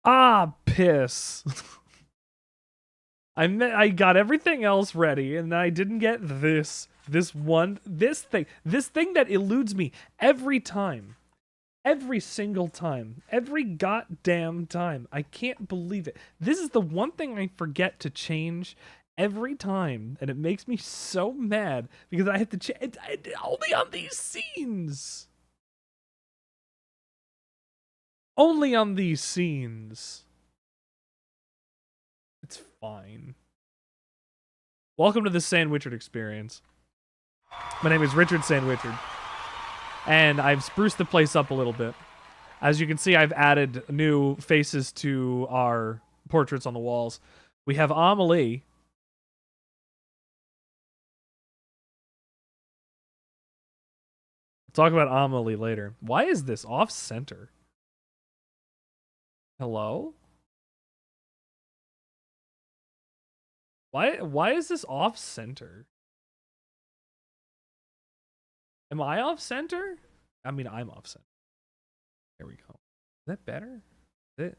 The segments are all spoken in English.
Ah, piss. I got everything else ready, and I didn't get this thing that eludes me every time. Every single time. Every goddamn time. I can't believe it. This is the one thing I forget to change every time, and it makes me so mad because I have to change only on these scenes. Only on these scenes. It's fine. Welcome to the Sandwichard experience. My name is Richard Sandwichard, and I've spruced the place up a little bit. As you can see, I've added new faces to our portraits on the walls. We have Amelie. We'll talk about Amelie later. Why is this off-center? Hello? Why is this off-center? Am I off-center? I mean, I'm off-center. There we go. Is that better? Is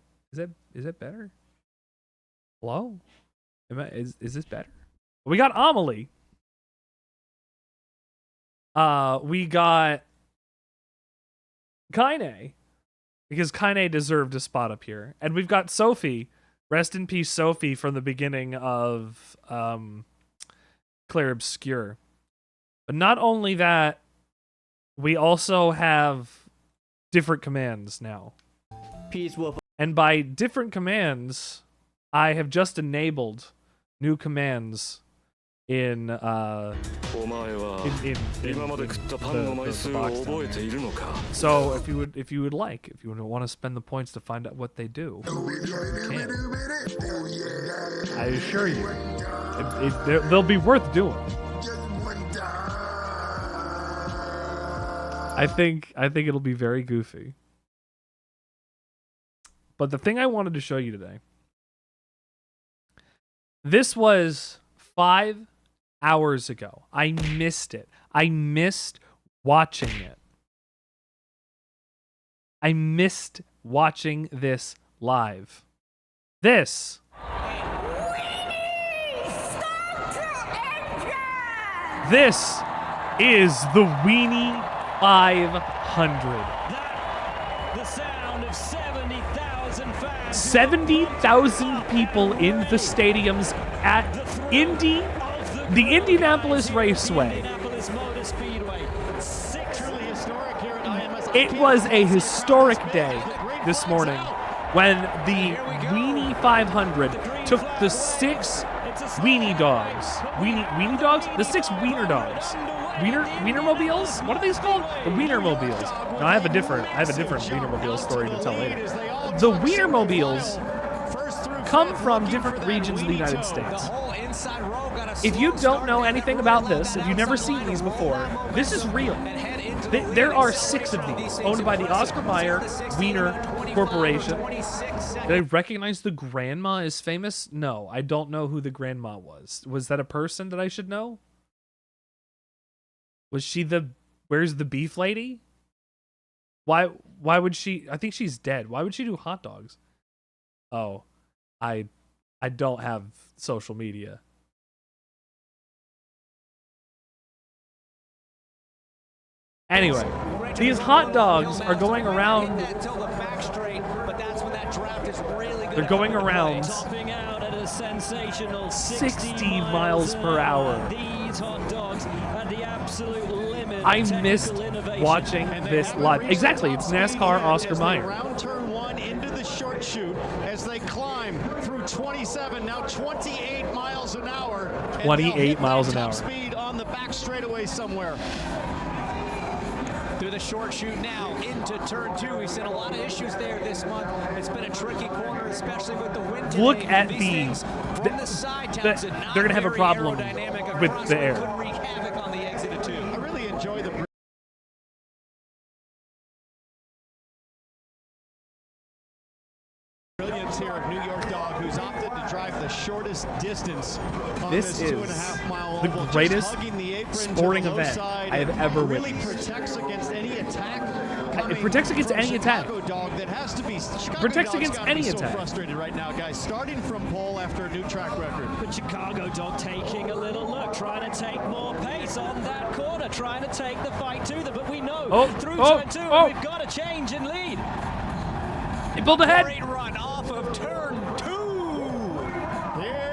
that better? Hello? Is this better? We got Amelie. We got Kaine, because Kaine deserved a spot up here. And we've got Sophie. Rest in peace, Sophie, from the beginning of Clair Obscure. But not only that, we also have different commands now. Peace, Wolf. And by different commands, I have just enabled new commands in the box. So if you would want to spend the points to find out what they do, you can. I assure you, they'll be worth doing. I think it'll be very goofy. But the thing I wanted to show you today, this was 5 hours ago. I missed it. I missed watching it. I missed watching this live. This. This is the Weenie 500. The sound of 70,000 fans. 70,000 people in the stadiums at the Indianapolis Raceway. It was a historic day this morning when the Weenie 500 took the 6 weenie dogs. Weenie dogs? The 6 wiener dogs. Wienermobiles? What are these called? The Wienermobiles. No, I have a different Wienermobile story to tell later. The Wienermobiles come from different regions of the United States. If you don't know anything about this, if you've never seen these before, this is real. There are 6 of these, owned by the Oscar Mayer Wiener Corporation. Did I recognize the grandma is famous? No, I don't know who the grandma was. Was that a person that I should know? Was she the Where's the Beef Lady? Why would she? I think she's dead. Why would she do hot dogs? Oh, I don't have social media. Anyway, these hot dogs are going around. They're going around 60 miles per hour. I missed watching this live. Exactly, it's NASCAR Oscar Mayer. Around turn 1 into the short chute as they climb through 27, now 28 miles an hour. 28 miles an hour. Speed on the back straightaway somewhere. Through the short chute now into turn 2. We've seen a lot of issues there this month. It's been a tricky corner, especially with the wind. Look at these. They're going to have a problem with the air. I really enjoy the brilliance here of New York Dog, who's opted to drive the shortest distance on This is 2.5 mile the oval, greatest just hugging the apron sporting to the low event side I have ever really witnessed. protects against any attack It protects against any attack. Dog that has to be. It protects against any so attack. Frustrated right now, guys. Starting from pole after a new track record. But Chicago Dog taking a little look, trying to take more pace on that corner, trying to take the fight to them. But we know through turn 2, we've got a change in lead. He pulled ahead. Great run off of turn 2.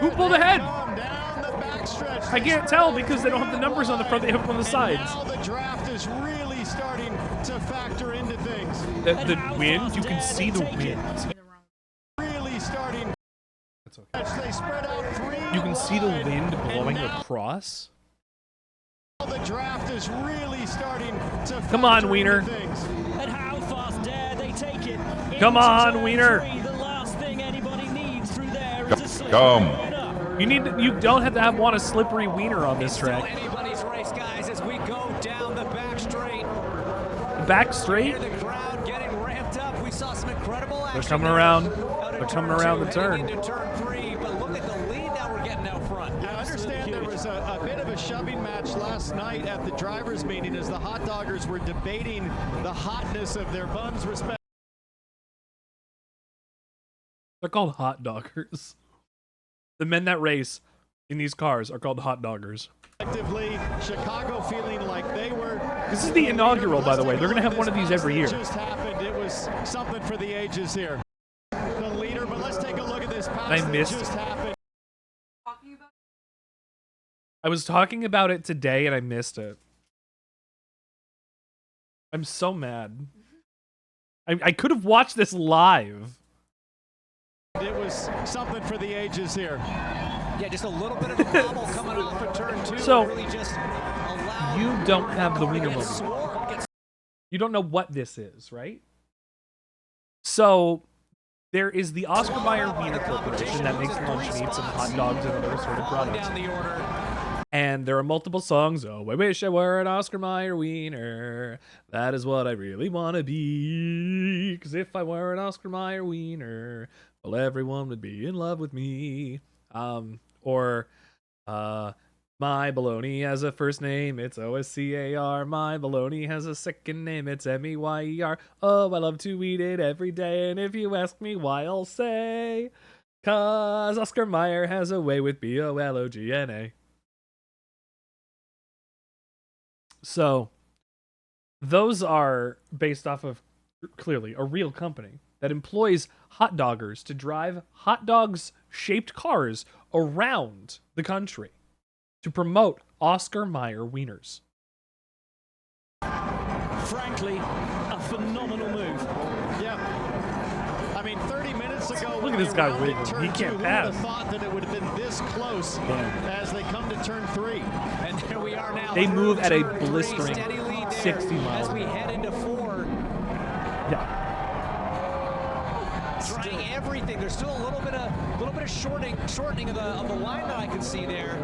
Who pulled ahead? Down the backstretch. I can't tell because they don't have the numbers on the front. They have them on the sides. Now the draft is really starting to factor into things. The wind, you can see the wind. Really starting. That's okay. They spread out 3. You can see the wind blowing across. The draft is really starting to. Come on, Wiener. And how fast dare they take it? Come on, Wiener. The last thing anybody needs through there is a slip. You don't have to want a slippery wiener on this track. Anybody's race, guys, as we go down the back straight. Back straight? Hear the crowd getting ramped up. We saw some incredible action. They're coming around. They're coming around the turn. Into turn 3, but look at the lead that we're getting out front. I understand there was a bit of a shoving match last night at the drivers' meeting as the hot doggers were debating the hotness of their buns. They're called hot doggers. The men that race in these cars are called hot doggers. Respectively, Chicago feeling like they were. This is the inaugural, by the way. They're going to have one of these every year. Just happened. It was something for the ages here. The leader, but let's take a look at this pass I that missed. just happened. I was talking about it today and I missed it. I'm so mad. I could have watched this live. It was something for the ages here. Yeah, just a little bit of a bobble coming off of turn 2. So, really just allowed you don't have the wiener Gets moment. swarmed, gets You don't know what this is, right? So, there is the Oscar Mayer Wiener Corporation that makes lunch meats and hot dogs and other sort of falling products. down the order. And there are multiple songs. Oh, I wish I were an Oscar Mayer Wiener. That is what I really want to be. Because if I were an Oscar Mayer Wiener, well, everyone would be in love with me. My baloney has a first name, it's OSCAR. My baloney has a second name, it's MEYER. Oh, I love to eat it every day, and if you ask me why, I'll say, 'cause Oscar Mayer has a way with BOLOGNA. So, those are based off of, clearly, a real company that employs hot doggers to drive hot dogs-shaped cars around the country to promote Oscar Mayer wieners. Frankly, a phenomenal move. Yeah. I mean, 30 minutes ago, Look at this guy wiggling. He can't who would pass. have thought that it would have been this close as they come to turn 3? And there we are now. They move at a Turn 3, blistering steady lead there 60 miles as we an hour. head into 4. Yeah. Trying everything. There's still a little bit of shortening of the line that I can see there.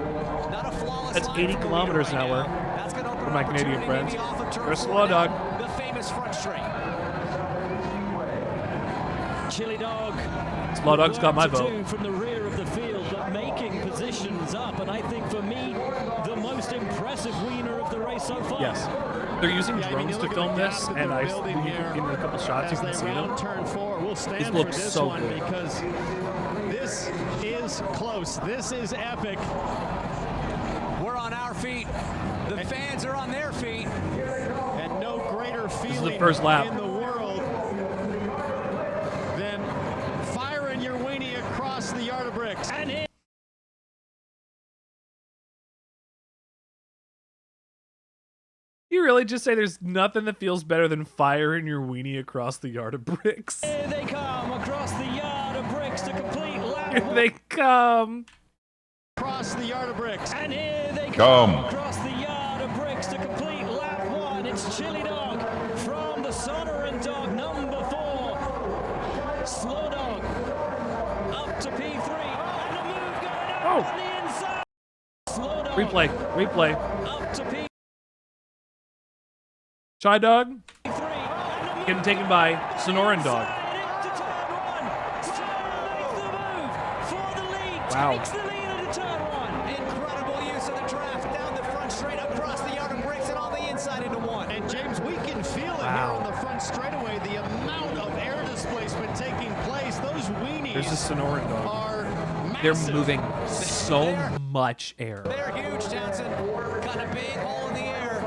Not a flawless. That's line 80 for the kilometers leader an hour now. That's going to open for my an Canadian opportunity friends. maybe off of turn They're a 4 slow dog. now. The famous front straight. Chili Dog. Slow Dog's got my Work to vote. do from the rear of the field, but making positions up. And I think for me, the most impressive wiener of the race so far. Yes. They're using Yeah, I mean, drones you to look at film the this, gap that and they're I building here in a couple shots you as can they see them. round turn 4. We'll stand for looks this so one good. because this is close. This is epic. We're on our feet. The fans are on their feet. And no greater feeling is the first lap. in the world than firing your weenie across the yard of bricks. And here You really just say there's nothing that feels better than firing your weenie across the yard of bricks? they come across the yard of bricks to complete lap. Here they come. Across the yard of bricks. And here they come across the yard of bricks to complete lap 1. It's Chili Dog from the Sonoran Dog number 4. Slow Dog up to P3. And the move going up Oh. on the inside. Slow Dog Replay. up to P3. Chai Dog And the move getting taken by Sonoran Dog. into turn 1. Slow makes the move for the lead. Wow. Takes the lead into turn 1. Incredible use of the draft down the front straight, across the yard of bricks, and on the inside into 1. And James, we can feel it Wow. here on the front There's a Sonoran dog. are They're massive. moving so much air. They're huge, Townsend. Got a big hole in the air.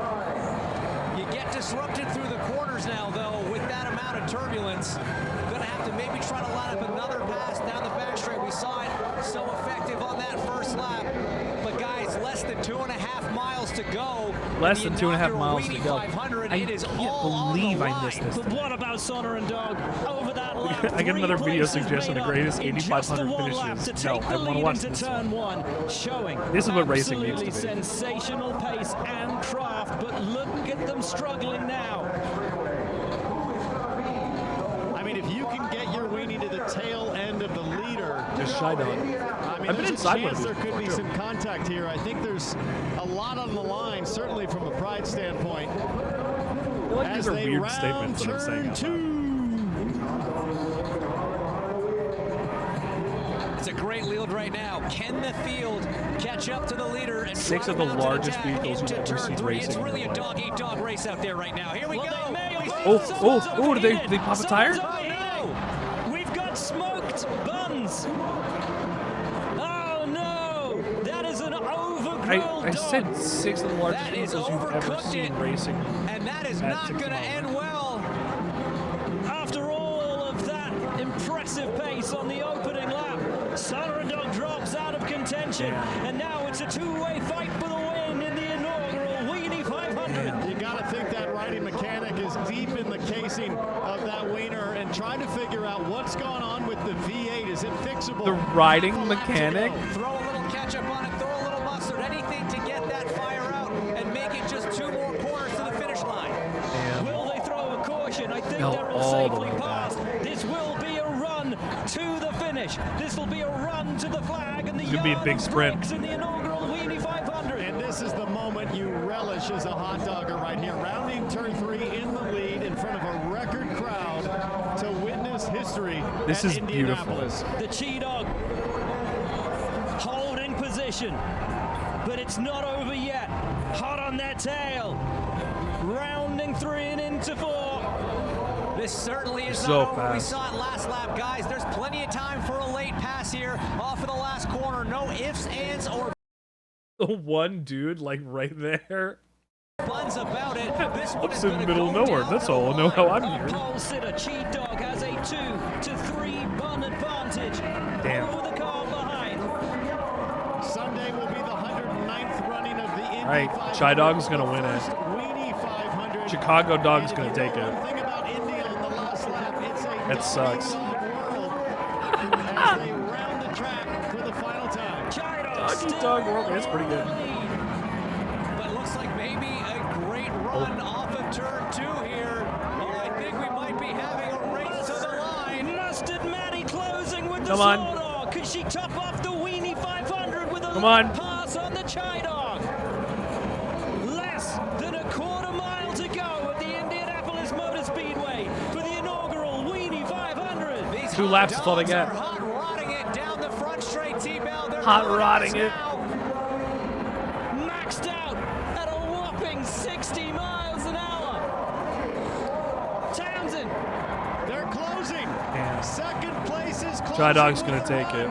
You get disrupted through the corners now, though, with that amount of turbulence. Gonna have to maybe try to line up another pass down the back straight. We saw it so effective on that first lap. But guys, less than 2.5 miles to go. Less than 2.5 miles to Weenie go. 500, I it is can't all on the believe I line. missed this. But what about Sonner and Dog over that lap? I get another 3 video places suggesting the made up greatest in just the 8,500 one lap finishes. to No, take I the want to lead watch into this turn one. 1, showing This is what racing needs to absolutely be. sensational pace and craft. But look at them struggling now. I mean, if you can get your weenie to the tail end of the leader, Just shy dog. I mean, I've been there's inside a one of chance these there could before, be too. some contact here. I think there's a lot on the line, certainly from a pride standpoint. I feel like As these are they weird round statements that I'm saying out turn loud. It's a great lead right now. Can the field catch up to the leader? And 6 drive of the out to largest attack vehicles you've into ever turn seen 3? racing It's in really your a life. dog-eat-dog race out there right now. Here we go. Oh, did they pop a tire? Oh, no. We've got smoked buns. Oh, no. That is an overgrown I dog. said 6 of the largest That is vehicles you've ever overcooked seen it. racing. And that is At not 6 going to miles. end well. After all of that impressive pace on the opening lap, Sonner and Dog drops out of contention, Yeah. and now it's a two-way fight for the win in the inaugural Weenie 500. Yeah. You got to think that riding mechanic is deep in the casing of that wiener and trying to figure out what's going on with the V8. Is it fixable? The riding Half a lap to mechanic? go. Throw a little ketchup on it, throw a little mustard, anything to get that fire out and make it just 2 more corners to the finish line. Damn. Will they throw a caution? I think No, they're all all the safely way past. This will be a run to the finish. This will be a run to the flag and the It's gonna be a yard big of sprint. bricks in the inaugural Weenie 500. And this is the moment you relish as a hot dogger right here. Rounding turn 3 in the lead in front of a record crowd to witness history This at is beautiful. Indianapolis. The Chi-Dog holding position, but it's not over yet. Hot on their tail, rounding 3 and into 4. This certainly is So not over. We fast. saw it last lap, guys. There's plenty of time for a late pass here off of the last corner. No ifs, ands, or The one dude, like, right there. buns about it. This one I'm is in the gonna middle of go nowhere. down That's the all I know how line. I'm here. Pole sitter Chi-Dog has a 2 to 3 bun advantage Damn. over the car behind. Sunday will be the 109th running of the Indy All right, 500. Chi Dog's gonna win it. First Weenie 500. Chicago Dog's And gonna if you take know it. one thing about Indy on the last lap, it's a That sucks. dog-eat-dog world as they round the track for the final time. Chi-Dog Doggy still dog world, that's pretty good. in the lead. But looks like maybe a great run off of turn 2 here. Oh, I think we might be having a race to the line. Mustard Maddie closing with the Come on. Slow Dog. Could she top off the Weenie 500 with a Come on. pass on the Chi-Dog? Less than a quarter mile to go at the Indianapolis Motor Speedway for the inaugural Weenie 500. These 2 hot laps is all they dogs got. are hot rodding it down the front straight, T-Bell. They're Hot running rodding this it. now. Maxed out at a whopping 60 miles an hour. Townsend. They're closing. Damn. Second place is closing. Chi Dog's with gonna a take run. it.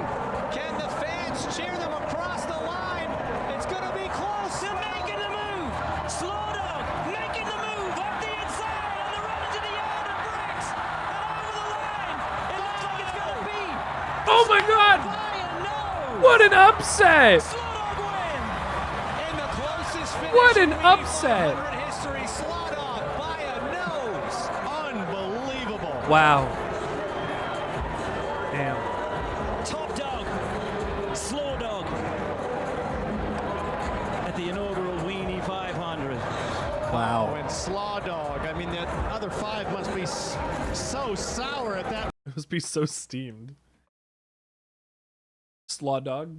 Can the fans cheer them across the line? It's going to be close. They're making the move. Slow Dog making the move up the inside on the run into the yard of bricks and over the line. It looks like it's going to be Oh my God! fire. No. What an upset! Slow Dog win. In the closest finish What an in upset. 500 history, Slawdog by a nose. Unbelievable. Wow. Damn. Top Dog. Slow Dog. At the inaugural Weenie 500. Wow. Oh, and Slaw Dog. I mean, the other 5 must be so sour at that. It must be so steamed. Slaw Dog.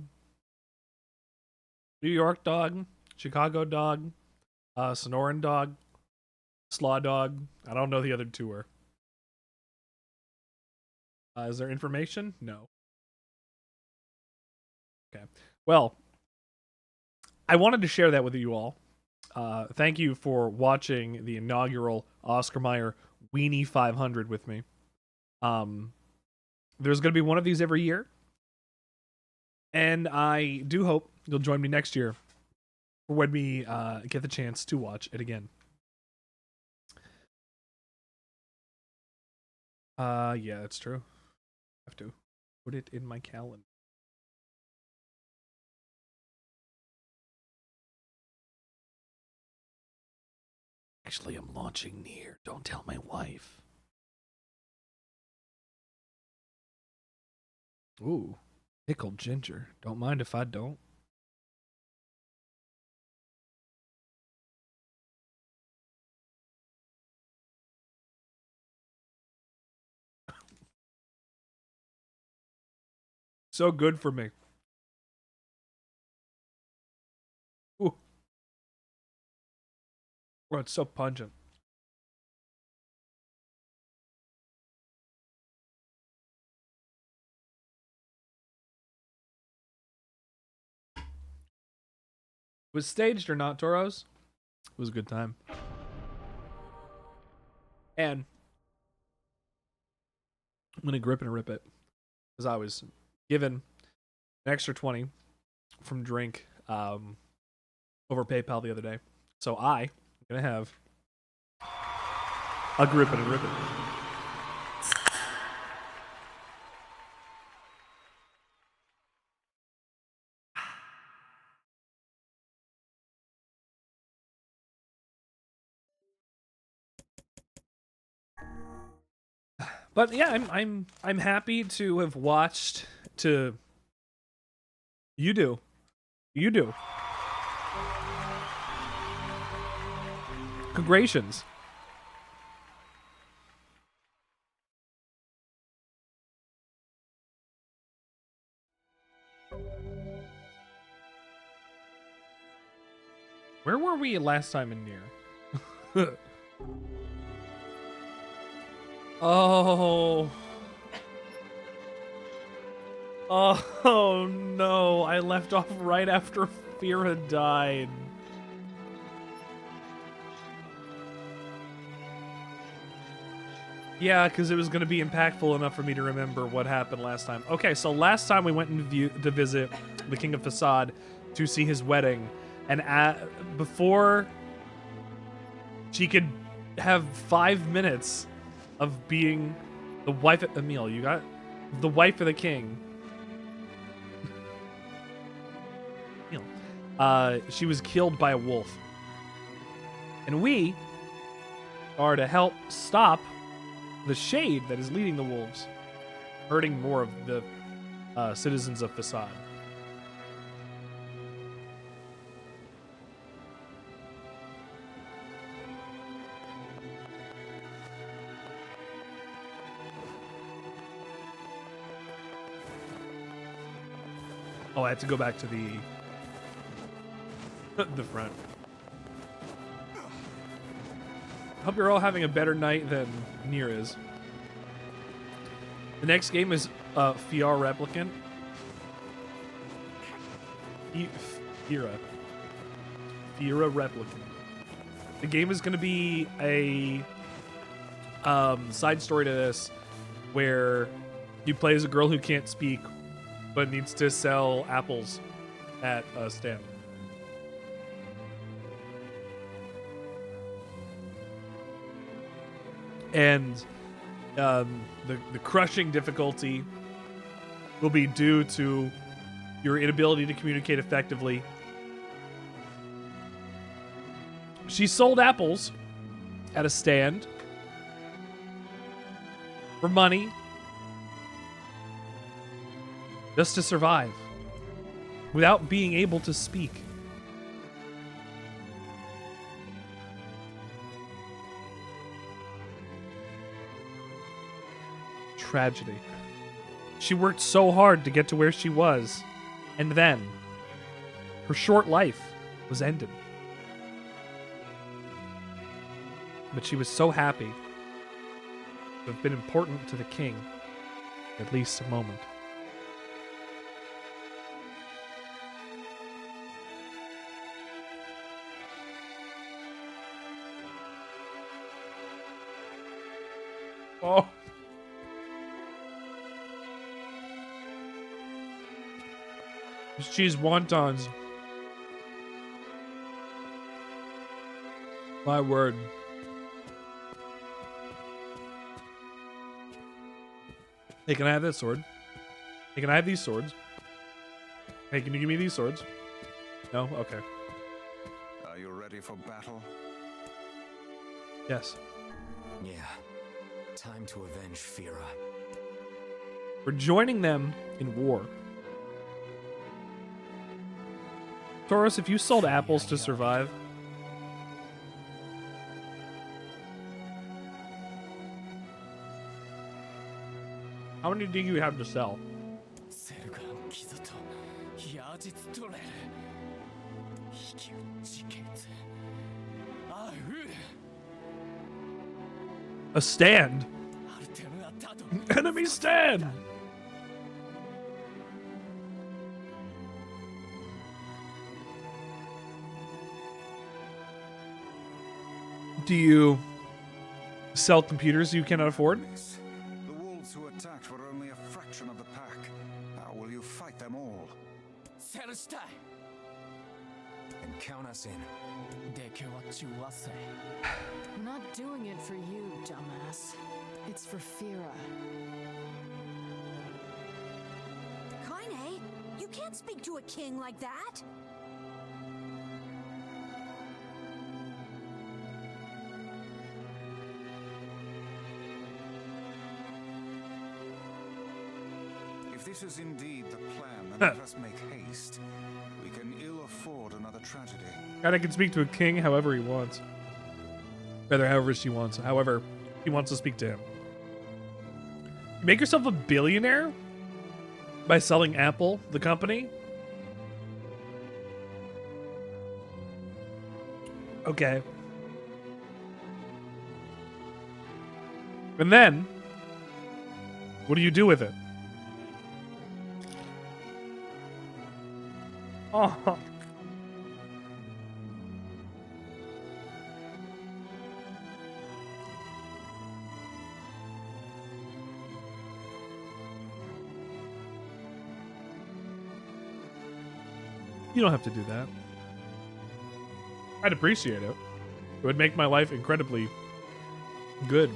New York Dog. Chicago Dog. Sonoran Dog. Slaw Dog. I don't know the other 2 are. Is there information? No. Okay. Well, I wanted to share that with you all. Thank you for watching the inaugural Oscar Mayer Weenie 500 with me. There's going to be one of these every year. And I do hope you'll join me next year for when we get the chance to watch it again. Yeah, that's true. I have to put it in my calendar. Actually, I'm launching NieR. Don't tell my wife. Ooh, pickled ginger. Don't mind if I don't. So good for me. Ooh. Oh, it's so pungent. Was staged or not, Toros? It was a good time. And I'm going to grip and rip it because I was given an extra 20 from drink over PayPal the other day. So I'm going to have a grip and rip it. But yeah, I'm happy to have watched. You do. Congratulations. Where were we last time in NieR? Oh. Oh no, I left off right after Fira died. Yeah, because it was going to be impactful enough for me to remember what happened last time. Okay, so last time we went to visit the King of Facade to see his wedding, and before she could have 5 minutes of being the wife of Emil, you got the wife of the king. She was killed by a wolf, and we are to help stop the shade that is leading the wolves, hurting more of the citizens of Facade. Oh, I had to go back to the front. Hope you're all having a better night than NieR is. The next game is NieR Replicant. NieR Replicant. The game is going to be a side story to this, where you play as a girl who can't speak but needs to sell apples at a stand. And the crushing difficulty will be due to your inability to communicate effectively. She sold apples at a stand for money just to survive without being able to speak. Tragedy. She worked so hard to get to where she was, and then her short life was ended. But she was so happy to have been important to the king, at least a moment. Oh. Just cheese wontons. My word. Hey, can I have that sword? Hey, can I have these swords? Hey, can you give me these swords? No? Okay. Are you ready for battle? Yes. Yeah. Time to avenge Fira. We're joining them in war. Taurus, if you sold apples to survive, how many do you have to sell? A stand. Enemy stand. Do you sell computers you cannot afford? The wolves who attacked were only a fraction of the pack. How will you fight them all? And count us in. I'm not doing it for you, dumbass. It's for Fira. Kaine, you can't speak to a king like that. If this is indeed the plan, then let us make haste. We can ill afford another tragedy. God, I can speak to a king however he wants. Rather, however she wants. However, he wants to speak to him. You make yourself a billionaire by selling Apple, the company? Okay. And then, what do you do with it? Oh. You don't have to do that. I'd appreciate it. It would make my life incredibly good.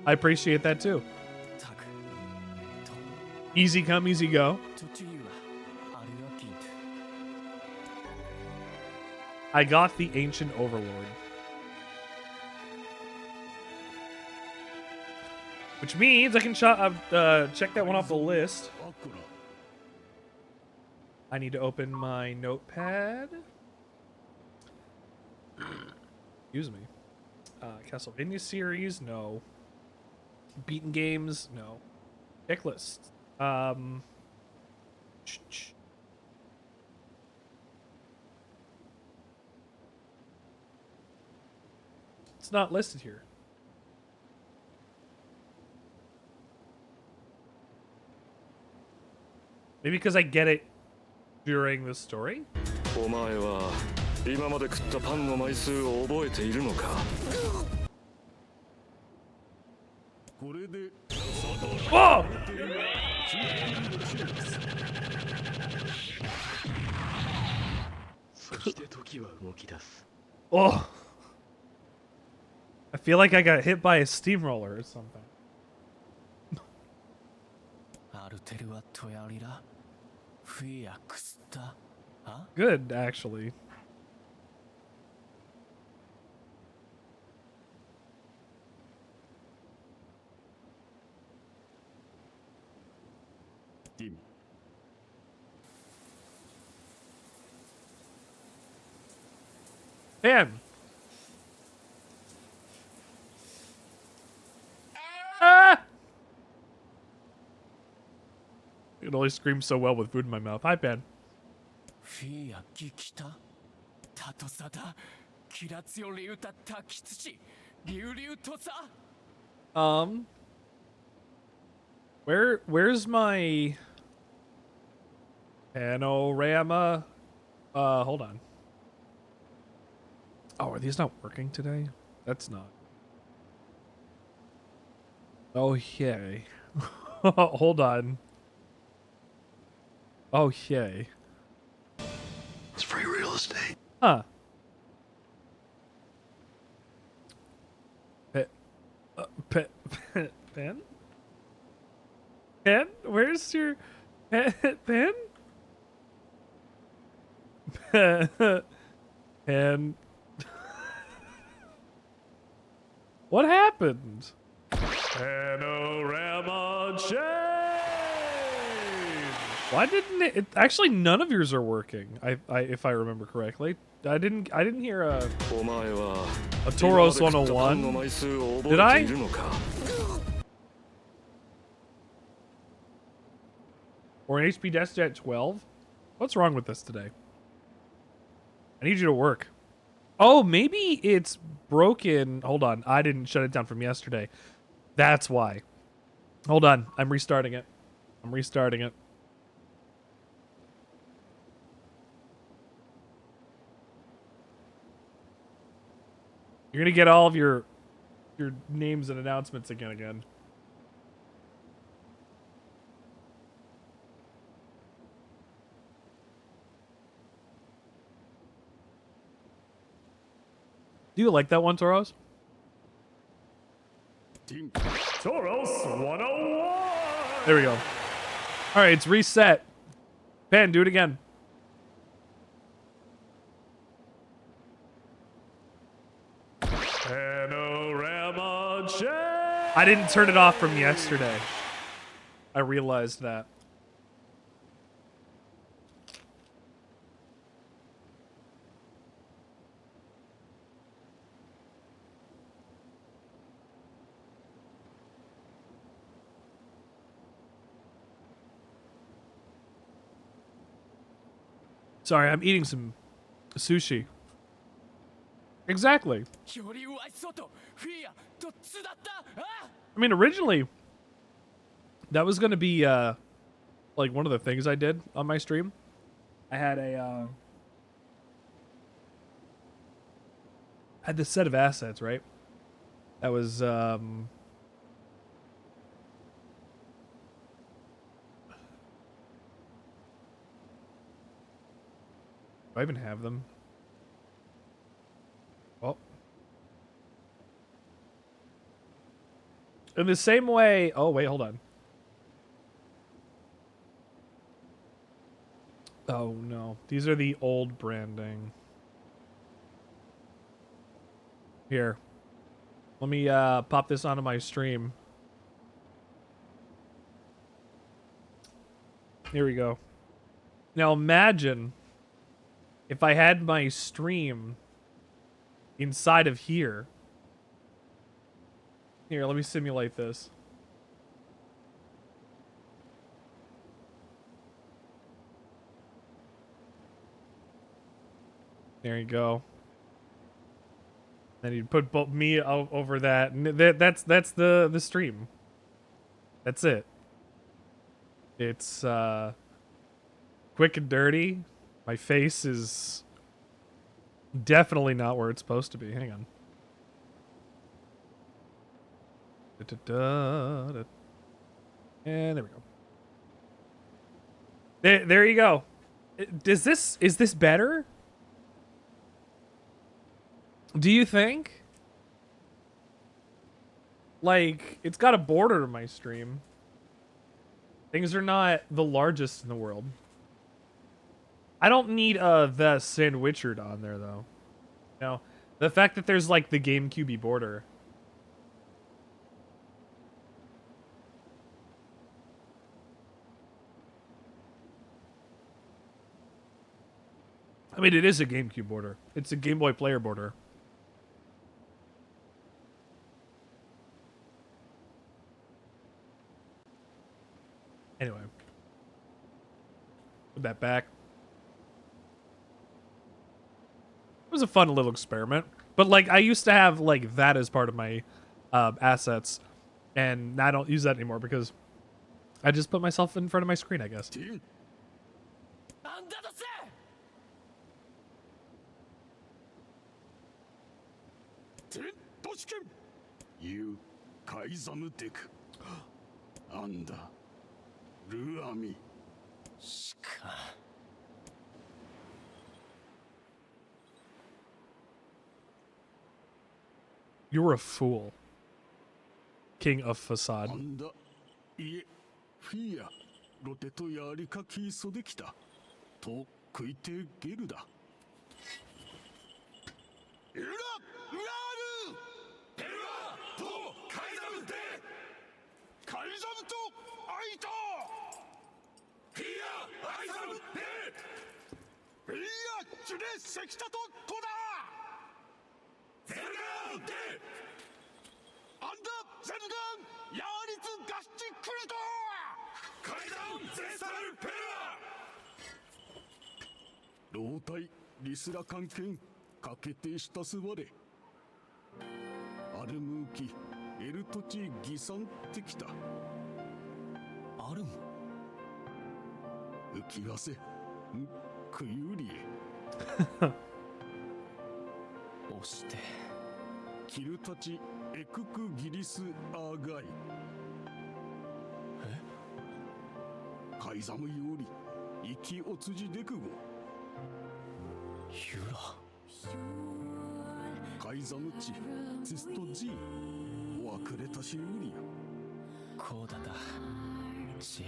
I appreciate that too. Easy come, easy go. I got the Ancient Overlord. Which means I can check that one off the list. I need to open my notepad. Excuse me. Castlevania series, no. Beaten games, no. Checklist. It's not listed here. Maybe because I get it during the story? お前は今まで食ったパンの枚数を覚えているのか? これで Whoa! Oh! I feel like I got hit by a steamroller or something. Good, actually. Man. Ah! I can only scream so well with food in my mouth. Hi, Pan. Where's my panorama? Hold on. Oh, are these not working today? That's not. Okay. Hold on. Okay. It's free real estate. Huh. Pen? Pen? Where's your pen? Pen? What happened? Panorama change! Why didn't it? Actually, none of yours are working. If I remember correctly, I didn't hear a Tauros 101. Did I? Or an HP desk at 12? What's wrong with this today? I need you to work. Oh, maybe it's broken. Hold on. I didn't shut it down from yesterday. That's why. Hold on. I'm restarting it. I'm restarting it. You're going to get all of your names and announcements again. Do you like that one, Tauros? Tauros 101! There we go. Alright, it's reset. Pen, do it again. Panorama change! I didn't turn it off from yesterday. I realized that. Sorry, I'm eating some sushi. Exactly. I mean, originally, that was going to be, like, one of the things I did on my stream. I had a, had this set of assets, right? That was, do I even have them? Oh. In the same way... Oh, wait, hold on. Oh, no. These are the old branding. Here. Let me pop this onto my stream. Here we go. Now imagine if I had my stream inside of here. Here, let me simulate this. There you go. Then you'd put me over that. And that's the stream. That's it. It's quick and dirty. My face is definitely not where it's supposed to be. Hang on. And there we go. There you go. Is this better? Do you think? Like, it's got a border to my stream. Things are not the largest in the world. I don't need the Sandwichard on there though. You know, the fact that there's like the GameCube border. I mean, it is a GameCube border. It's a Game Boy player border. Anyway. Put that back. It was a fun little experiment. But, like, I used to have, like, that as part of my assets. And I don't use that anymore because I just put myself in front of my screen, I guess. なんだ、ルアミ。しか。You're a fool. King of Facade. なんだ、いえ、フィア、ロテとやりかきそできた。と食いてゲルだ。うら、うらる。ペルアとカイザムで。カイザムとアイト。フィア、アイザムで。フィア、チュレセキタとコだ。ゼルガンで。アンダゼルガンヤーリツガスチクリト。カイザムゼサルペルア。老体リスラ関係かけてしたすわれ。アルムーキエルトチギサンってきた。アルム浮きわせんクユリエ。押してキルたちエククギリスアーガイ。カイザムより生きおつじでくご。ユラカイザムチツストジーわくれたしよりや。こうだだし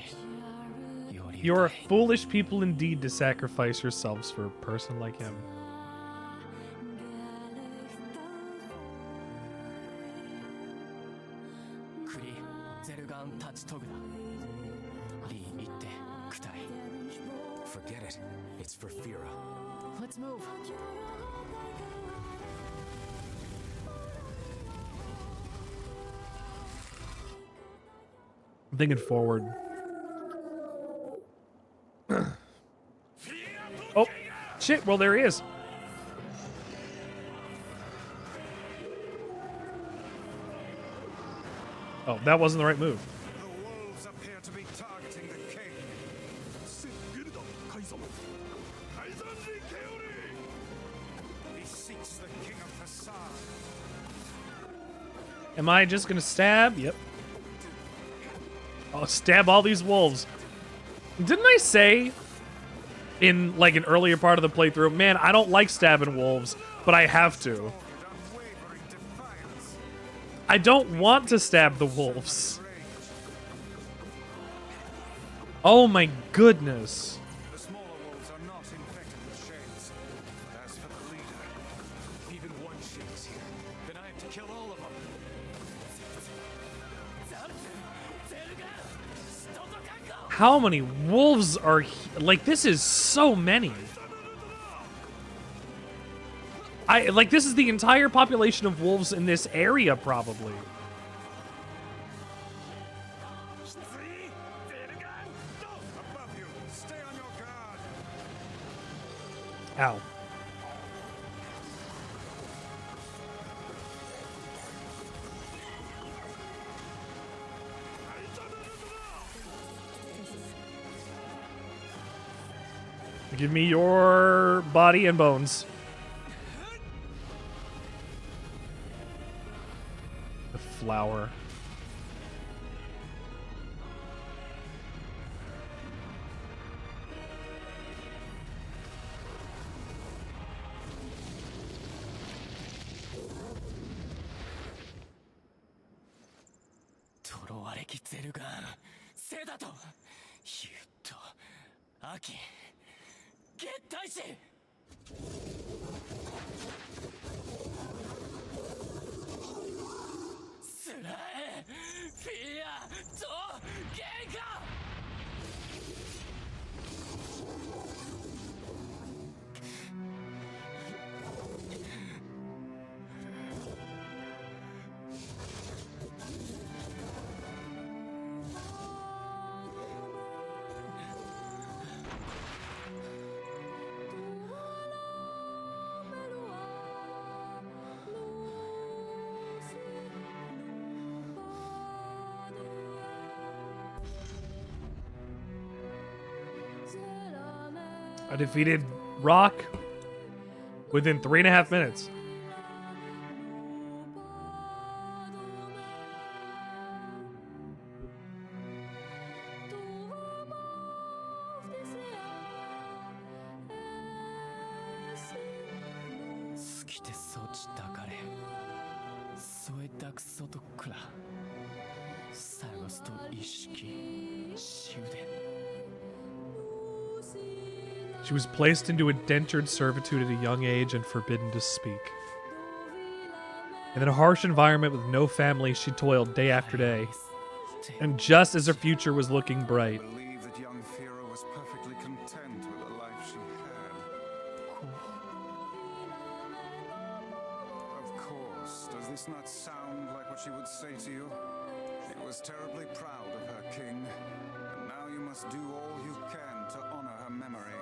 より You're foolish people indeed to sacrifice yourselves for a person like him. クリゼルガンタチトグだ。リー行ってクタイ。 Forget it. It's for Fira. Let's move. I'm thinking forward. Oh, shit. Well, there he is. Oh, that wasn't the right move. The wolves appear to be targeting the king. He seeks the king of Facade. Am I just gonna stab? Yep. I'll stab all these wolves. Didn't I say in like an earlier part of the playthrough, man, I don't like stabbing wolves, but I have to. Unwavering defiance. I don't want to stab the wolves. Oh my goodness. The smaller wolves are not infected with shades. But as for the leader, even one shade is here. Then I have to kill all of them. How many wolves are like, this is so many. Like, this is the entire population of wolves in this area, probably. Above you, stay on your guard. Ow. Give me your body and bones. The flower. I defeated Rock within 3.5 minutes. きてそちたかれ添えたくそとくら探すと意識終電 She was placed into indentured servitude at a young age and forbidden to speak. In a harsh environment with no family, she toiled day after day. And just as her future was looking bright, I believe that young Fira was perfectly content with the life she had. Of course, does this not sound like what she would say to you? She was terribly proud of her king, and now you must do all you can to honor her memory.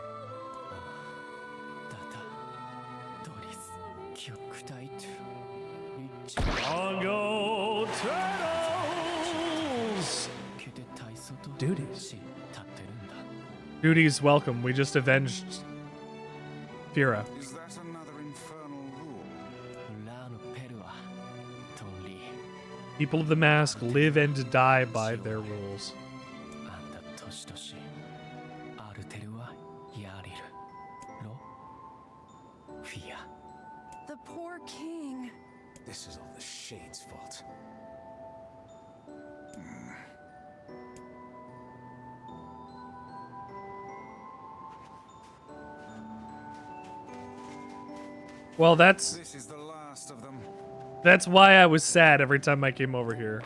Bongo Turtles! Duties. Duties welcome. We just avenged Fira. Is that another infernal rule? People of the Mask live and die by their rules. The poor king. This is all the Shade's fault. Well, that's This is the last of them. that's why I was sad every time I came over here.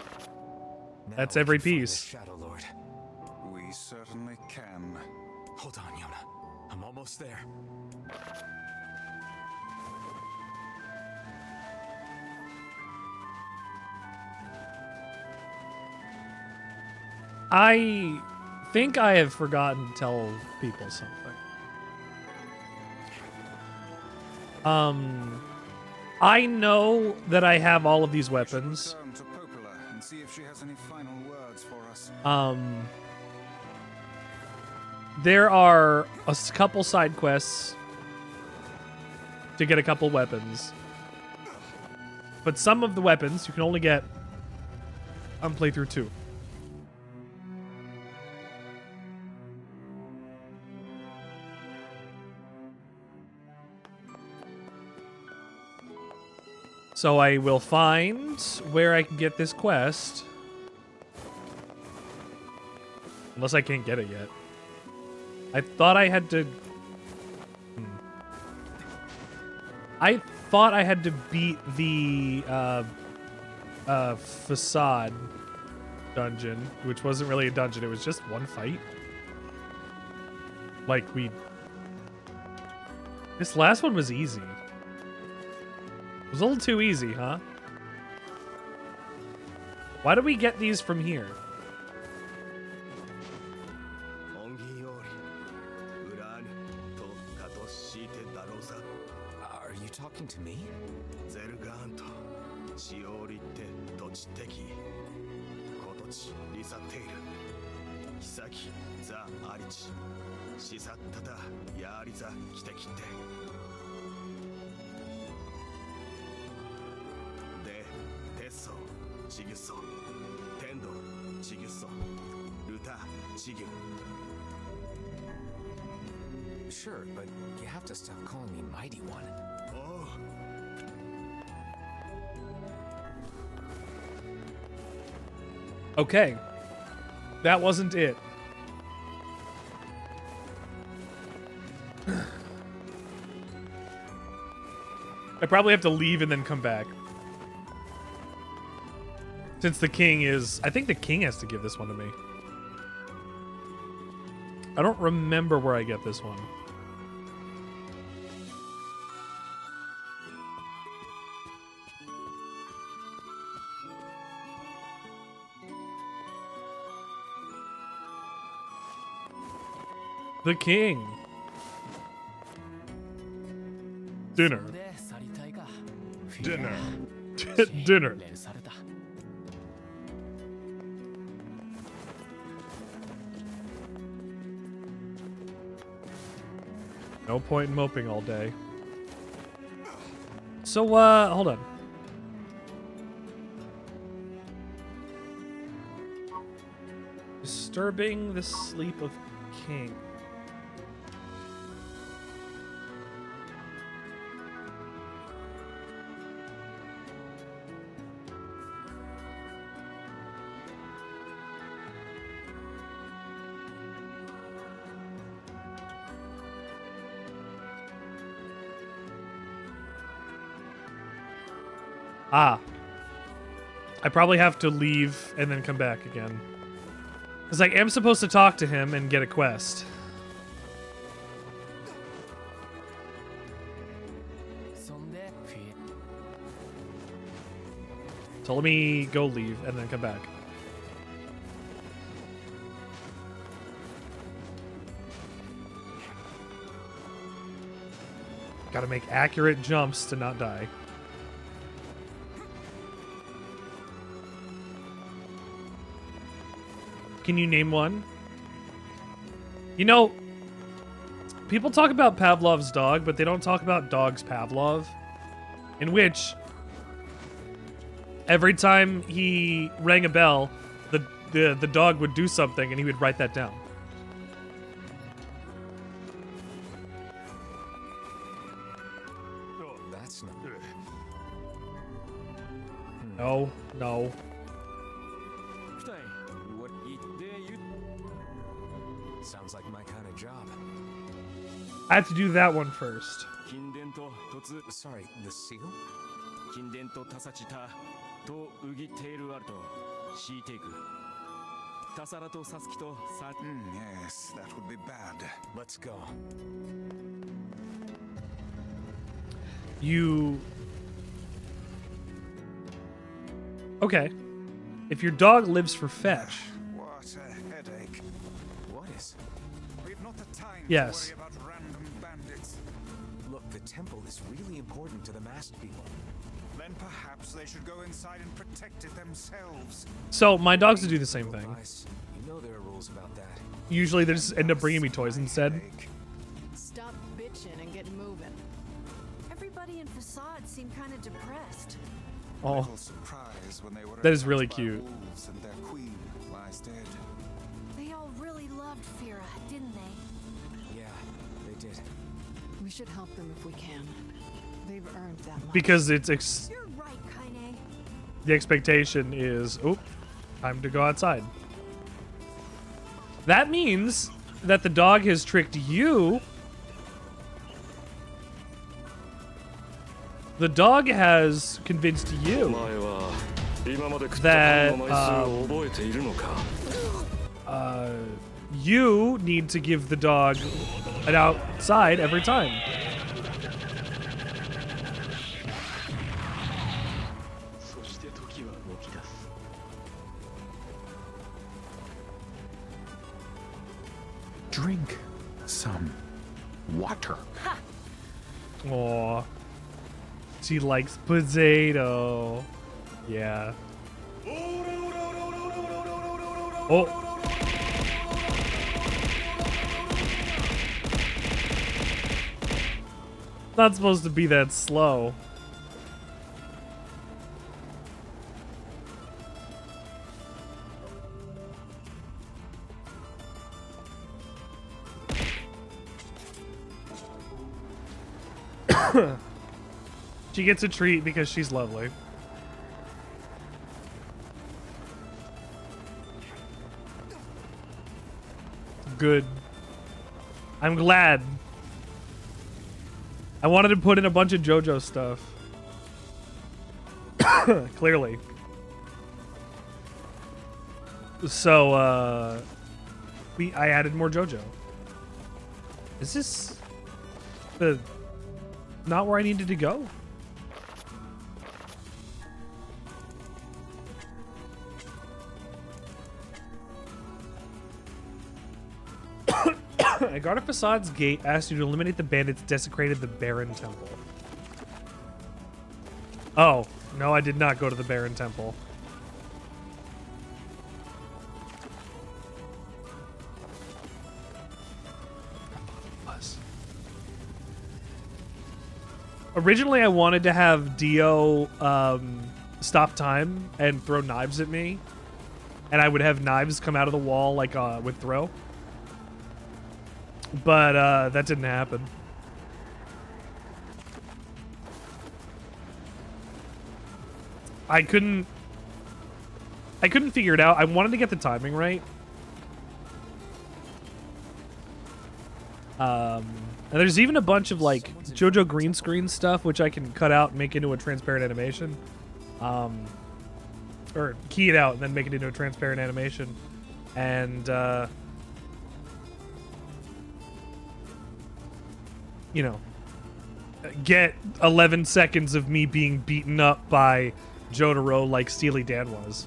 That's every piece. Shadow Lord. We certainly can. Hold on, Yonah. I'm almost there. I think I have forgotten to tell people something. I know that I have all of these weapons. Turn to Popola and see if she has any final words for us. There are a couple side quests to get a couple weapons. But some of the weapons you can only get on playthrough 2. So I will find where I can get this quest. Unless I can't get it yet. I thought I had to... I thought I had to beat the facade dungeon, which wasn't really a dungeon, it was just one fight. Like, this last one was easy. It was a little too easy, huh? Why do we get these from here? Are you talking to me? Sure, but you have to stop calling me Mighty One. Okay. That wasn't it. I probably have to leave and then come back. Since the king is... I think the king has to give this one to me. I don't remember where I get this one. The king. Dinner. Dinner. Dinner. No point in moping all day. So, hold on. Disturbing the sleep of king. Ah. I probably have to leave and then come back again. Because I am supposed to talk to him and get a quest. So let me go leave and then come back. Gotta make accurate jumps to not die. Can you name one? You know, people talk about Pavlov's dog, but they don't talk about dogs Pavlov. In which, every time he rang a bell, the dog would do something and he would write that down. That's not good. No, no. Sounds like my kind of job. I have to do that one first. Sorry, the seal? Yes, that would be bad. Let's go. You... Okay. If your dog lives for fetch... What a headache. What is? We've not the time Yes. to worry about random bandits. Look, the temple is really important to the masked people. Then perhaps they should go inside and protect it themselves. So, my dogs do the same thing. You know there are rules about that. Usually they just end up bringing me toys instead. Stop bitching and get moving. Everybody in Facade seemed kind of depressed. Oh, Little surprise when they were that is really attacked by cute. wolves and their queen lies dead. They all really loved Fira, didn't they? Yeah, they did. We should help them if we can. They've earned that much. Because it's You're right, Kaine. the expectation is, oop, time to go outside. That means that the dog has tricked you. The dog has convinced you that you need to give the dog an outside every time. Drink some water. Aw. She likes potato. Yeah. Oh. Not supposed to be that slow. She gets a treat because she's lovely. Good. I'm glad. I wanted to put in a bunch of JoJo stuff. Clearly. So, I added more JoJo. Is this the not where I needed to go? A guard of Facade's gate asked you to eliminate the bandits desecrated the Baron Temple. Oh, no, I did not go to the Baron Temple. Originally, I wanted to have Dio stop time and throw knives at me. And I would have knives come out of the wall like with throw. But that didn't happen. I couldn't figure it out. I wanted to get the timing right. And there's even a bunch of like JoJo green screen stuff which I can cut out and make into a transparent animation. or key it out and then make it into a transparent animation, and you know, get 11 seconds of me being beaten up by Jotaro like Steely Dan was.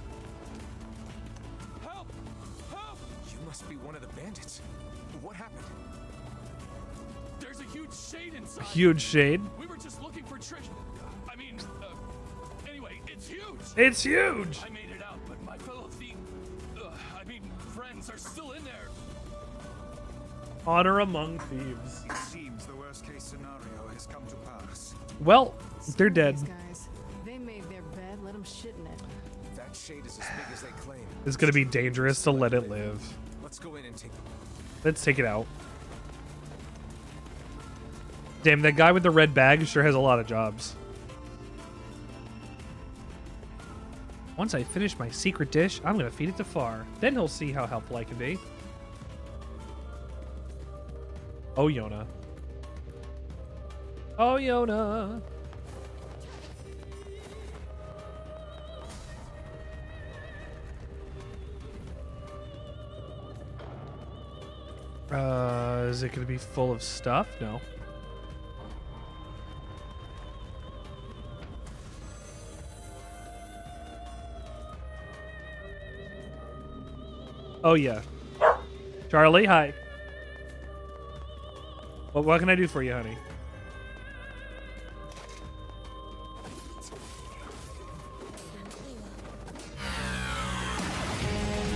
Help! Help! You must be one of the bandits. What happened? There's a huge shade inside. A huge shade? We were just looking for treasure. I mean, anyway, it's huge. It's huge! I made it out, but my fellow thief, friends are still in there. Honor among thieves. It seems the worst case scenario has come to pass. Well, they're dead. These guys, they made their bed, let them shit in it. That shade is as big as they claim. It's gonna be dangerous to let it live. Let's go in and take it. Let's take it out. Damn, that guy with the red bag sure has a lot of jobs. Once I finish my secret dish, I'm gonna feed it to Far. Then he'll see how helpful I can be. Oh, Yonah. Oh, Yonah. Is it gonna be full of stuff? No. Oh yeah. Charlie, hi. What can I do for you, honey?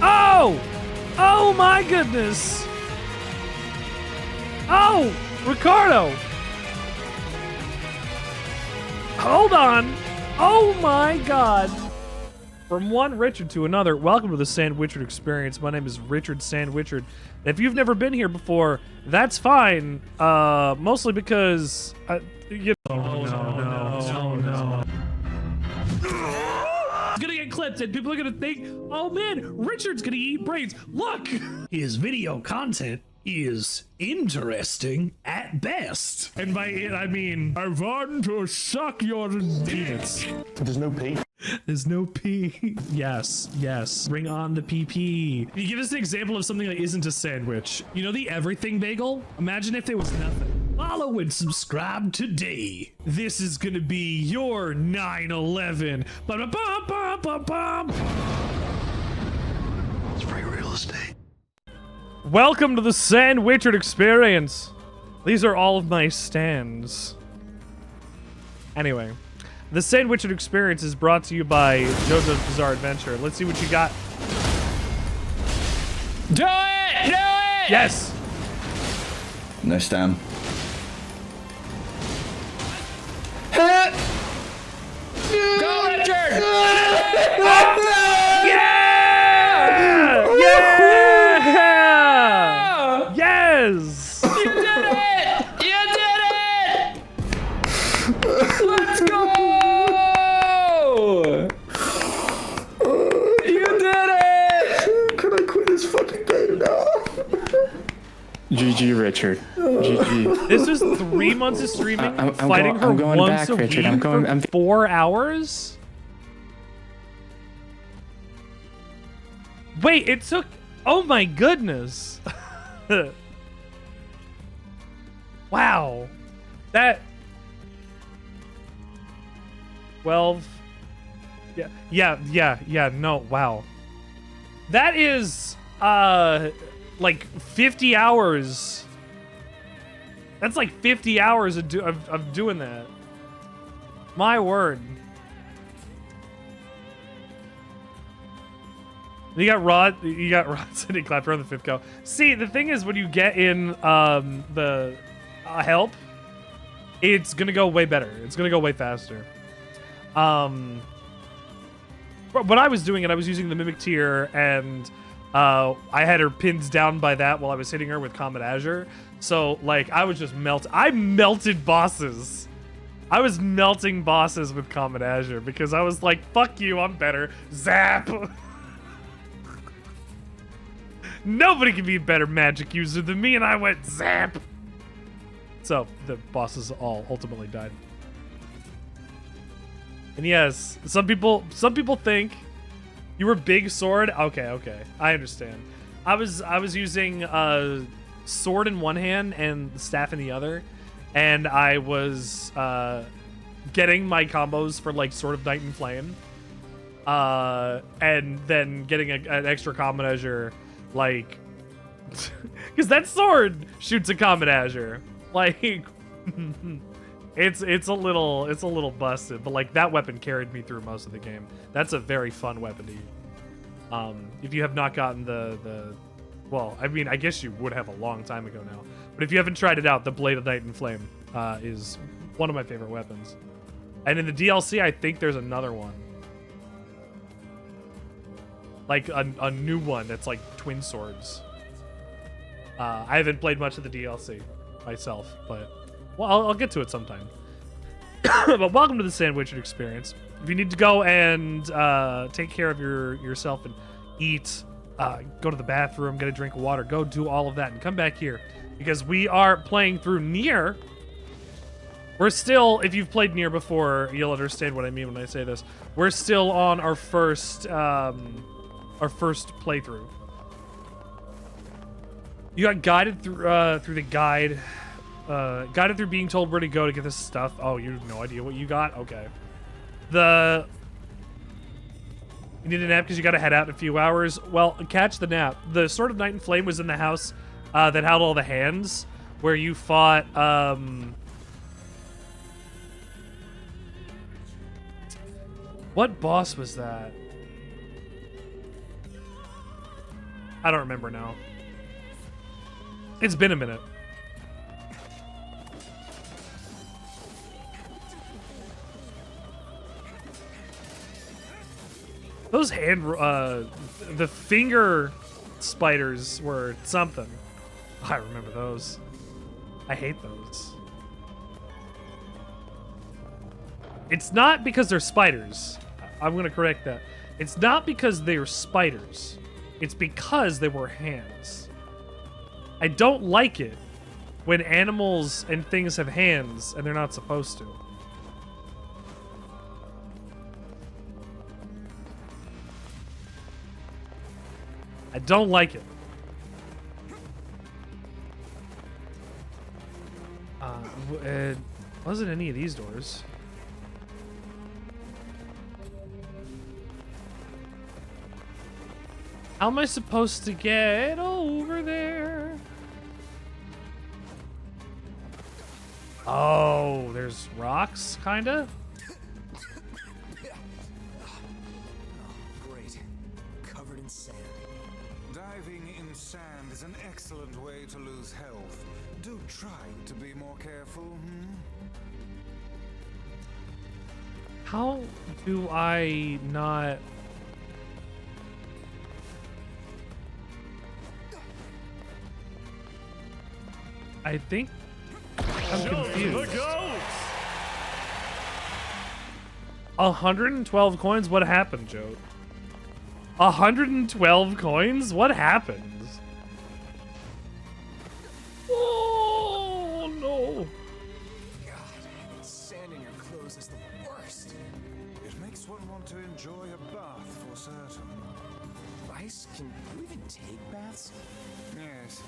Oh! Oh my goodness! Oh! Ricardo! Hold on! Oh my god! From one Richard to another, welcome to the Sandwichard experience. My name is Richard Sandwichard. If you've never been here before, that's fine. Mostly because, you know. No. It's gonna get clipped and people are gonna think, oh man, Richard's gonna eat brains. Look! His video content is interesting at best. And by it, I mean, I want to suck your penis. There's no P. There's no P. Yes, yes. Bring on the PP. Can you give us an example of something that isn't a sandwich? You know the everything bagel? Imagine if there was nothing. Follow and subscribe today. This is gonna be your 9/11. It's free real estate. Welcome to the Sandwichard experience. These are all of my stands. Anyway, the Sandwichard experience is brought to you by JoJo's Bizarre Adventure. Let's see what you got. Do it! Do it! Yes! No Stan. Go, Richard! Yeah! Yeah! Yes! You did it! You did it! Let's go! You did it! Can I quit this fucking game now? GG, Richard. GG. This was 3 months of streaming, I'm fighting her going once back, a Richard. week for 4 hours? Wait, it took... Oh my goodness. Wow. That... 12... Yeah, no, wow. That is, like 50 hours. That's like 50 hours of doing that. My word. You got Rod sitting clapper on the 5th go. See, the thing is when you get in the help, it's gonna go way better. It's gonna go way faster. When I was doing it, I was using the Mimic tier, and I had her pinned down by that while I was hitting her with Comet Azure. So, like, I was just I melted bosses. I was melting bosses with Comet Azure because I was like, fuck you, I'm better. Zap! Nobody can be a better magic user than me, and I went zap! So, the bosses all ultimately died. And yes, some people think you were big sword. Okay, I understand. I was using sword in one hand and staff in the other, and I was getting my combos for like Sword of Night and Flame, and then getting an extra combat azure, like, because that sword shoots a combat azure, like. It's a little busted, but like that weapon carried me through most of the game. That's a very fun weapon to use. If you have not gotten the well, I mean, I guess you would have a long time ago now. But if you haven't tried it out, the Blade of Night and Flame is one of my favorite weapons. And in the DLC, I think there's another one. Like a new one that's like twin swords. I haven't played much of the DLC myself, but well, I'll get to it sometime. But welcome to the Sandwichard experience. If you need to go and take care of yourself and eat, go to the bathroom, get a drink of water, go do all of that and come back here. Because we are playing through NieR. We're still, if you've played NieR before, you'll understand what I mean when I say this. We're still on our first playthrough. You got guided through the guide. Guided through being told where to go to get this stuff. Oh, you have no idea what you got? Okay. You need a nap because you got to head out in a few hours. Well, catch the nap. The Sword of Night and Flame was in the house that held all the hands, where you fought... What boss was that? I don't remember now. It's been a minute. Those the finger spiders were something. I remember those. I hate those. It's not because they're spiders. I'm gonna correct that. It's not because they're spiders. It's because they were hands. I don't like it when animals and things have hands and they're not supposed to. I don't like it. It wasn't any of these doors. How am I supposed to get over there? Oh, there's rocks, kinda? Great. Covered in sand. Diving in sand is an excellent way to lose health. Do try to be more careful, How do I not... I think I'm confused. 112 coins? What happened, Joe? 112 coins? What happened? Oh, no. God, sand in your clothes is the worst. It makes one want to enjoy a bath for certain. Weiss, can you even take baths? Yes.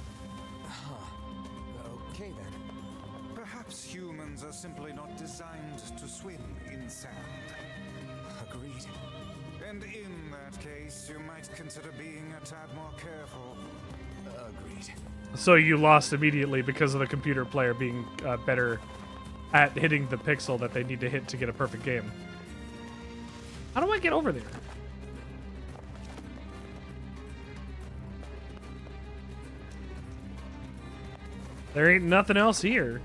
Huh. Okay then. Perhaps humans are simply not designed to swim in sand. Agreed. And in that case, you might consider being a tad more careful. Agreed. So you lost immediately because of the computer player being better at hitting the pixel that they need to hit to get a perfect game. How do I get over there? There ain't nothing else here.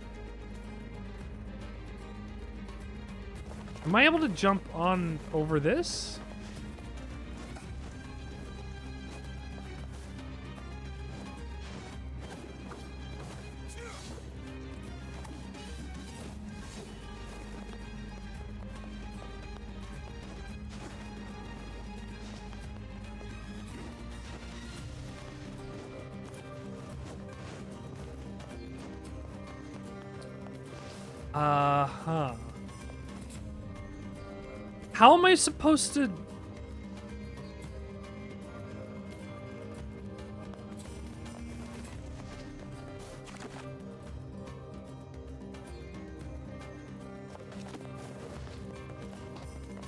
Am I able to jump on over this? How am I supposed to...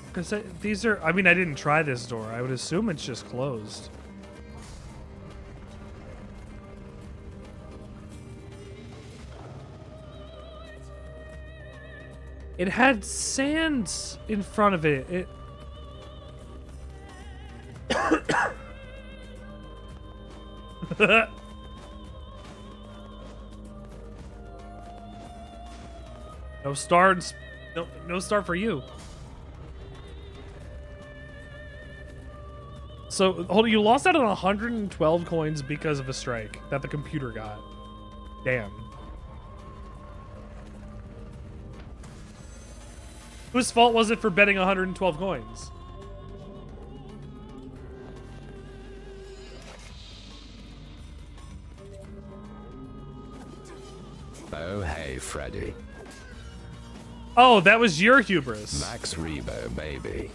Because these are... I mean, I didn't try this door. I would assume it's just closed. It had sand in front of it. It... No stars. No star for you. So, hold on, you lost out on 112 coins because of a strike that the computer got. Damn. Whose fault was it for betting 112 coins? Oh, hey, Freddy. Oh, that was your hubris. Max Rebo, baby.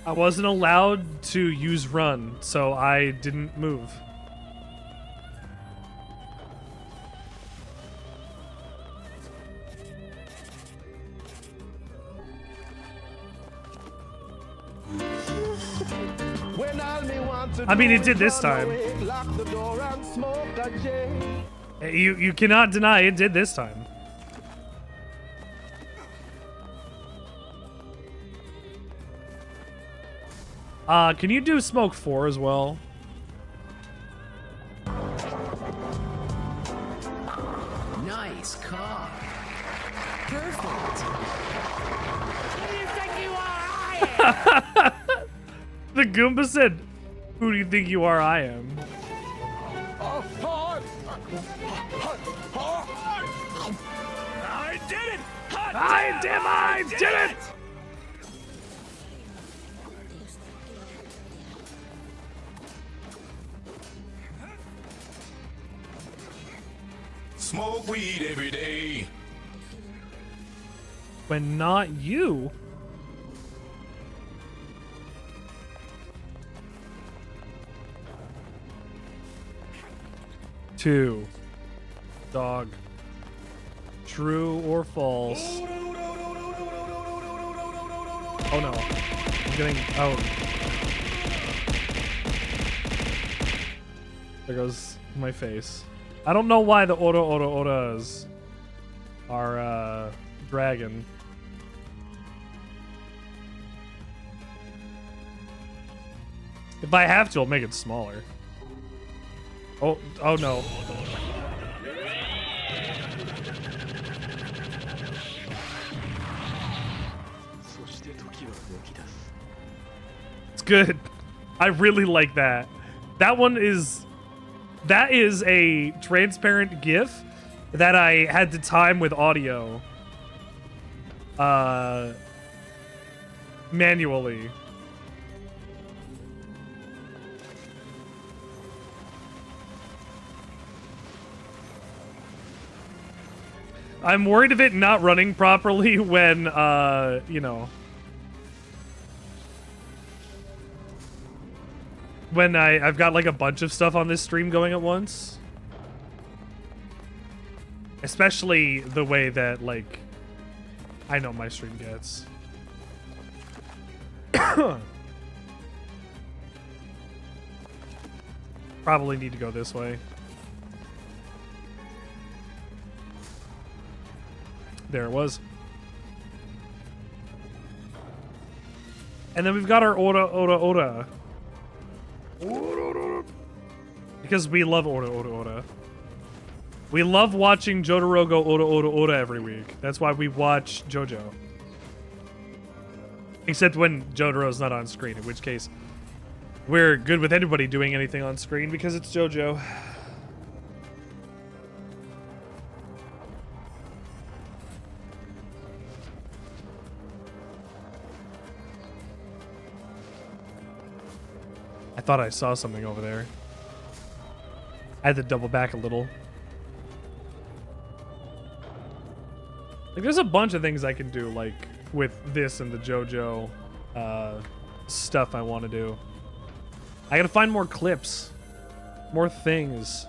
I wasn't allowed to use run, so I didn't move. I mean, it did this time. You cannot deny it did this time. Can you do smoke 4 as well? Nice car. Perfect. Who do you think you are? The Goomba said, "Who do you think you are? I am." I did it! I did it! Smoke weed every day. When not you. Two. Dog. True or false? Oh no. I'm getting... Oh. There goes my face. I don't know why the Oras are dragon. If I have to, I'll make it smaller. Oh no. It's good. I really like that. That is a transparent GIF that I had to time with audio. Manually. I'm worried of it not running properly when, you know, when I've got like a bunch of stuff on this stream going at once. Especially the way that, like, I know my stream gets. Probably need to go this way. There it was. And then we've got our Ora. Because we love Ora. We love watching Jotaro go Ora every week. That's why we watch JoJo. Except when Jotaro's not on screen, in which case we're good with anybody doing anything on screen because it's JoJo. I thought I saw something over there. I had to double back a little. Like, there's a bunch of things I can do, like, with this and the JoJo stuff I want to do. I gotta find more clips. More things.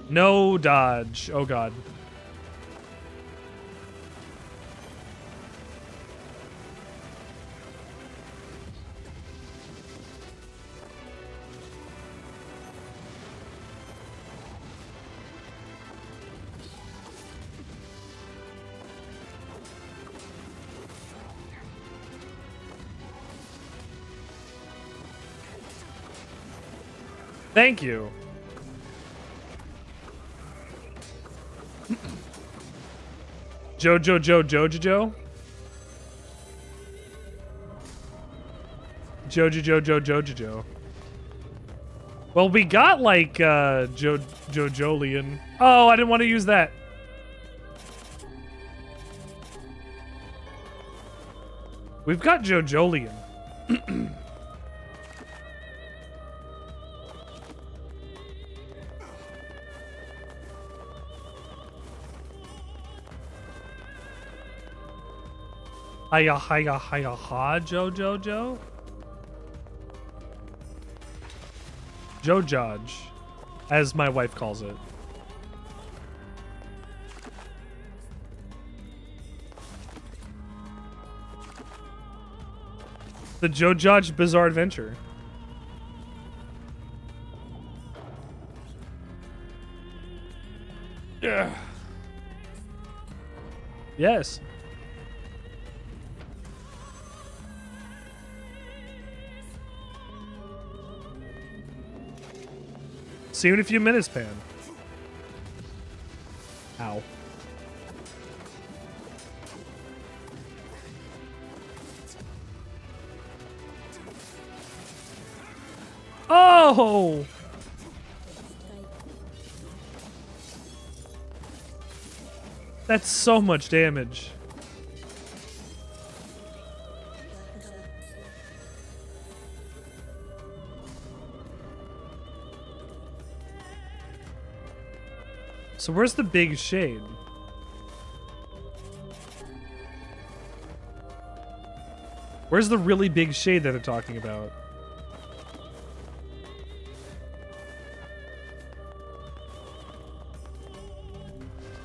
No dodge. Oh, God. Thank you. Jojo. Jojo. Well, we got like Jojolian. Oh, I didn't want to use that. We've got Jojolian. Hiya, Jojo. Jojaj, as my wife calls it. The Jojaj Bizarre Adventure. Yeah. Yes. See you in a few minutes, Pan. Ow. Oh! That's so much damage. So where's the big shade? Where's the really big shade that they're talking about?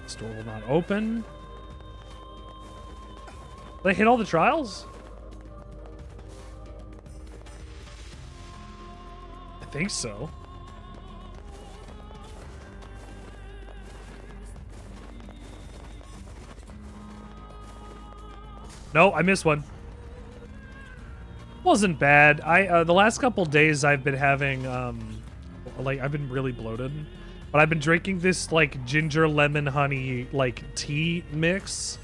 Store will not open. Did I hit all the trials? I think so. No, I missed one. Wasn't bad. The last couple days I've been having like I've been really bloated, but I've been drinking this like ginger lemon honey like tea mix,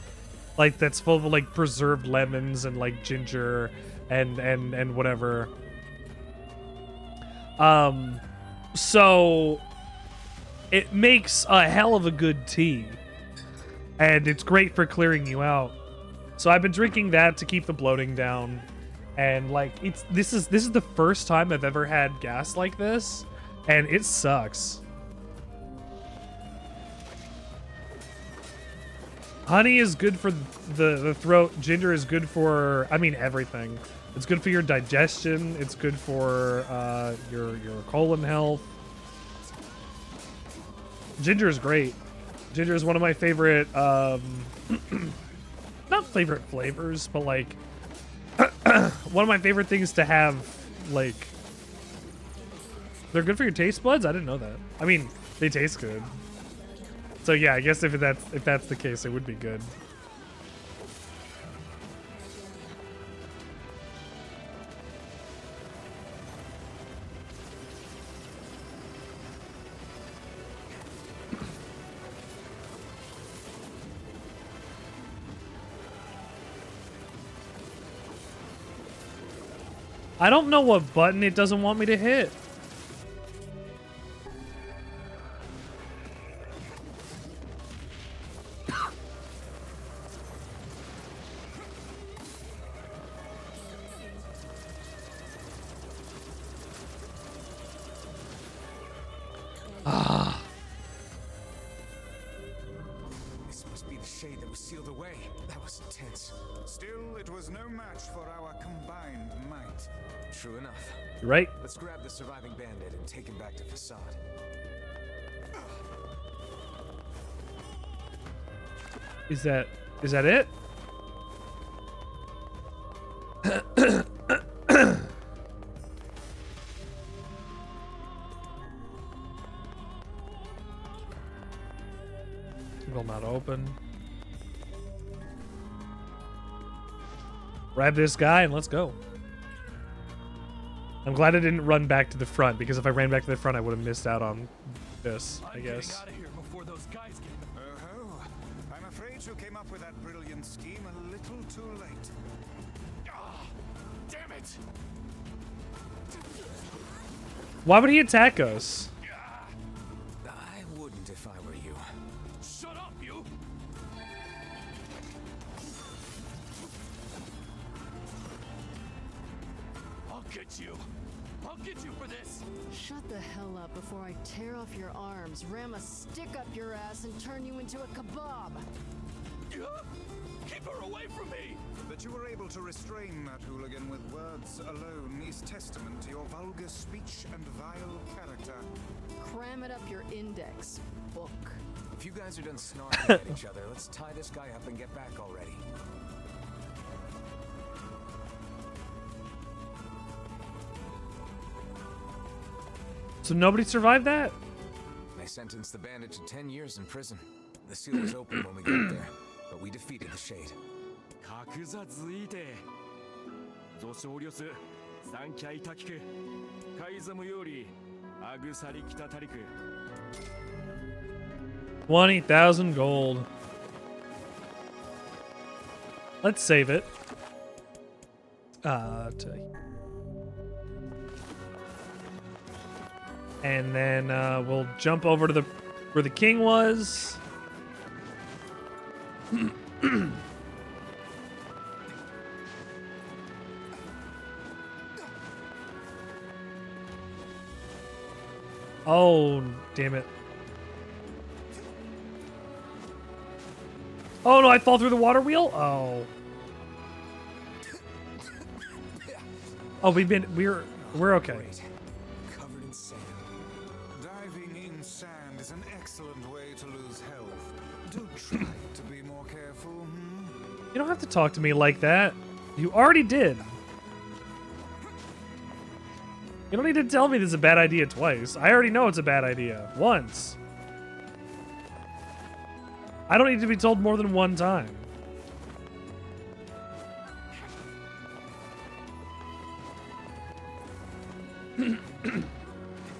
like that's full of like preserved lemons and like ginger and whatever. So it makes a hell of a good tea, and it's great for clearing you out. So I've been drinking that to keep the bloating down, and like this is the first time I've ever had gas like this, and it sucks. Honey is good for the throat. Ginger is good for, I mean, everything. It's good for your digestion. It's good for your colon health. Ginger is great. Ginger is one of my favorite not favorite flavors, but like one of my favorite things to have. Like, they're good for your taste buds. I didn't know that. I mean, they taste good. So yeah, I guess if that's the case, it would be good. I don't know what button it doesn't want me to hit. Ah. This must be the shade that was sealed away. That was intense. Still, it was no match for our combined might. True enough. You're right. Let's grab the surviving bandit and take him back to Facade. Is that it? Will not open. Grab this guy and let's go. I'm glad I didn't run back to the front, because if I ran back to the front, I would have missed out on this, I guess. Oh, I'm afraid you came up with that brilliant scheme a little too late. Ah, damn it! Why would he attack us? I wouldn't if I were you. Shut up, you! I'll get you. I'll get you for this. Shut the hell up before I tear off your arms, ram a stick up your ass, and turn you into a kebab. Keep her away from me! That you were able to restrain that hooligan with words alone is testament to your vulgar speech and vile character. Cram it up your index, book. If you guys are done snarling at each other, let's tie this guy up and get back already. So nobody survived that? They sentenced the bandit to 10 years in prison. The seal was open when we got there, but we defeated the Shade. 格差ついてゾソリョスサンキャイタキクカイザムよりアグサリキタタリク 20,000 gold. Let's save it. And then we'll jump over to where the king was. Oh, damn it. Oh no, I fall through the water wheel? Oh. Oh, we're okay. Covered in sand. Diving in sand is an excellent way to lose health. Do try to be more careful. You don't have to talk to me like that. You already did. You don't need to tell me this is a bad idea twice. I already know it's a bad idea. Once. I don't need to be told more than one time.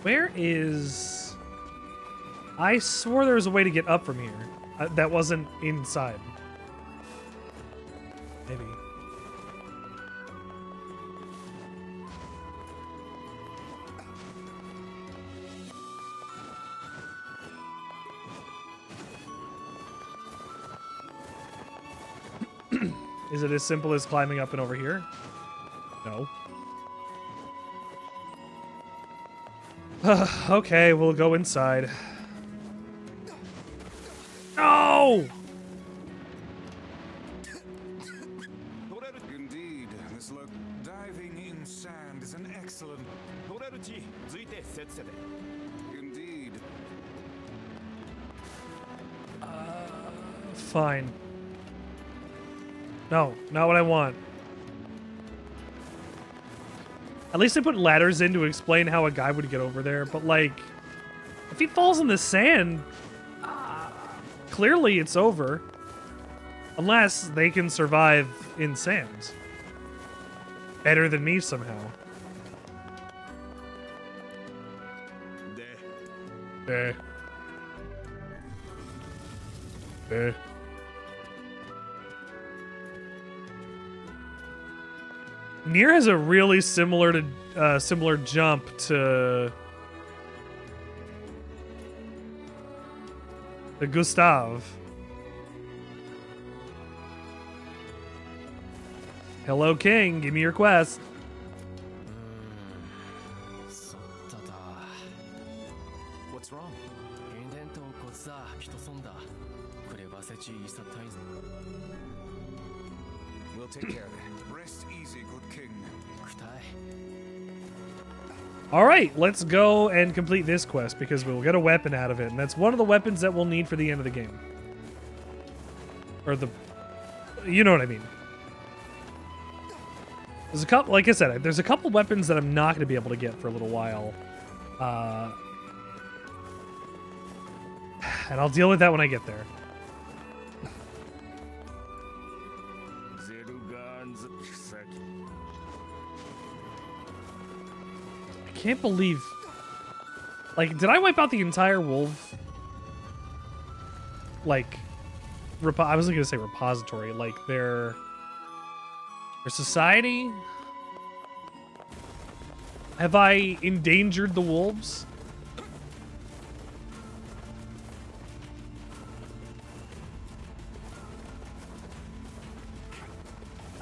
Where is... I swore there was a way to get up from here. That wasn't inside. Maybe. Is it as simple as climbing up and over here? No. Okay, we'll go inside. No! Indeed, this look diving in sand is an excellent. Indeed. Fine. No, not what I want. At least I put ladders in to explain how a guy would get over there, but like, if he falls in the sand, clearly it's over. Unless they can survive in sand. Better than me somehow. NieR has a really similar jump to the Gustav. Hello, King. Give me your quest. What's What's wrong? We'll take care of it. Rest easy, good king. All right, let's go and complete this quest because we'll get a weapon out of it, and that's one of the weapons that we'll need for the end of the game. Or you know what I mean. There's a couple, like I said, there's a couple weapons that I'm not going to be able to get for a little while. And I'll deal with that when I get there. I can't believe... Like, did I wipe out the entire wolf? Like, I was going to say repository. Like, their society? Have I endangered the wolves?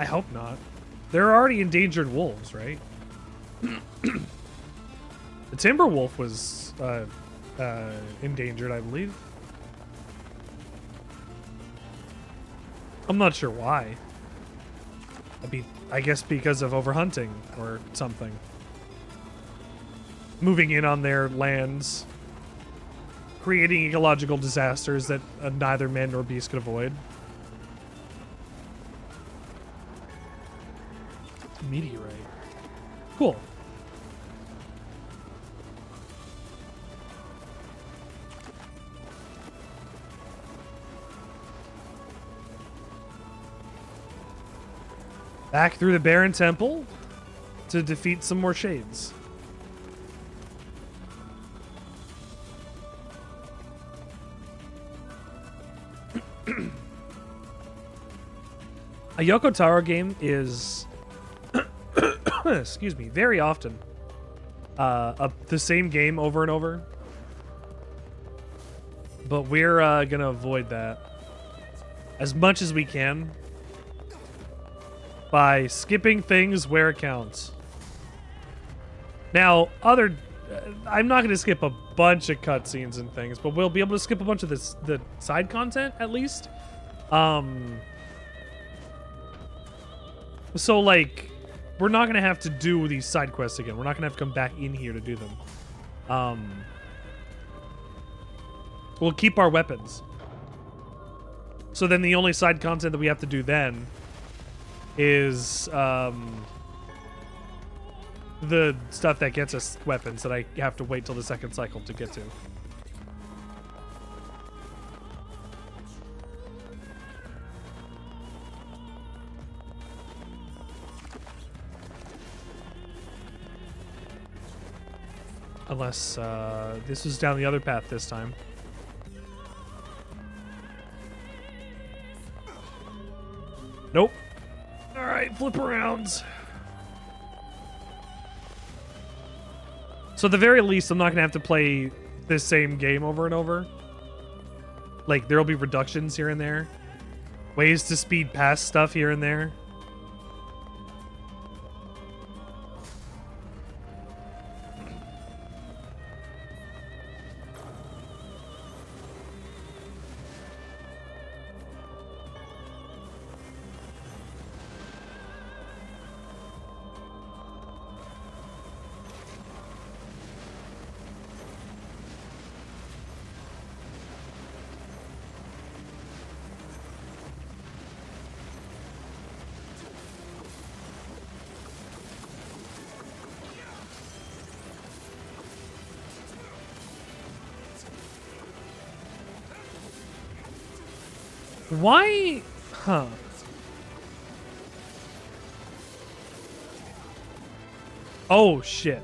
I hope not. They're already endangered wolves, right? The timber wolf was endangered, I believe. I'm not sure why. I guess because of overhunting or something. Moving in on their lands. Creating ecological disasters that neither man nor beast could avoid. Meteorite. Cool. Back through the Barren Temple to defeat some more shades. A Yoko Taro game is, excuse me, very often the same game over and over. But we're going to avoid that as much as we can by skipping things where it counts. Now, I'm not going to skip a bunch of cutscenes and things, but we'll be able to skip a bunch of the side content at least. So, like, we're not going to have to do these side quests again. We're not going to have to come back in here to do them. We'll keep our weapons. So then the only side content that we have to do then is the stuff that gets us weapons that I have to wait till the second cycle to get to. Unless this was down the other path this time. Nope. All right, flip arounds. So at the very least, I'm not gonna have to play this same game over and over. Like, there'll be reductions here and there, ways to speed past stuff here and there. Why? Huh. Oh, shit.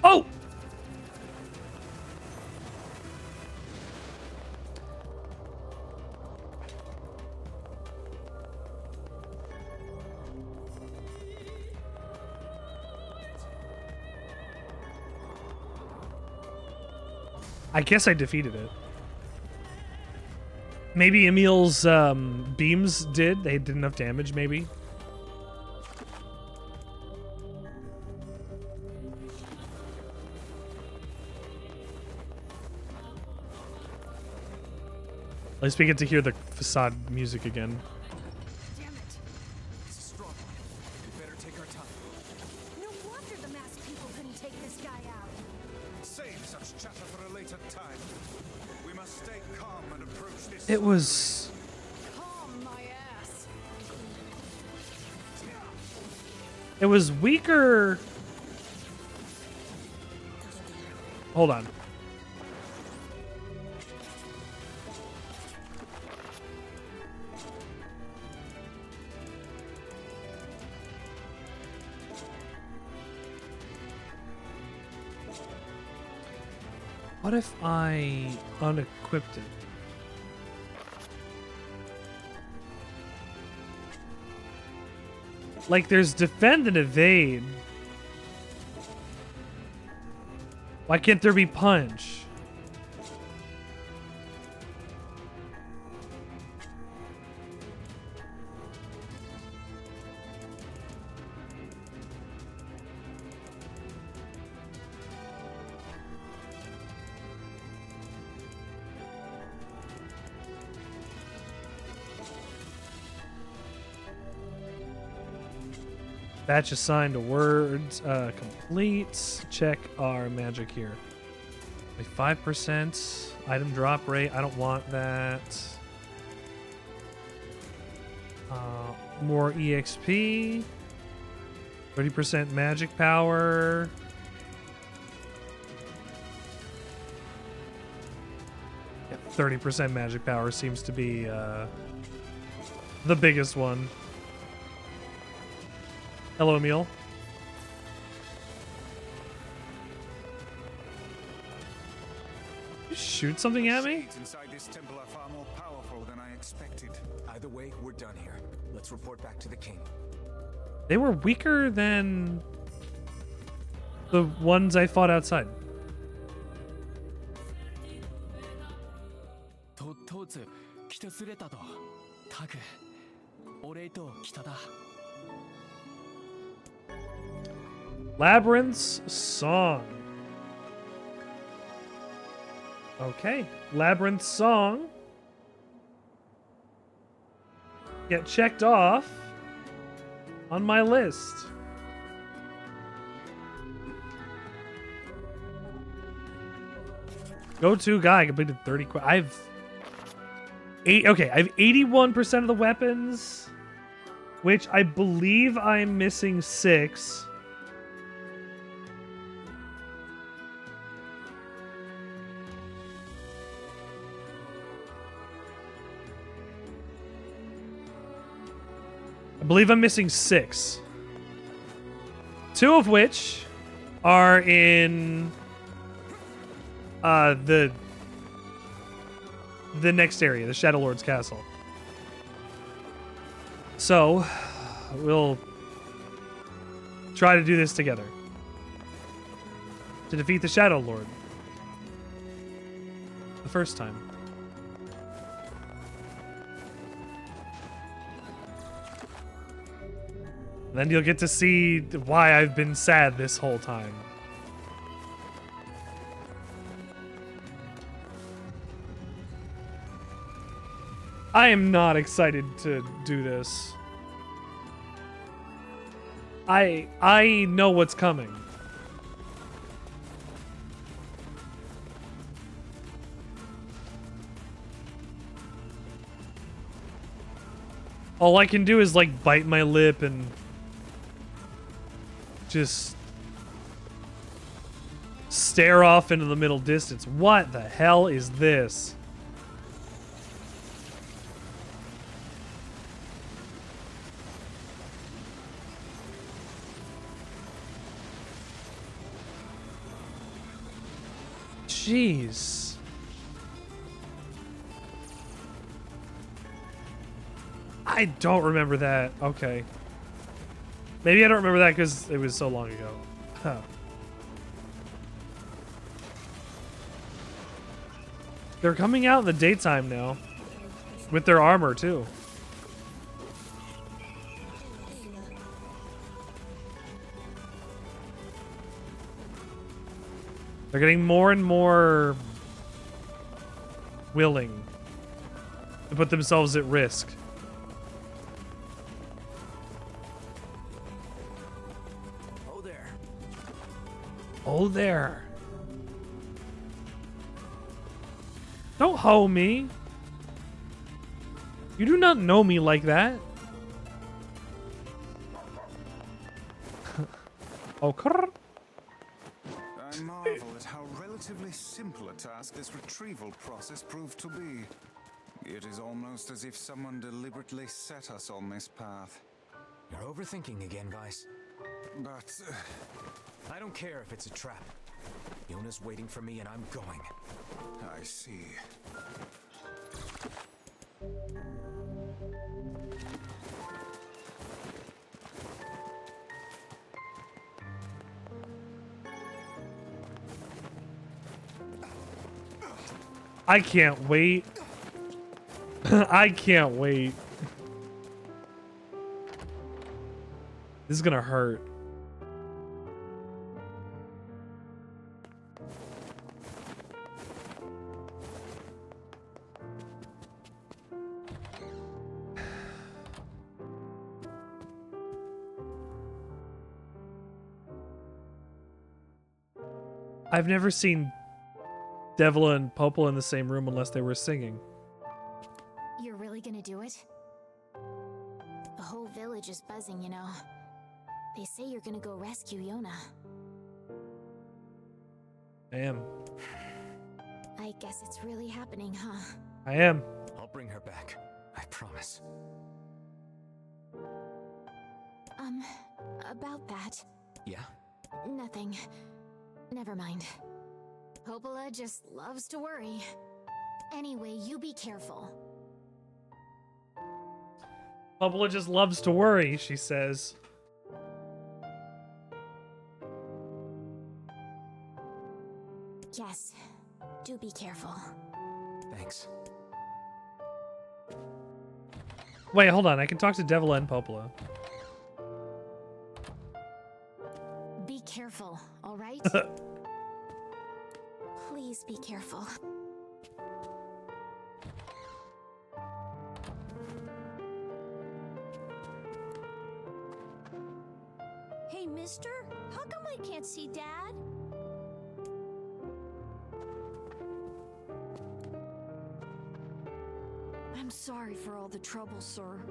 Oh! I guess I defeated it. Maybe Emil's beams did. They did enough damage, maybe. At least we get to hear the facade music again. Damn it. This is strong. We better take our time. No wonder the masked people couldn't take this guy out. Save such chatter for a later time. We must stay calm and approach this. It was... Calm my ass. It was weaker... Hold on. What if I unequipped it? Like, there's defend and evade. Why can't there be punch? Batch assigned to words complete. Check our magic here. Like 5% item drop rate. I don't want that. More EXP. 30% magic power. Yeah, 30% magic power seems to be the biggest one. Hello, Emil. You shoot something at me? Inside this temple are far more powerful than I expected. Either way, we're done here. Let's report back to the king. They were weaker than the ones I fought outside. Labyrinth's Song. Okay, Labyrinth's Song. Get checked off on my list. Go-to guy completed 30. I've 81% of the weapons, which I believe I'm missing 6. I believe I'm missing 6. 2 of which are in the next area, the Shadow Lord's castle. So we'll try to do this together to defeat the Shadow Lord the first time. Then you'll get to see why I've been sad this whole time. I am not excited to do this. I know what's coming. All I can do is like bite my lip and just stare off into the middle distance. What the hell is this? Jeez. I don't remember that. Okay. Maybe I don't remember that because it was so long ago. Huh. They're coming out in the daytime now. With their armor, too. They're getting more and more willing to put themselves at risk. Oh there. Oh there. Don't hoe me. You do not know me like that. Oh, crrr. I marvel at how relatively simple a task this retrieval process proved to be. It is almost as if someone deliberately set us on this path. You're overthinking again, Weiss. But I don't care if it's a trap. Yonah's waiting for me and I'm going. I see. I can't wait. I can't wait. This is gonna hurt. I've never seen Devla and Popola in the same room unless they were singing. You're really gonna do it? The whole village is buzzing, you know. They say you're gonna go rescue Yonah. I am. I guess it's really happening, huh? I am. I'll bring her back. I promise. About that. Yeah? Nothing. Never mind. Popola just loves to worry. Anyway, you be careful. Popola just loves to worry, she says. Yes, do be careful. Thanks. Wait, hold on. I can talk to Devla and Popola. Be careful, all right? Please be careful. Hey, mister, how come I can't see Dad? I'm sorry for all the trouble, sir.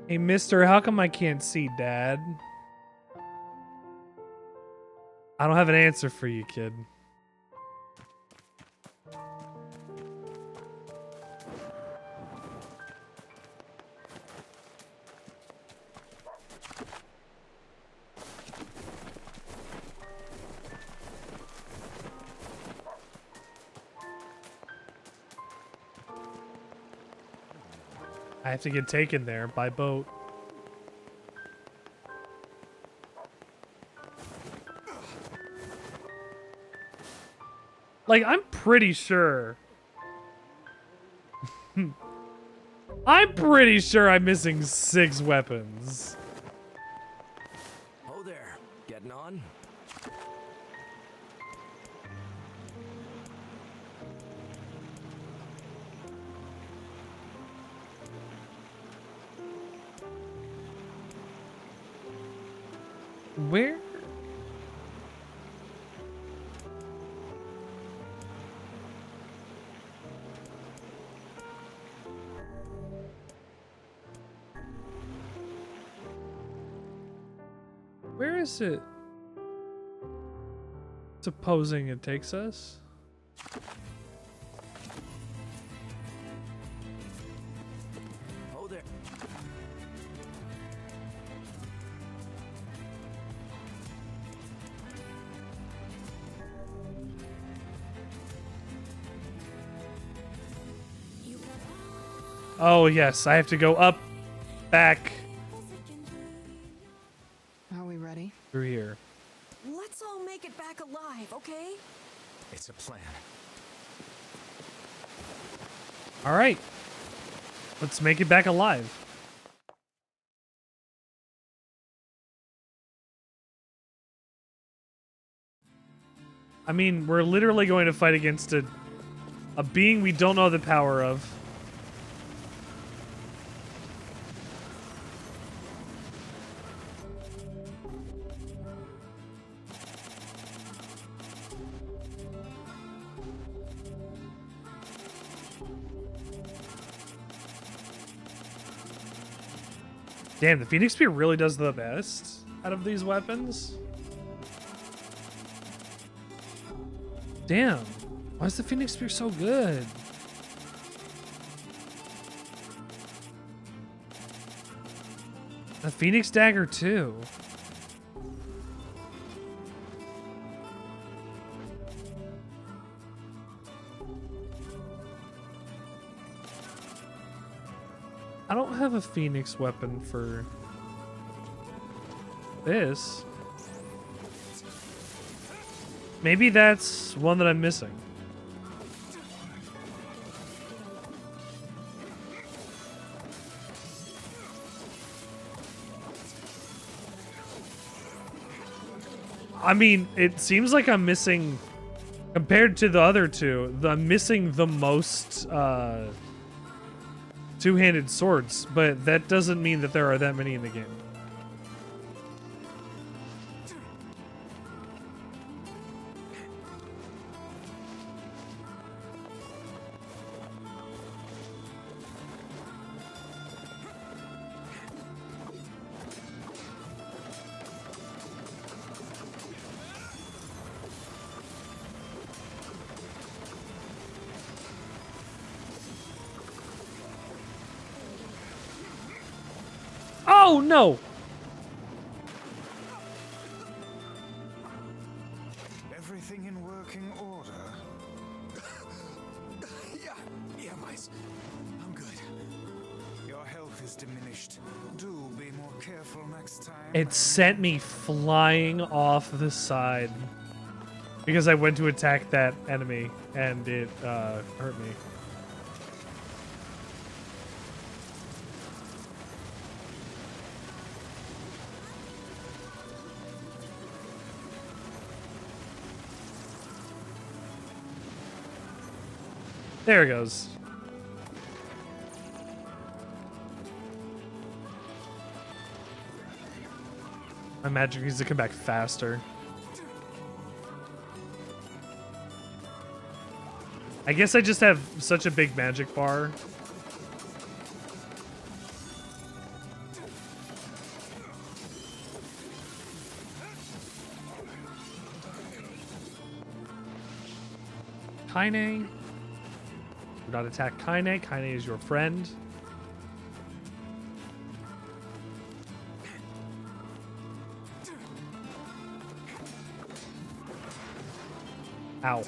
Hey, mister, how come I can't see Dad? I don't have an answer for you, kid. I have to get taken there by boat. Like, I'm pretty sure. I'm pretty sure I'm missing 6 weapons. Oh there. Getting on? Where? Where is it? Supposing it takes us? Oh there. Oh, yes. I have to go up, back, Are we ready? through here. Let's all make it back alive, okay? It's a plan. All right. Let's make it back alive. I mean, we're literally going to fight against a being we don't know the power of. Damn, the Phoenix Spear really does the best out of these weapons. Damn, why is the Phoenix Spear so good? The Phoenix Dagger too. I don't have a Phoenix weapon for this. Maybe that's one that I'm missing. I mean, it seems like I'm missing, compared to the other two, I'm missing the most two-handed swords, but that doesn't mean that there are that many in the game. Oh no! Everything in working order? Yeah, Weiss. I'm good. Your health is diminished. Do be more careful next time. It sent me flying off the side because I went to attack that enemy and it hurt me. There it goes. My magic needs to come back faster. I guess I just have such a big magic bar. Kaine. Do not attack Kaine. Kaine is your friend. Ow.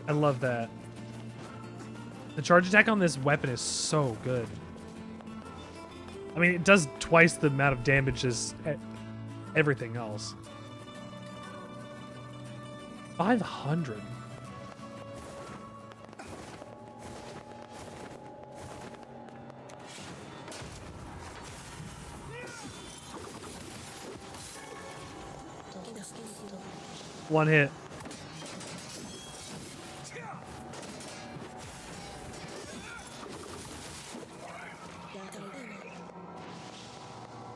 I love that. The charge attack on this weapon is so good. I mean, it does twice the amount of damage as everything else. 500. One hit.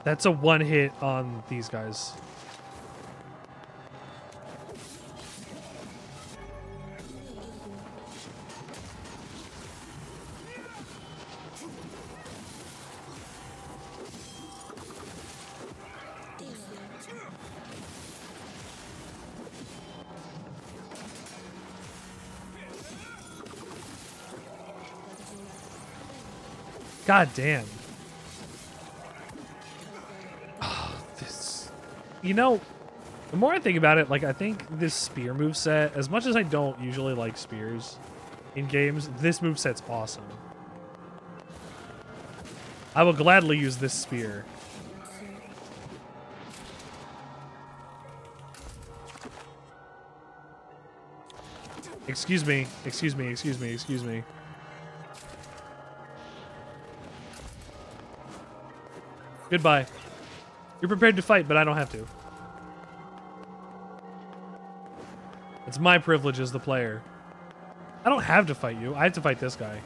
That's a one hit on these guys. God damn. This, you know, the more I think about it, like I think this spear moveset, as much as I don't usually like spears in games, this moveset's awesome. I will gladly use this spear. Excuse me, excuse me, excuse me, excuse me. Goodbye. You're prepared to fight, but I don't have to. It's my privilege as the player. I don't have to fight you. I have to fight this guy.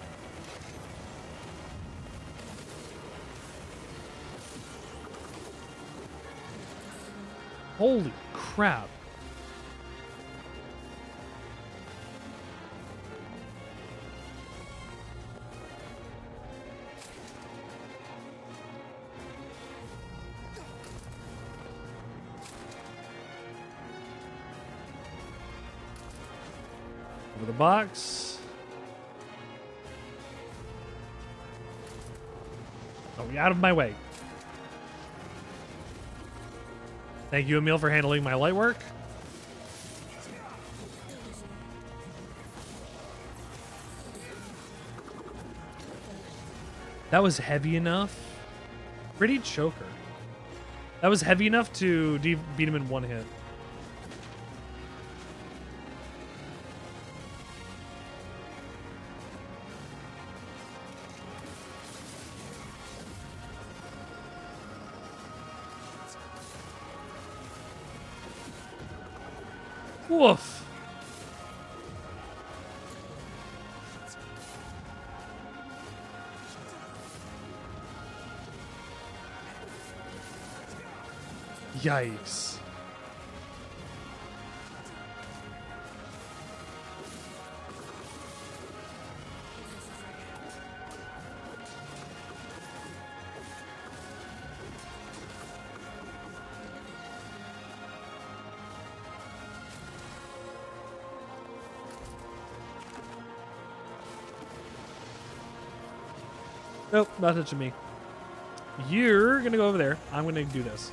Holy crap. Over the box. Oh, out of my way. Thank you, Emil, for handling my light work. That was heavy enough. Pretty choker. That was heavy enough to beat him in one hit. Woof. Yikes. Nope, not touching me. You're gonna go over there. I'm gonna do this.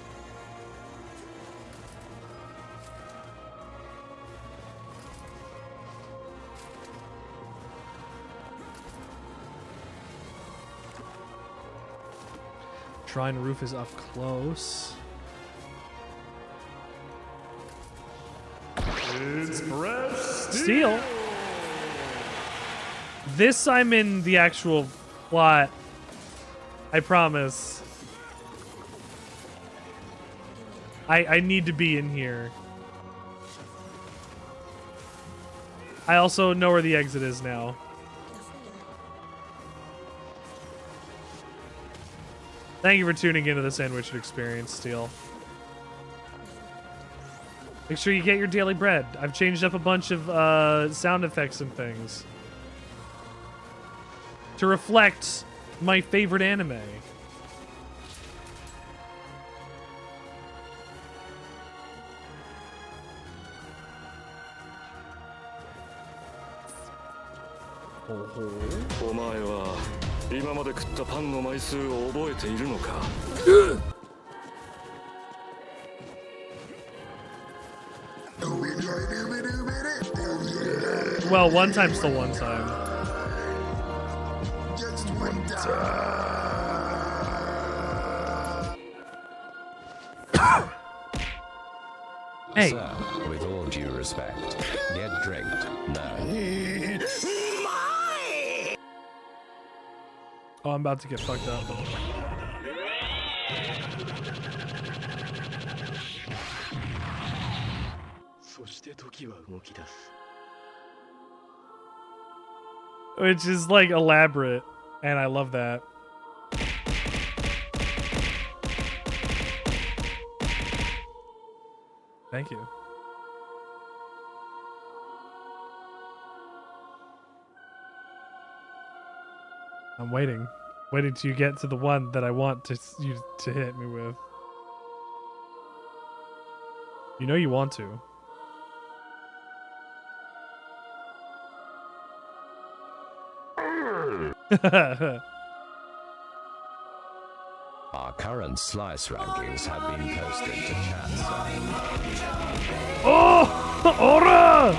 Shrine roof is up close. It's fresh Steel. This I'm in the actual plot. I promise. I need to be in here. I also know where the exit is now. Thank you for tuning into the Sandwichard experience, Steel. Make sure you get your daily bread. I've changed up a bunch of sound effects and things to reflect my favorite anime. Well, one time's still one time. Just one time. Hey. Sir, with all due respect, get drinked now. Oh, I'm about to get fucked up. Which is like elaborate, and I love that. Thank you. I'm waiting. Waiting till you get to the one that I want you to hit me with. You know you want to. current slice rankings have been posted to chat, sir. Oh! Aura!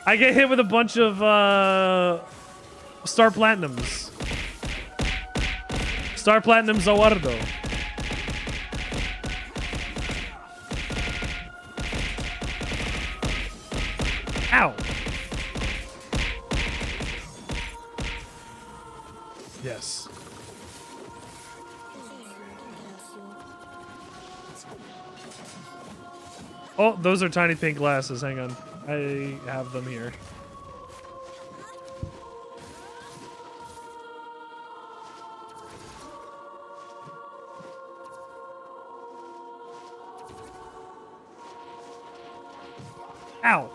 I get hit with a bunch of Star Platinums. Star Platinum Zawardo. Ow! Yes. Oh, those are tiny pink glasses. Hang on. I have them here. Ow!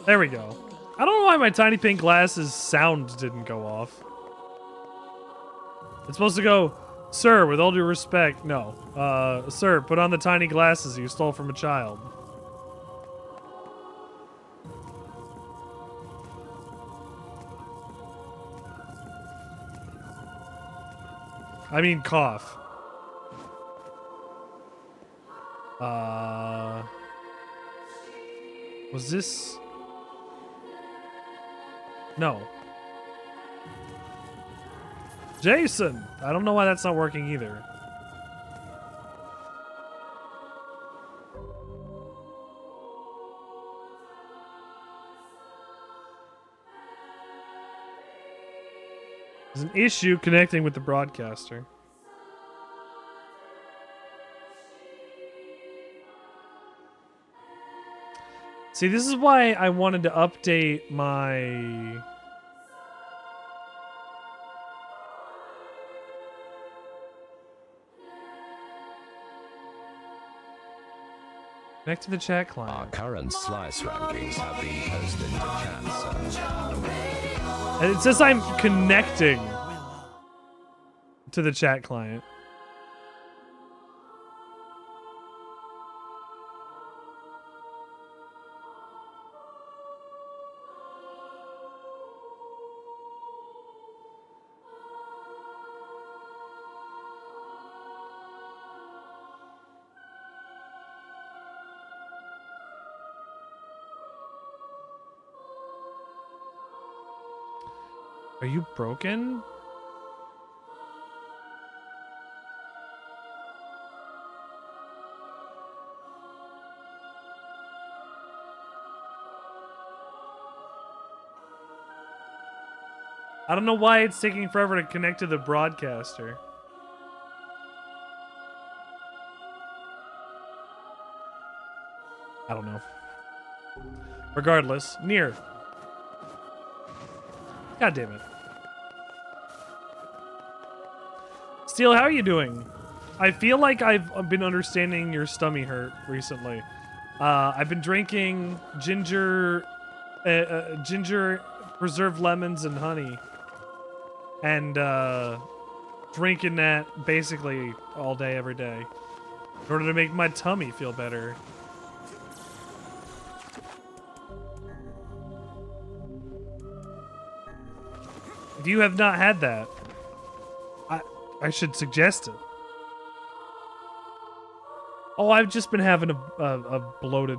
There we go. I don't know why my tiny pink glasses sound didn't go off. It's supposed to go, sir, with all due respect. No. Sir, put on the tiny glasses you stole from a child. I mean, cough. Was this? No. Jason! I don't know why that's not working either. There's an issue connecting with the broadcaster. See, this is why I wanted to update my... Connect to the chat client. Our current slice rankings have been posted to chat, sir. And it says I'm connecting to the chat client. Are you broken? I don't know why it's taking forever to connect to the broadcaster. I don't know. Regardless, NieR. God damn it. Steel, how are you doing? I feel like I've been understanding your stomach hurt recently. I've been drinking ginger preserved lemons and honey. And drinking that basically all day, every day. In order to make my tummy feel better. If you have not had that, I should suggest it. Oh, I've just been having a bloated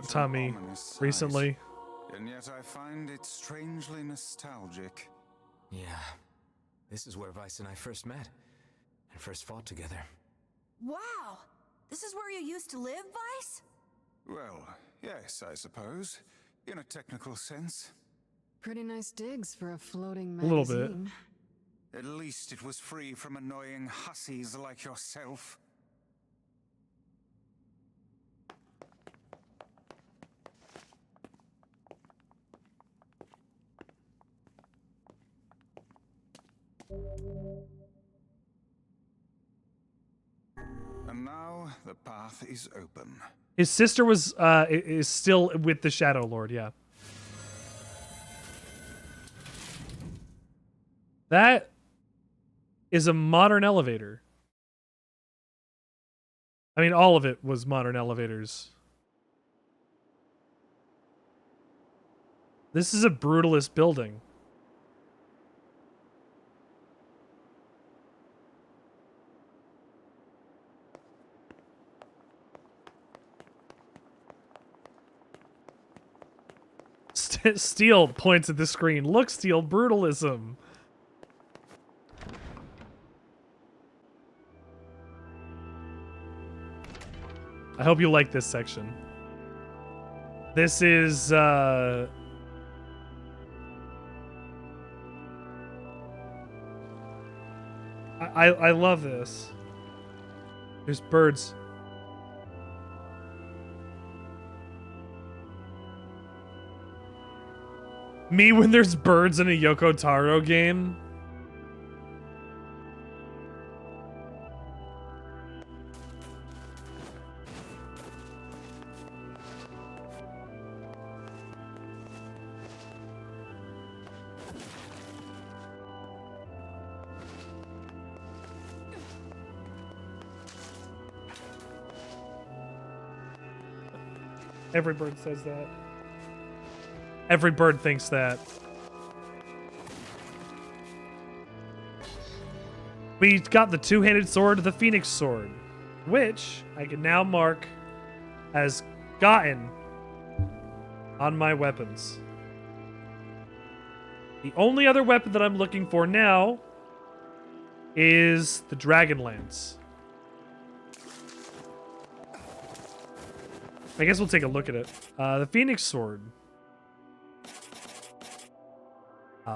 tummy recently. And yet I find it strangely nostalgic. Yeah, this is where Weiss and I first met, and first fought together. Wow! This is where you used to live, Weiss? Well, yes, I suppose. In a technical sense. Pretty nice digs for a floating magazine. A little bit. At least it was free from annoying hussies like yourself. And now the path is open. His sister was is still with the Shadow Lord, yeah. That is a modern elevator. I mean, all of it was modern elevators. This is a brutalist building. Steel points at the screen. Look, Steel, brutalism. I hope you like this section. This is, I love this. There's birds. Me when there's birds in a Yoko Taro game. Every bird says that. Every bird thinks that. We got the two-handed sword, the Phoenix Sword, which I can now mark as gotten on my weapons. The only other weapon that I'm looking for now is the Dragon Lance. I guess we'll take a look at it. The Phoenix Sword.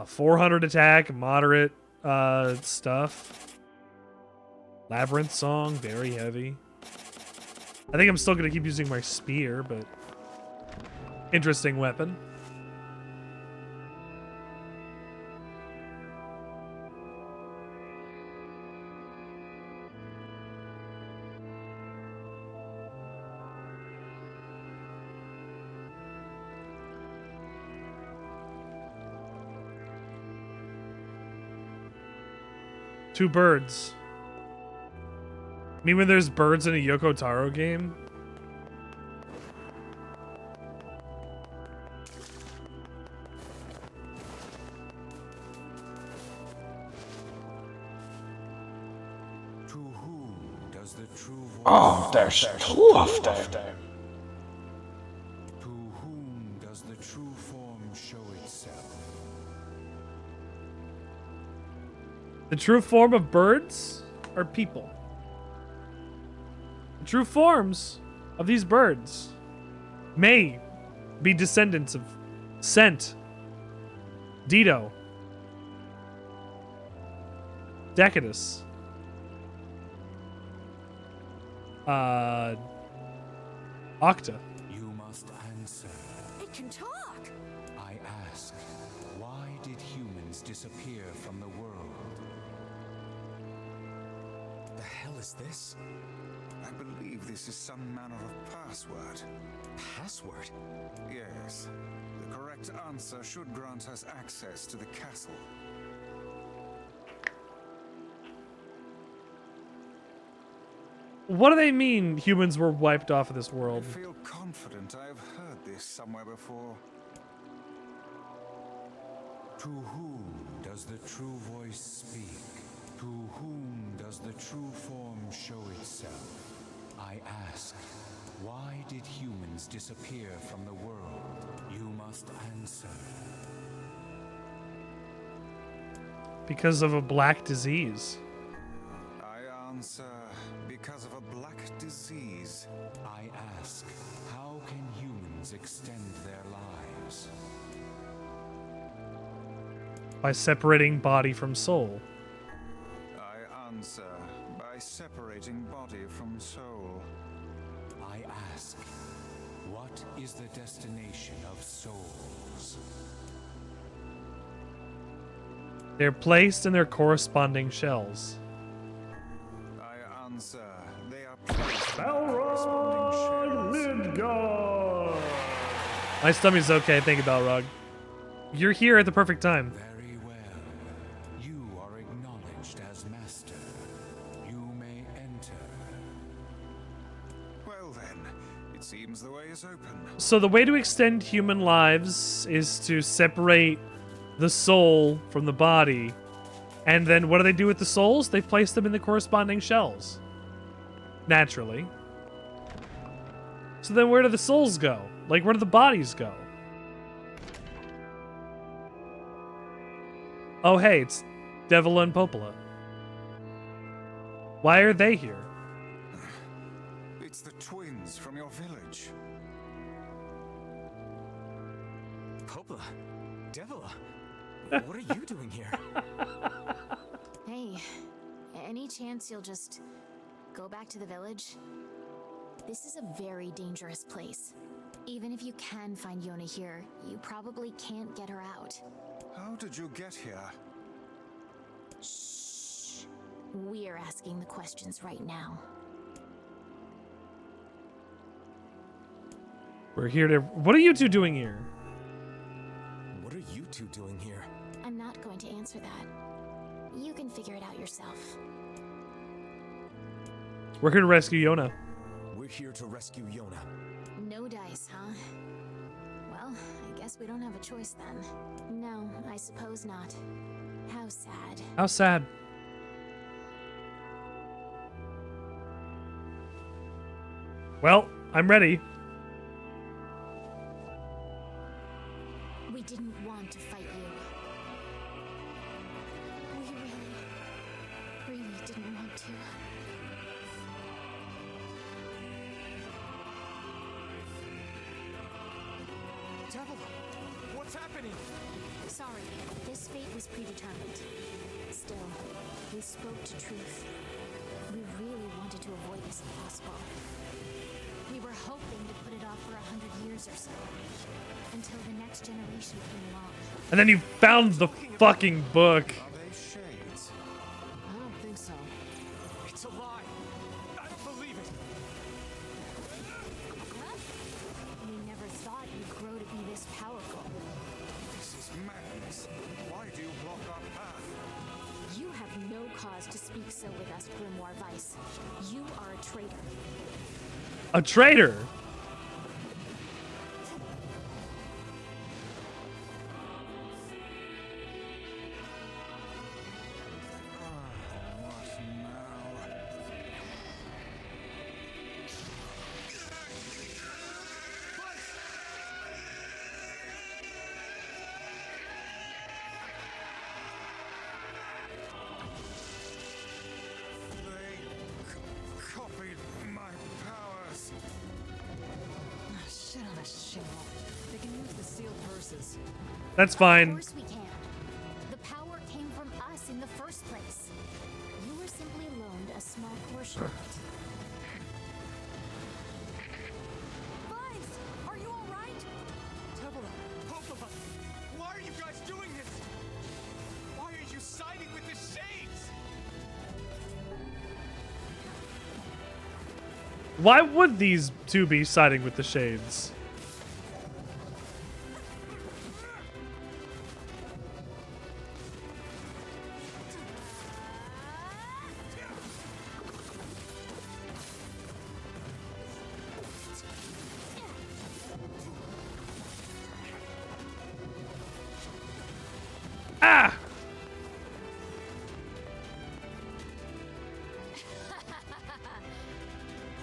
400 attack, moderate stuff. Labyrinth Song, very heavy. I think I'm still going to keep using my spear, but interesting weapon. Two birds. I mean, when there's birds in a Yoko Taro game? To whom does the true voice Oh, there's two of them. To whom does the true form show itself? The true form of birds are people. The true forms of these birds may be descendants of Scent, Dido, Decadus, Octa. You must answer. It can talk. I ask, why did humans disappear from the world? The hell is this? I believe this is some manner of password. Password? Yes. The correct answer should grant us access to the castle. What do they mean humans were wiped off of this world? I feel confident I have heard this somewhere before. To whom does the true voice speak? To whom does the true form show itself? I ask, why did humans disappear from the world? You must answer. Because of a black disease. I answer, because of a black disease. I ask, how can humans extend their lives? By separating body from soul. I answer, by separating body from soul. I ask, what is the destination of souls? They're placed in their corresponding shells. I answer, they are placed in their corresponding shells. My stomach's okay, thank you, Balrog. You're here at the perfect time. Very well. You So the way to extend human lives is to separate the soul from the body. And then what do they do with the souls? They place them in the corresponding shells. Naturally. So then where do the souls go? Like, where do the bodies go? Oh, hey, it's Devila and Popola. Why are they here? It's the twins from your village. Popola, Devila, what are you doing here? Hey, any chance you'll just go back to the village? This is a very dangerous place. Even if you can find Yonah here, you probably can't get her out. How did you get here? Shh. We're asking the questions right now. We're here to... What are you two doing here? What are you two doing here? I'm not going to answer that. You can figure it out yourself. We're here to rescue Yonah. We're here to rescue Yonah. No dice, huh? Well, I guess we don't have a choice then. No, I suppose not. How sad. How sad. Well, I'm ready. We didn't want to fight you. We really didn't want to. Devila, what's happening? Sorry, this fate was predetermined. Still, we spoke to truth. We really wanted to avoid this if possible. We were hoping to put it off for 100 years or so, until the next generation came along. And then you found the fucking book. Are they shades? I don't think so. It's a lie. I don't believe it. We never thought you'd grow to be this powerful. This is madness. Why do you block our path? You have no cause to speak so with us, Grimoire Weiss. You are a traitor. A traitor? What now? They copied my powers. Shit on a shingle. They can use the sealed purses. That's Of fine. course we can. The power came from us in the first place. You were simply loaned a small portion of it. Weiss, are you all right? Devila, Popola, why are you guys doing this? Why are you siding with the Shades? Why would these two be siding with the Shades? Ah!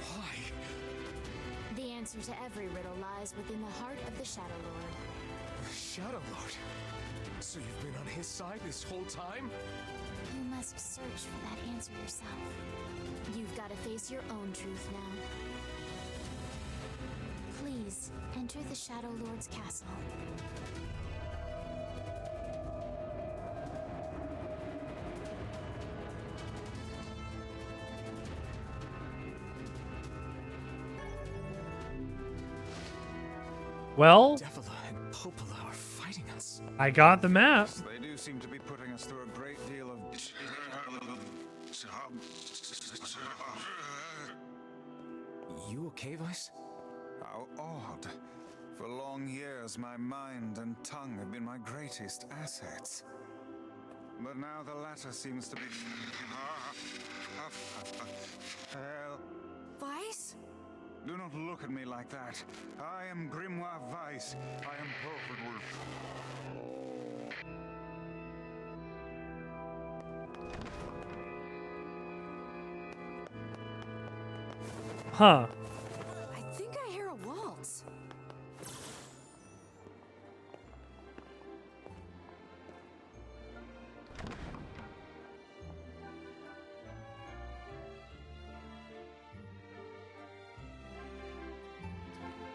Why? The answer to every riddle lies within the heart of the Shadow Lord. Shadow Lord. So you've been on his side this whole time? You must search for that answer yourself. You've got to face your own truth now. Please, enter the Shadow Lord's castle. Well, Devila and Popola are fighting us. I got the map. They do seem to be putting us through a great deal of... You okay, Weiss? How odd. For long years, my mind and tongue have been my greatest assets. But now the latter seems to be... Hell. Weiss? Do not look at me like that. I am Grimoire Weiss. I am perfect. Huh. I think I hear a waltz.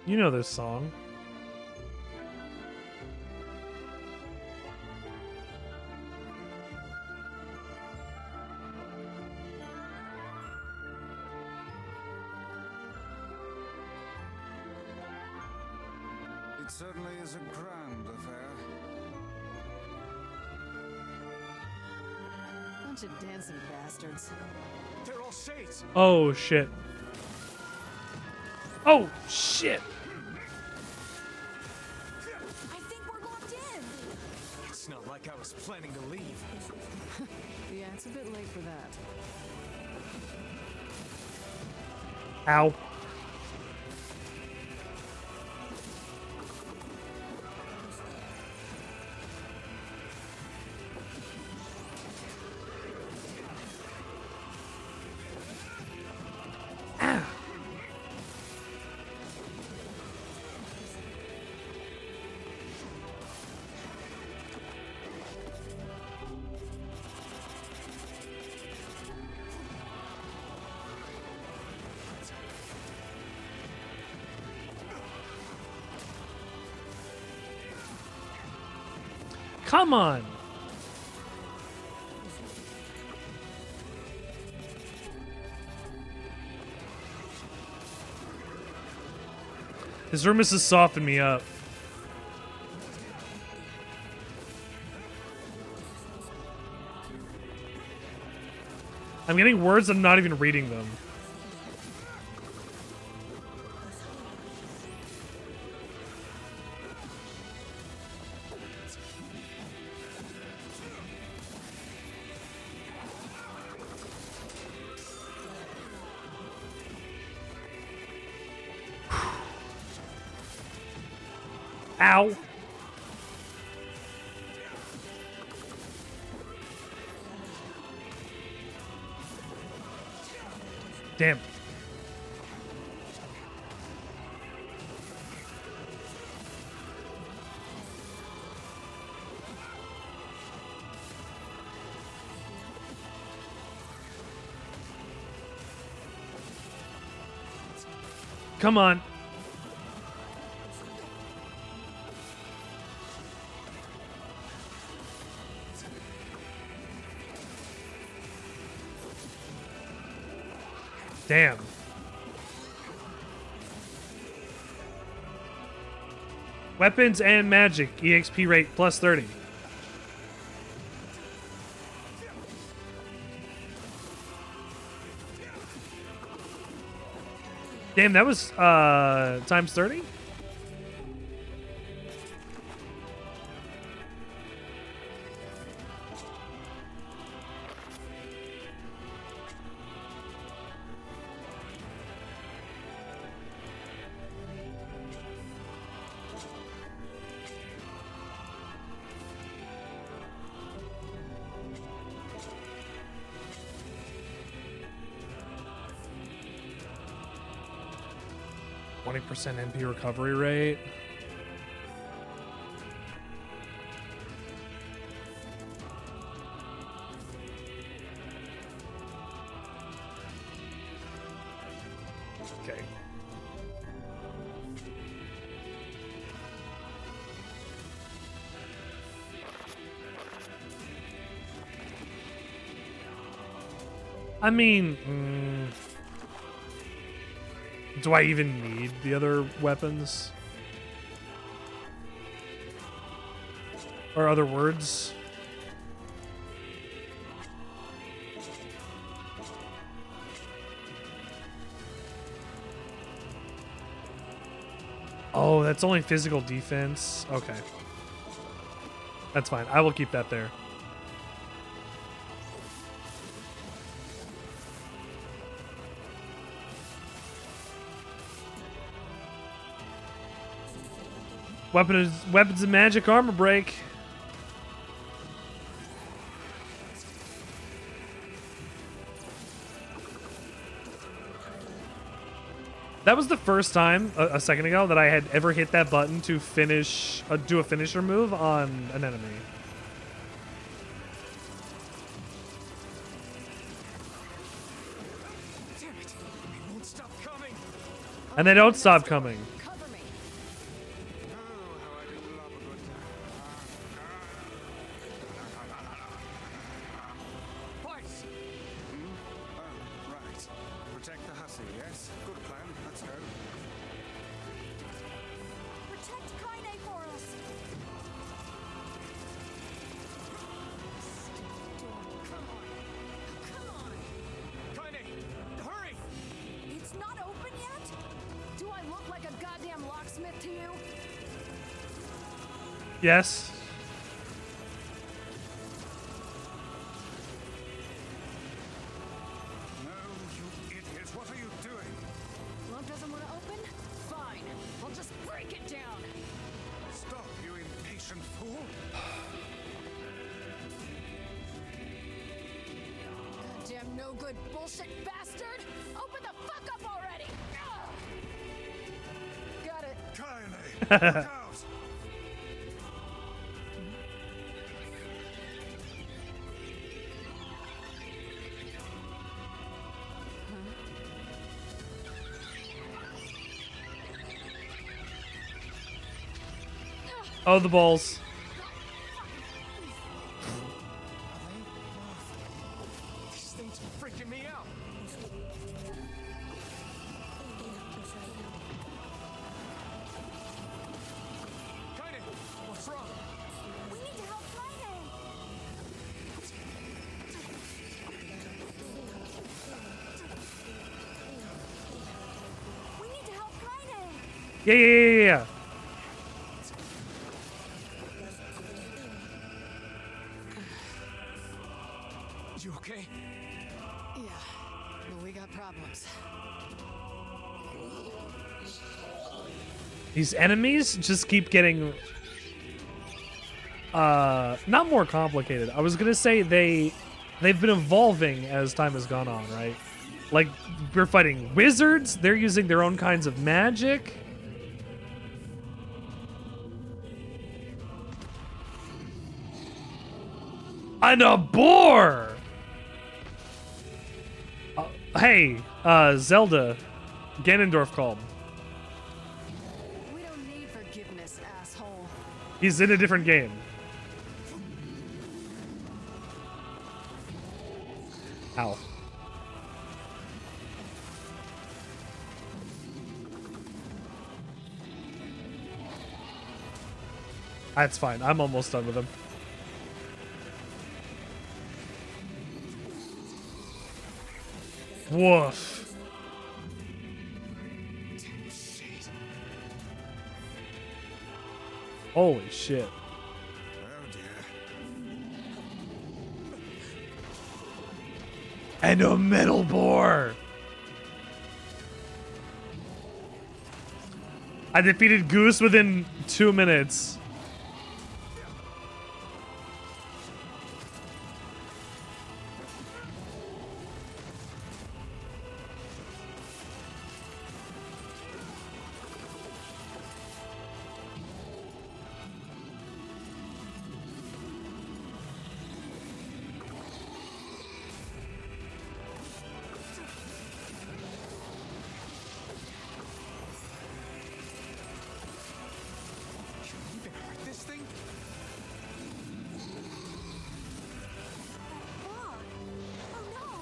You know this song. It certainly is a grand affair. Bunch of dancing bastards. They're all shades. Oh shit. Oh shit. I think we're locked in. It's not like I was planning to leave. Yeah, it's a bit late for that. Ow. Come on. His Hermes has softened me up. I'm getting words, I'm not even reading them. Ow. Damn. Come on. Damn. Weapons and magic. EXP rate plus 30. Damn, that was times 30? %, MP recovery rate. Okay. I mean, do I even need the other weapons? Or other words? Oh, that's only physical defense. Okay. That's fine. I will keep that there. Weapons and magic armor break. That was the first time a second ago that I had ever hit that button to finish, do a finisher move on an enemy. Damn it! They won't stop coming. And they don't stop coming. Weiss! Oh, right. Protect the hussy, yes? Good plan. Let's go. Protect Kaine for us. Come on. Kaine! Hurry! It's not open yet? Do I look like a goddamn locksmith to you? Yes. No, you idiots. What are you doing? Lock doesn't want to open? Fine. I'll just break it down. Stop, you impatient fool! Goddamn no good bullshit bastard! Open the fuck up already! Ugh. Got it. Kaine! Look out! Oh, the balls. These things are freaking me out. Kaine, what's wrong? We need to help Kaine. We need to help Kaine. Yeah. You okay? Yeah, but we got problems. These enemies just keep getting not more complicated. I was gonna say they've been evolving as time has gone on, right? Like, we're fighting wizards, they're using their own kinds of magic. And a boar! Hey, Zelda, Ganondorf called. We don't need forgiveness, asshole. He's in a different game. Ow. That's fine. I'm almost done with him. Woof. Holy shit. And a metal boar. I defeated Goose within 2 minutes. This thing? Oh no!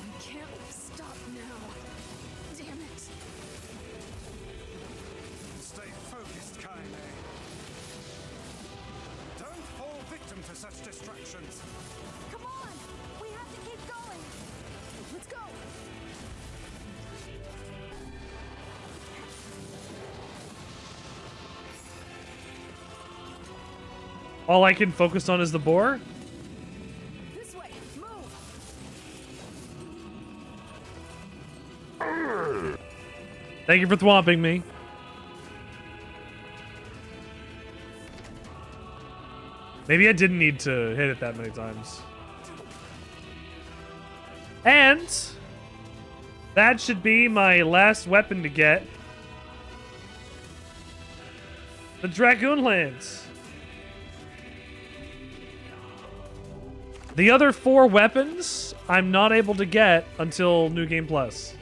We can't stop now. Damn it. Stay focused, Kaine. Don't fall victim to such distractions. Come on! We have to keep going! Let's go. All I can focus on is the boar? This way. Move. Thank you for thwomping me. Maybe I didn't need to hit it that many times. And that should be my last weapon to get. The Dragoon Lance. The other 4 weapons I'm not able to get until New Game Plus.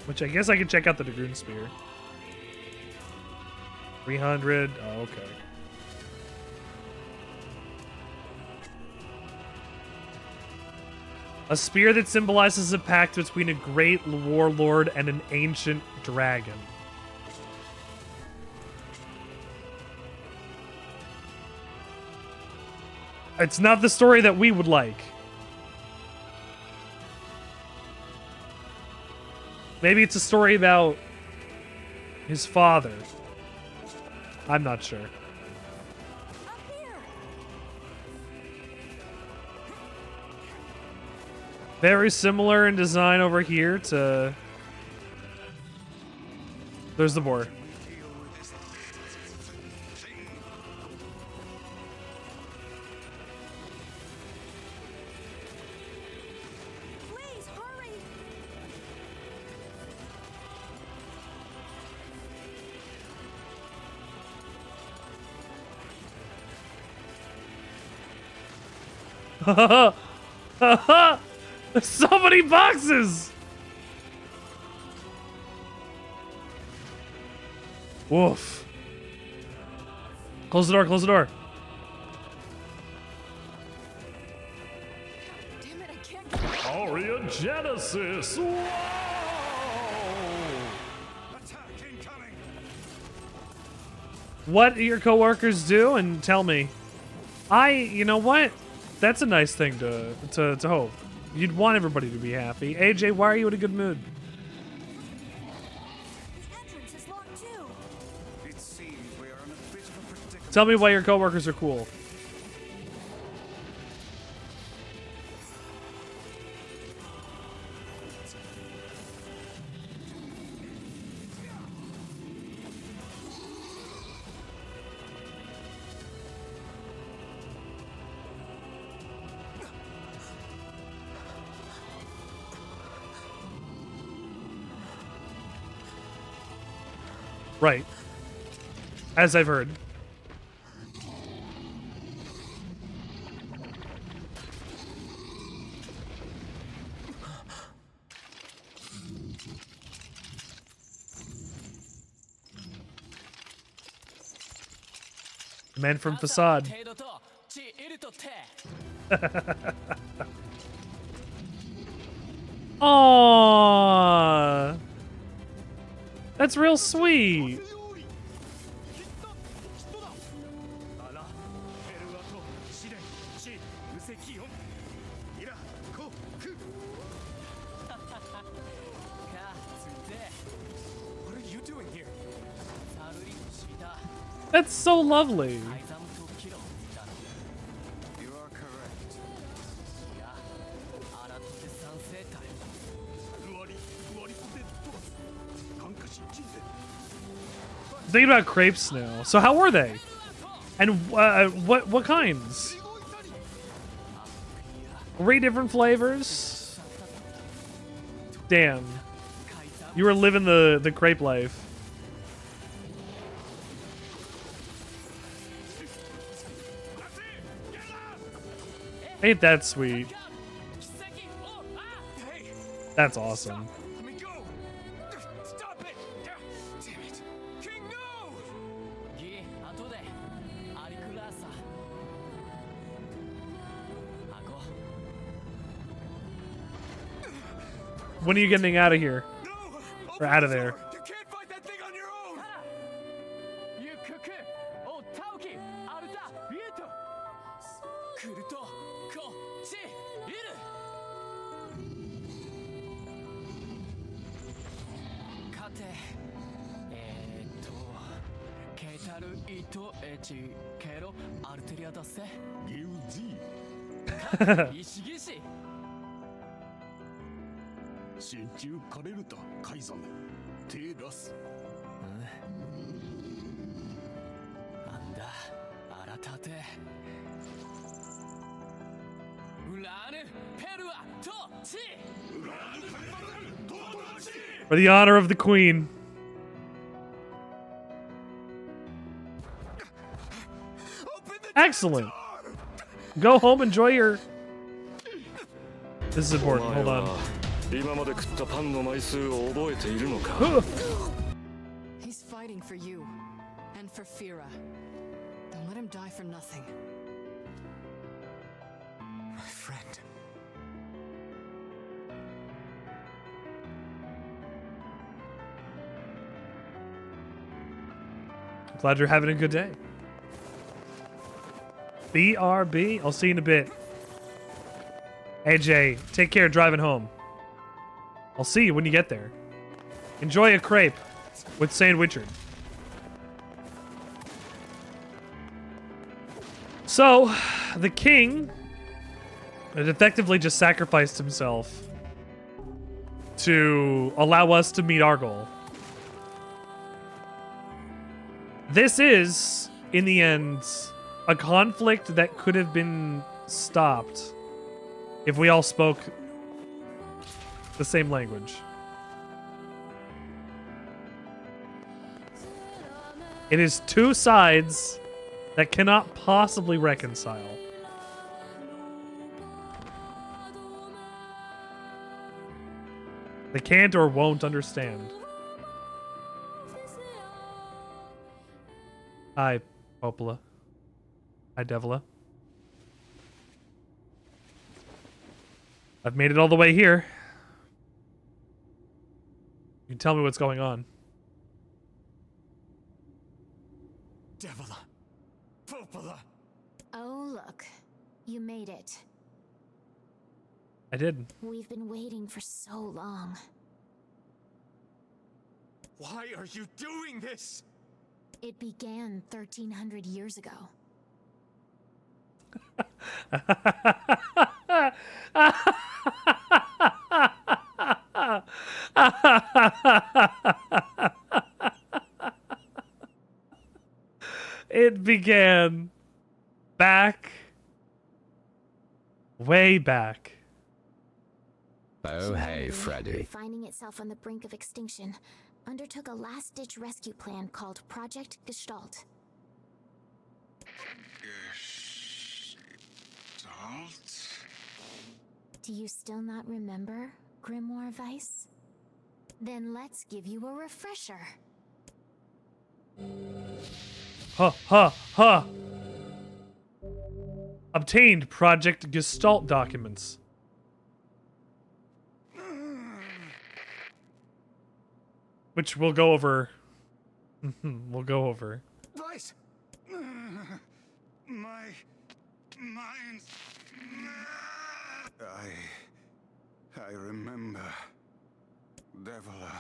Which I guess I can check out the Dragoon Spear. 300. Oh, okay. A spear that symbolizes a pact between a great warlord and an ancient dragon. It's not the story that we would like. Maybe it's a story about his father. I'm not sure. Very similar in design over here to... There's the boar. Please hurry. So many boxes! Woof. Close the door, close the door. Damn it, I can't. Aria Genesis! Whoa! What do your coworkers do? And tell me. You know what? That's a nice thing to hope. You'd want everybody to be happy. AJ, why are you in a good mood? The entrance is locked too. It seems we are in a bit of a predicament. Tell me why your coworkers are cool. Right. As I've heard. Man from Facade. Aww. That's real sweet. What are you doing here? That's so lovely. You are correct. Thinking about crepes now. So how were they? And what kinds? 3 different flavors? Damn. You were living the crepe life. Ain't that sweet? That's awesome. Let me go. Stop it. Damn it. King, no. When are you getting out of here? Or out of there? You can't fight that thing on your own. For the honor of the queen. Excellent. Go home, enjoy your... This is important, hold on. He's fighting for you and for Fira. Don't let him die for nothing. My friend. Glad you're having a good day. BRB. I'll see you in a bit. AJ, take care driving home. I'll see you when you get there. Enjoy a crepe with Sandwichard. So, the king had effectively just sacrificed himself to allow us to meet our goal. This is, in the end, a conflict that could have been stopped if we all spoke the same language. It is two sides that cannot possibly reconcile. They can't or won't understand. Hi, Popola. Hi, Devila. I've made it all the way here. You can tell me what's going on. Devila. Popola. Oh, look. You made it. I did. We've been waiting for so long. Why are you doing this? It began 1,300 years ago. It began back, way back. Oh, hey, Freddy. Finding itself on the brink of extinction, undertook a last-ditch rescue plan called Project Gestalt. Gestalt? Do you still not remember, Grimoire Weiss? Then let's give you a refresher. Ha ha ha! Obtained Project Gestalt documents. Which we'll go over. We'll go over. Weiss! My mind. I remember. Devila.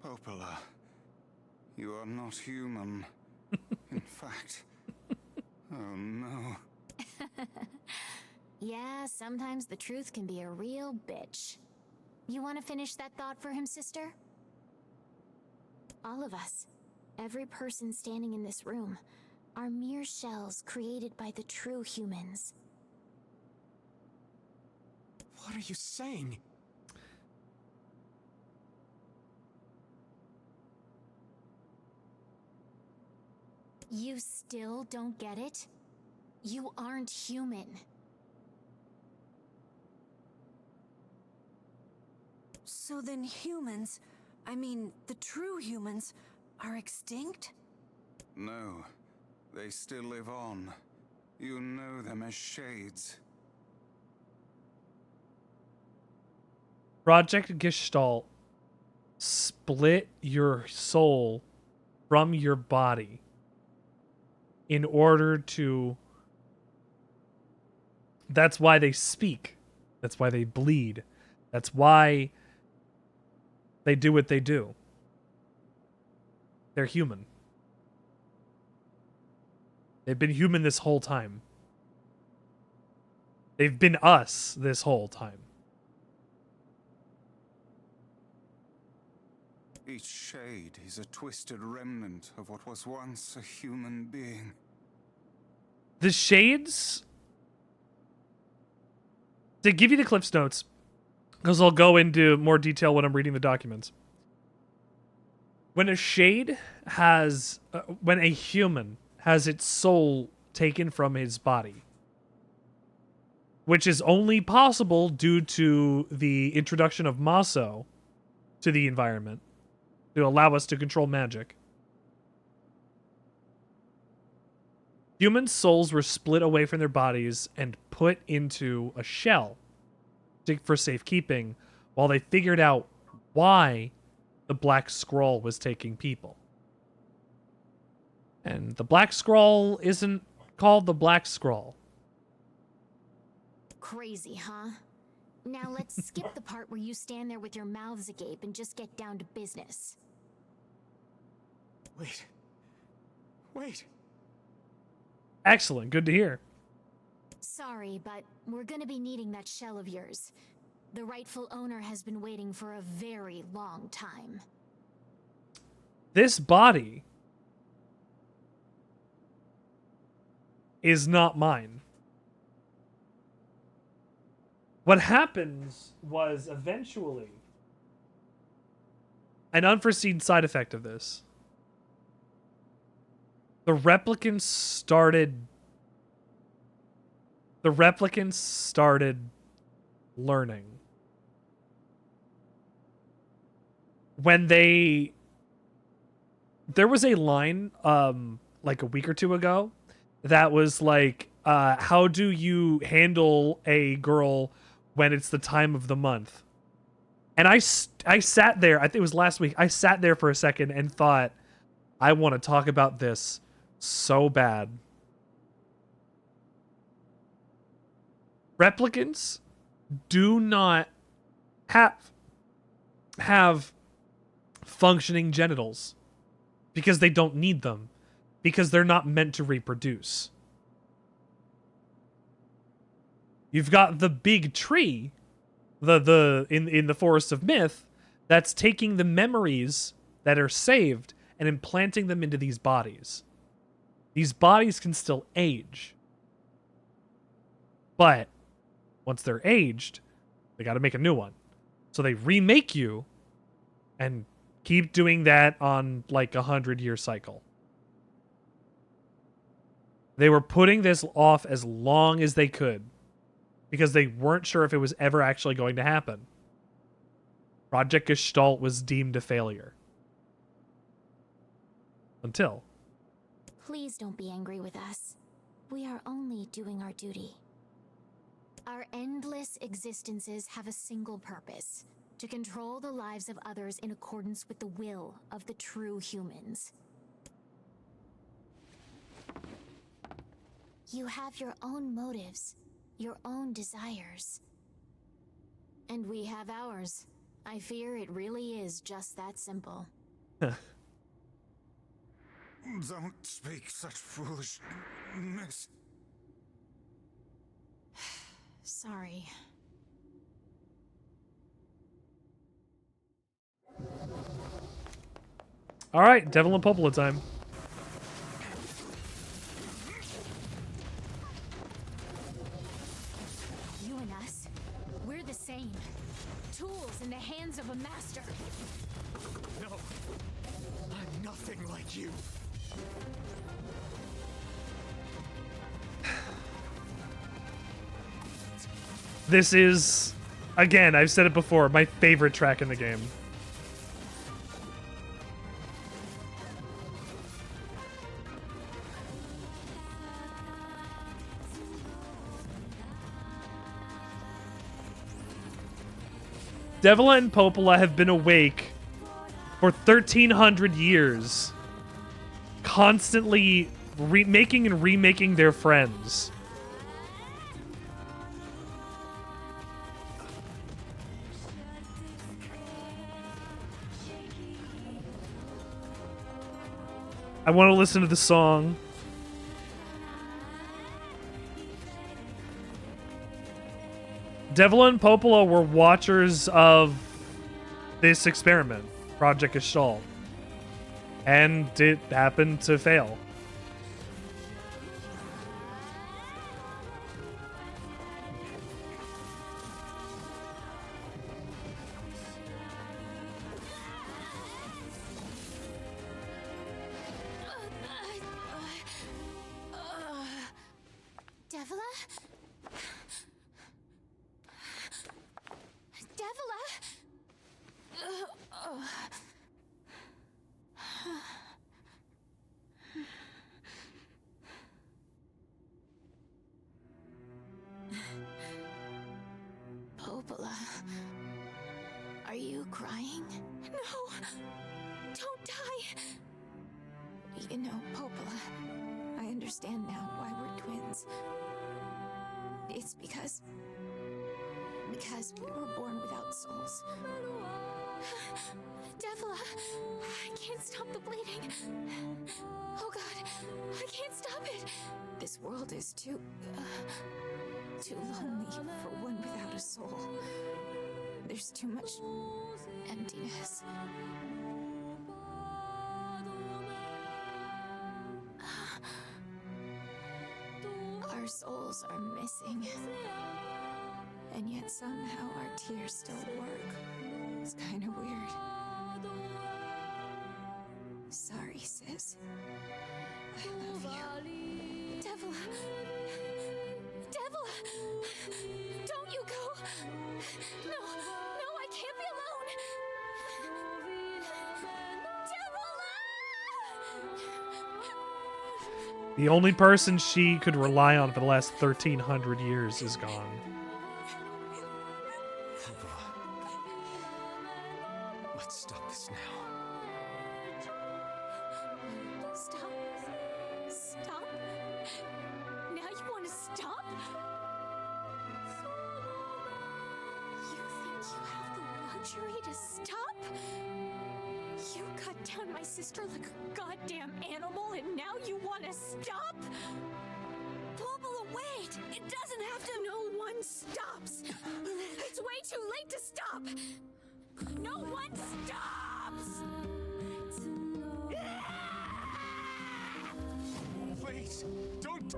Popola. You are not human. In fact. Oh no. Yeah, sometimes the truth can be a real bitch. You want to finish that thought for him, sister? All of us, every person standing in this room, are mere shells created by the true humans. What are you saying? You still don't get it? You aren't human. So then humans, I mean, the true humans, are extinct? No. They still live on. You know them as shades. Project Gestalt split your soul from your body in order to... That's why they speak. That's why they bleed. That's why they do what they do. They're human. They've been human this whole time. They've been us this whole time. Each shade is a twisted remnant of what was once a human being. The shades, to give you the Cliff's Notes, because I'll go into more detail when I'm reading the documents. When a shade has, when a human has its soul taken from his body, which is only possible due to the introduction of Maso to the environment to allow us to control magic. Human souls were split away from their bodies and put into a shell for safekeeping while they figured out why the Black Scrawl was taking people. And the Black Scrawl isn't called the Black Scrawl. Crazy, huh? Now let's skip the part where you stand there with your mouths agape and just get down to business. Wait. Excellent, good to hear. Sorry, but we're gonna be needing that shell of yours. The rightful owner has been waiting for a very long time. This body is not mine. What happens was eventually an unforeseen side effect of this. The replicants started learning. When there was a line like a week or two ago that was like, how do you handle a girl when it's the time of the month? And I sat there, I think it was last week, I sat there for a second and thought, I want to talk about this so bad. Replicants do not have functioning genitals because they don't need them, because they're not meant to reproduce. You've got the big tree, in the Forest of Myth, that's taking the memories that are saved and implanting them into these bodies. These bodies can still age. But once they're aged, they got to make a new one. So they remake you and keep doing that on like a 100-year cycle. They were putting this off as long as they could because they weren't sure if it was ever actually going to happen. Project Gestalt was deemed a failure. Until. Please don't be angry with us. We are only doing our duty. Our endless existences have a single purpose: to control the lives of others in accordance with the will of the true humans. You have your own motives, your own desires. And we have ours. I fear it really is just that simple. Don't speak such foolishness. Sorry. All right, Devil and Popola time. You and us, we're the same. Tools in the hands of a master. No, I'm nothing like you. This is, again, I've said it before, my favorite track in the game. Devila and Popola have been awake for 1,300 years, constantly making and remaking their friends. I want to listen to the song. Devil and Popola were watchers of this experiment, Project Gestalt, and it happened to fail. Devila? Devila? Popola, are you crying? No, don't die. You know, Popola, I understand now why we're twins. It's because we were born without souls. Devila, I can't stop the bleeding. Oh God, I can't stop it. This world is too lonely for one without a soul. There's too much emptiness. Our souls are missing. And yet somehow our tears still work. It's kind of weird. Sorry, sis. I love you. Devila! Devila! Don't you go! No, I can't be alone! Devila! The only person she could rely on for the last 1,300 years is gone. Let's stop this now. Stop? Stop? Now you want to stop? You think you have the luxury to stop? You cut down my sister like a goddamn animal and now you want to stop? Popola, wait! It doesn't have to. No one stops! It's way too late to stop! No one stops! Please, don't.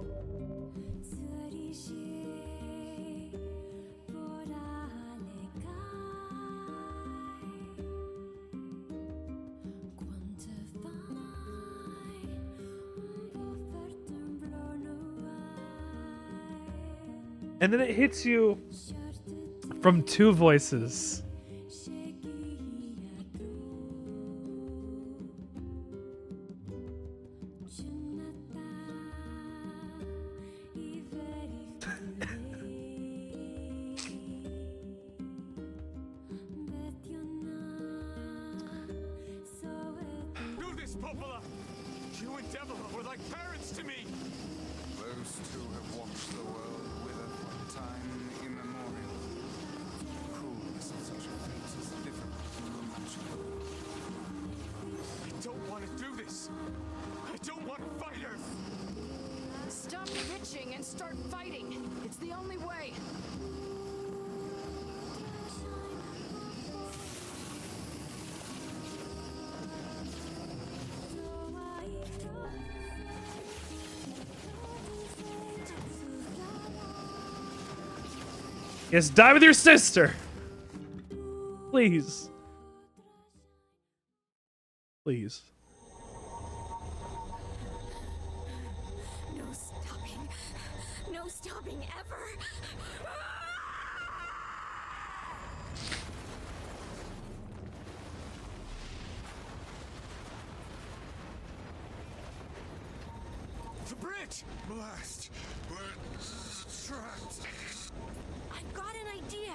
And then it hits you from two voices. Do this, Popola! You and Devila were like parents to me! Those two have watched the world with us from time immemorial. Cruelness of such a fate is difficult to imagine. I don't want to do this! I don't want to fight her! Stop bitching and start fighting. It's the only way. Yes, die with your sister! Please. Please. No stopping. No stopping ever. The bridge! Blast! We're trapped. I've got an idea.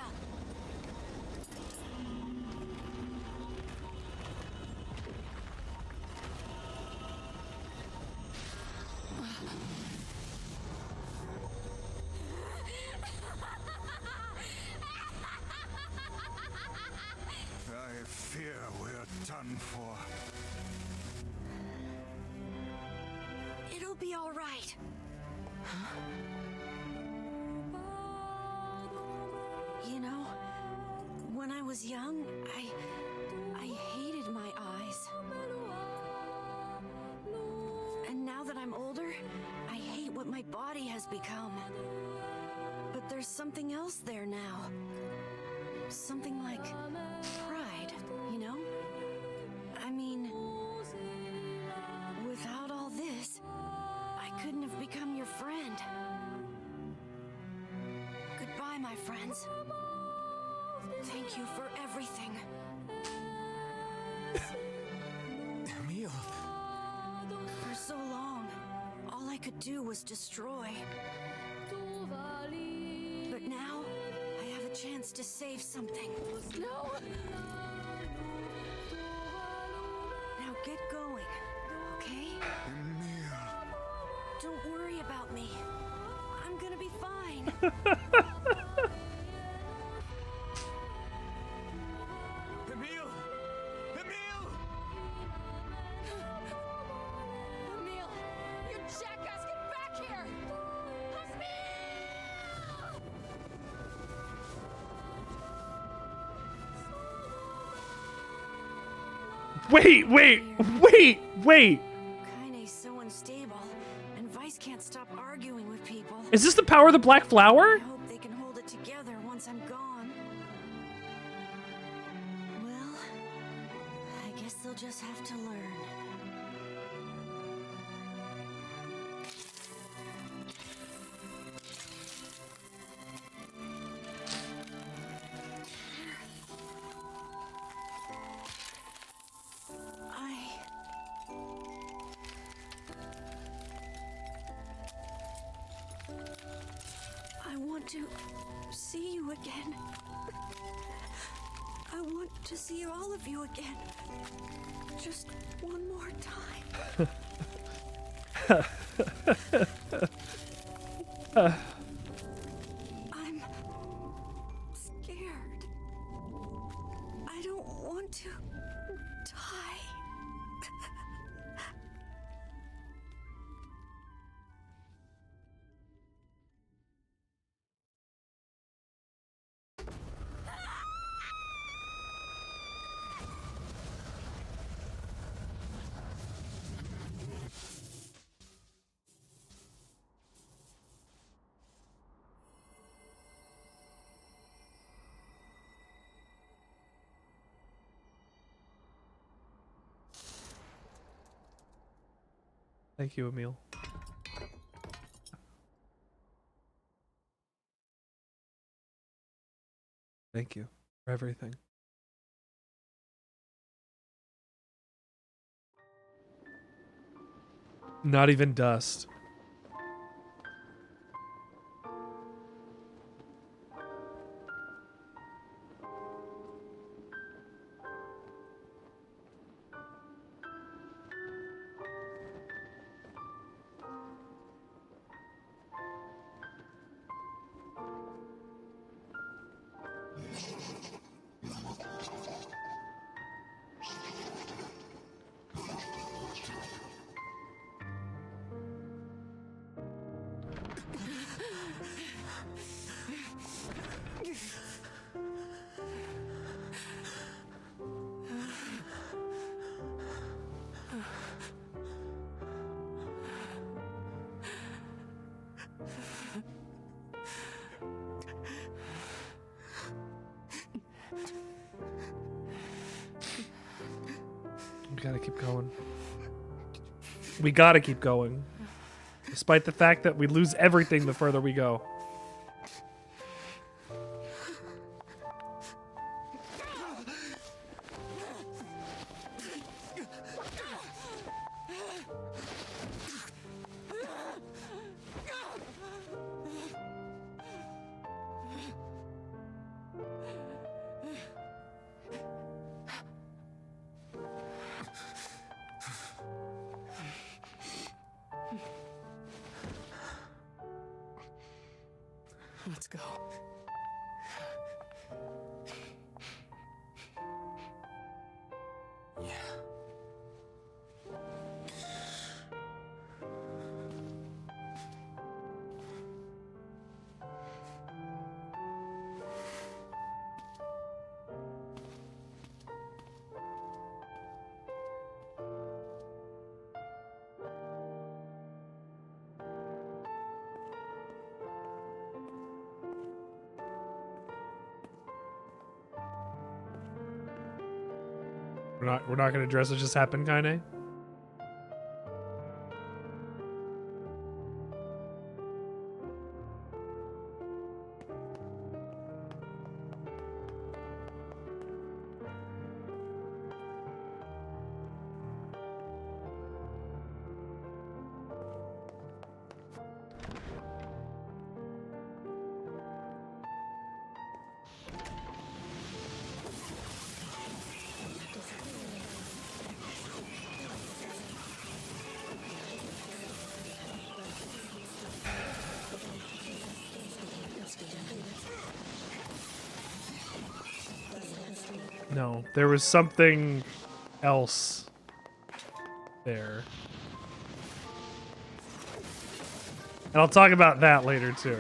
I fear we're done for. It'll be all right. was young, I hated my eyes. And now that I'm older, I hate what my body has become. But there's something else there now. Something like pride, you know? I mean, without all this, I couldn't have become your friend. Goodbye, my friends. Thank you for everything. Emil. For so long, all I could do was destroy. But now, I have a chance to save something. No! Now get going, okay? Don't worry about me. I'm gonna be fine. Emil! Emil! Emil, you jackass, get back here! Wait! Kaine's so unstable, and Weiss can't stop arguing with people. Is this the power of the Black Flower? I hope they can hold it together once I'm gone. Well, I guess they'll just have to learn. I want to see you again. I want to see all of you again. Just one more time. I'm scared. I don't want to die. Thank you, Emil. Thank you for everything. Not even dust. We gotta keep going. We gotta keep going. Despite the fact that we lose everything the further we go. Let's go. Yeah. We're not gonna address what just happened, Kaine. No, there was something else there. And I'll talk about that later too.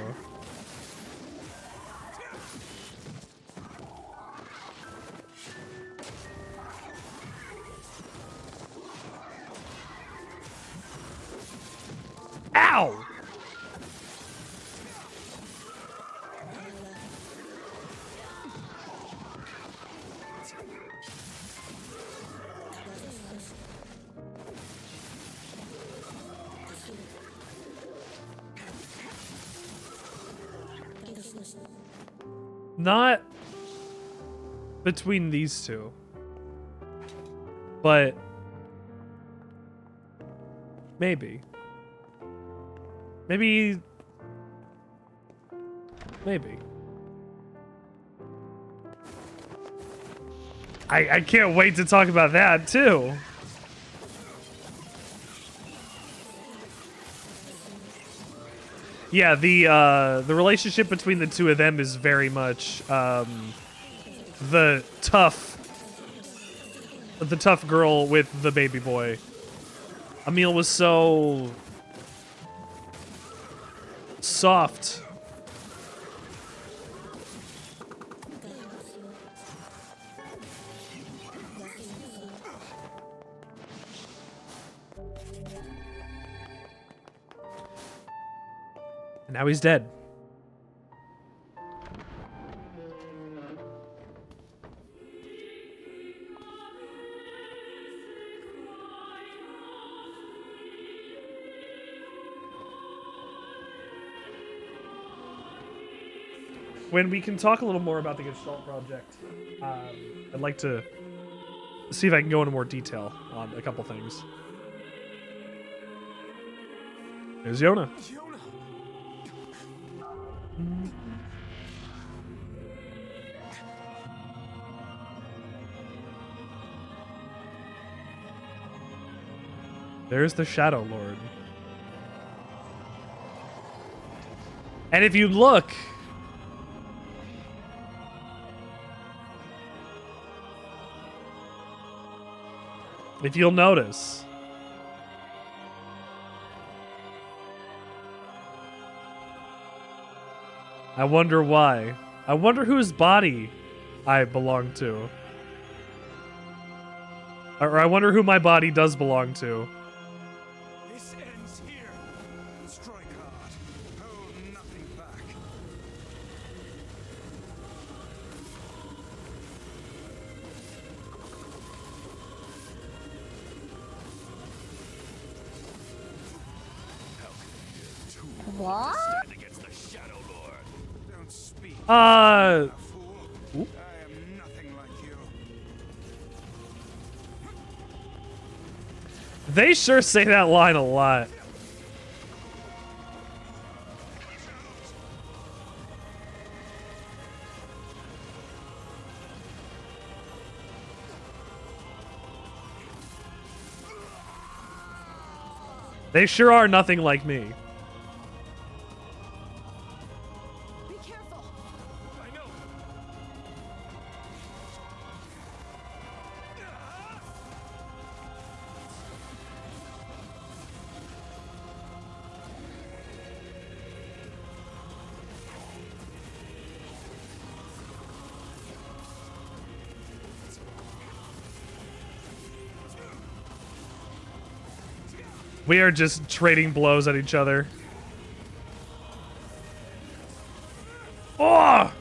Ow! Not between these two, but maybe. I can't wait to talk about that too. Yeah, the relationship between the two of them is very much the tough girl with the baby boy. Emil was so soft. And now he's dead. When we can talk a little more about the Gestalt project, I'd like to see if I can go into more detail on a couple things. There's Yonah. There's the Shadow Lord. And if you look, if you'll notice, I wonder why. I wonder whose body I belong to. Or I wonder who my body does belong to. This ends here. Strike hard. Hold nothing back. What? Stand against the Shadow Lord. Don't speak. Oop. I am nothing like you. They sure say that line a lot. They sure are nothing like me. Be careful. I know. We are just trading blows at each other. Oh!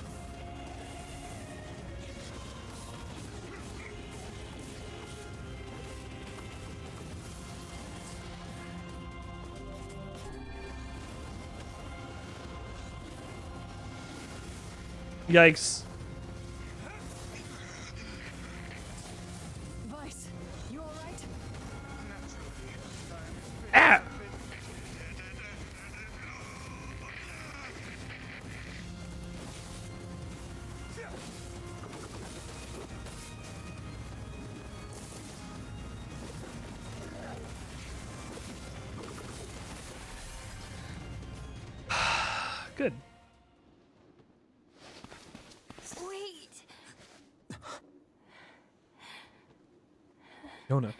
Yikes. Weiss, you alright? Ah! Good. Wait. Yonah.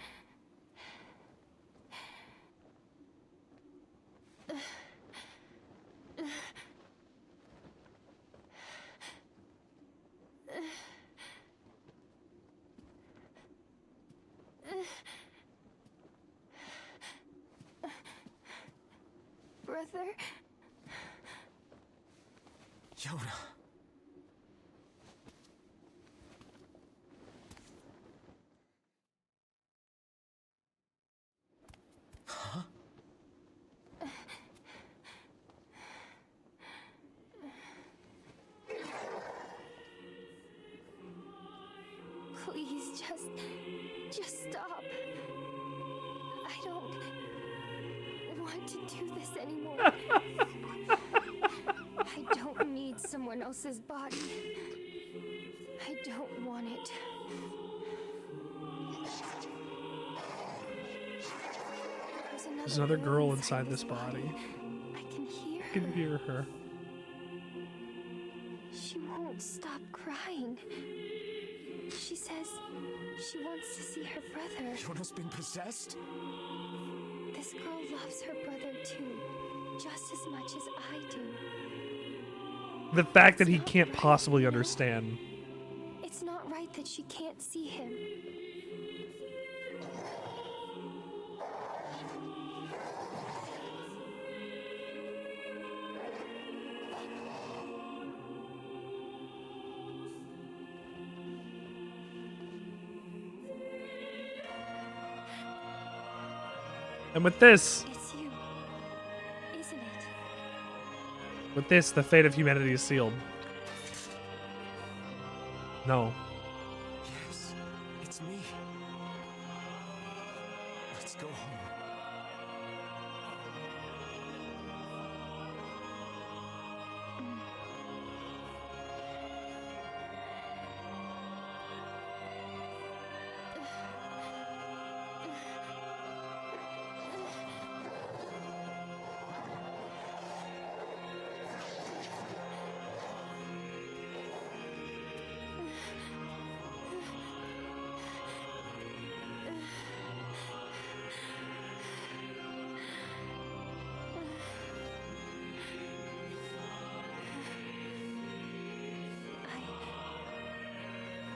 Brother? Yonah. Huh? Please, just stop. I don't want to do this anymore. I don't need someone else's body. I don't want it. There's another girl inside this body. I can hear I can hear her. She won't stop crying. She says she wants to see her brother. Yonah's been possessed? This girl loves her brother too, just as much as I do. The fact that he can't possibly understand. It's not right that she can't see him. And with this, It's you, isn't it? with this, the fate of humanity is sealed. No. Yes, it's me. Let's go home.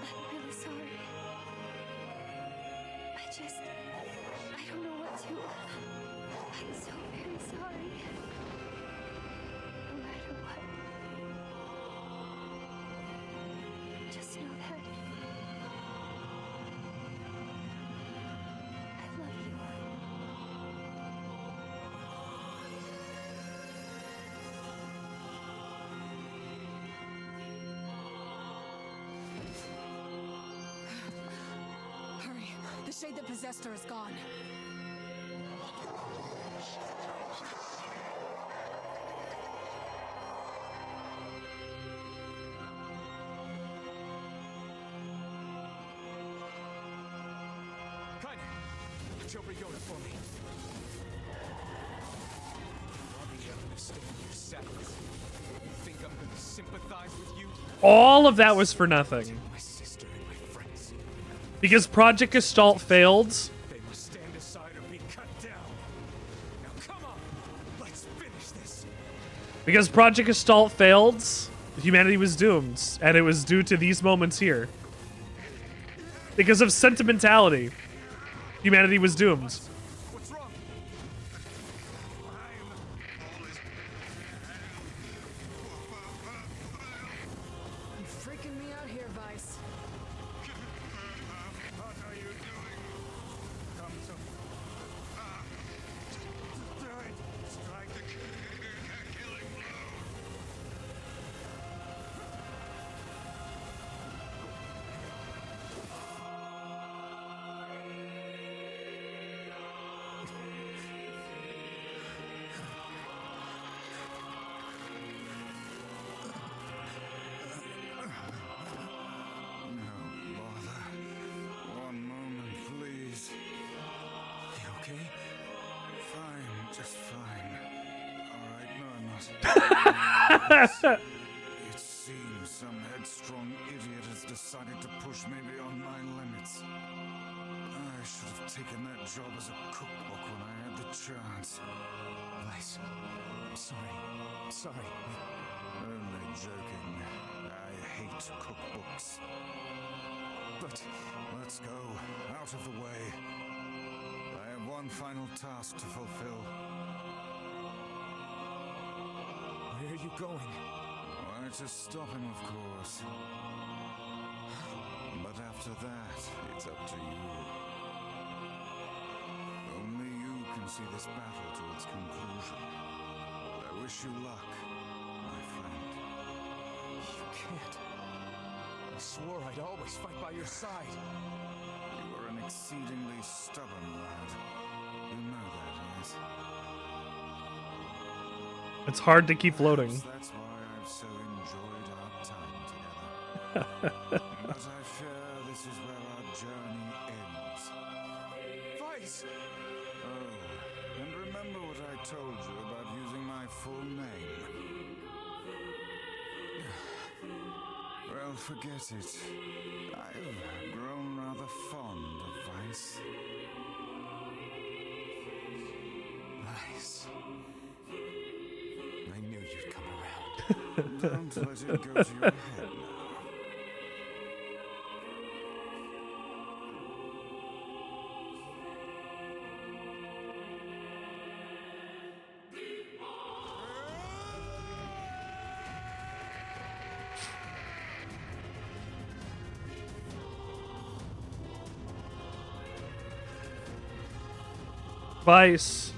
I'm really sorry. I don't know what to. I'm so very sorry. No matter what. Just know that I love you. Hurry. The shade that possessed her is gone. Kind, watch over Yonah for me. You understand your sadness. You think I'm gonna sympathize with you? All of that was for nothing. My sister and my friends. Because Project Gestalt failed. They must stand aside or be cut down. Now come on, let's finish this. Because Project Gestalt failed, humanity was doomed. And it was due to these moments here. Because of sentimentality, humanity was doomed. What's wrong? You're freaking me out here, Weiss. What are you doing? Come to... do it! Strike the killing blow! not. It seems some headstrong idiot has decided to push me beyond my limits. I should have taken that job as a cookbook when I had the chance. Weiss, I'm sorry. I'm sorry. Only joking. I hate cookbooks. But let's go. Out of the way. I have one final task to fulfill. Where are you going? Why, to stop him, of course. But after that, it's up to you. Only you can see this battle to its conclusion. I wish you luck, my friend. You can't. I swore I'd always fight by your side. You are an exceedingly stubborn lad. You know that, yes? It's hard to keep floating. That's why I've so enjoyed our time together. But I fear this is where our journey ends. Weiss! Oh, and remember what I told you about using my full name. Well, forget it. I've grown rather fond of Weiss. Weiss. I knew you'd come around. Don't let it go to your head now. Weiss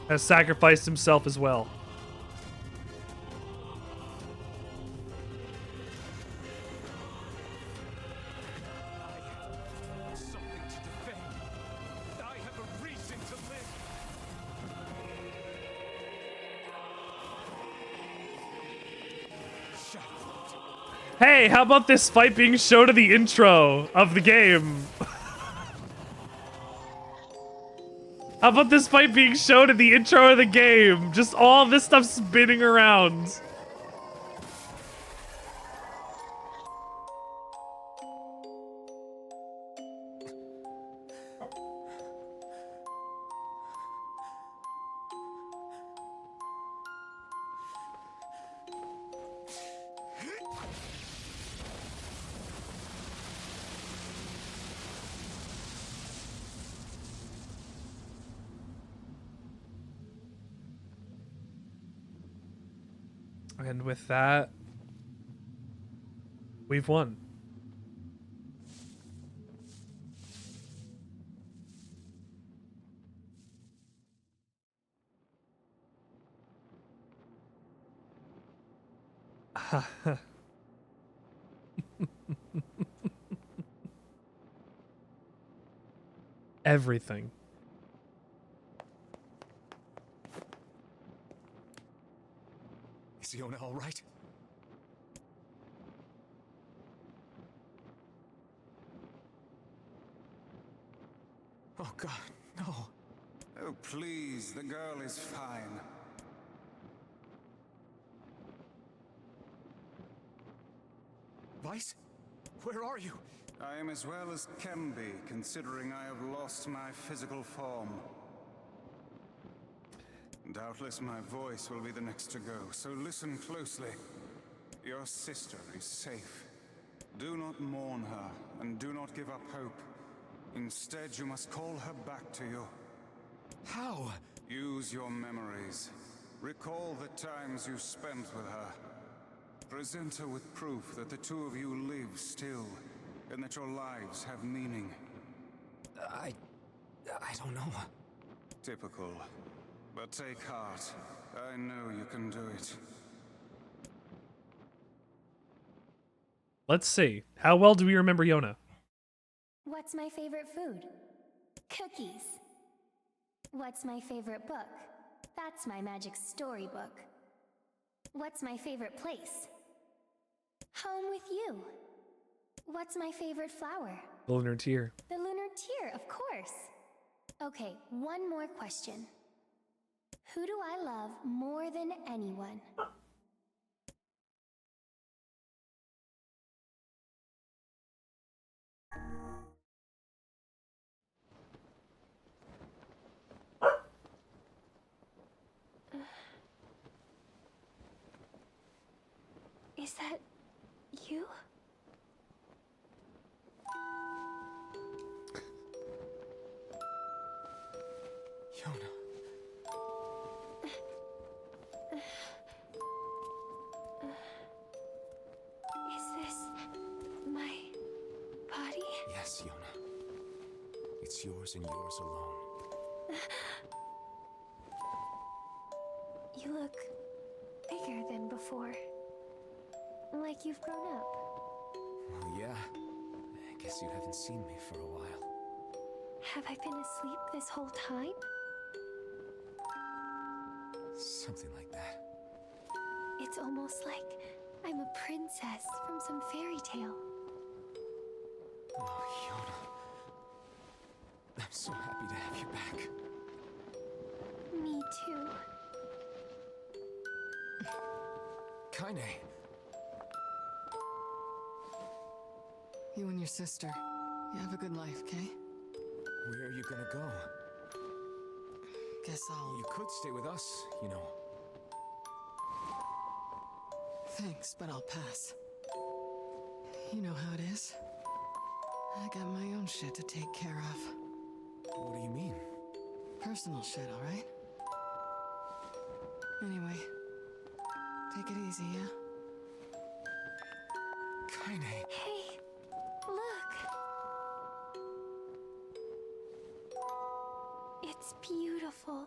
has sacrificed himself as well. Hey, how about this fight being shown in the intro of the game? How about this fight being shown in the intro of the game? Just all this stuff spinning around. And with that, we've won. Everything. Is Yonah all right? Oh God, no. Oh, please, the girl is fine. Weiss? Where are you? I am as well as can be, considering I have lost my physical form. Doubtless my voice will be the next to go, so listen closely. Your sister is safe. Do not mourn her, and do not give up hope. Instead, you must call her back to you. How? Use your memories. Recall the times you spent with her. Present her with proof that the two of you live still, and that your lives have meaning. I don't know. Typical. But take heart. I know you can do it. Let's see. How well do we remember Yonah? What's my favorite food? Cookies. What's my favorite book? That's my magic storybook. What's my favorite place? Home with you. What's my favorite flower? The lunar tear. The lunar tear, of course. Okay, one more question. Who do I love more than anyone? Is that you? Yonah. Is this my body? Yes, Yonah. It's yours and yours alone. You look bigger than before. Like you've grown up. Well, yeah. I guess you haven't seen me for a while. Have I been asleep this whole time? Something like that. It's almost like I'm a princess from some fairy tale. Oh, Yonah. I'm so happy to have you back. Me too. Kaine. You and your sister, you have a good life, Kay? Where are you gonna go? Guess I'll... You could stay with us, you know. Thanks, but I'll pass. You know how it is. I got my own shit to take care of. What do you mean? Personal shit, alright? Anyway, take it easy, yeah? Kaine. Hey, look! It's beautiful.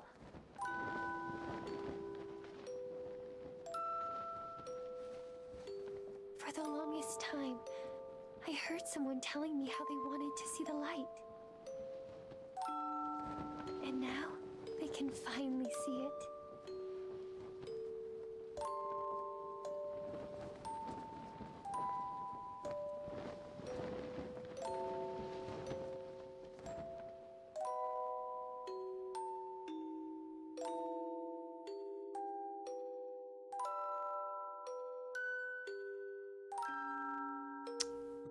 For the longest time, I heard someone telling me how they wanted to see the light. And now, they can finally see it.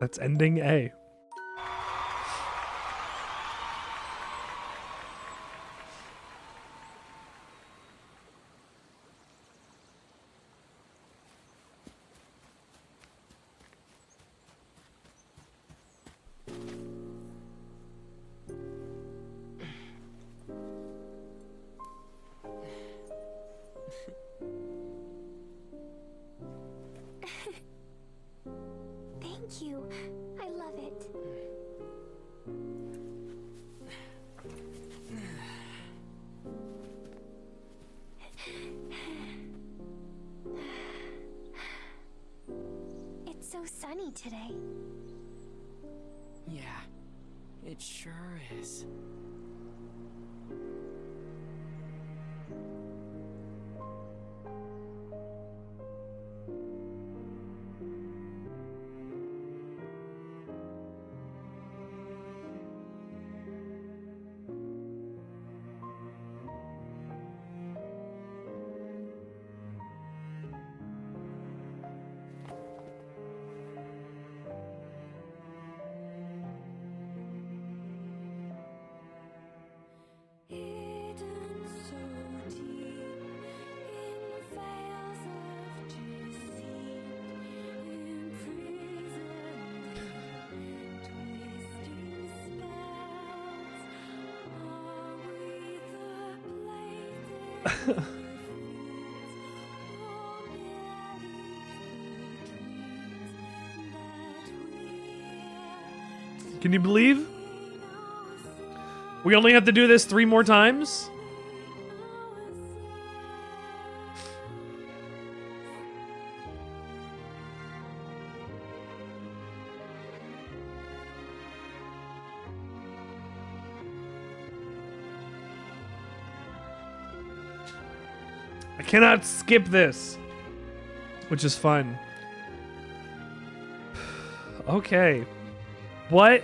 That's ending A. Thank you. I love it. It's so sunny today. Yeah, it sure is. Can you believe? We only have to do this 3 more times? I cannot skip this, which is fun. Okay. What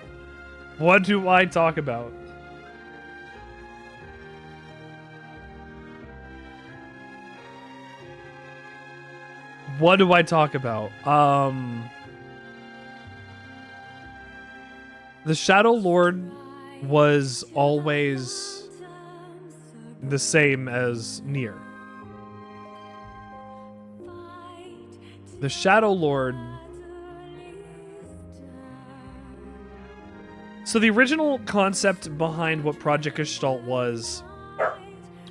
do I talk about? What do I talk about? The Shadow Lord was always the same as NieR. The Shadow Lord... So the original concept behind what Project Gestalt was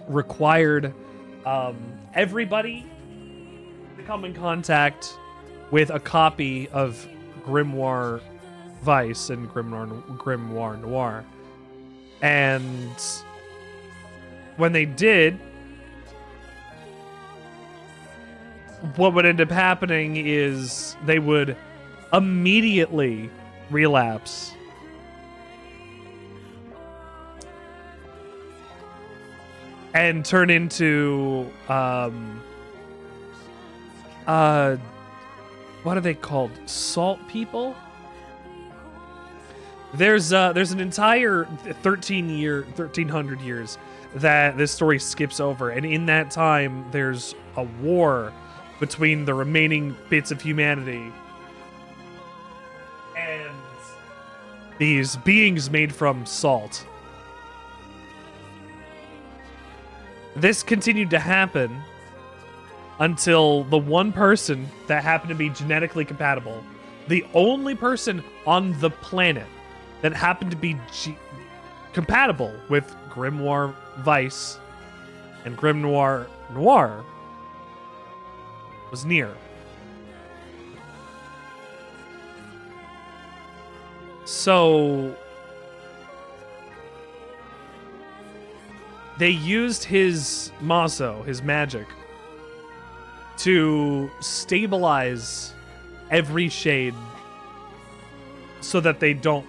required everybody to come in contact with a copy of Grimoire Weiss and Grimoire Noir. And when they did, what would end up happening is they would immediately relapse. And turn into, what are they called? Salt people? There's an entire 1300 years that this story skips over. And in that time, there's a war between the remaining bits of humanity and these beings made from salt. This continued to happen until the one person that happened to be genetically compatible, the only person on the planet that happened to be compatible with Grimoire Weiss and Grimoire Noir, was NieR. So they used his Mazo, his magic, to stabilize every shade so that they don't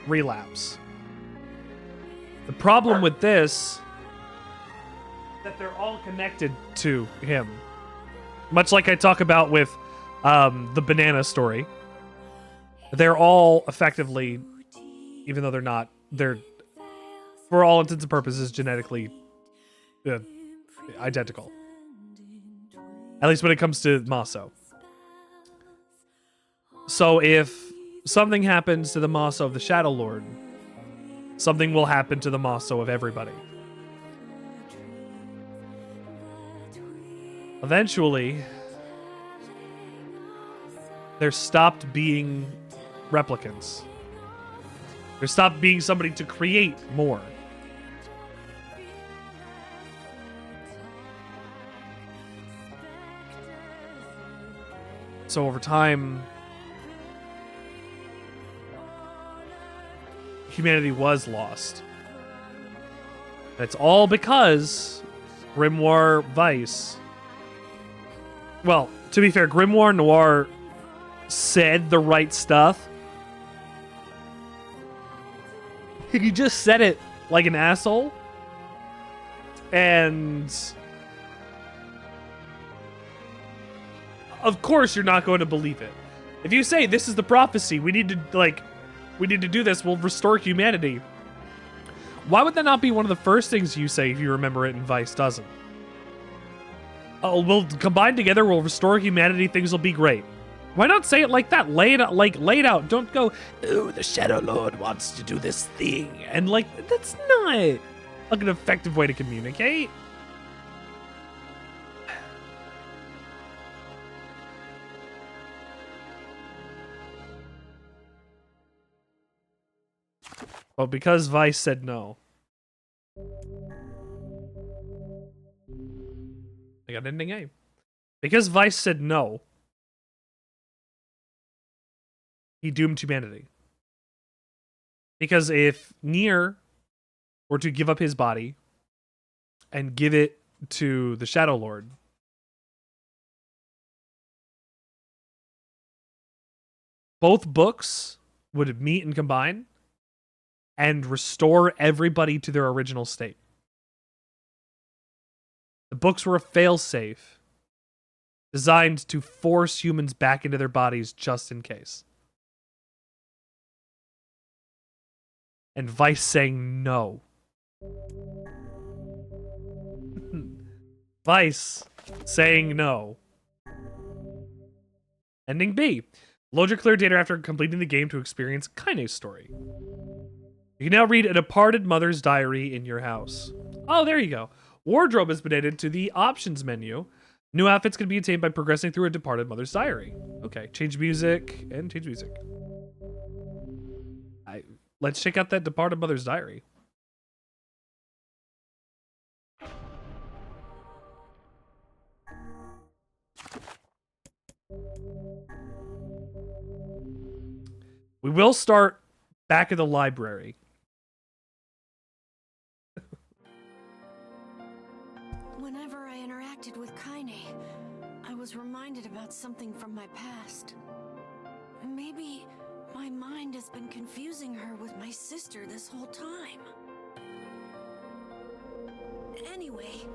relapse. The problem with this is that they're all connected to him. Much like I talk about with the banana story. They're all effectively, even though they're not, they're, for all intents and purposes, genetically identical. At least when it comes to Mazo. So if something happens to the Mazo of the Shadow Lord, something will happen to the Mazo of everybody. Eventually, there stopped being replicants. There stopped being somebody to create more. So over time, humanity was lost. That's all because Grimoire Weiss. Well, to be fair, Grimoire Noir said the right stuff. He just said it like an asshole. And of course you're not going to believe it. If you say this is the prophecy, we need to do this, we'll restore humanity. Why would that not be one of the first things you say if you remember it and Weiss doesn't? Oh, we'll combine together, we'll restore humanity, things will be great. Why not say it like that? Lay it out. Don't go, oh, the Shadow Lord wants to do this thing. And that's not like an effective way to communicate. Well, because Weiss said no. I got an ending A. Because Weiss said no, he doomed humanity. Because if NieR were to give up his body and give it to the Shadow Lord, both books would meet and combine and restore everybody to their original state. The books were a failsafe designed to force humans back into their bodies just in case. And Weiss saying no. Weiss saying no. Ending B. Load your clear data after completing the game to experience Kaine's story. You can now read a departed mother's diary in your house. Oh, there you go. Wardrobe has been added to the options menu. New outfits can be attained by progressing through a departed mother's diary. Okay, change music and change music. Let's check out that departed mother's diary. We will start back at the library. Whenever I interacted with Kaine, I was reminded about something from my past. Maybe my mind has been confusing her with my sister this whole time. Anyway...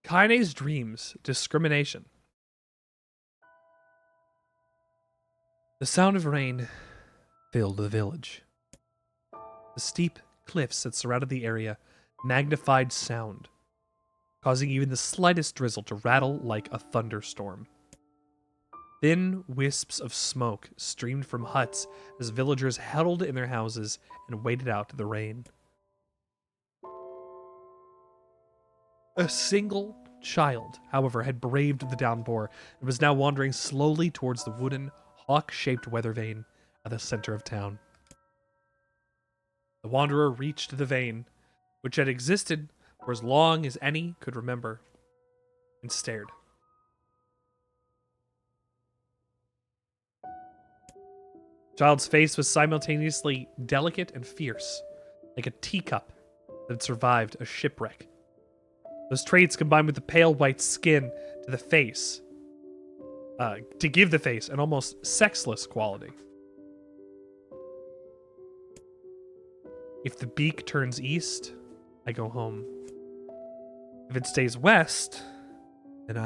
Kaine's dreams, discrimination. The sound of rain filled the village. The steep cliffs that surrounded the area magnified sound, causing even the slightest drizzle to rattle like a thunderstorm. Thin wisps of smoke streamed from huts as villagers huddled in their houses and waited out the rain. A single child, however, had braved the downpour and was now wandering slowly towards the wooden, hawk-shaped weather vane at the center of town. The wanderer reached the vane, which had existed for as long as any could remember, and stared. The child's face was simultaneously delicate and fierce, like a teacup that had survived a shipwreck. Those traits combined with the pale white skin to the face, to give the face an almost sexless quality. If the beak turns east, I go home. If it stays west, then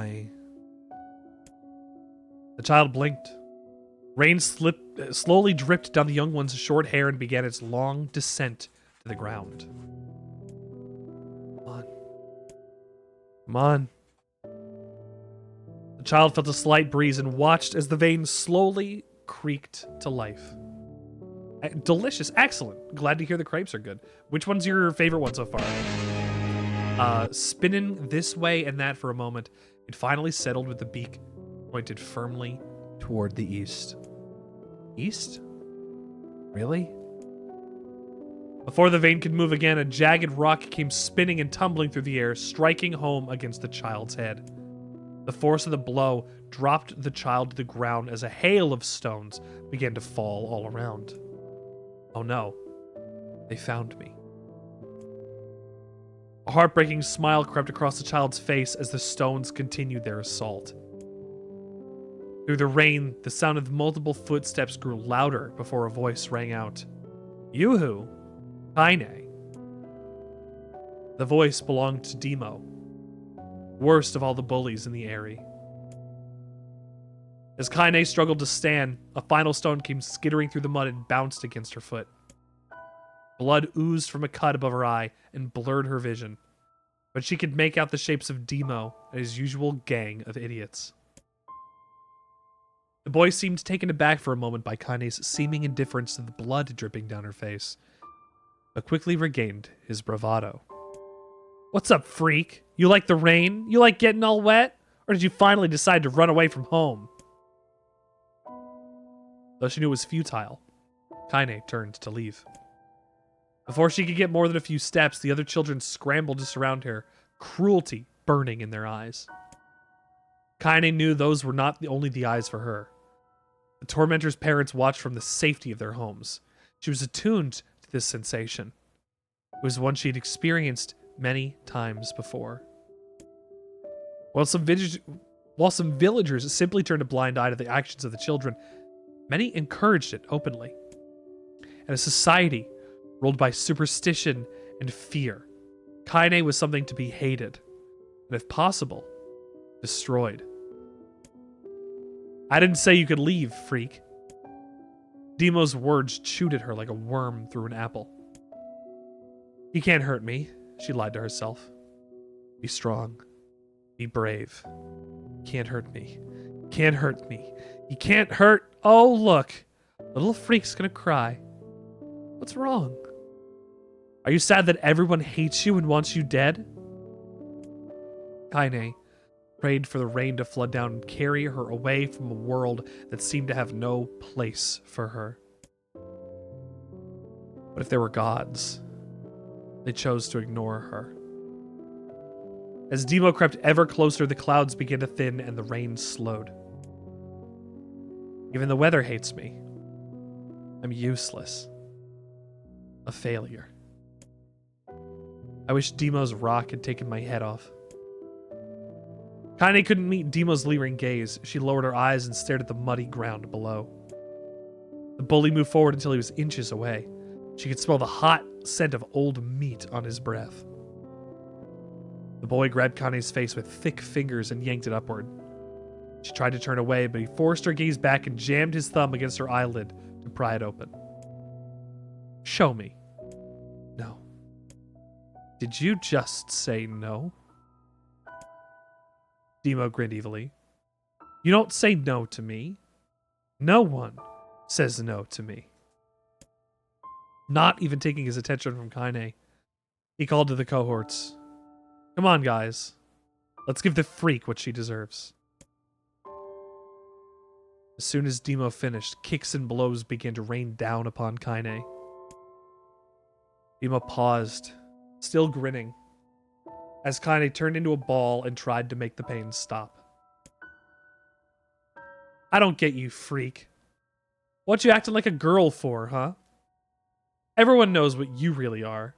The child blinked. Rain slowly dripped down the young one's short hair and began its long descent to the ground. Come on. The child felt a slight breeze and watched as the vein slowly creaked to life. Delicious. Excellent. Glad to hear the crepes are good. Which one's your favorite one so far? Spinning this way and that for a moment, it finally settled with the beak pointed firmly toward the east. East? Really? Before the vein could move again, a jagged rock came spinning and tumbling through the air, striking home against the child's head. The force of the blow dropped the child to the ground as a hail of stones began to fall all around. Oh no, they found me. A heartbreaking smile crept across the child's face as the stones continued their assault. Through the rain, the sound of multiple footsteps grew louder before a voice rang out. Yoo-hoo! Kaine. The voice belonged to Demo, worst of all the bullies in the area. As Kaine struggled to stand, a final stone came skittering through the mud and bounced against her foot. Blood oozed from a cut above her eye and blurred her vision, but she could make out the shapes of Demo and his usual gang of idiots. The boy seemed taken aback for a moment by Kaine's seeming indifference to the blood dripping down her face, but quickly regained his bravado. What's up, freak? You like the rain? You like getting all wet? Or did you finally decide to run away from home? Though she knew it was futile, Kaine turned to leave. Before she could get more than a few steps, the other children scrambled to surround her, cruelty burning in their eyes. Kaine knew those were not only the eyes for her. The tormentor's parents watched from the safety of their homes. She was attuned to this sensation. It was one she had experienced many times before. While some villagers simply turned a blind eye to the actions of the children, many encouraged it openly. And a society ruled by superstition and fear Kaine was something to be hated, and if possible, destroyed. I didn't say you could leave, freak. Demo's words chewed at her like a worm through an apple. He can't hurt me, she lied to herself. Be strong. Be brave. Can't hurt me. Can't hurt me. He can't hurt. Oh, look. Little freak's gonna cry. What's wrong? Are you sad that everyone hates you and wants you dead? Kaine prayed for the rain to flood down and carry her away from a world that seemed to have no place for her. But if there were gods, they chose to ignore her. As Demo crept ever closer, the clouds began to thin and the rain slowed. Even the weather hates me. I'm useless. A failure. I wish Demo's rock had taken my head off. Kaine couldn't meet Demo's leering gaze. She lowered her eyes and stared at the muddy ground below. The bully moved forward until he was inches away. She could smell the hot scent of old meat on his breath. The boy grabbed Kaine's face with thick fingers and yanked it upward. She tried to turn away, but he forced her gaze back and jammed his thumb against her eyelid to pry it open. Show me. No. Did you just say no? Demo grinned evilly. You don't say no to me. No one says no to me. Not even taking his attention from Kaine, he called to the cohorts. Come on, guys. Let's give the freak what she deserves. As soon as Demo finished, kicks and blows began to rain down upon Kaine. Demo paused, still grinning, as Kaine turned into a ball and tried to make the pain stop. I don't get you, freak. What you acting like a girl for, huh? Everyone knows what you really are.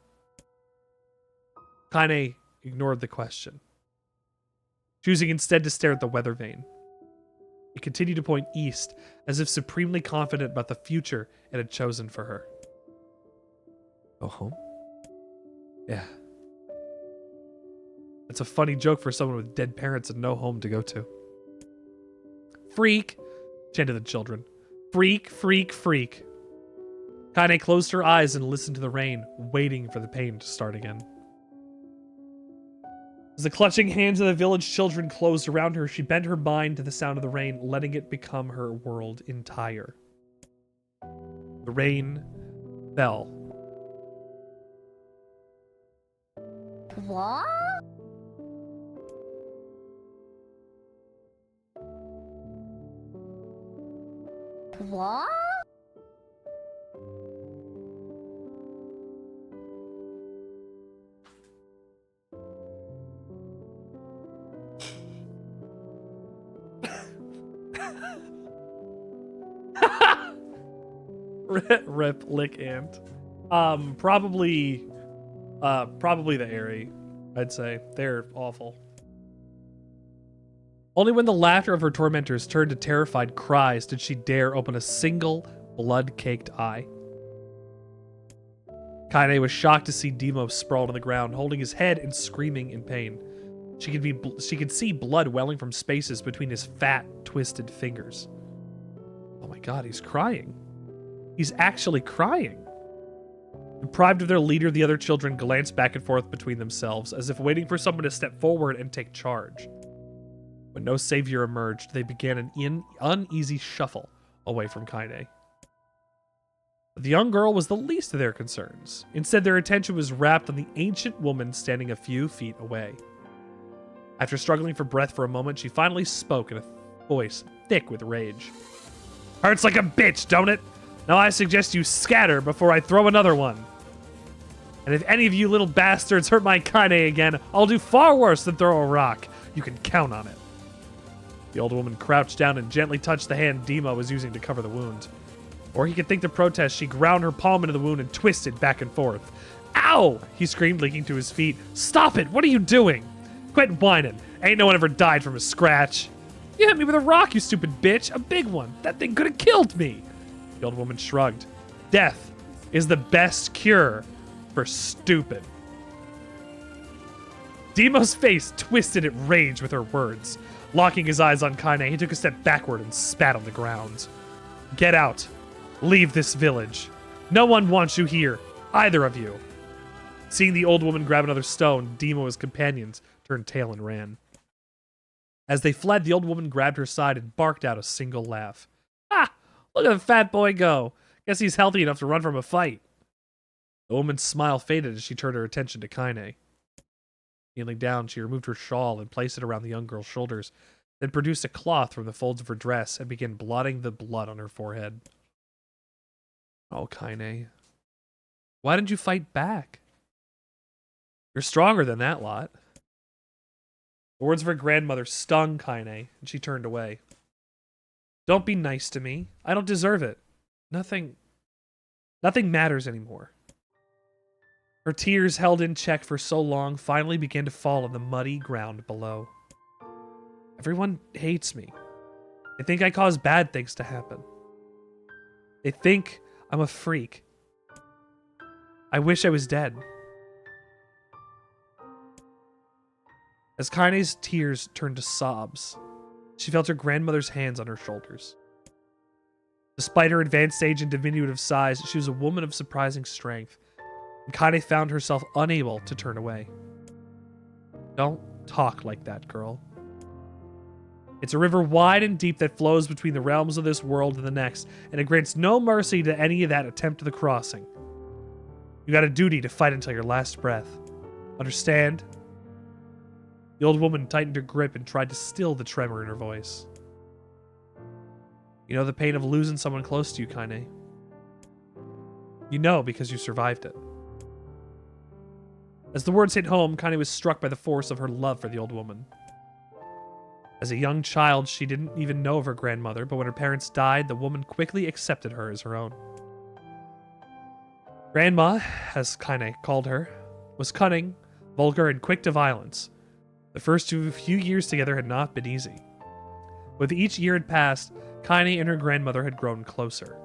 Kaine ignored the question, choosing instead to stare at the weather vane. It continued to point east, as if supremely confident about the future it had chosen for her. Go home? Yeah. That's a funny joke for someone with dead parents and no home to go to. Freak, chanted the children. Freak, freak, freak. Kaine closed her eyes and listened to the rain, waiting for the pain to start again. As the clutching hands of the village children closed around her, she bent her mind to the sound of the rain, letting it become her world entire. The rain fell. What? What? Replicant. Probably the Airy, I'd say. They're awful. Only when the laughter of her tormentors turned to terrified cries did she dare open a single blood-caked eye. Kaine was shocked to see Demo sprawled on the ground, holding his head and screaming in pain. She could see blood welling from spaces between his fat, twisted fingers. Oh my god, he's crying. He's actually crying. Deprived of their leader, the other children glanced back and forth between themselves, as if waiting for someone to step forward and take charge. When no savior emerged, they began an uneasy shuffle away from Kaine. But the young girl was the least of their concerns. Instead, their attention was wrapped on the ancient woman standing a few feet away. After struggling for breath for a moment, she finally spoke in a voice thick with rage. Hurts like a bitch, don't it? Now I suggest you scatter before I throw another one. And if any of you little bastards hurt my Kaine again, I'll do far worse than throw a rock. You can count on it. The old woman crouched down and gently touched the hand Demo was using to cover the wound. Or he could think to protest, she ground her palm into the wound and twisted back and forth. Ow! He screamed, leaping to his feet. Stop it! What are you doing? Quit whining. Ain't no one ever died from a scratch. You hit me with a rock, you stupid bitch. A big one. That thing could have killed me. The old woman shrugged. Death is the best cure for stupid. Demo's face twisted in rage with her words. Locking his eyes on Kaine, he took a step backward and spat on the ground. Get out. Leave this village. No one wants you here. Either of you. Seeing the old woman grab another stone, Demo's companions turned tail and ran. As they fled, the old woman grabbed her side and barked out a single laugh. Ah! Look at the fat boy go. Guess he's healthy enough to run from a fight. The woman's smile faded as she turned her attention to Kaine. Kneeling down, she removed her shawl and placed it around the young girl's shoulders, then produced a cloth from the folds of her dress and began blotting the blood on her forehead. Oh, Kaine. Why didn't you fight back? You're stronger than that lot. The words of her grandmother stung Kaine, and she turned away. Don't be nice to me. I don't deserve it. Nothing matters anymore. Her tears, held in check for so long, finally began to fall on the muddy ground below. Everyone hates me. They think I cause bad things to happen. They think I'm a freak. I wish I was dead. As Kaine's tears turned to sobs, she felt her grandmother's hands on her shoulders. Despite her advanced age and diminutive size, she was a woman of surprising strength, and Kaine found herself unable to turn away. Don't talk like that, girl. It's a river wide and deep that flows between the realms of this world and the next, and it grants no mercy to any that attempt the crossing. You got a duty to fight until your last breath. Understand? The old woman tightened her grip and tried to still the tremor in her voice. You know the pain of losing someone close to you, Kaine. You know because you survived it. As the words hit home, Kaine was struck by the force of her love for the old woman. As a young child, she didn't even know of her grandmother, but when her parents died, the woman quickly accepted her as her own. Grandma, as Kaine called her, was cunning, vulgar, and quick to violence. The first few years together had not been easy. With each year had passed, Kaine and her grandmother had grown closer.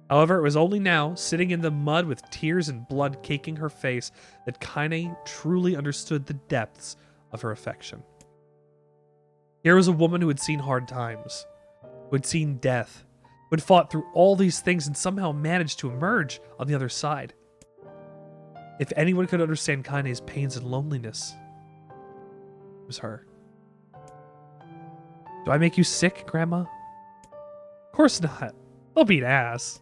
However, it was only now, sitting in the mud with tears and blood caking her face, that Kaine truly understood the depths of her affection. Here was a woman who had seen hard times, who had seen death, who had fought through all these things and somehow managed to emerge on the other side. If anyone could understand Kaine's pains and loneliness, it was her. Do I make you sick, Grandma? Of course not. Don't be an ass.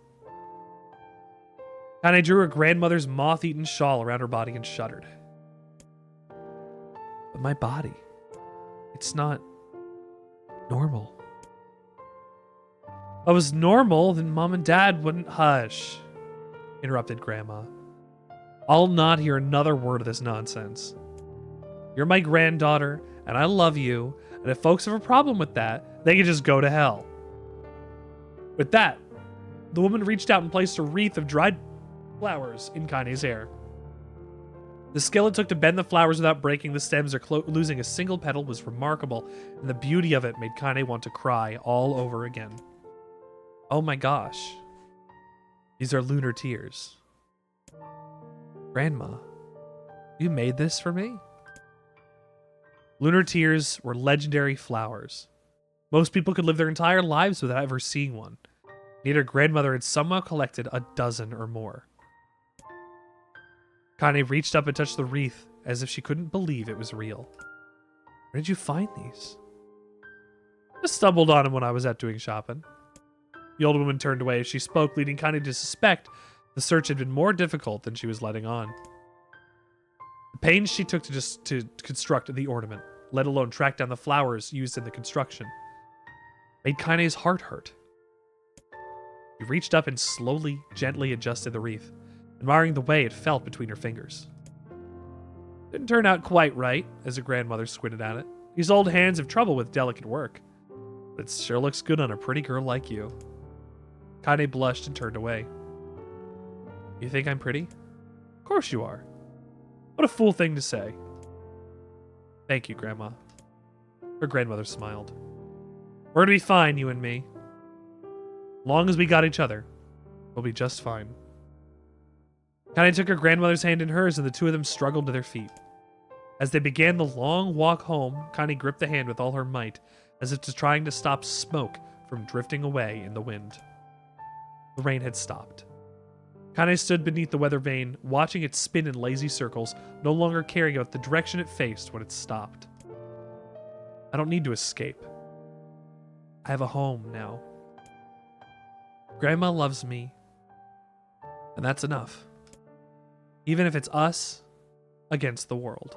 Kaine drew her grandmother's moth-eaten shawl around her body and shuddered. But my body, it's not normal. If I was normal, then Mom and Dad wouldn't hush, interrupted Grandma. I'll not hear another word of this nonsense. You're my granddaughter, and I love you, and if folks have a problem with that, they can just go to hell. With that, the woman reached out and placed a wreath of dried flowers in Kaine's hair. The skill it took to bend the flowers without breaking the stems or losing a single petal was remarkable, and the beauty of it made Kaine want to cry all over again. Oh my gosh. These are lunar tears. Grandma, you made this for me? Lunar tears were legendary flowers. Most people could live their entire lives without ever seeing one. Neither grandmother had somehow collected a dozen or more. Kaine reached up and touched the wreath as if she couldn't believe it was real. Where did you find these? I stumbled on them when I was out doing shopping. The old woman turned away as she spoke, leading Kaine to suspect the search had been more difficult than she was letting on. The pains she took to construct the ornament, let alone track down the flowers used in the construction, made Kaine's heart hurt. She reached up and slowly, gently adjusted the wreath, admiring the way it felt between her fingers. Didn't turn out quite right, as her grandmother squinted at it. These old hands have trouble with delicate work, but it sure looks good on a pretty girl like you. Kaine blushed and turned away. You think I'm pretty? Of course you are. What a fool thing to say. Thank you, Grandma. Her grandmother smiled. We're gonna be fine, you and me. Long as we got each other, we'll be just fine. Kaine took her grandmother's hand in hers, and the two of them struggled to their feet. As they began the long walk home, Connie gripped the hand with all her might, as if trying to stop smoke from drifting away in the wind. The rain had stopped. Connie stood beneath the weather vane, watching it spin in lazy circles, no longer caring about the direction it faced when it stopped. I don't need to escape. I have a home now. Grandma loves me, and that's enough. Even if it's us against the world.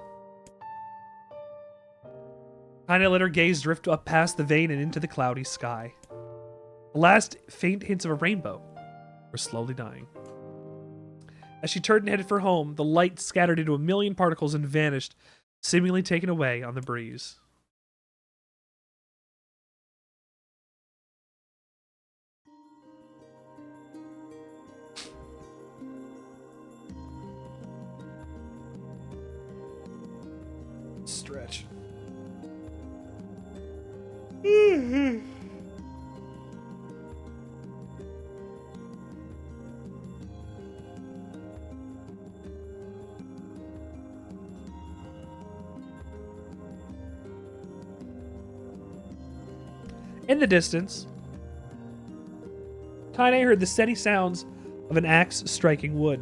Connie let her gaze drift up past the vane and into the cloudy sky. The last faint hints of a rainbow were slowly dying. As she turned and headed for home, the light scattered into a million particles and vanished, seemingly taken away on the breeze. Stretch. In the distance, Kaine heard the steady sounds of an axe striking wood.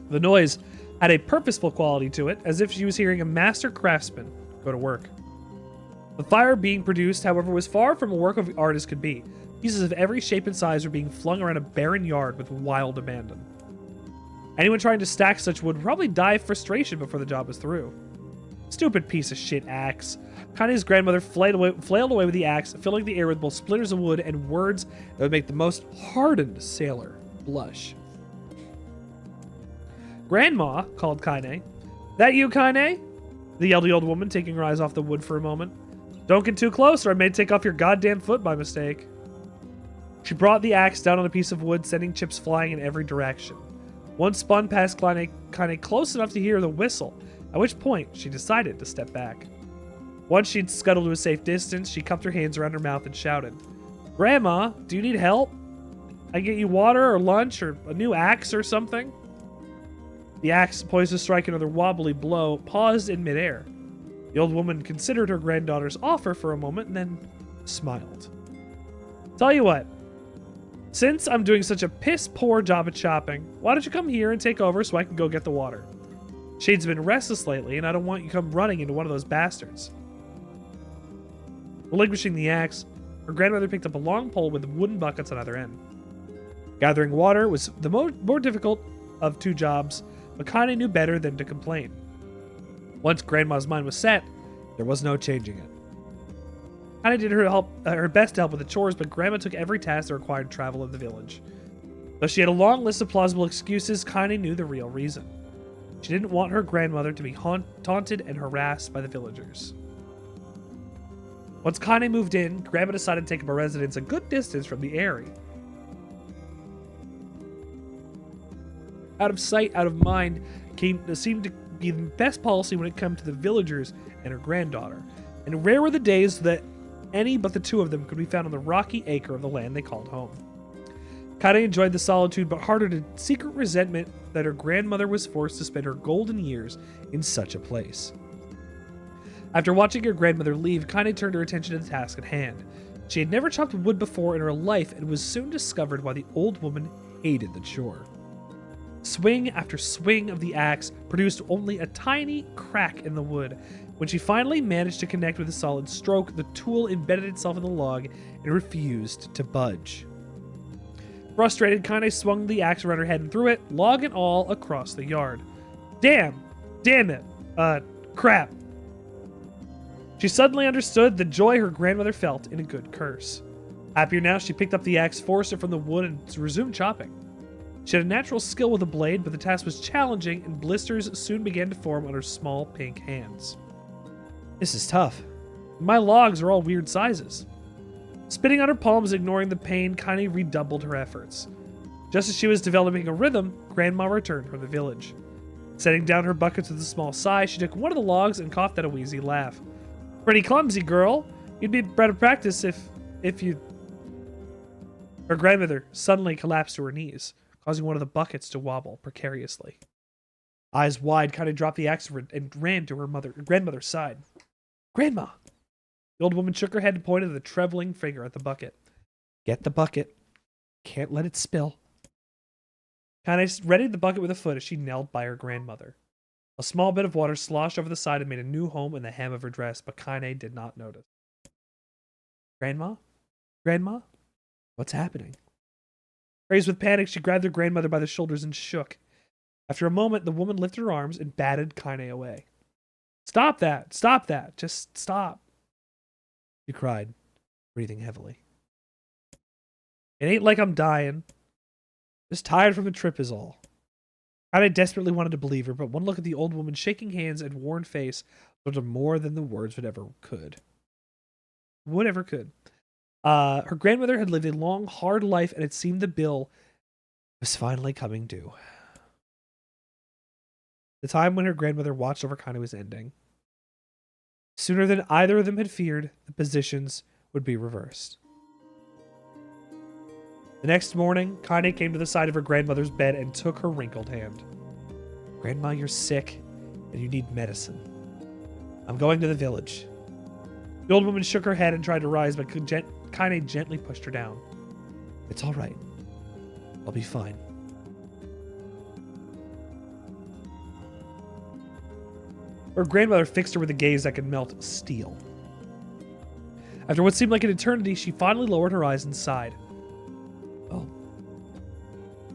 The noise had a purposeful quality to it, as if she was hearing a master craftsman go to work. The fire being produced, however, was far from a work of art as could be. Pieces of every shape and size were being flung around a barren yard with wild abandon. Anyone trying to stack such wood would probably die of frustration before the job was through. Stupid piece of shit axe. Kaine's grandmother flailed away with the axe, filling the air with both splinters of wood and words that would make the most hardened sailor blush. Grandma, called Kaine. That you, Kaine? Yelled the old woman, taking her eyes off the wood for a moment. Don't get too close or I may take off your goddamn foot by mistake. She brought the axe down on a piece of wood, sending chips flying in every direction. One spun past Kaine close enough to hear the whistle, at which point she decided to step back. Once she'd scuttled to a safe distance, she cupped her hands around her mouth and shouted, Grandma, do you need help? I can get you water or lunch or a new axe or something? The axe, poised to strike another wobbly blow, paused in midair. The old woman considered her granddaughter's offer for a moment and then smiled. Tell you what, since I'm doing such a piss-poor job at chopping, why don't you come here and take over so I can go get the water? Shade's been restless lately, and I don't want you to come running into one of those bastards. Relinquishing the axe, her grandmother picked up a long pole with wooden buckets on either end. Gathering water was the more difficult of two jobs, but Kaine knew better than to complain. Once Grandma's mind was set, there was no changing it. Kaine did her best to help with the chores, but Grandma took every task that required travel of the village. Though she had a long list of plausible excuses, Kaine knew the real reason. She didn't want her grandmother to be taunted and harassed by the villagers. Once Kaine moved in, Grandma decided to take up a residence a good distance from the Eyrie. Out of sight, out of mind seemed to be the best policy when it came to the villagers and her granddaughter, and rare were the days that any but the two of them could be found on the rocky acre of the land they called home. Kaine enjoyed the solitude, but harbored a secret resentment that her grandmother was forced to spend her golden years in such a place. After watching her grandmother leave, Kaine turned her attention to the task at hand. She had never chopped wood before in her life and was soon discovered why the old woman hated the chore. Swing after swing of the axe produced only a tiny crack in the wood. When she finally managed to connect with a solid stroke, the tool embedded itself in the log and refused to budge. Frustrated, Kaine swung the axe around her head and threw it, log and all, across the yard. Damn it, crap. She suddenly understood the joy her grandmother felt in a good curse. Happier now, she picked up the axe, forced it from the wood, and resumed chopping. She had a natural skill with a blade, but the task was challenging, and blisters soon began to form on her small pink hands. This is tough. My logs are all weird sizes. Spitting on her palms, ignoring the pain, Kaine redoubled her efforts. Just as she was developing a rhythm, Grandma returned from the village. Setting down her buckets with a small sigh, she took one of the logs and coughed out a wheezy laugh. Pretty clumsy, girl. You'd be better practice if you... Her grandmother suddenly collapsed to her knees, causing one of the buckets to wobble precariously. Eyes wide, Kaine dropped the axe and ran to her grandmother's side. Grandma! The old woman shook her head and pointed with a trembling finger at the bucket. Get the bucket. Can't let it spill. Kaine readied the bucket with a foot as she knelt by her grandmother. A small bit of water sloshed over the side and made a new home in the hem of her dress, but Kaine did not notice. Grandma? Grandma? What's happening? Crazed with panic, she grabbed her grandmother by the shoulders and shook. After a moment, the woman lifted her arms and batted Kaine away. Stop that! Stop that! Just stop! She cried, breathing heavily. It ain't like I'm dying. Just tired from the trip is all. Kaine desperately wanted to believe her, but one look at the old woman's shaking hands and worn face told her more than the words would ever could. Her grandmother had lived a long, hard life, and it seemed the bill was finally coming due. The time when her grandmother watched over Kaine was ending. Sooner than either of them had feared, the positions would be reversed. The next morning, Kaine came to the side of her grandmother's bed and took her wrinkled hand. Grandma, you're sick, and you need medicine. I'm going to the village. The old woman shook her head and tried to rise, but Kaine gently pushed her down. It's all right. I'll be fine. Her grandmother fixed her with a gaze that could melt steel. After what seemed like an eternity, she finally lowered her eyes and sighed. Well,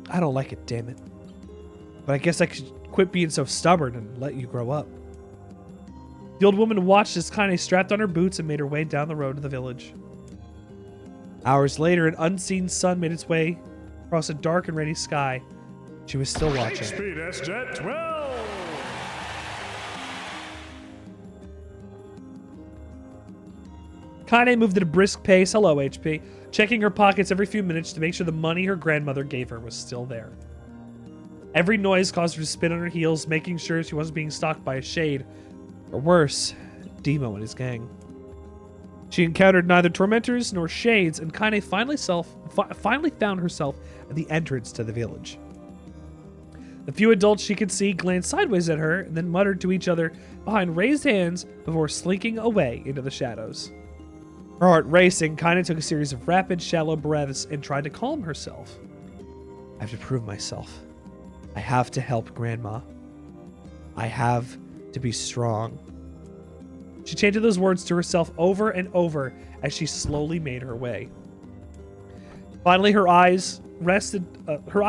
I don't like it, damn it. But I guess I could quit being so stubborn and let you grow up. The old woman watched as Kaine strapped on her boots and made her way down the road to the village. Hours later, an unseen sun made its way across a dark and rainy sky. She was still watching. Speed S-Jet 12! Kaine moved at a brisk pace, hello HP, checking her pockets every few minutes to make sure the money her grandmother gave her was still there. Every noise caused her to spin on her heels, making sure she wasn't being stalked by a shade, or worse, Demo and his gang. She encountered neither tormentors nor shades, and Kaine finally found herself at the entrance to the village. The few adults she could see glanced sideways at her and then muttered to each other behind raised hands before slinking away into the shadows. Her heart racing, Kaine took a series of rapid, shallow breaths and tried to calm herself. I have to prove myself. I have to help Grandma. I have to be strong. She chanted those words to herself over and over as she slowly made her way. Finally, her eyes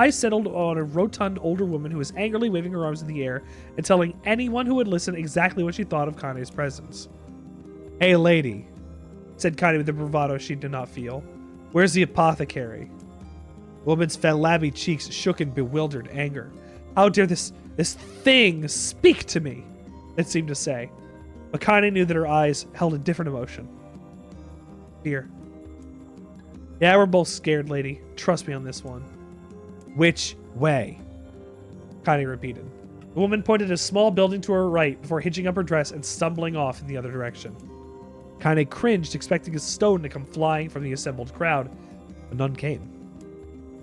settled on a rotund older woman who was angrily waving her arms in the air and telling anyone who would listen exactly what she thought of Kaine's presence. Hey, lady, said Kaine with a bravado she did not feel. Where's the apothecary? The woman's flabby cheeks shook in bewildered anger. How dare this thing speak to me? It seemed to say. But Kaine knew that her eyes held a different emotion. Fear. Yeah, we're both scared, lady. Trust me on this one. Which way? Kaine repeated. The woman pointed a small building to her right before hitching up her dress and stumbling off in the other direction. Kaine cringed, expecting a stone to come flying from the assembled crowd, but none came.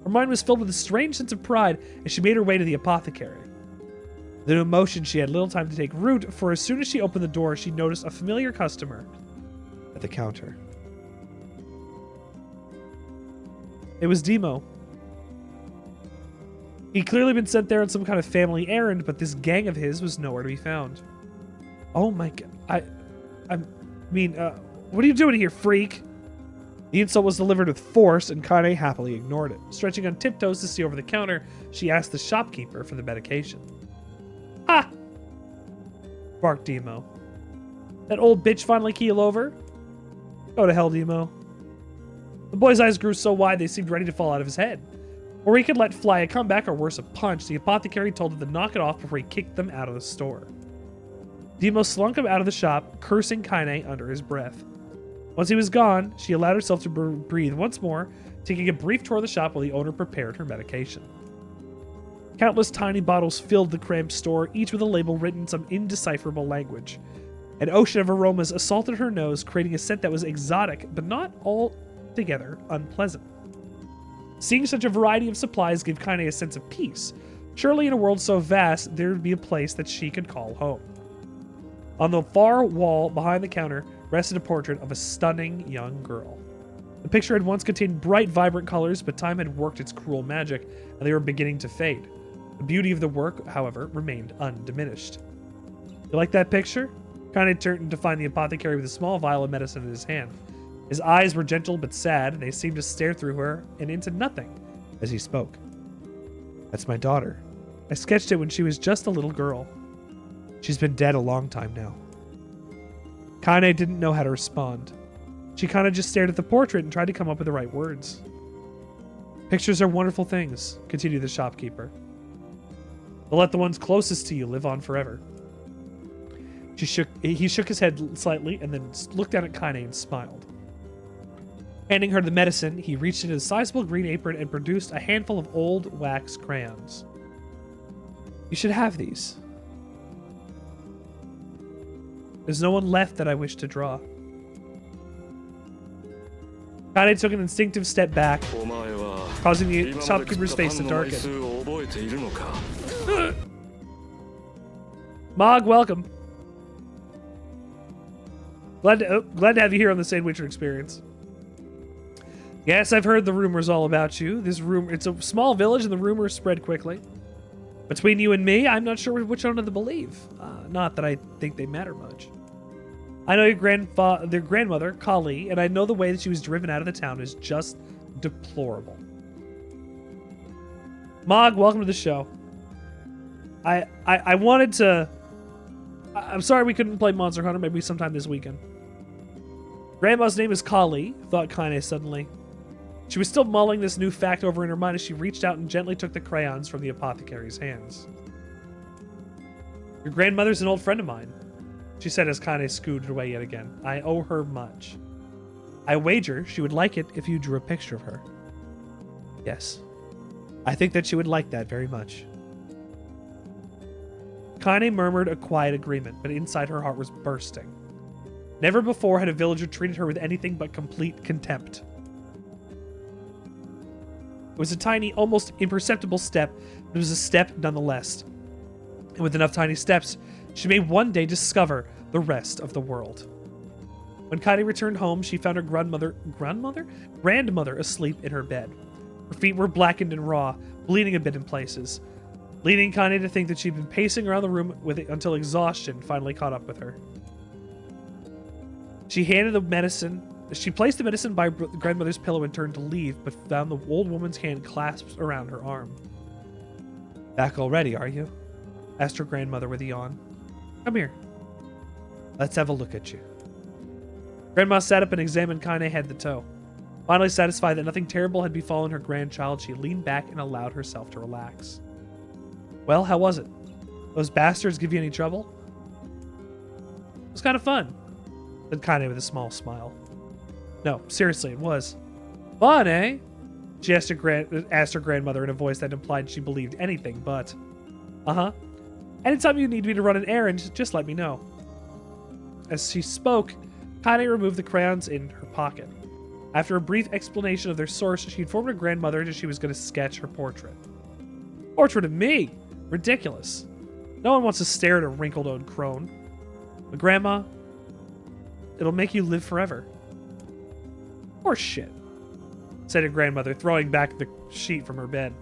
Her mind was filled with a strange sense of pride as she made her way to the apothecary. The new emotion she had little time to take root, for as soon as she opened the door, she noticed a familiar customer at the counter. It was Demo. He'd clearly been sent there on some kind of family errand, but this gang of his was nowhere to be found. Oh my god. What are you doing here, freak? The insult was delivered with force, and Kaine happily ignored it. Stretching on tiptoes to see over the counter, she asked the shopkeeper for the medication. Ah! Barked Demo. That old bitch finally keel over? Go to hell, Demo. The boy's eyes grew so wide they seemed ready to fall out of his head. Or he could let fly a comeback or worse, a punch. The apothecary told him to knock it off before he kicked them out of the store. Demo slunk him out of the shop, cursing Kaine under his breath. Once he was gone, she allowed herself to breathe once more, taking a brief tour of the shop while the owner prepared her medication. Countless tiny bottles filled the cramped store, each with a label written in some indecipherable language. An ocean of aromas assaulted her nose, creating a scent that was exotic, but not altogether unpleasant. Seeing such a variety of supplies gave Kaine a sense of peace, Surely in a world so vast, there would be a place that she could call home. On the far wall behind the counter rested a portrait of a stunning young girl. The picture had once contained bright, vibrant colors, but time had worked its cruel magic, and they were beginning to fade. The beauty of the work, however, remained undiminished. You like that picture? Kane turned to find the apothecary with a small vial of medicine in his hand. His eyes were gentle but sad, and they seemed to stare through her and into nothing as he spoke. That's my daughter. I sketched it when she was just a little girl. She's been dead a long time now. Kane didn't know how to respond. She kind of just stared at the portrait and tried to come up with the right words. Pictures are wonderful things, continued the shopkeeper. But let the ones closest to you live on forever. He shook his head slightly and then looked down at Kane and smiled. Handing her the medicine, he reached into a sizable green apron and produced a handful of old wax crayons. You should have these. There's no one left that I wish to draw. Kane took an instinctive step back, causing the shopkeeper's face to darken. Mog, welcome. Glad to have you here on the Sandwichard experience. Yes, I've heard the rumors all about you. It's a small village and the rumors spread quickly. Between you and me, I'm not sure which one to believe. Not that I think they matter much. I know their grandmother, Kali, and I know the way that she was driven out of the town is just deplorable. Mog, welcome to the show. I wanted to... I'm sorry we couldn't play Monster Hunter, maybe sometime this weekend. Grandma's name is Kali, thought Kane suddenly. She was still mulling this new fact over in her mind as she reached out and gently took the crayons from the apothecary's hands. Your grandmother's an old friend of mine, she said as Kane scooted away yet again. I owe her much. I wager she would like it if you drew a picture of her. Yes, I think that she would like that very much. Kane murmured a quiet agreement, but inside her heart was bursting. Never before had a villager treated her with anything but complete contempt. It was a tiny, almost imperceptible step, but it was a step nonetheless. And with enough tiny steps, she may one day discover the rest of the world. When Kane returned home, she found her grandmother asleep in her bed. Her feet were blackened and raw, bleeding a bit in places, leading Kane to think that she'd been pacing around the room until exhaustion finally caught up with her. She placed the medicine by grandmother's pillow and turned to leave, but found the old woman's hand clasped around her arm. Back already, are you? Asked her grandmother with a yawn. Come here. Let's have a look at you. Grandma sat up and examined Kane head to toe. Finally satisfied that nothing terrible had befallen her grandchild, she leaned back and allowed herself to relax. Well, how was it? Those bastards give you any trouble? It was kind of fun, said Kane with a small smile. No, seriously, it was. Fun, eh? She asked her grandmother in a voice that implied she believed anything but. Uh-huh. Anytime you need me to run an errand, just let me know. As she spoke, Kane removed the crayons in her pocket. After a brief explanation of their source, she informed her grandmother that she was going to sketch her portrait. Portrait of me? Ridiculous. No one wants to stare at a wrinkled old crone. But Grandma, it'll make you live forever. Horse shit, said her grandmother, throwing back the sheet from her bed.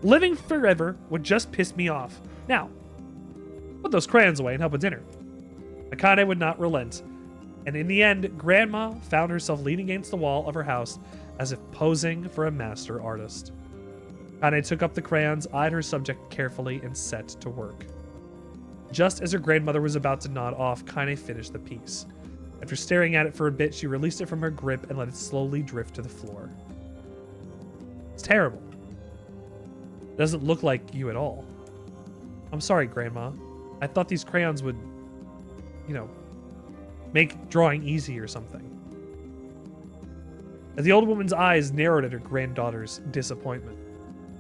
Living forever would just piss me off. Now, put those crayons away and help with dinner. Akane would not relent, and in the end, Grandma found herself leaning against the wall of her house as if posing for a master artist. Kane took up the crayons, eyed her subject carefully, and set to work. Just as her grandmother was about to nod off, Kane finished the piece. After staring at it for a bit, she released it from her grip and let it slowly drift to the floor. It's terrible. It doesn't look like you at all. I'm sorry, Grandma. I thought these crayons would, make drawing easy or something. As the old woman's eyes narrowed at her granddaughter's disappointment.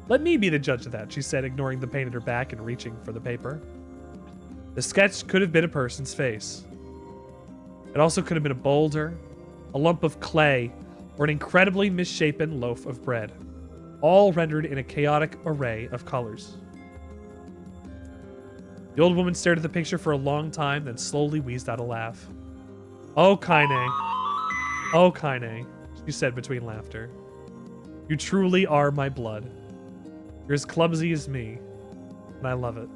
Let me be the judge of that, she said, ignoring the pain at her back and reaching for the paper. The sketch could have been a person's face. It also could have been a boulder, a lump of clay, or an incredibly misshapen loaf of bread, all rendered in a chaotic array of colors. The old woman stared at the picture for a long time, then slowly wheezed out a laugh. Oh, Kaine. Oh, Kaine, she said between laughter. You truly are my blood. You're as clumsy as me, and I love it.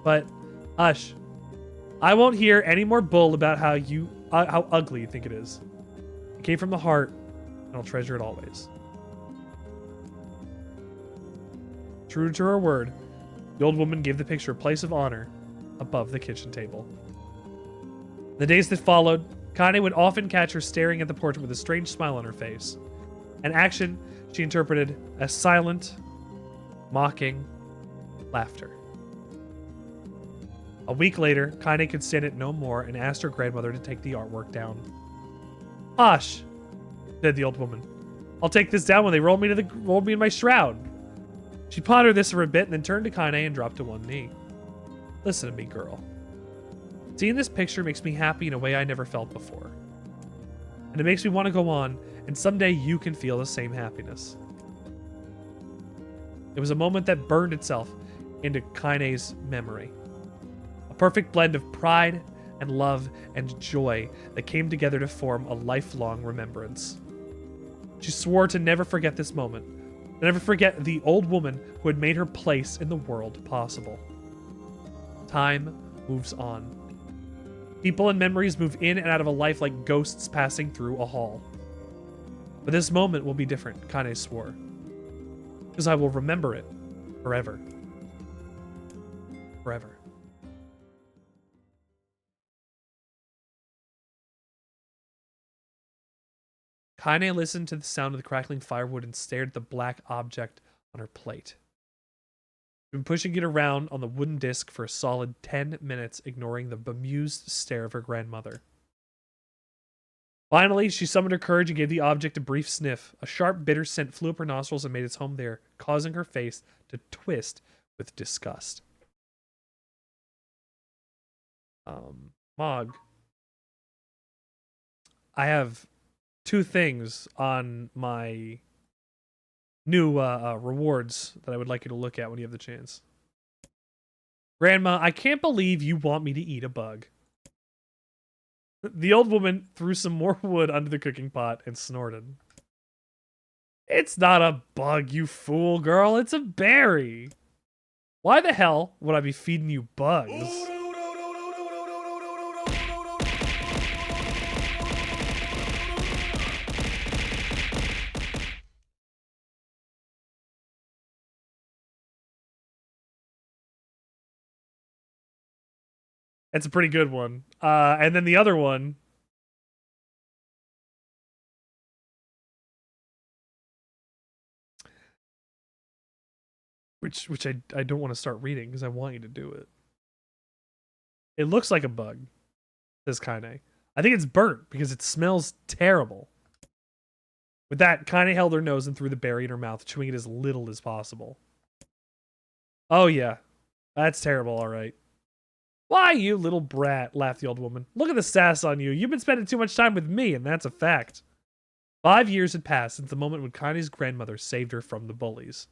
But, hush. I won't hear any more bull about how ugly you think it is. It came from the heart, and I'll treasure it always. True to her word, the old woman gave the picture a place of honor above the kitchen table. In the days that followed, Kaine would often catch her staring at the portrait with a strange smile on her face, an action she interpreted as silent, mocking laughter. A week later, Kaine could stand it no more and asked her grandmother to take the artwork down. Hush, said the old woman. I'll take this down when they roll me in my shroud. She pondered this for a bit and then turned to Kaine and dropped to one knee. Listen to me, girl. Seeing this picture makes me happy in a way I never felt before. And it makes me want to go on, and someday you can feel the same happiness. It was a moment that burned itself into Kaine's memory. A perfect blend of pride and love and joy that came together to form a lifelong remembrance. She swore to never forget this moment, to never forget the old woman who had made her place in the world possible. Time moves on. People and memories move in and out of a life like ghosts passing through a hall. But this moment will be different, Kaine swore. Because I will remember it forever. Forever. Kaine listened to the sound of the crackling firewood and stared at the black object on her plate. She'd been pushing it around on the wooden disc for a solid 10 minutes, ignoring the bemused stare of her grandmother. Finally, she summoned her courage and gave the object a brief sniff. A sharp, bitter scent flew up her nostrils and made its home there, causing her face to twist with disgust. Mog. I have 2 things on my new rewards that I would like you to look at when you have the chance. Grandma, I can't believe you want me to eat a bug. The old woman threw some more wood under the cooking pot and snorted. It's not a bug, you fool, girl. It's a berry. Why the hell would I be feeding you bugs? It's a pretty good one. And then the other one. Which I don't want to start reading because I want you to do it. It looks like a bug, says Kaine. I think it's burnt because it smells terrible. With that, Kaine held her nose and threw the berry in her mouth, chewing it as little as possible. Oh yeah, that's terrible, all right. Why, you little brat, laughed the old woman. Look at the sass on you. You've been spending too much time with me, and that's a fact. 5 years had passed since the moment when Kaine's grandmother saved her from the bullies.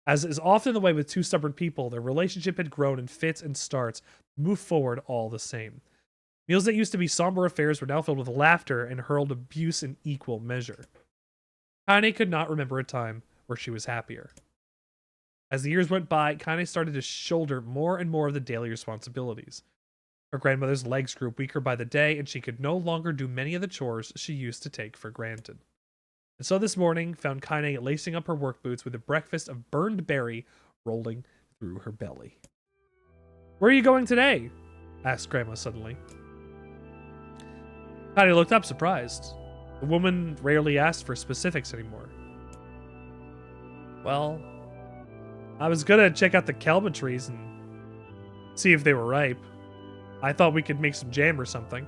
As is often the way with 2 stubborn people, their relationship had grown in fits and starts, moved forward all the same. Meals that used to be somber affairs were now filled with laughter and hurled abuse in equal measure. Kaine could not remember a time where she was happier. As the years went by, Kaine started to shoulder more and more of the daily responsibilities. Her grandmother's legs grew weaker by the day, and she could no longer do many of the chores she used to take for granted. And so this morning found Kaine lacing up her work boots with a breakfast of burned berry rolling through her belly. Where are you going today? Asked Grandma suddenly. Kaine looked up, surprised. The woman rarely asked for specifics anymore. Well, I was gonna check out the kelma trees and see if they were ripe. I thought we could make some jam or something.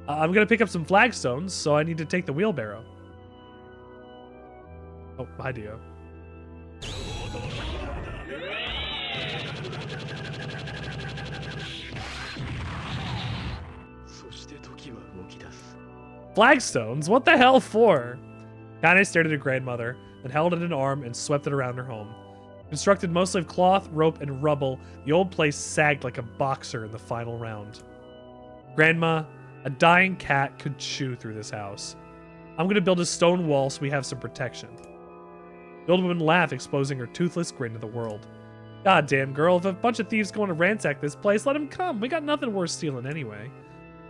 I'm gonna pick up some flagstones, so I need to take the wheelbarrow. Oh, hi, Dio. Flagstones? What the hell for? Kaine stared at her grandmother, then held it in an arm and swept it around her home. Constructed mostly of cloth, rope, and rubble, the old place sagged like a boxer in the final round. Grandma, a dying cat could chew through this house. I'm gonna build a stone wall so we have some protection. The old woman laughed, exposing her toothless grin to the world. God damn, girl, if a bunch of thieves go to ransack this place, let them come. We got nothing worth stealing anyway.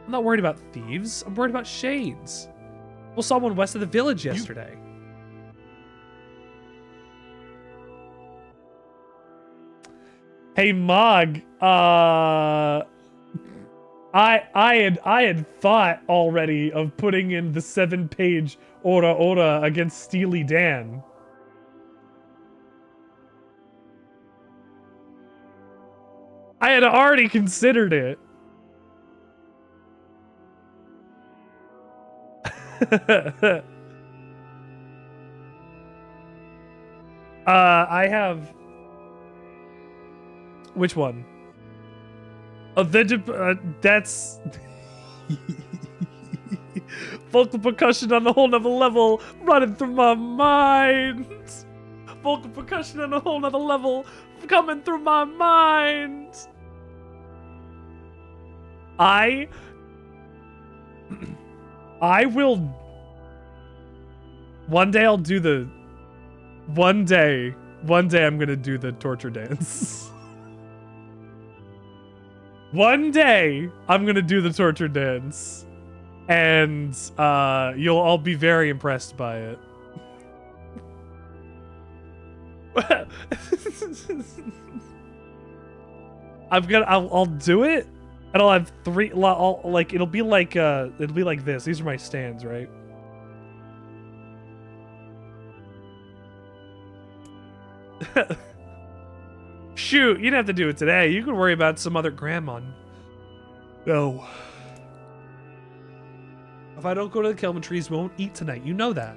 I'm not worried about thieves. I'm worried about shades. We saw one west of the village yesterday. Hey, Mog. I had thought already of putting in the 7-page Ora against Steely Dan. I had already considered it. I have... Which one? Oh, that's... Vocal percussion on a whole nother level running through my mind. Vocal percussion on a whole nother level coming through my mind. I will... One day I'll do the... One day I'm gonna do the torture dance. One day I'm gonna do the torture dance. And you'll all be very impressed by it. I'll do it, and I'll have three. It'll be like this. These are my stands, right? Shoot, you didn't have to do it today. You can worry about some other grandma. No. If I don't go to the Kelman trees, we won't eat tonight. You know that.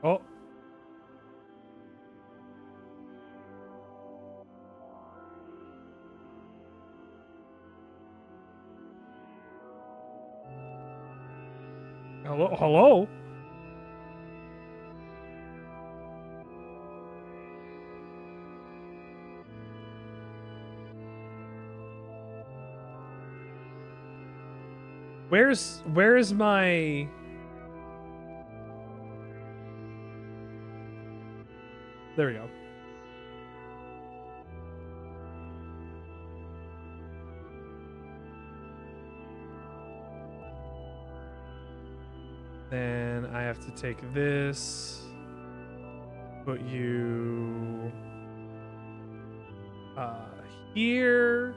Oh. Hello? Where's my... There we go. Then I have to take this, put you here.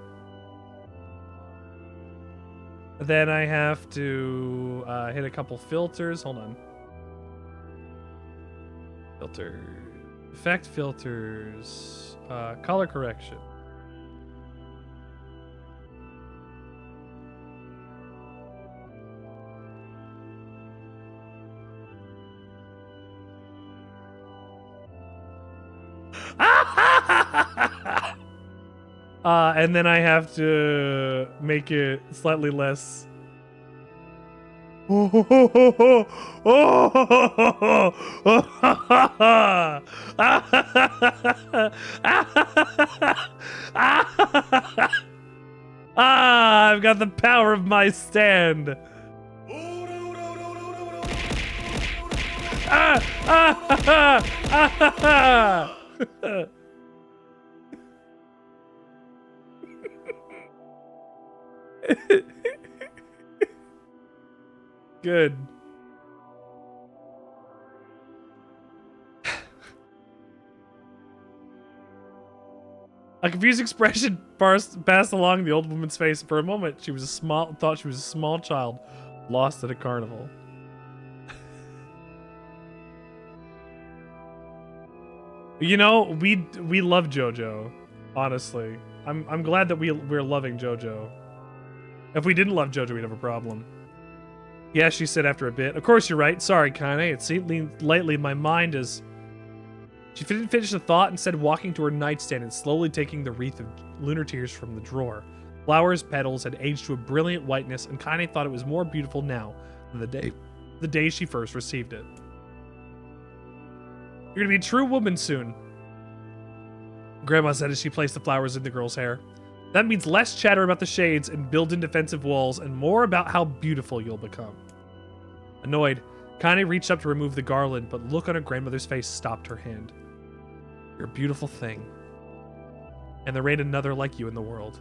Then I have to hit a couple filters. Hold on. Filter. Effect filters. Color correction. And then I have to make it slightly less. I've got the power of my stand. Good. A confused expression passed along the old woman's face. For a moment, thought she was a small child lost at a carnival. You know, we love JoJo, honestly. I'm glad that we're loving JoJo. If we didn't love JoJo, we'd have a problem. Yeah, she said after a bit. Of course you're right. Sorry, Kane. It seemed lately my mind is... She didn't finish the thought, instead walking to her nightstand and slowly taking the wreath of lunar tears from the drawer. Flowers' petals had aged to a brilliant whiteness, and Kane thought it was more beautiful now than the day she first received it. You're gonna be a true woman soon, Grandma said as she placed the flowers in the girl's hair. That means less chatter about the shades and built-in defensive walls, and more about how beautiful you'll become. Annoyed, Kane reached up to remove the garland, but look on her grandmother's face stopped her hand. You're a beautiful thing, and there ain't another like you in the world.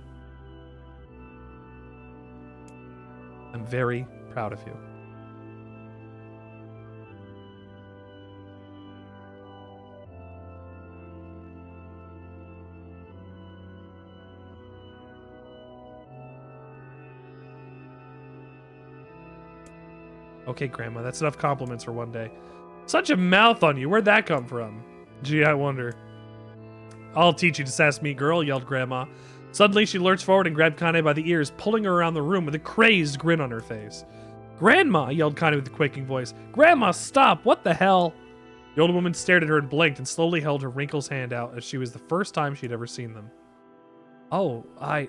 I'm very proud of you. Okay, Grandma, that's enough compliments for one day. Such a mouth on you. Where'd that come from? Gee, I wonder. I'll teach you to sass me, girl, yelled Grandma. Suddenly, she lurched forward and grabbed Kane by the ears, pulling her around the room with a crazed grin on her face. Grandma, yelled Kane with a quaking voice. Grandma, stop! What the hell? The old woman stared at her and blinked and slowly held her wrinkles hand out as she was the first time she'd ever seen them. Oh, I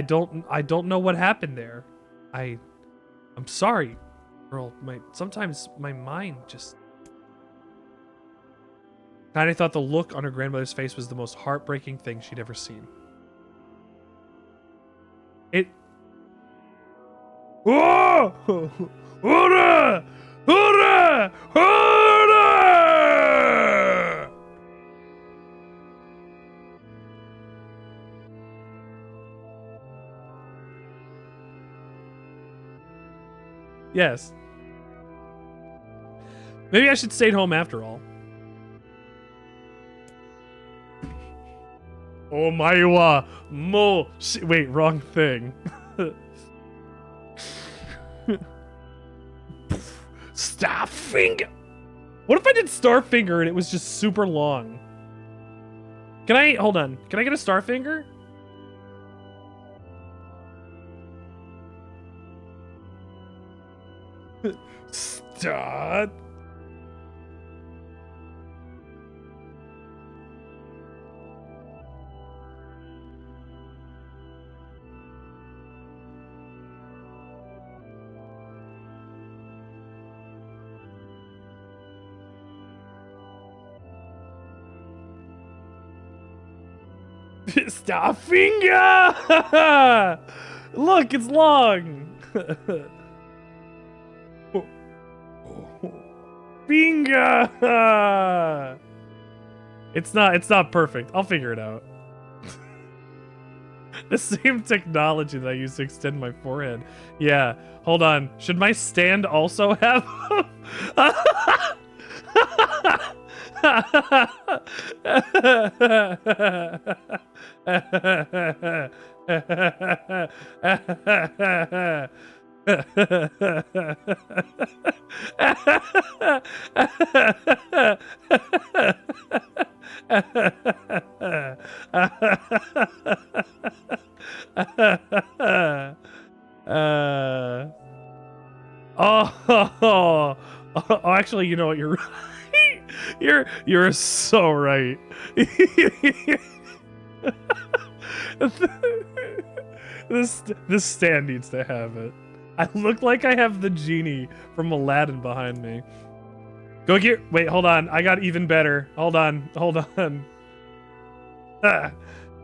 don't know what happened there. I'm sorry. Girl, sometimes my mind just... Kane thought the look on her grandmother's face was the most heartbreaking thing she'd ever seen. Oh! Hurrah! Hurrah! Hurrah! Yes. Maybe I should stay home after all. Oh my wa mo. Wait, wrong thing. Starfinger. What if I did Starfinger and it was just super long? Can I hold on? Can I get a Starfinger? Start. Starfinger! Look, it's long. Finger! It's not perfect. I'll figure it out. The same technology that I use to extend my forehead. Yeah, hold on. Should my stand also have... Oh, actually, you know what? You're right. You're so right. This stand needs to have it. I look like I have the genie from Aladdin behind me. Go get... Wait, hold on. I got even better. Hold on.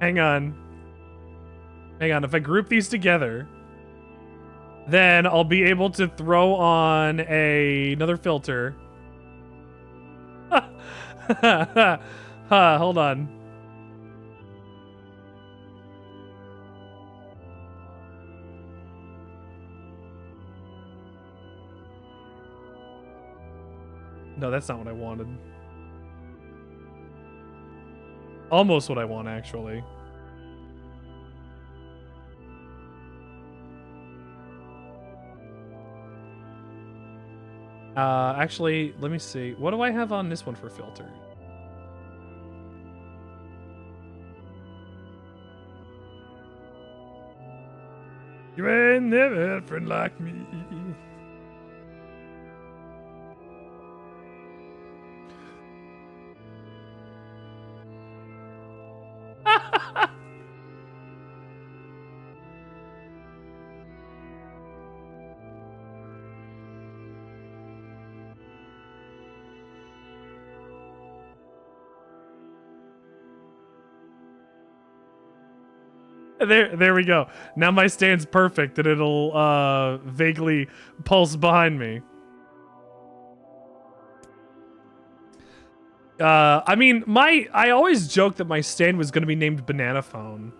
Hang on. If I group these together, then I'll be able to throw on another filter. Hold on. No, that's not what I wanted. Almost what I want, actually. Actually, let me see. What do I have on this one for filter? You ain't never had a friend like me. There we go. Now my stand's perfect and it'll vaguely pulse behind me. I mean, I always joked that my stand was going to be named Banana Phone.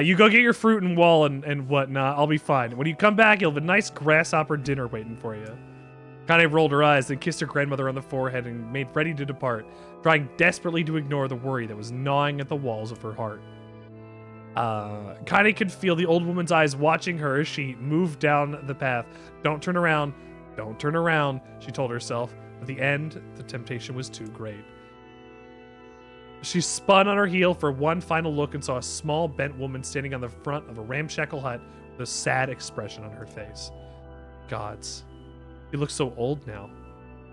You go get your fruit and wall and whatnot. I'll be fine. When you come back, you'll have a nice grasshopper dinner waiting for you. Kane rolled her eyes, then kissed her grandmother on the forehead and made ready to depart, trying desperately to ignore the worry that was gnawing at the walls of her heart. Kane could feel the old woman's eyes watching her as she moved down the path. Don't turn around. Don't turn around, she told herself. At the end, the temptation was too great. She spun on her heel for one final look and saw a small, bent woman standing on the front of a ramshackle hut with a sad expression on her face. Gods. She looks so old now.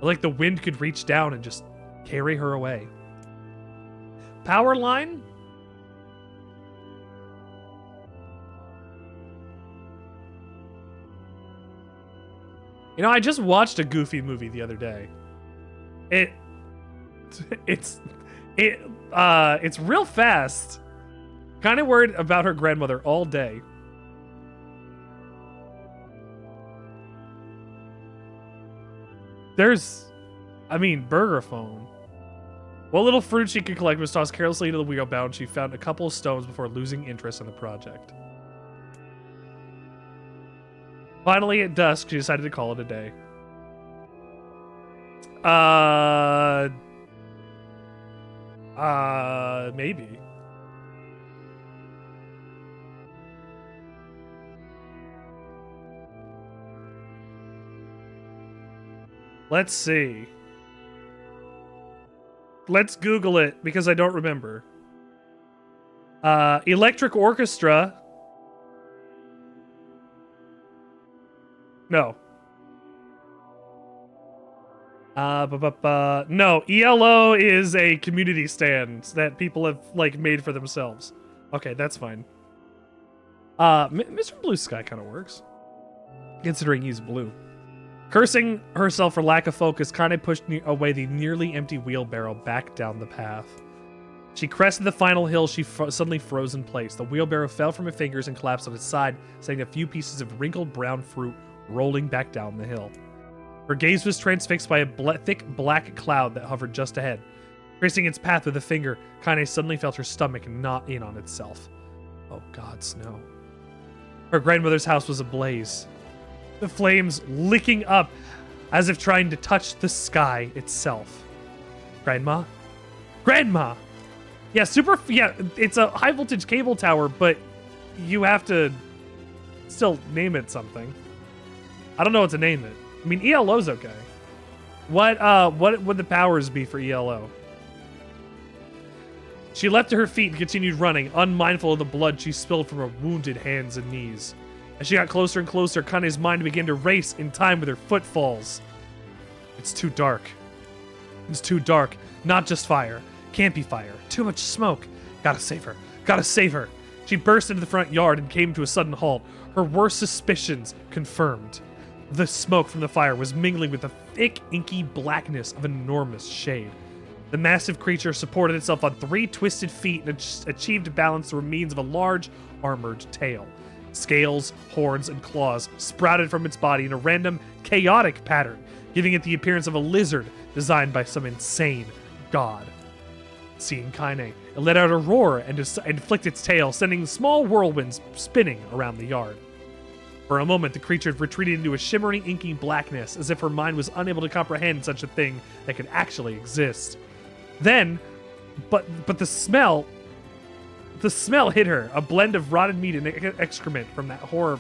Like the wind could reach down and just carry her away. Power line? You know, I just watched a Goofy movie the other day. It's real fast. Kind of worried about her grandmother all day. Burger phone. What little fruit she could collect was tossed carelessly into the wheelbarrow, and she found a couple of stones before losing interest in the project. Finally, at dusk, she decided to call it a day. Maybe. Let's see. Let's Google it because I don't remember. Electric Orchestra. No. No, ELO is a community stand that people have made for themselves. Okay, that's fine. Mr. Blue Sky kind of works, considering he's blue. Cursing herself for lack of focus, Kane pushed away the nearly empty wheelbarrow back down the path. She crested the final hill. She suddenly froze in place. The wheelbarrow fell from her fingers and collapsed on its side, sending a few pieces of wrinkled brown fruit rolling back down the hill. Her gaze was transfixed by a thick black cloud that hovered just ahead. Tracing its path with a finger, Kane suddenly felt her stomach knot in on itself. Oh gods, no. Her grandmother's house was ablaze. The flames licking up as if trying to touch the sky itself. Grandma? Grandma! Yeah, it's a high voltage cable tower, but you have to still name it something. I don't know what to name it. I mean, ELO's okay. What would the powers be for ELO? She leapt to her feet and continued running, unmindful of the blood she spilled from her wounded hands and knees. As she got closer and closer, Kane's mind began to race in time with her footfalls. It's too dark. It's too dark. Not just fire. Can't be fire. Too much smoke. Gotta save her. Gotta save her. She burst into the front yard and came to a sudden halt. Her worst suspicions confirmed. The smoke from the fire was mingling with the thick, inky blackness of an enormous shade. The massive creature supported itself on 3 twisted feet and achieved balance through means of a large, armored tail. Scales, horns, and claws sprouted from its body in a random, chaotic pattern, giving it the appearance of a lizard designed by some insane god. Seeing Kane, it let out a roar and flicked its tail, sending small whirlwinds spinning around the yard. For a moment, the creature retreated into a shimmering, inky blackness, as if her mind was unable to comprehend such a thing that could actually exist. Then, but the smell hit her, a blend of rotted meat and excrement from that horror.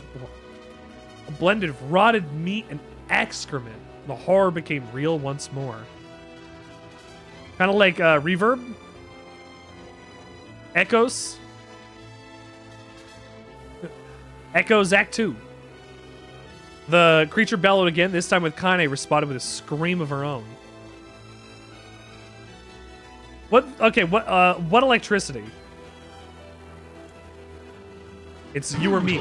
A blend of rotted meat and excrement. The horror became real once more. Kind of like reverb. Echoes. Echoes Act 2. The creature bellowed again, this time with Kane responded with a scream of her own. What electricity? It's you or me.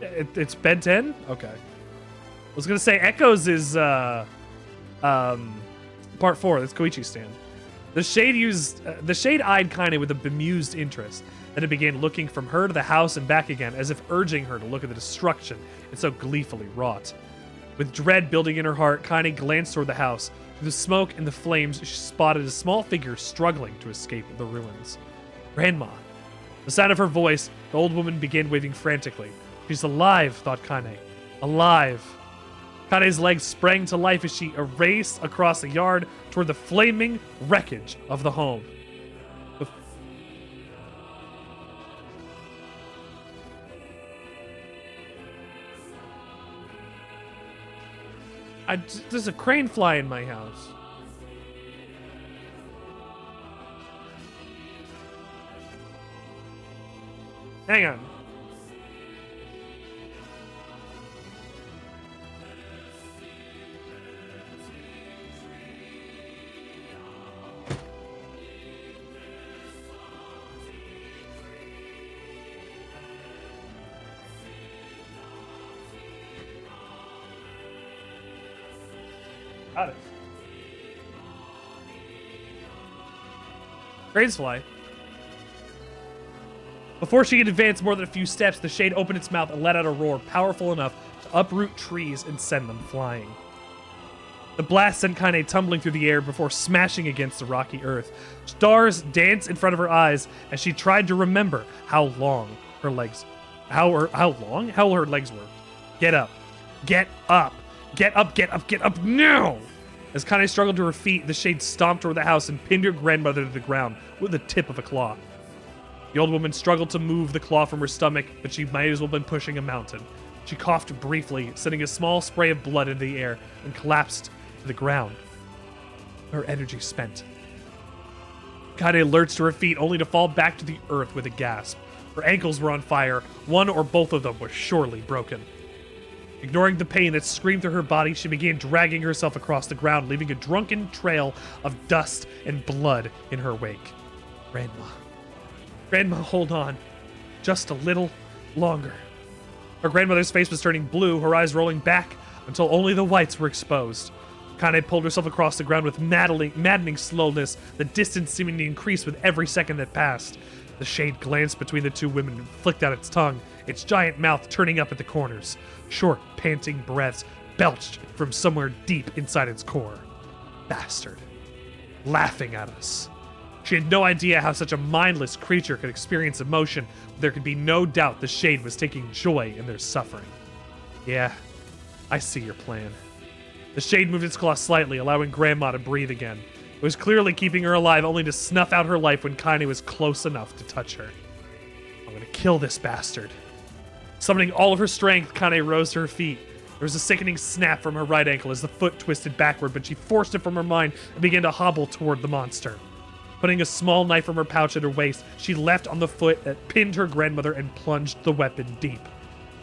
It's Ben 10? Okay. I was gonna say Echoes is part 4. That's Koichi's stand. The shade eyed Kaine with a bemused interest. Then it began looking from her to the house and back again, as if urging her to look at the destruction it so gleefully wrought. With dread building in her heart, Kaine glanced toward the house. Through the smoke and the flames, she spotted a small figure struggling to escape the ruins. Grandma. The sound of her voice, the old woman began waving frantically. She's alive, thought Kaine. Alive. Kaine's legs sprang to life as she raced across the yard toward the flaming wreckage of the home. There's a crane fly in my house. Hang on. Got it. Cranes fly. Before she could advance more than a few steps, the shade opened its mouth and let out a roar powerful enough to uproot trees and send them flying. The blast sent Kaine tumbling through the air before smashing against the rocky earth. Stars danced in front of her eyes as she tried to remember how long her legs worked. Get up. Get up. Get up, get up, get up now! As Kaine struggled to her feet, the shade stomped toward the house and pinned her grandmother to the ground with the tip of a claw. The old woman struggled to move the claw from her stomach, but she might as well have been pushing a mountain. She coughed briefly, sending a small spray of blood into the air, and collapsed to the ground. Her energy spent. Kaine lurched to her feet, only to fall back to the earth with a gasp. Her ankles were on fire. One or both of them was surely broken. Ignoring the pain that screamed through her body, she began dragging herself across the ground, leaving a drunken trail of dust and blood in her wake. Grandma, hold on. Just a little longer. Her grandmother's face was turning blue, her eyes rolling back until only the whites were exposed. Kaine pulled herself across the ground with maddening slowness, the distance seeming to increase with every second that passed. The shade glanced between the two women and flicked out its tongue, its giant mouth turning up at the corners. Short, panting breaths belched from somewhere deep inside its core. Bastard. Laughing at us. She had no idea how such a mindless creature could experience emotion, but there could be no doubt the shade was taking joy in their suffering. Yeah, I see your plan. The shade moved its claw slightly, allowing Grandma to breathe again. It was clearly keeping her alive, only to snuff out her life when Kaine was close enough to touch her. I'm gonna kill this bastard. Summoning all of her strength, Kaine rose to her feet. There was a sickening snap from her right ankle as the foot twisted backward, but she forced it from her mind and began to hobble toward the monster. Putting a small knife from her pouch at her waist, she leapt on the foot that pinned her grandmother and plunged the weapon deep.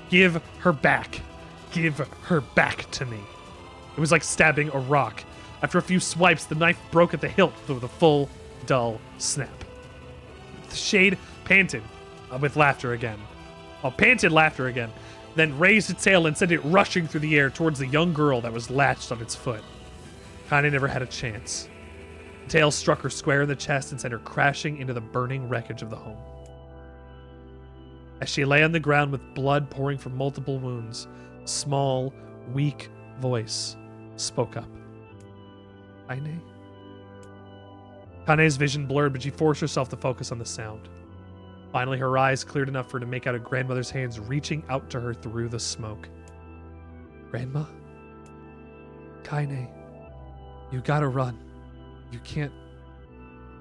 Give her back. Give her back to me. It was like stabbing a rock. After a few swipes, the knife broke at the hilt with a full, dull snap. The shade panted with laughter again. Then raised its tail and sent it rushing through the air towards the young girl that was latched on its foot. Kaine never had a chance. The tail struck her square in the chest and sent her crashing into the burning wreckage of the home. As she lay on the ground with blood pouring from multiple wounds, a small, weak voice spoke up. Kaine? Kaine's vision blurred, but she forced herself to focus on the sound. Finally, her eyes cleared enough for her to make out her grandmother's hands reaching out to her through the smoke. Grandma? Kaine, you gotta run. You can't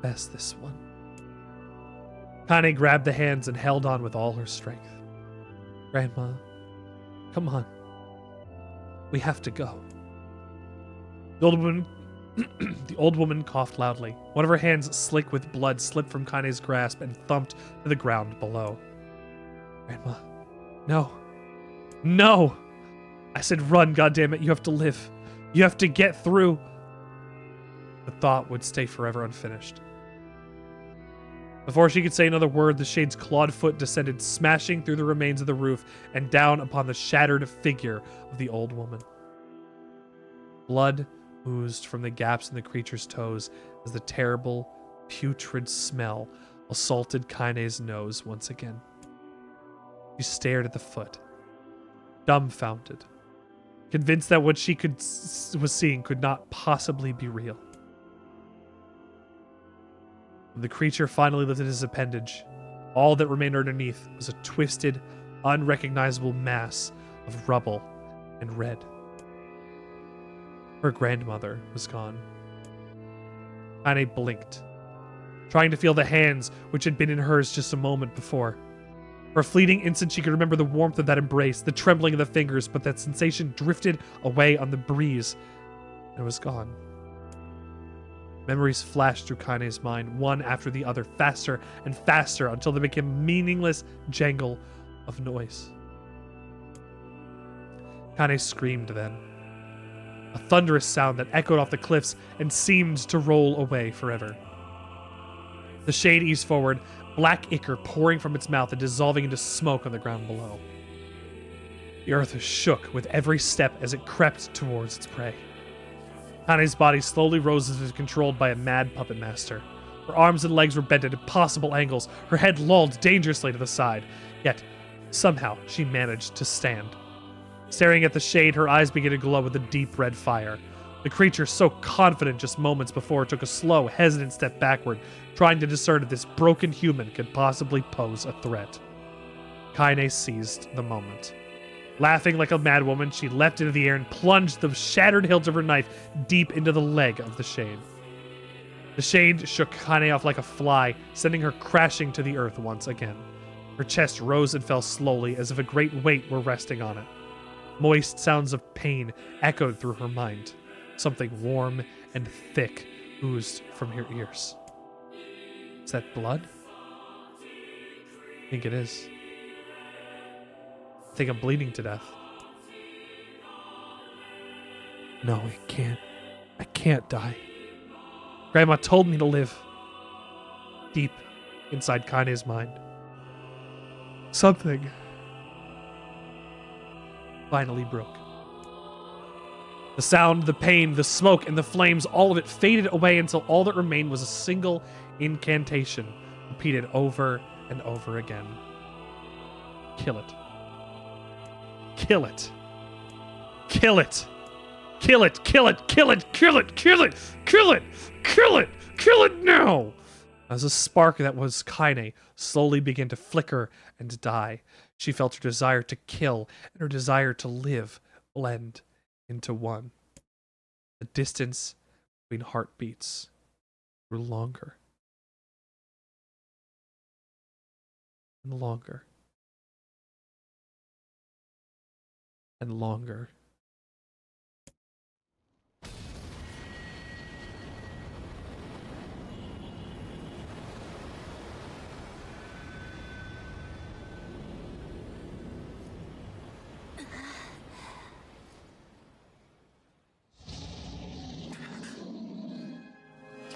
pass this one. Kaine grabbed the hands and held on with all her strength. Grandma, come on. We have to go. The old woman The old woman coughed loudly. One of her hands, slick with blood, slipped from Kaine's grasp and thumped to the ground below. Grandma, no. No! I said run, goddammit, you have to live. You have to get through. The thought would stay forever unfinished. Before she could say another word, the shade's clawed foot descended, smashing through the remains of the roof and down upon the shattered figure of the old woman. Blood oozed from the gaps in the creature's toes as the terrible, putrid smell assaulted Kaine's nose once again. She stared at the foot, dumbfounded, convinced that what she was seeing could not possibly be real. When the creature finally lifted his appendage, all that remained underneath was a twisted, unrecognizable mass of rubble and red. Her grandmother was gone. Kaine blinked, trying to feel the hands which had been in hers just a moment before. For a fleeting instant, she could remember the warmth of that embrace, the trembling of the fingers, but that sensation drifted away on the breeze and was gone. Memories flashed through Kaine's mind, one after the other, faster and faster, until they became a meaningless jangle of noise. Kaine screamed then. A thunderous sound that echoed off the cliffs and seemed to roll away forever. The shade eased forward, black ichor pouring from its mouth and dissolving into smoke on the ground below. The earth shook with every step as it crept towards its prey. Kaine's body slowly rose as it was controlled by a mad puppet master. Her arms and legs were bent at impossible angles, her head lolled dangerously to the side. Yet, somehow, she managed to stand. Staring at the shade, her eyes began to glow with a deep red fire. The creature, so confident just moments before, took a slow, hesitant step backward, trying to discern if this broken human could possibly pose a threat. Kaine seized the moment. Laughing like a madwoman, she leapt into the air and plunged the shattered hilt of her knife deep into the leg of the shade. The shade shook Kaine off like a fly, sending her crashing to the earth once again. Her chest rose and fell slowly, as if a great weight were resting on it. Moist sounds of pain echoed through her mind. Something warm and thick oozed from her ears. Is that blood? I think it is. I think I'm bleeding to death. No, it can't. I can't die. Grandma told me to live. Deep inside Kaine's mind. Something finally broke. The sound, the pain, the smoke, and the flames, all of it faded away until all that remained was a single incantation, repeated over and over again. Kill it. Kill it. Kill it. Kill it. Kill it. Kill it. Kill it. Kill it. Kill it. Kill it. Kill it now. As a spark that was Kaine slowly began to flicker and die, she felt her desire to kill and her desire to live blend into one. The distance between heartbeats grew longer and longer and longer.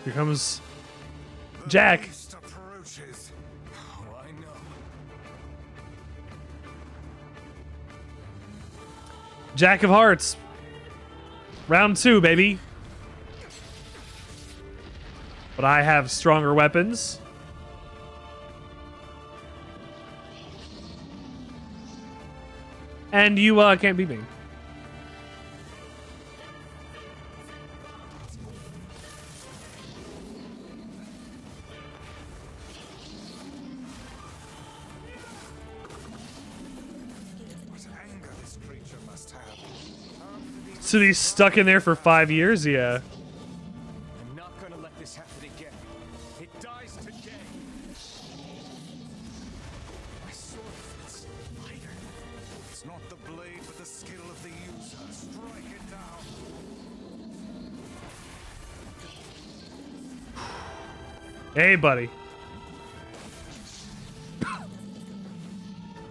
Here comes Jack. Jack of Hearts. Round 2, baby. But I have stronger weapons. And you can't beat me. So he's stuck in there for 5 years? Yeah. I'm not gonna let this happen again. It dies today. My sword fits lighter. It's not the blade, but the skill of the user. Strike it down. Hey, buddy.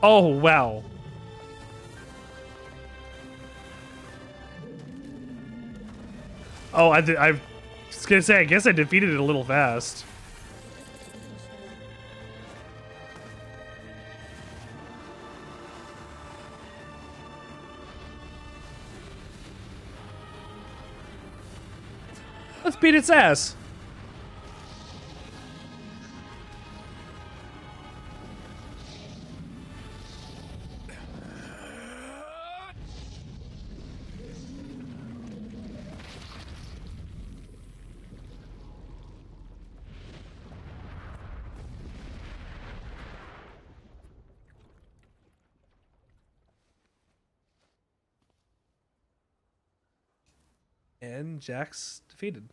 Oh, wow. Oh, I was gonna say, I guess I defeated it a little fast. Let's beat its ass. And Jack's defeated.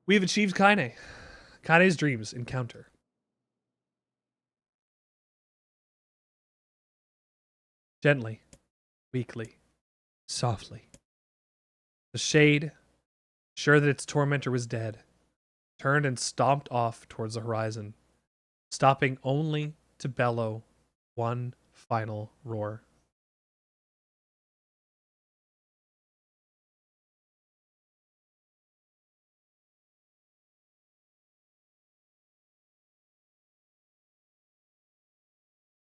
We have achieved Kaine. Kaine's dreams encounter. Gently, weakly, softly. The shade, sure that its tormentor was dead, turned and stomped off towards the horizon, stopping only to bellow one final roar.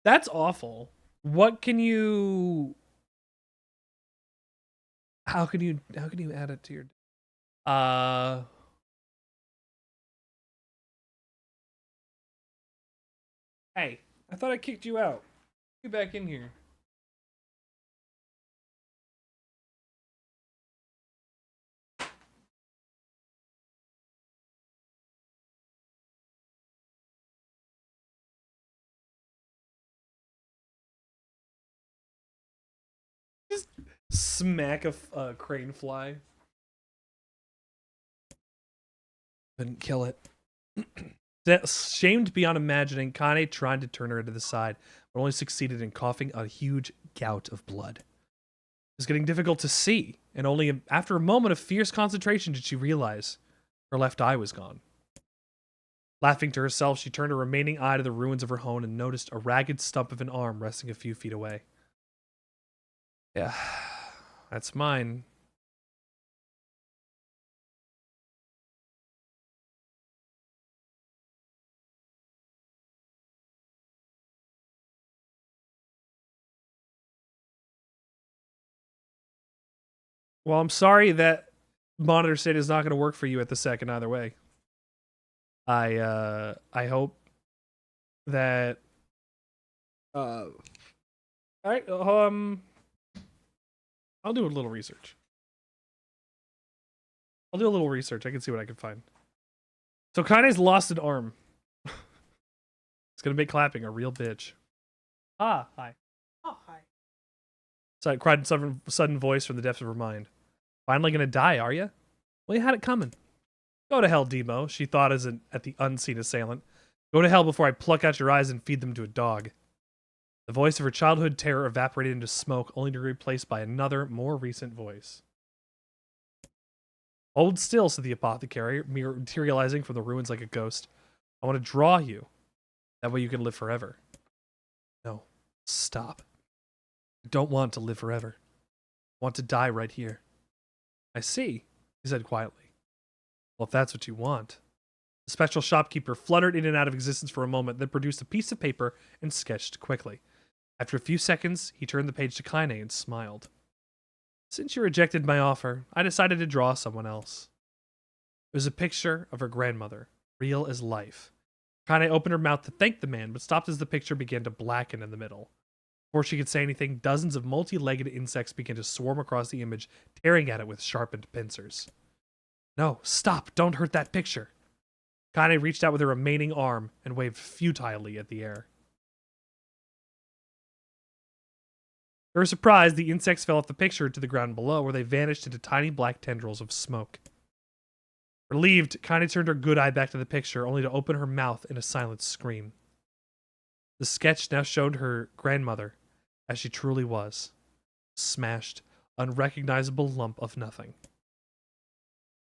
That's awful. What can you... How can you add it to your... Hey, I thought I kicked you out. Get back in here. Just smack a crane fly. Couldn't kill it. Shamed beyond imagining, Kaine tried to turn her to the side, but only succeeded in coughing a huge gout of blood. It was getting difficult to see, and only after a moment of fierce concentration did she realize her left eye was gone. Laughing to herself, she turned her remaining eye to the ruins of her home and noticed a ragged stump of an arm resting a few feet away. Yeah, that's mine. Well, I'm sorry that monitor state is not going to work for you at the second either way. I hope that all right, I'll do a little research. I can see what I can find. So Kaine's lost an arm. It's going to make clapping a real bitch. Ah, hi. Oh, hi. So I cried in sudden voice from the depths of her mind. Finally gonna die, are you? Well, you had it coming. Go to hell, Demo, she thought at the unseen assailant. Go to hell before I pluck out your eyes and feed them to a dog. The voice of her childhood terror evaporated into smoke, only to be replaced by another, more recent voice. Hold still, said the apothecary, materializing from the ruins like a ghost. I want to draw you. That way you can live forever. No, stop. I don't want to live forever. I want to die right here. I see, he said quietly. Well, if that's what you want. The special shopkeeper fluttered in and out of existence for a moment, then produced a piece of paper and sketched quickly. After a few seconds, he turned the page to Kaine and smiled. Since you rejected my offer, I decided to draw someone else. It was a picture of her grandmother, real as life. Kaine opened her mouth to thank the man, but stopped as the picture began to blacken in the middle. Before she could say anything, dozens of multi-legged insects began to swarm across the image, tearing at it with sharpened pincers. No, stop! Don't hurt that picture! Kaine reached out with her remaining arm and waved futilely at the air. To her surprise, the insects fell off the picture to the ground below, where they vanished into tiny black tendrils of smoke. Relieved, Kaine turned her good eye back to the picture, only to open her mouth in a silent scream. The sketch now showed her grandmother as she truly was. Smashed, unrecognizable lump of nothing.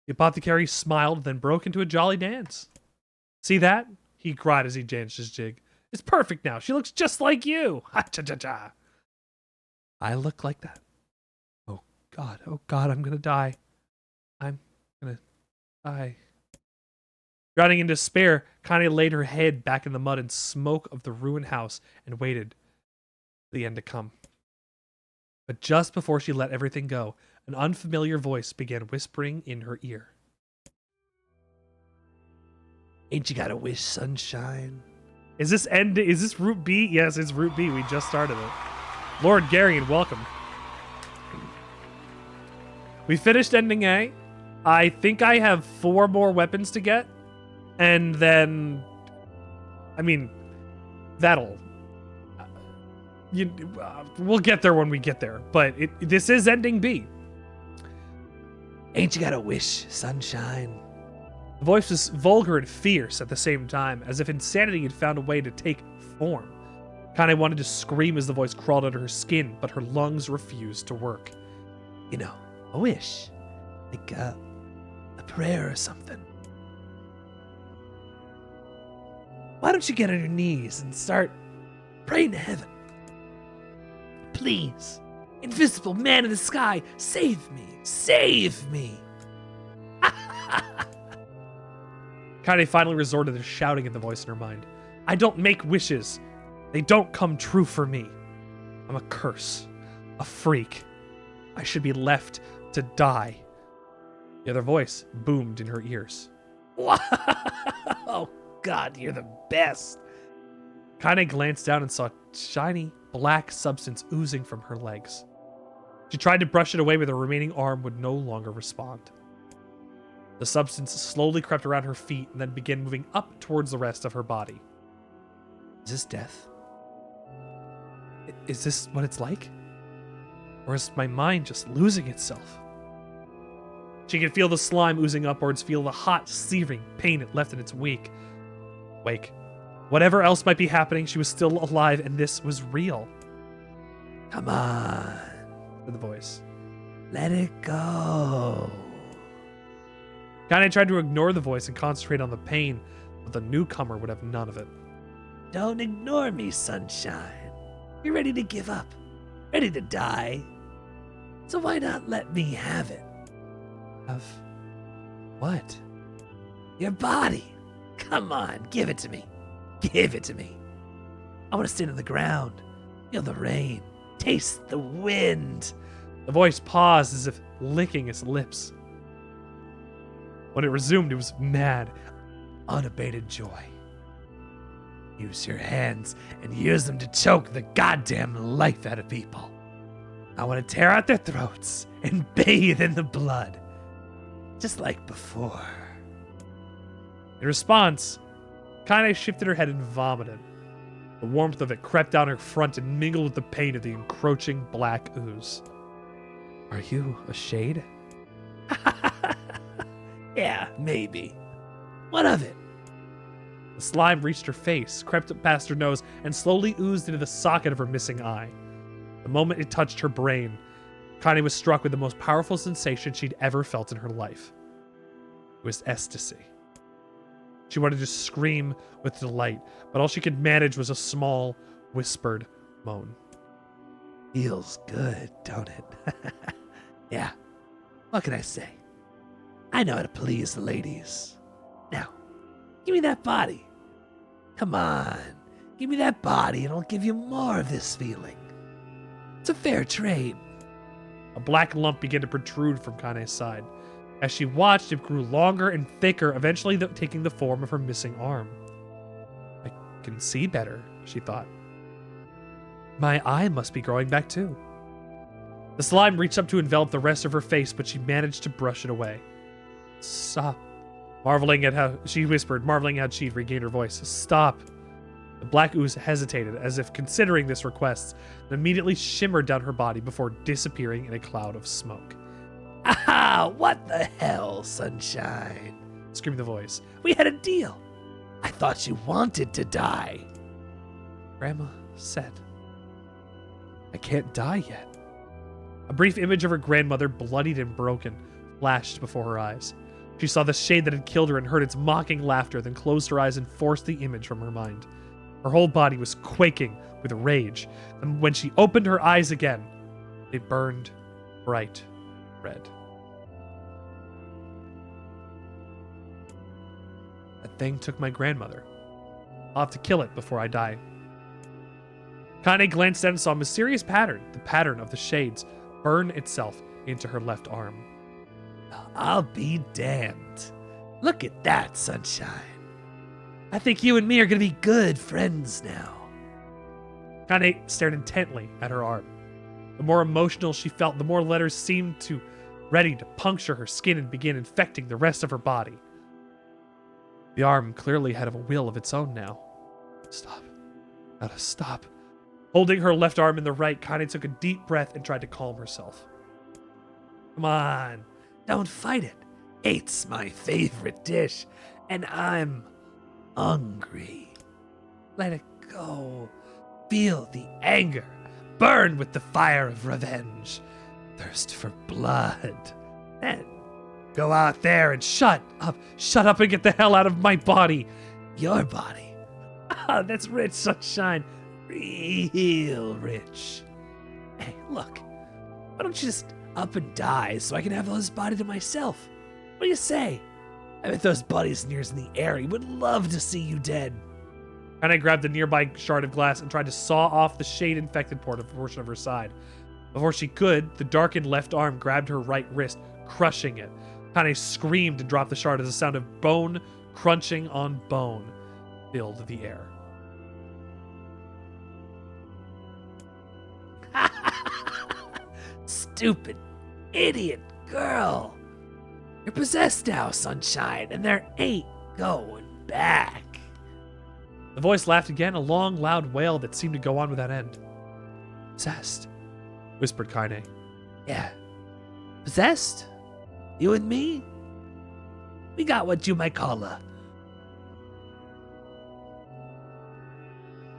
The apothecary smiled, then broke into a jolly dance. See that? He cried as he danced his jig. It's perfect now. She looks just like you. Ha cha cha cha. I look like that. Oh God, I'm gonna die. I'm gonna die. Drowning in despair, Connie laid her head back in the mud and smoke of the ruined house and waited for the end to come. But just before she let everything go, an unfamiliar voice began whispering in her ear. Ain't you got a wish, sunshine? Is this Route B? Yes, it's Route B. We just started it. Lord Garion, welcome. We finished ending A. I think I have 4 more weapons to get. And then, I mean, that'll... we'll get there when we get there. But this is ending B. Ain't you got a wish, sunshine? The voice was vulgar and fierce at the same time, as if insanity had found a way to take form. Kane wanted to scream as the voice crawled under her skin, but her lungs refused to work. You know, a wish. Like a prayer or something. Why don't you get on your knees and start praying to heaven? Please, invisible man in the sky, save me, save me. Kane finally resorted to shouting at the voice in her mind. I don't make wishes. They don't come true for me. I'm a curse, a freak. I should be left to die. The other voice boomed in her ears. Oh God, you're the best. Kane glanced down and saw shiny black substance oozing from her legs. She tried to brush it away, but the remaining arm would no longer respond. The substance slowly crept around her feet and then began moving up towards the rest of her body. Is this death? Is this what it's like? Or is my mind just losing itself? She could feel the slime oozing upwards, feel the hot, searing pain it left in its wake. Whatever else might be happening, she was still alive, and this was real. Come on, said the voice. Let it go. Kane tried to ignore the voice and concentrate on the pain, but the newcomer would have none of it. Don't ignore me, sunshine. You're ready to give up, ready to die. So why not let me have it? Have what? Your body. Come on, give it to me. Give it to me. I want to stand on the ground, feel the rain, taste the wind. The voice paused as if licking its lips. When it resumed, it was mad, unabated joy. Use your hands and use them to choke the goddamn life out of people. I want to tear out their throats and bathe in the blood, just like before. In response, Kane shifted her head and vomited. The warmth of it crept down her front and mingled with the pain of the encroaching black ooze. Are you a shade? Yeah, maybe. What of it? The slime reached her face, crept up past her nose, and slowly oozed into the socket of her missing eye. The moment it touched her brain, Kane was struck with the most powerful sensation she'd ever felt in her life. It was ecstasy. She wanted to scream with delight, but all she could manage was a small, whispered moan. Feels good, don't it? Yeah. What can I say? I know how to please the ladies. Now, give me that body. Come on. Give me that body and I'll give you more of this feeling. It's a fair trade. A black lump began to protrude from Kane's side. As she watched, it grew longer and thicker, eventually taking the form of her missing arm. I can see better, she thought. My eye must be growing back too. The slime reached up to envelop the rest of her face, but she managed to brush it away. Stop. Marveling at how she whispered, marveling how she'd regained her voice. Stop. The black ooze hesitated, as if considering this request, and immediately shimmered down her body before disappearing in a cloud of smoke. Ah, what the hell, sunshine? Screamed the voice. We had a deal. I thought you wanted to die. Grandma said, I can't die yet. A brief image of her grandmother, bloodied and broken, flashed before her eyes. She saw the shade that had killed her and heard its mocking laughter, then closed her eyes and forced the image from her mind. Her whole body was quaking with rage, and when she opened her eyes again, they burned bright red. That thing took my grandmother. I'll have to kill it before I die. Kane glanced down and saw a mysterious pattern, the pattern of the shades, burn itself into her left arm. I'll be damned. Look at that, Sunshine. I think you and me are gonna be good friends now. Kane stared intently at her arm. The more emotional she felt, the more letters seemed to ready to puncture her skin and begin infecting the rest of her body. The arm clearly had a will of its own now. Stop. Gotta stop. Holding her left arm in the right, Kane took a deep breath and tried to calm herself. Come on. Don't fight it. It's my favorite dish, and I'm hungry. Let it go. Feel the anger. Burn with the fire of revenge. Thirst for blood. Then go out there and shut up. Shut up and get the hell out of my body. Your body. Ah, that's rich, Sunshine. Real rich. Hey, look. Why don't you just up and die so I can have this body to myself? What do you say? I bet those buddies NieR's in the air. He would love to see you dead. And I grabbed the nearby shard of glass and tried to saw off the shade-infected portion of her side. Before she could, the darkened left arm grabbed her right wrist, crushing it. Kane screamed and dropped the shard as the sound of bone crunching on bone filled the air. Stupid, idiot girl. You're possessed now, Sunshine, and there ain't going back. The voice laughed again, a long, loud wail that seemed to go on without end. Possessed, whispered Kane. Yeah. Possessed? You and me? We got what you might call a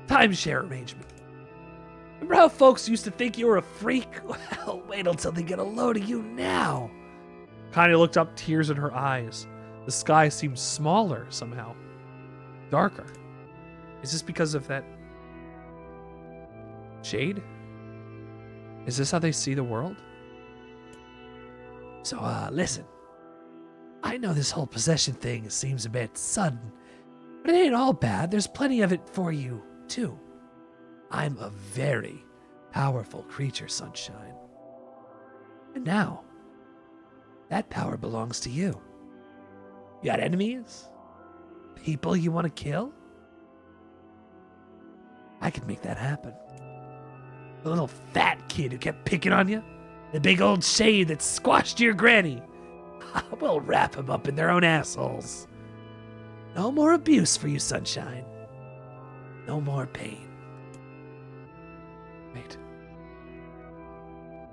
timeshare arrangement. Remember how folks used to think you were a freak? Well, wait until they get a load of you now. Kane looked up, tears in her eyes. The sky seemed smaller somehow. Darker. Is this because of that shade? Is this how they see the world? So, listen. I know this whole possession thing seems a bit sudden, but it ain't all bad. There's plenty of it for you, too. I'm a very powerful creature, Sunshine. And now, that power belongs to you. You got enemies? People you want to kill? I could make that happen. The little fat kid who kept picking on you? The big old shade that squashed your granny? We'll wrap him up in their own assholes. No more abuse for you, Sunshine. No more pain. Wait.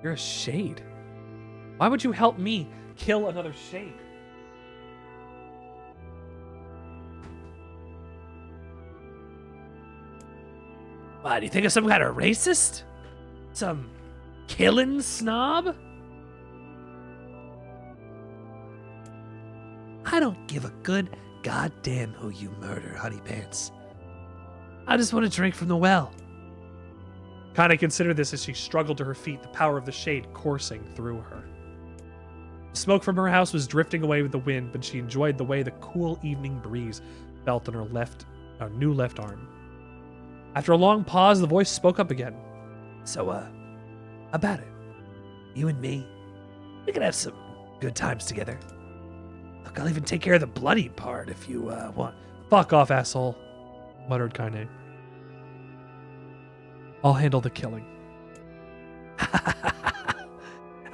You're a shade. Why would you help me kill another shade? What, do you think I'm some kind of racist? Some killing snob? I don't give a good goddamn who you murder, Honey Pants. I just want to drink from the well. Kane considered this as she struggled to her feet, the power of the shade coursing through her. The smoke from her house was drifting away with the wind, but she enjoyed the way the cool evening breeze felt on her new left arm. After a long pause, the voice spoke up again. So, about it. You and me, we could have some good times together. Look, I'll even take care of the bloody part if you, want. Fuck off, asshole, muttered Kane. I'll handle the killing.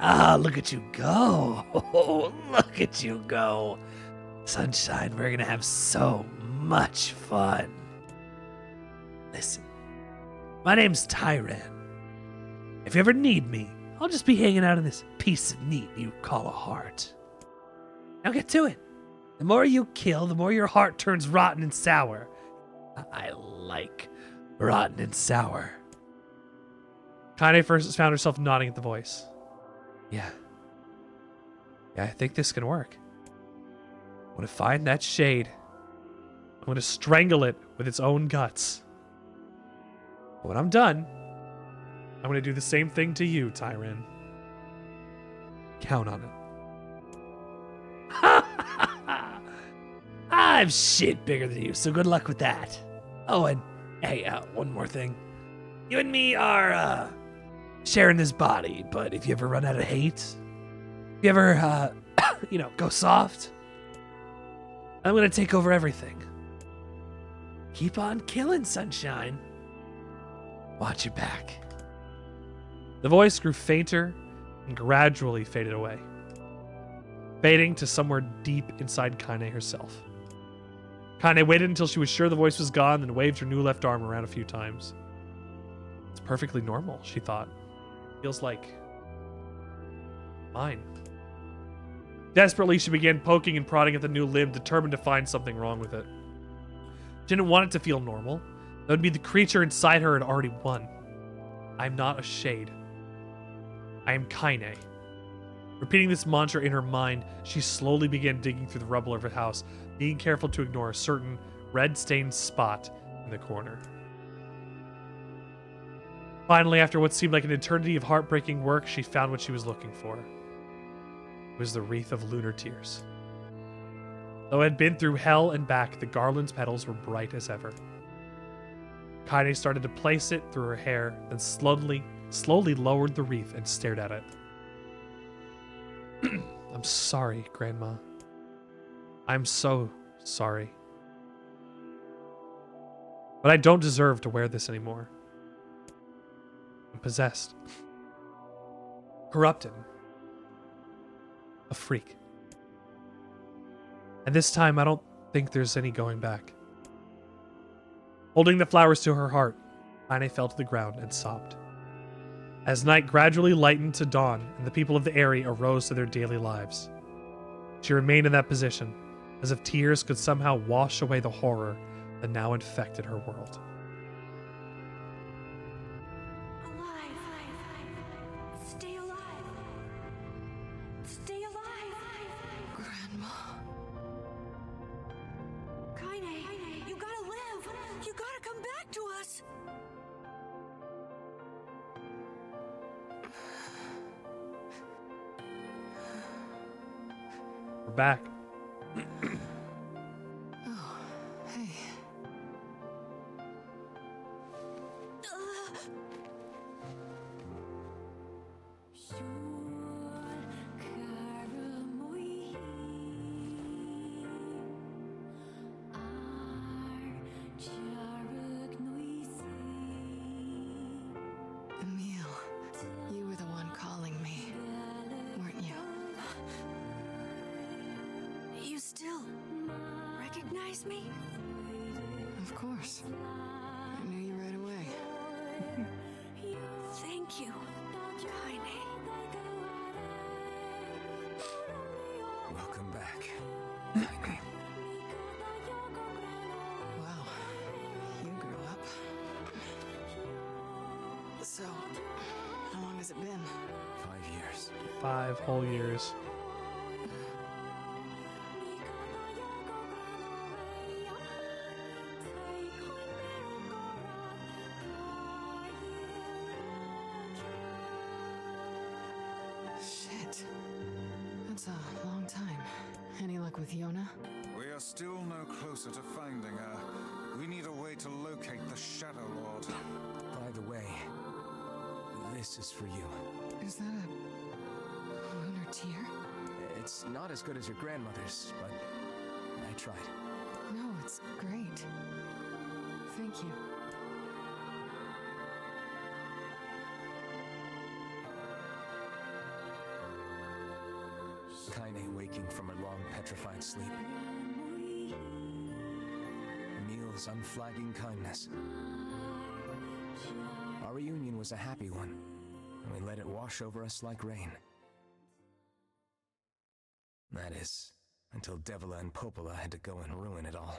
Ah, look at you go. Oh, look at you go. Sunshine, we're gonna have so much fun. Listen, my name's Tyran. If you ever need me, I'll just be hanging out in this piece of meat you call a heart. Now get to it. The more you kill, the more your heart turns rotten and sour. I like rotten and sour. Kane first found herself nodding at the voice. Yeah. Yeah, I think this can work. I'm going to find that shade. I'm going to strangle it with its own guts. But when I'm done, I'm going to do the same thing to you, Tyran. Count on it. I'm shit bigger than you, so good luck with that. Oh, and hey, one more thing. You and me are sharing this body, but if you ever run out of hate, if you ever, go soft, I'm gonna take over everything. Keep on killing, sunshine. Watch your back. The voice grew fainter and gradually faded away, fading to somewhere deep inside Kaine herself. Kaine waited until she was sure the voice was gone, then waved her new left arm around a few times. It's perfectly normal, she thought. Feels like mine. Desperately, she began poking and prodding at the new limb, determined to find something wrong with it. She didn't want it to feel normal. That would be the creature inside her had already won. I'm not a shade. I am Kaine. Repeating this mantra in her mind, she slowly began digging through the rubble of her house, being careful to ignore a certain red-stained spot in the corner. Finally, after what seemed like an eternity of heartbreaking work, she found what she was looking for. It was the wreath of lunar tears. Though it had been through hell and back, the garland's petals were bright as ever. Kaine started to place it through her hair, then slowly lowered the wreath and stared at it. I'm sorry, Grandma. I'm so sorry. But I don't deserve to wear this anymore. I'm possessed. Corrupted. A freak. And this time, I don't think there's any going back. Holding the flowers to her heart, Kaine fell to the ground and sobbed. As night gradually lightened to dawn and the people of the area arose to their daily lives, she remained in that position, as if tears could somehow wash away the horror that now infected her world. Stay alive. Stay alive. Grandma. Kaine, you gotta live. You gotta come back to us. We're back. Oh, hey. Emil, you were the one calling me, weren't you? You still recognize me? Of course. I knew you right away. Thank you, Kaine. Welcome back. Wow. You grew up. So, how long has it been? 5 years. 5 whole years. Shit. That's a long time. Any luck with Yonah? We are still no closer to finding her. We need a way to locate the Shadow Lord. By the way, this is for you. Is that a lunar tear? It's not as good as your grandmother's, but I tried. No, it's great. Thank you. Kaine waking from her long petrified sleep. Emil's unflagging kindness. Our reunion was a happy one, and we let it wash over us like rain. That is, until Devila and Popola had to go and ruin it all.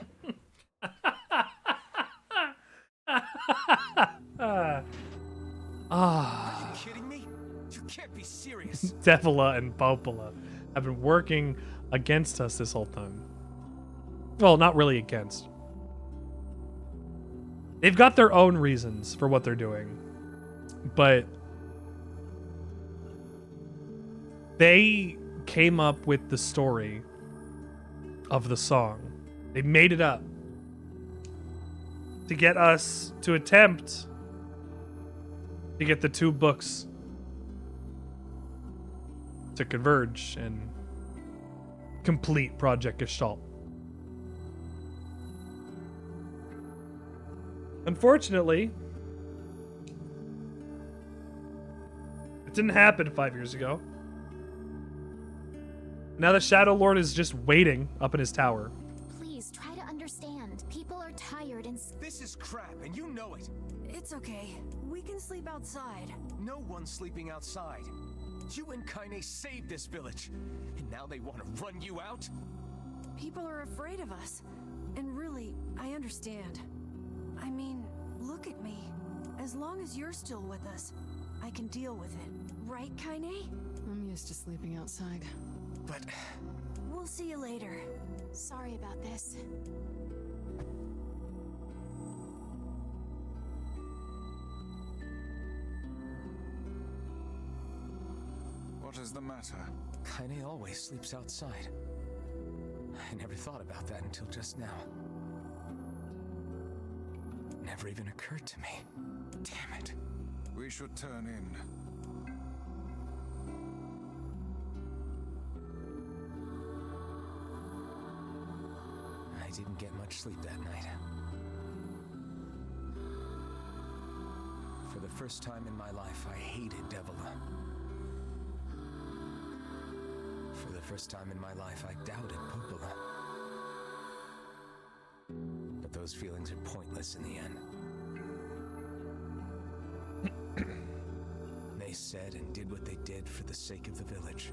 Are you kidding me? You can't be be serious. Devila and Popola have been working against us this whole time. Well, not really against. They've got their own reasons for what they're doing. But they came up with the story of the song. They made it up to get us to attempt to get the two books to converge and complete Project Gestalt. Unfortunately, it didn't happen 5 years ago. Now the Shadow Lord is just waiting up in his tower. Please try to understand. People are tired and. This is crap, and you know it. It's okay. We can sleep outside. No one's sleeping outside. You and Kaine saved this village, and now they want to run you out? People are afraid of us. And really, I understand. I mean, look at me. As long as you're still with us, I can deal with it. Right, Kaine? I'm used to sleeping outside. But... We'll see you later. Sorry about this. What is the matter? Kaine always sleeps outside. I never thought about that until just now. Never even occurred to me. Damn it. We should turn in. I didn't get much sleep that night. For the first time in my life, I hated Devila. For the first time in my life, I doubted Popola. But those feelings are pointless in the end. They said and did what they did for the sake of the village.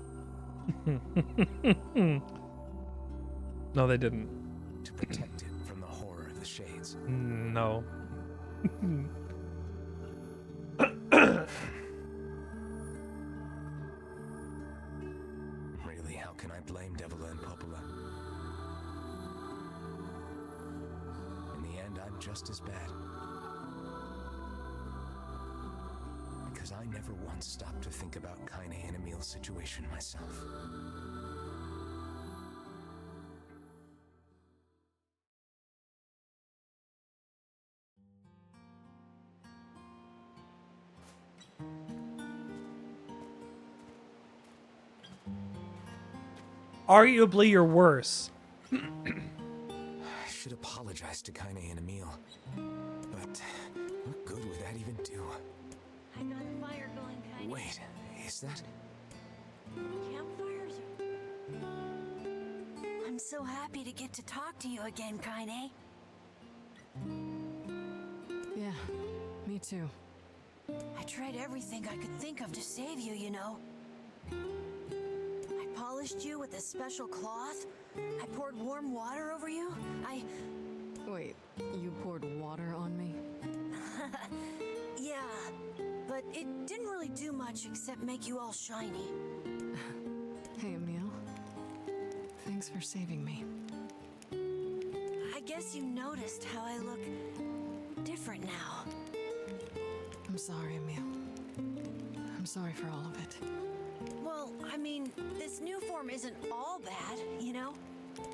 No, they didn't. To protect it from the horror of the Shades. No. Really, how can I blame Devila and Popola? In the end, I'm just as bad. Because I never once stopped to think about Kaine and Emil's situation myself. Arguably, you're worse. I should apologize to Kaine and Emil. But what good would that even do? I got a fire going, Kaine. Wait, is that... Campfires? I'm so happy to get to talk to you again, Kaine. Yeah, me too. I tried everything I could think of to save you, you know. I polished you with a special cloth. I poured warm water over you. Wait, you poured water on me? Yeah, but it didn't really do much except make you all shiny. Hey, Emil. Thanks for saving me. I guess you noticed how I look different now. I'm sorry, Emil. I'm sorry for all of it. Well, I mean, this new form isn't all bad, you know?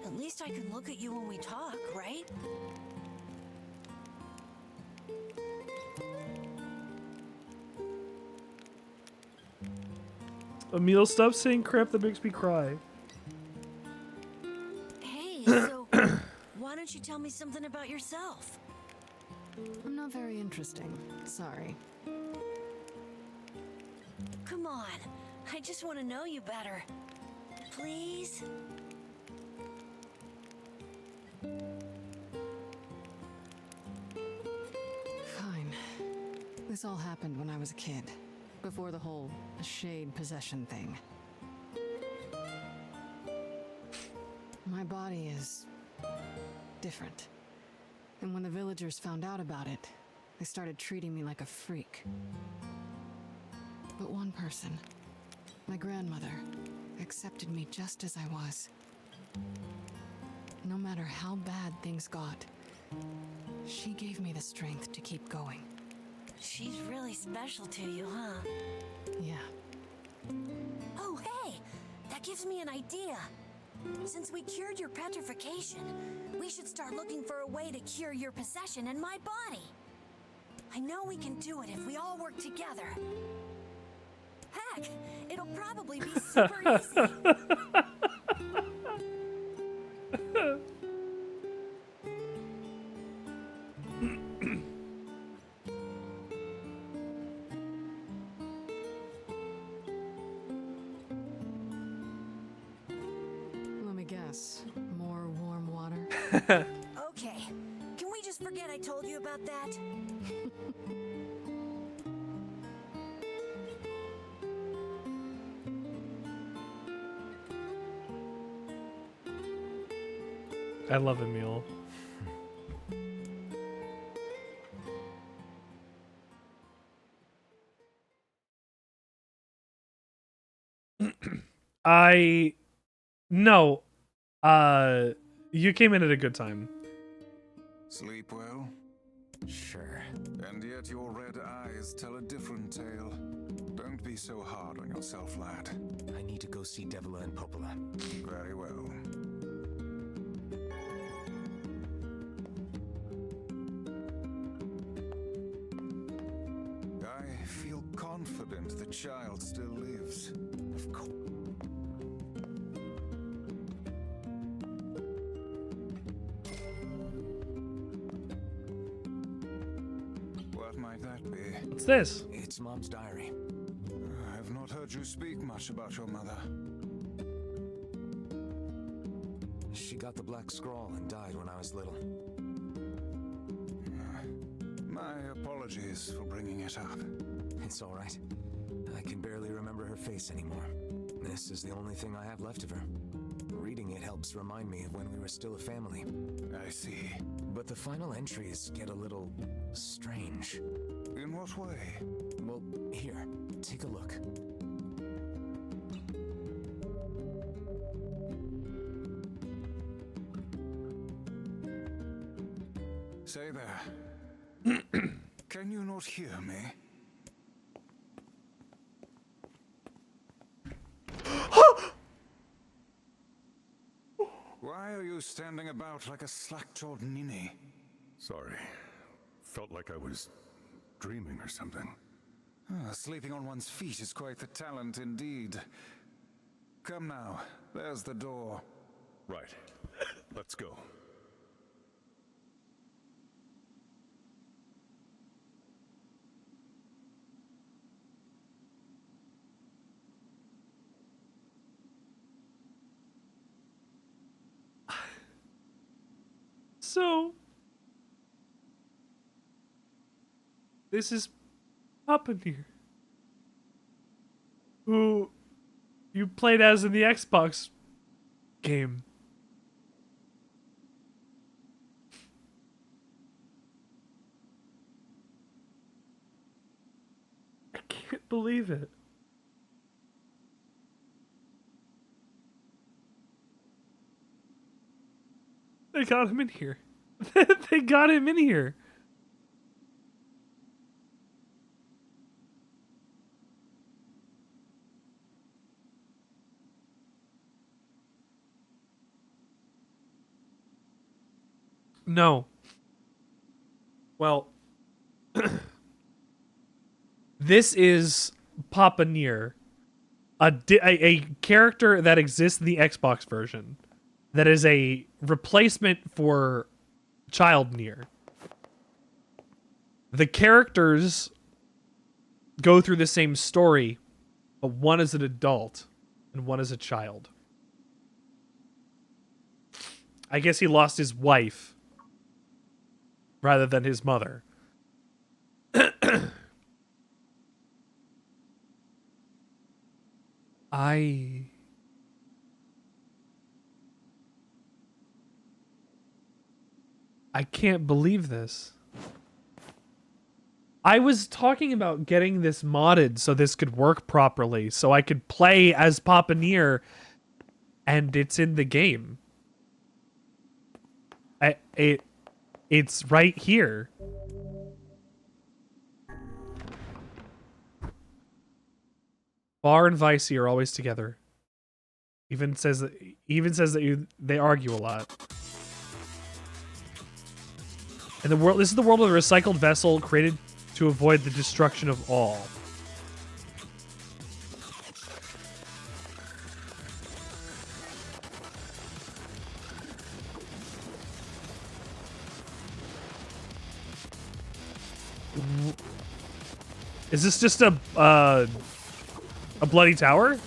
At least I can look at you when we talk, right? Emil, stop saying crap that makes me cry. Hey, so why don't you tell me something about yourself? I'm not very interesting. Sorry. Come on, I just want to know you better. Please? Fine. This all happened when I was a kid, before the whole shade possession thing. My body is different. And when the villagers found out about it, they started treating me like a freak. But one person, My grandmother accepted me just as I was. No matter how bad things got, she gave me the strength to keep going. She's really special to you, huh? Yeah. Oh, hey! That gives me an idea. Since we cured your petrification, we should start looking for a way to cure your possession in my body. I know we can do it if we all work together. Heck, it'll probably be super easy. Let me guess. More warm water? Okay, can we just forget I told you about that? I love Emil. No. You came in at a good time. Sleep well? Sure. And yet your red eyes tell a different tale. Don't be so hard on yourself, lad. I need to go see Devila and Popola. Very well. I feel confident the child still lives. Of course. What might that be? What's this? It's Mom's diary. I've not heard you speak much about your mother. She got the Black Scrawl and died when I was little. My apologies for bringing it up. It's all right. I can barely remember her face anymore. This is the only thing I have left of her. Reading it helps remind me of when we were still a family. I see. But the final entries get a little strange. In what way? Well, here, take a look. Say there. Can you not hear me? Why are you standing about like a slack-jawed ninny? Sorry. Felt like I was dreaming or something. Sleeping on one's feet is quite the talent indeed. Come now, there's the door. Right. Let's go. So, this is Papa NieR, who you played as in the Xbox game. I can't believe it. They got him in here. They got him in here. No. Well, this is Papa NieR, a character that exists in the Xbox version. That is a replacement for Child NieR. The characters go through the same story, but one is an adult and one is a child. I guess he lost his wife rather than his mother. I can't believe this. I was talking about getting this modded so this could work properly, so I could play as Papa NieR, and it's in the game. It's right here. Bar and Vicey are always together. Even says that they argue a lot. And the world. This is the world of a recycled vessel created to avoid the destruction of all. Is this just a bloody tower?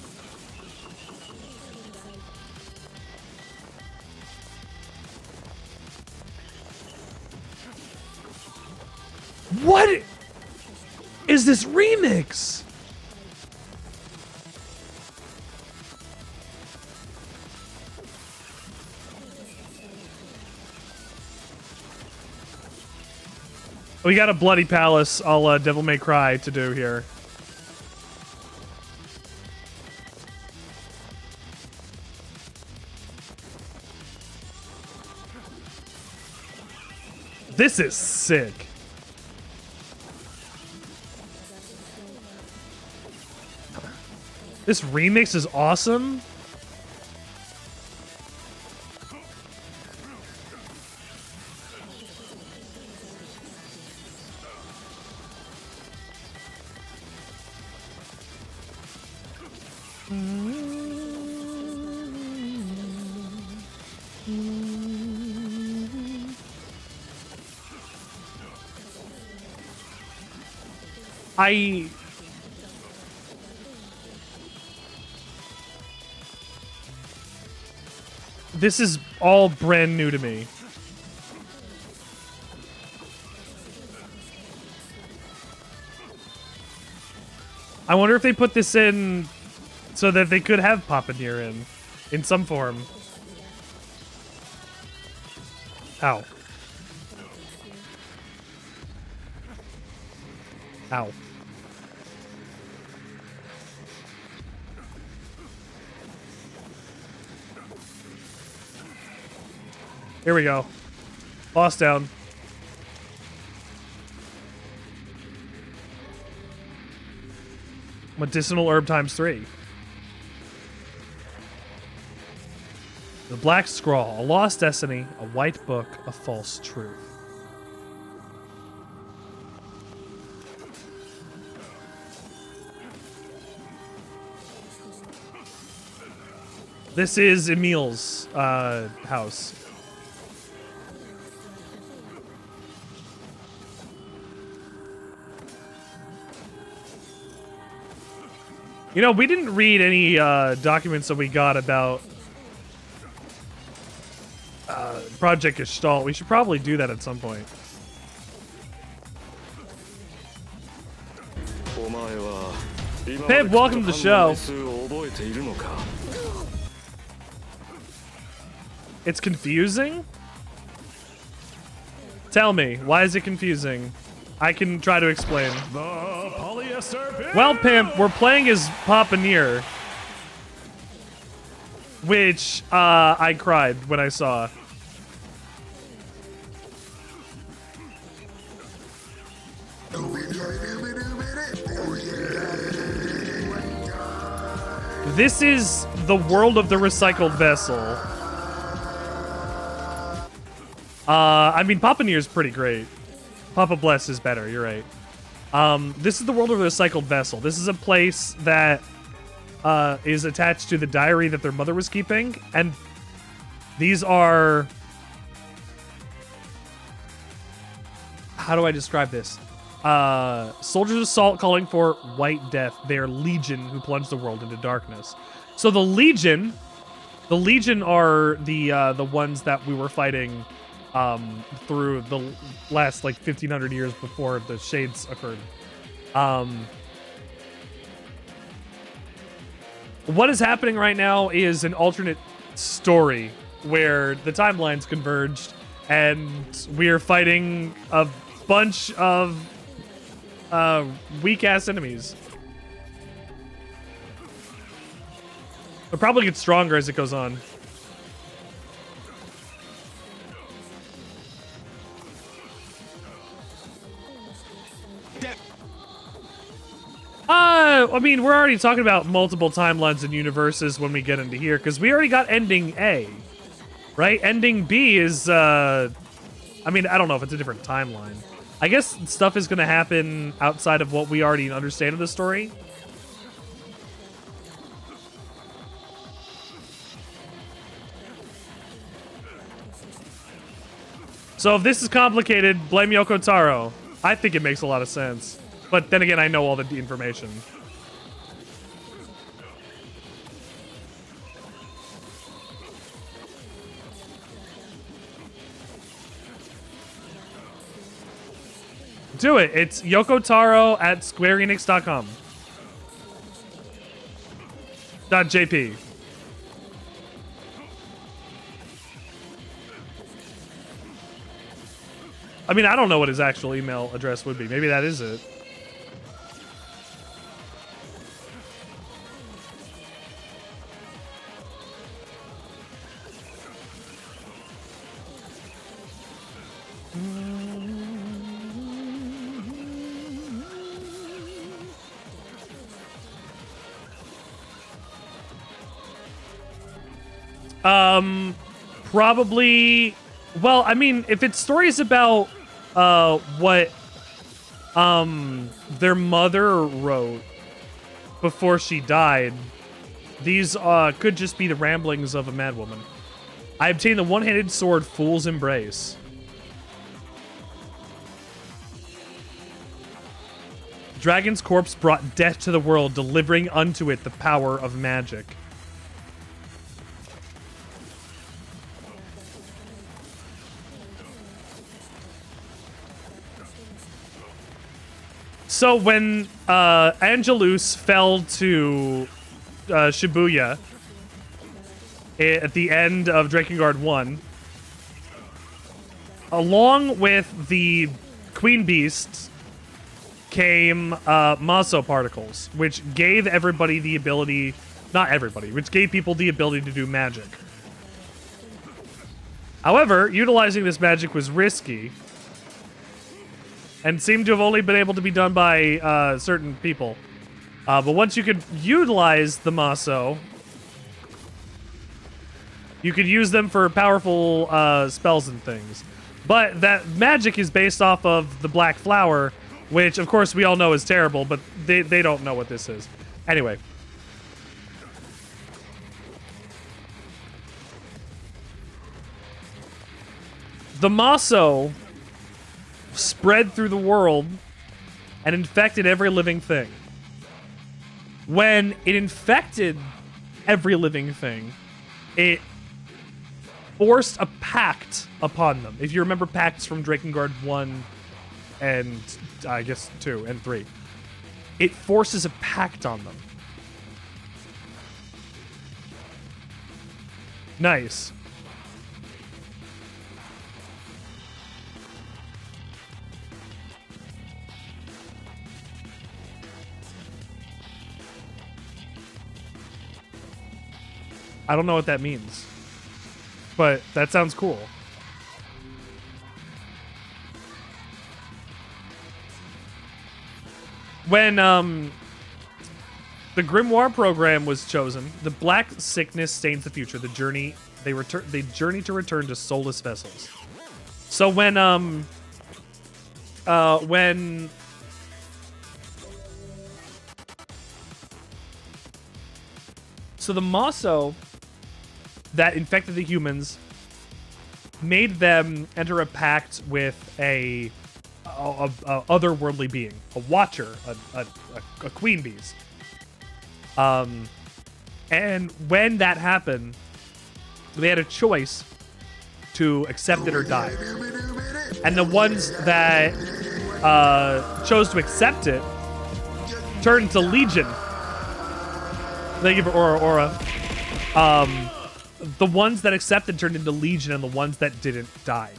What is this remix? We got a bloody palace a la Devil May Cry to do here. This is sick. This remix is awesome. This is all brand new to me. I wonder if they put this in so that they could have Papa NieR in some form. Ow. Ow. Here we go. Boss down. Medicinal herb ×3. The Black Scrawl, a lost destiny, a white book, a false truth. This is Emil's house. You know, we didn't read any documents that we got about Project Gestalt. We should probably do that at some point. Pip, welcome to the show. It's confusing? Tell me, why is it confusing? I can try to explain. Well, Pimp, we're playing as Papa NieR, which I cried when I saw. This is the world of the recycled vessel. I mean, Papa NieR is pretty great. Papa Bless is better, you're right. This is the world of the recycled vessel. This is a place that is attached to the diary that their mother was keeping. And these are... How do I describe this? Soldiers of Salt calling for white death. They are Legion who plunge the world into darkness. So the Legion are the ones that we were fighting through the last like 1500 years before the Shades occurred. What is happening right now is an alternate story where the timelines converged and we are fighting a bunch of weak ass enemies. It'll probably get stronger as it goes on. I mean, we're already talking about multiple timelines and universes when we get into here, because we already got ending A, right? Ending B is, I mean, I don't know if it's a different timeline. I guess stuff is going to happen outside of what we already understand of the story. So if this is complicated, blame Yoko Taro. I think it makes a lot of sense. But then again, I know all the information. Do it. It's Yokotaro at squareenix.com. .jp. I mean, I don't know what his actual email address would be. Maybe that is it. Probably. Well, I mean, if it's stories about what their mother wrote before she died, these could just be the ramblings of a madwoman. I obtained the one-handed sword Fool's Embrace. Dragon's corpse brought death to the world, delivering unto it the power of magic. So when Angelus fell to Shibuya at the end of Drakengard 1, along with the Queen Beasts came Maso particles, which gave everybody the ability, not everybody, which gave people the ability to do magic. However, utilizing this magic was risky and seemed to have only been able to be done by certain people. But once you could utilize the Maso, you could use them for powerful spells and things. But that magic is based off of the Black Flower, which, of course, we all know is terrible, but they don't know what this is. Anyway. The Maso spread through the world and infected every living thing. When it infected every living thing, it forced a pact upon them. If you remember pacts from Drakengard 1 and I guess 2 and 3, it forces a pact on them. Nice. I don't know what that means, but that sounds cool. When the Grimoire program was chosen, the black sickness stains the future. The journey they journey to return to soulless vessels. So when so the Maso that infected the humans made them enter a pact with a otherworldly being, a watcher, a queen beast. And when that happened, they had a choice to accept it or die. And the ones that chose to accept it turned to Legion. Thank you for Aura. The ones that accepted turned into Legion, and the ones that didn't died.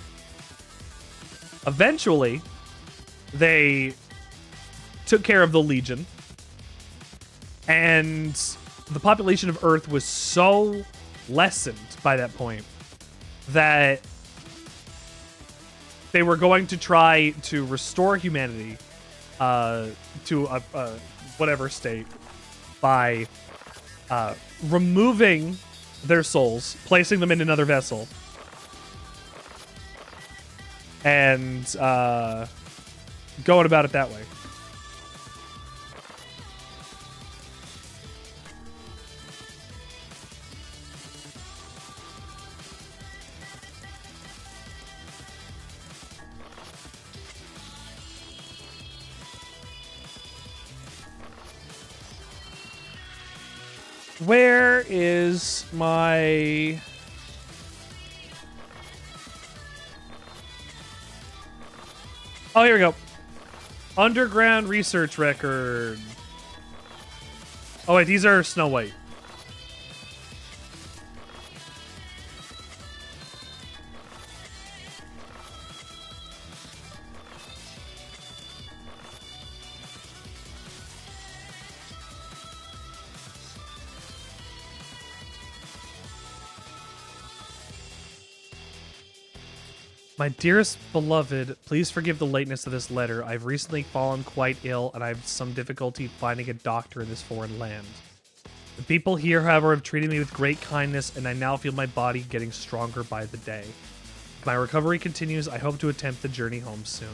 Eventually, they took care of the Legion. And the population of Earth was so lessened by that point that they were going to try to restore humanity to a whatever state by removing their souls, placing them in another vessel, and going about it that way. Where is my... Oh, here we go. Underground research record. Oh, wait, these are Snow White. My dearest beloved, please forgive the lateness of this letter. I've recently fallen quite ill, and I have some difficulty finding a doctor in this foreign land. The people here, however, have treated me with great kindness, and I now feel my body getting stronger by the day. If my recovery continues, I hope to attempt the journey home soon.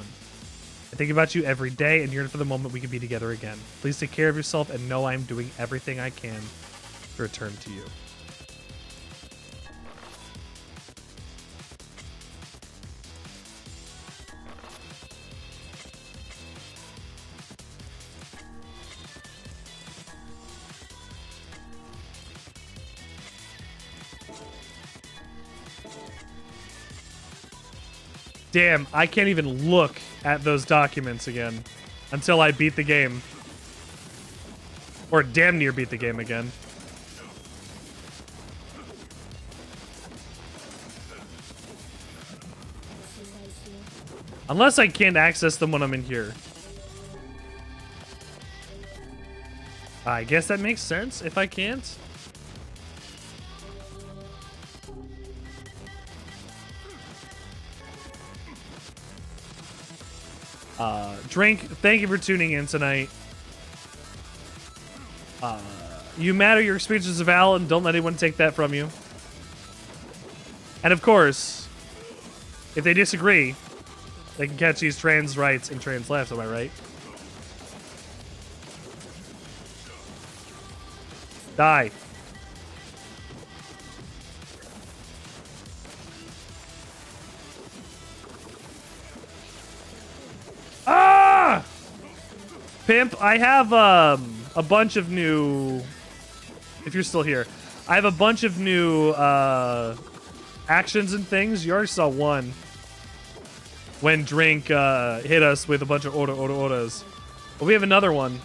I think about you every day and yearn for the moment we can be together again. Please take care of yourself and know I am doing everything I can to return to you. Damn, I can't even look at those documents again until I beat the game. Or damn near beat the game again. Unless I can't access them when I'm in here. I guess that makes sense if I can't. Drink, thank you for tuning in tonight. You matter, your experiences are valid, and don't let anyone take that from you. And of course, if they disagree, they can catch these trans rights and trans lefts, am I right? Die. Ah! Pimp, I have a bunch of new... If you're still here. I have a bunch of new actions and things. You already saw one. When Drink hit us with a bunch of Oras. But we have another one.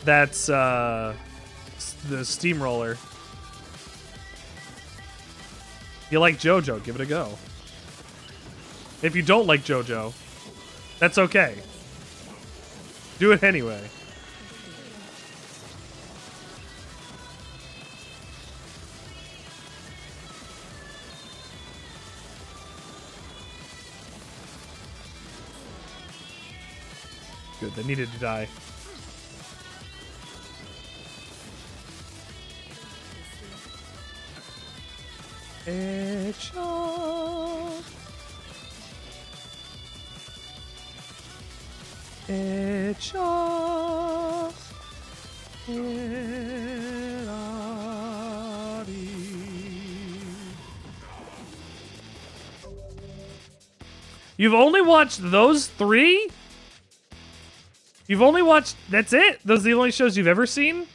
That's the Steamroller. You like JoJo, give it a go. If you don't like JoJo, that's okay. Do it anyway. Good, they needed to die. You've only watched those three? You've only watched... That's it? Those are the only shows you've ever seen?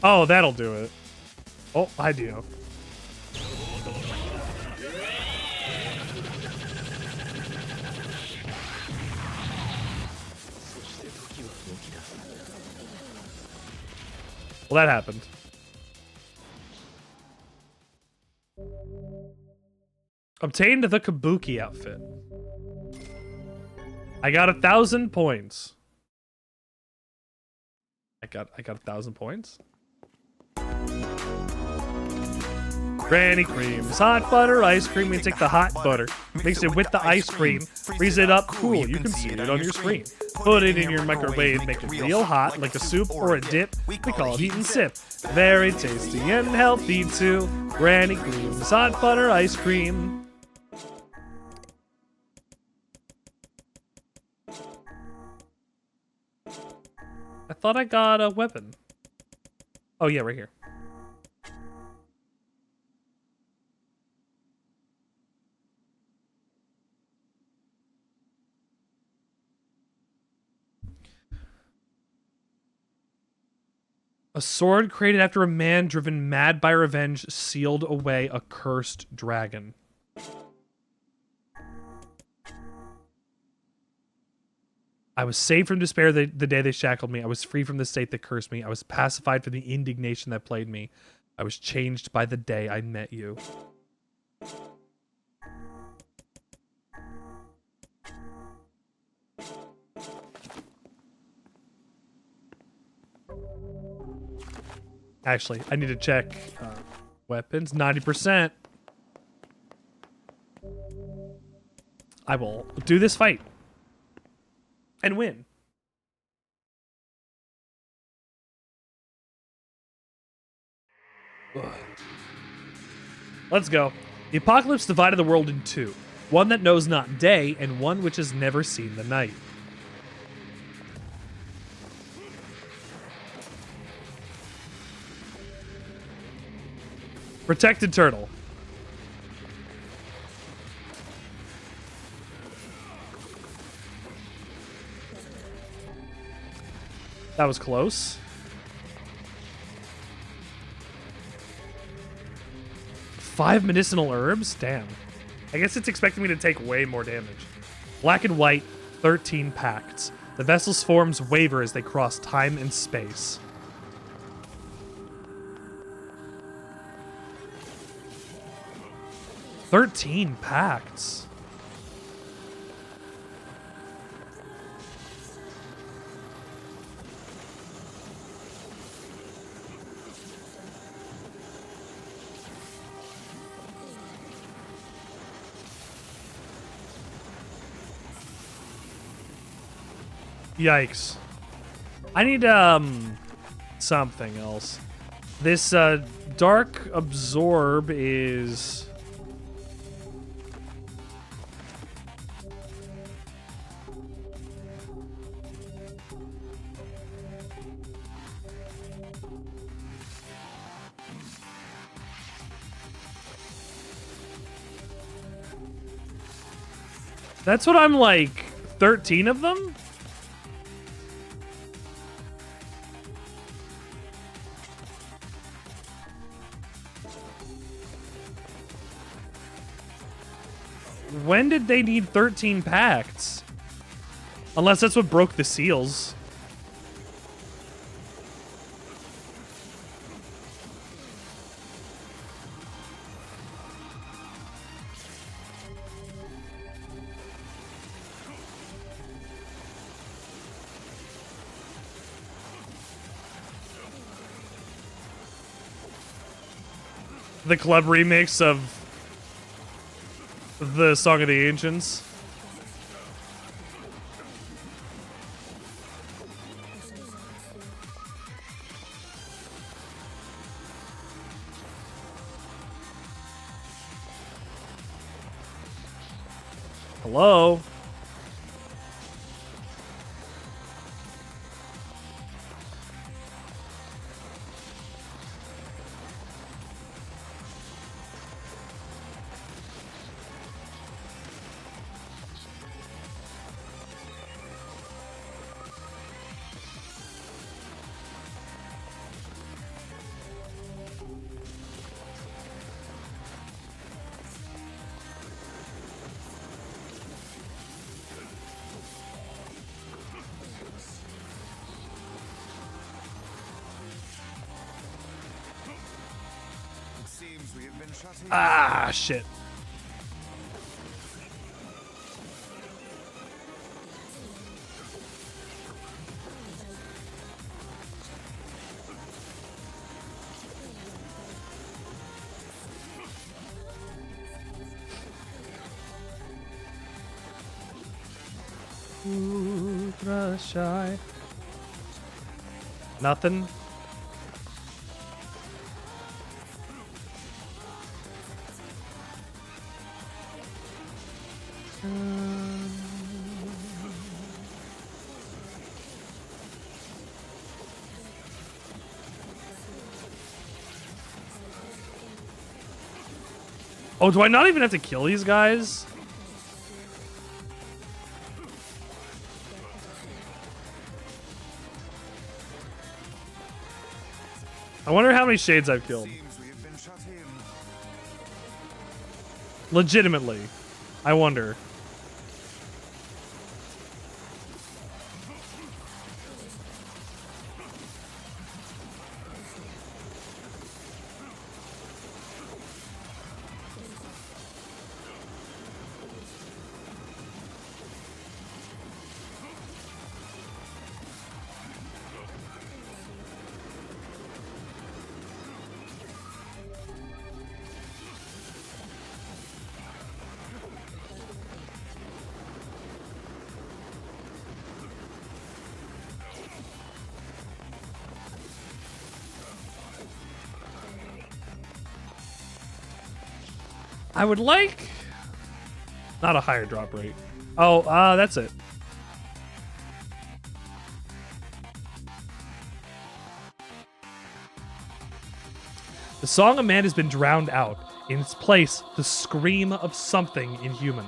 Oh, that'll do it. Oh, I do. Well, that happened. Obtained the Kabuki outfit. I got 1,000 points. I got 1,000 points. Granny creams, hot butter, ice cream. You take the hot butter, mix it with the ice cream, freeze it up, cool. You can see it on your screen. Put it in your microwave, make it real hot, like a soup or a dip. We call it eat and sip. Very tasty and healthy too. Granny creams, hot butter, ice cream. I thought I got a weapon. Oh yeah, right here. A sword created after a man driven mad by revenge sealed away a cursed dragon. I was saved from despair the day they shackled me. I was free from the state that cursed me. I was pacified from the indignation that plagued me. I was changed by the day I met you. Actually, I need to check weapons. 90%. I will do this fight and win. Ugh. Let's go. The apocalypse divided the world in two. One that knows not day and one which has never seen the night. Protected turtle. That was close. Five medicinal herbs? Damn. I guess it's expecting me to take way more damage. Black and white, 13 pacts. The vessel's forms waver as they cross time and space. "13 pacts. Yikes. I need, something else. This, dark absorb is... That's what I'm like, 13 of them? When did they need 13 pacts? Unless that's what broke the seals. The club remix of the Song of the Ancients. Hello? Ah, shit. Ultra shy. Nothing. Oh, do I not even have to kill these guys? I wonder how many shades I've killed. Legitimately. I wonder. I would like not a higher drop rate. Oh, that's it. The song of man has been drowned out. In its place, the scream of something inhuman.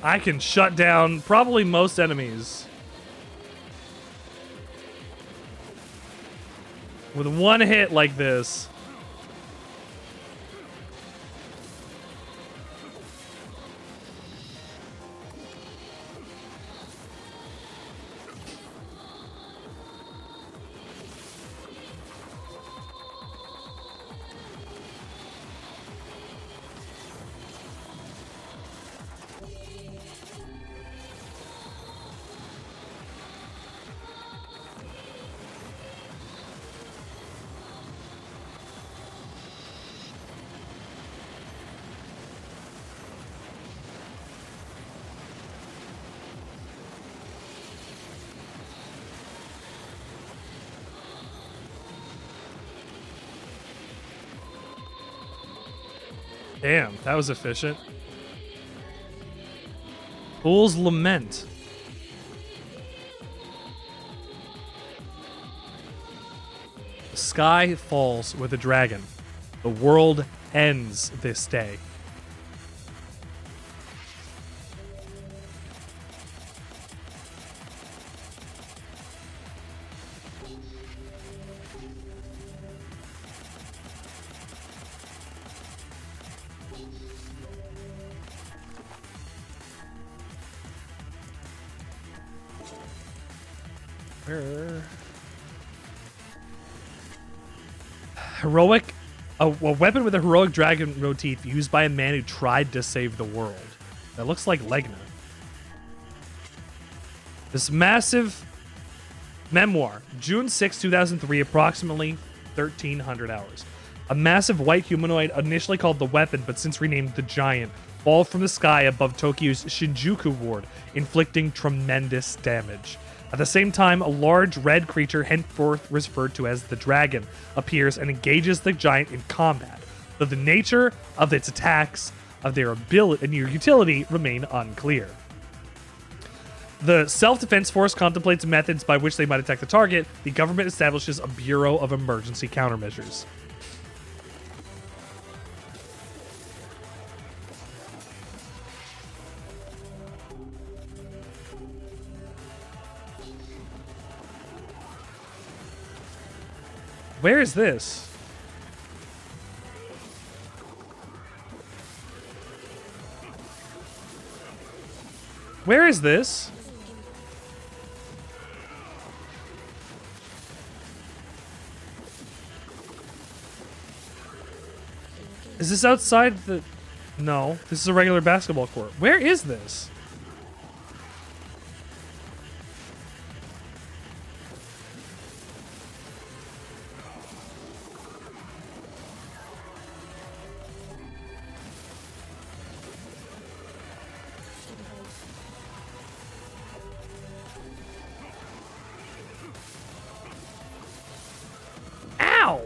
I can shut down probably most enemies with one hit like this. Damn, that was efficient. Fool's Lament. The sky falls with a dragon. The world ends this day. Heroic, a weapon with a heroic dragon motif used by a man who tried to save the world. That looks like Legna. This massive memoir, June 6, 2003, approximately 1,300 hours. A massive white humanoid, initially called the Weapon, but since renamed the Giant, falls from the sky above Tokyo's Shinjuku ward, inflicting tremendous damage. At the same time, a large red creature, henceforth referred to as the Dragon, appears and engages the Giant in combat, though the nature of its attacks, of their ability and utility remain unclear. The Self-Defense Force contemplates methods by which they might attack the target. The government establishes a Bureau of Emergency Countermeasures. Where is this? Where is this? Is this outside the... No, this is a regular basketball court. Where is this? Ow!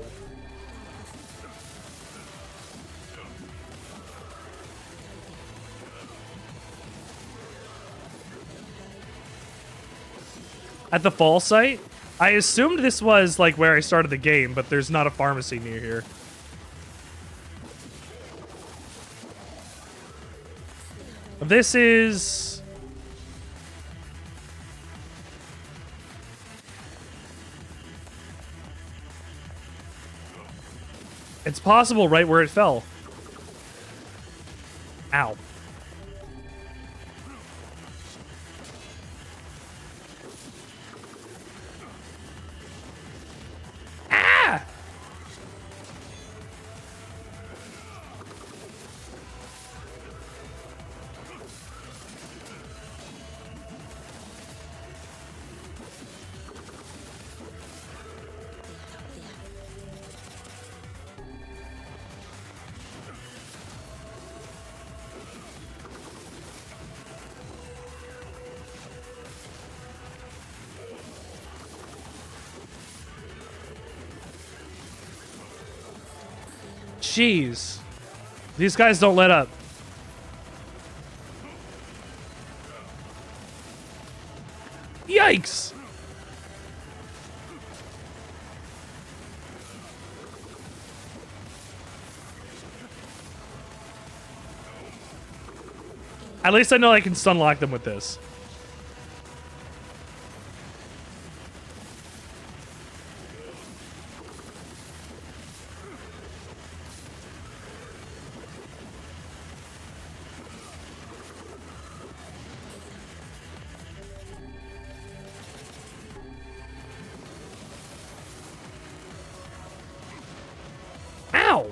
At the fall site? I assumed this was like where I started the game, but there's not a pharmacy near here. This is... It's possible right where it fell. Ow. Ah! Jeez. These guys don't let up. Yikes! At least I know I can stunlock them with this. Ow!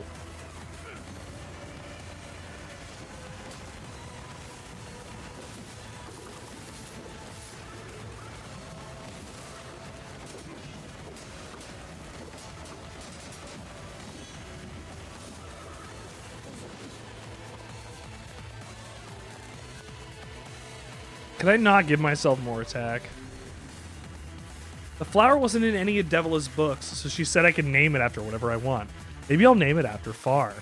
Can I not give myself more attack? The flower wasn't in any of Devilia's books, so she said I could name it after whatever I want. Maybe I'll name it after Far.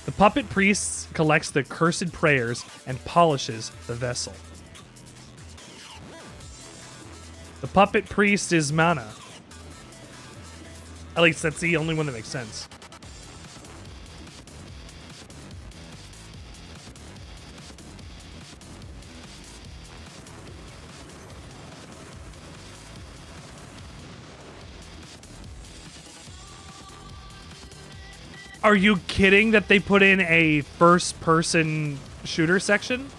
The puppet priest collects the cursed prayers and polishes the vessel. The puppet priest is Mana. At least that's the only one that makes sense. Are you kidding that they put in a first-person shooter section?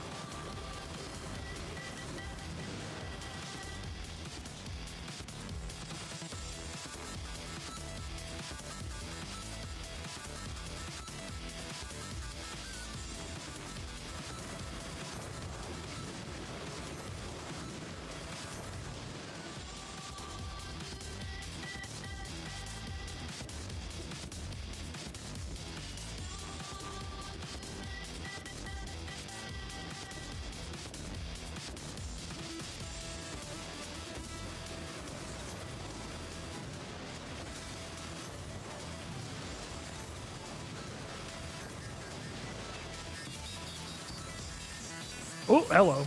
Oh, hello.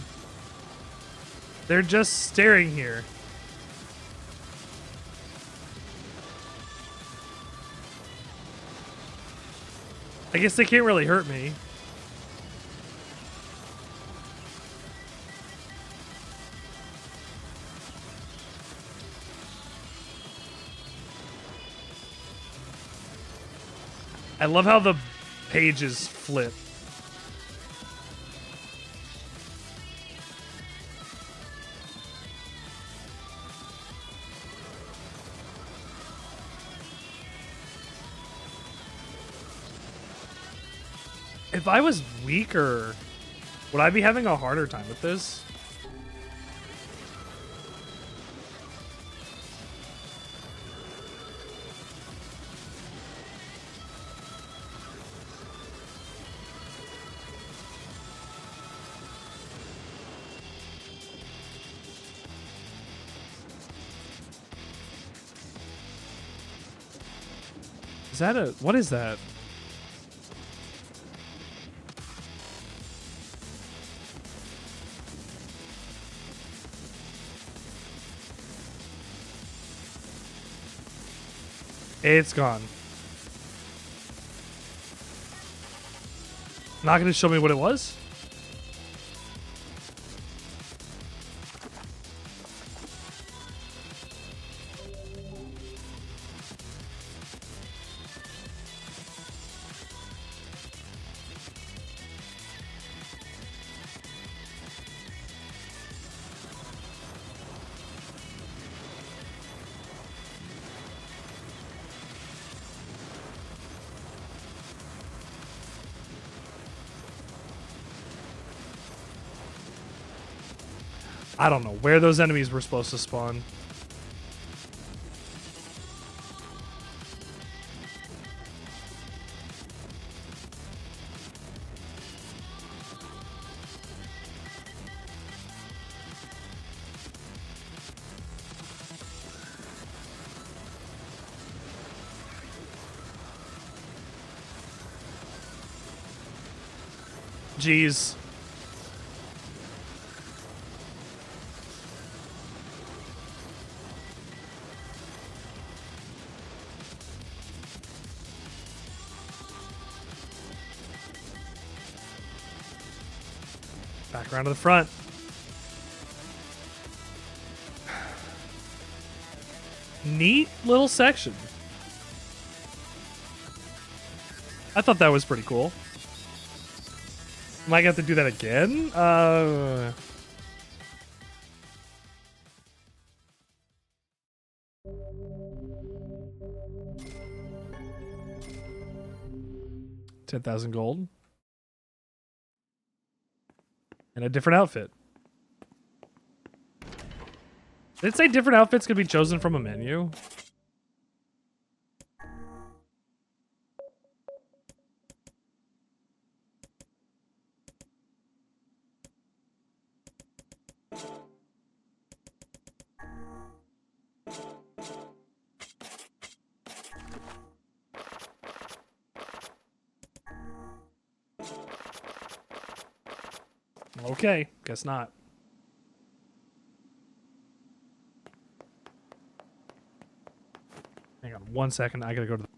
They're just staring here. I guess they can't really hurt me. I love how the pages flip. If I was weaker, would I be having a harder time with this? Is that a... What is that? It's gone. Not gonna show me what it was? I don't know where those enemies were supposed to spawn. Jeez. Back around to the front. Neat little section. I thought that was pretty cool. Am I going to have to do that again? $10,000 gold. And a different outfit. Did it say different outfits could be chosen from a menu? Okay, guess not. Hang on 1 second. I gotta go to the...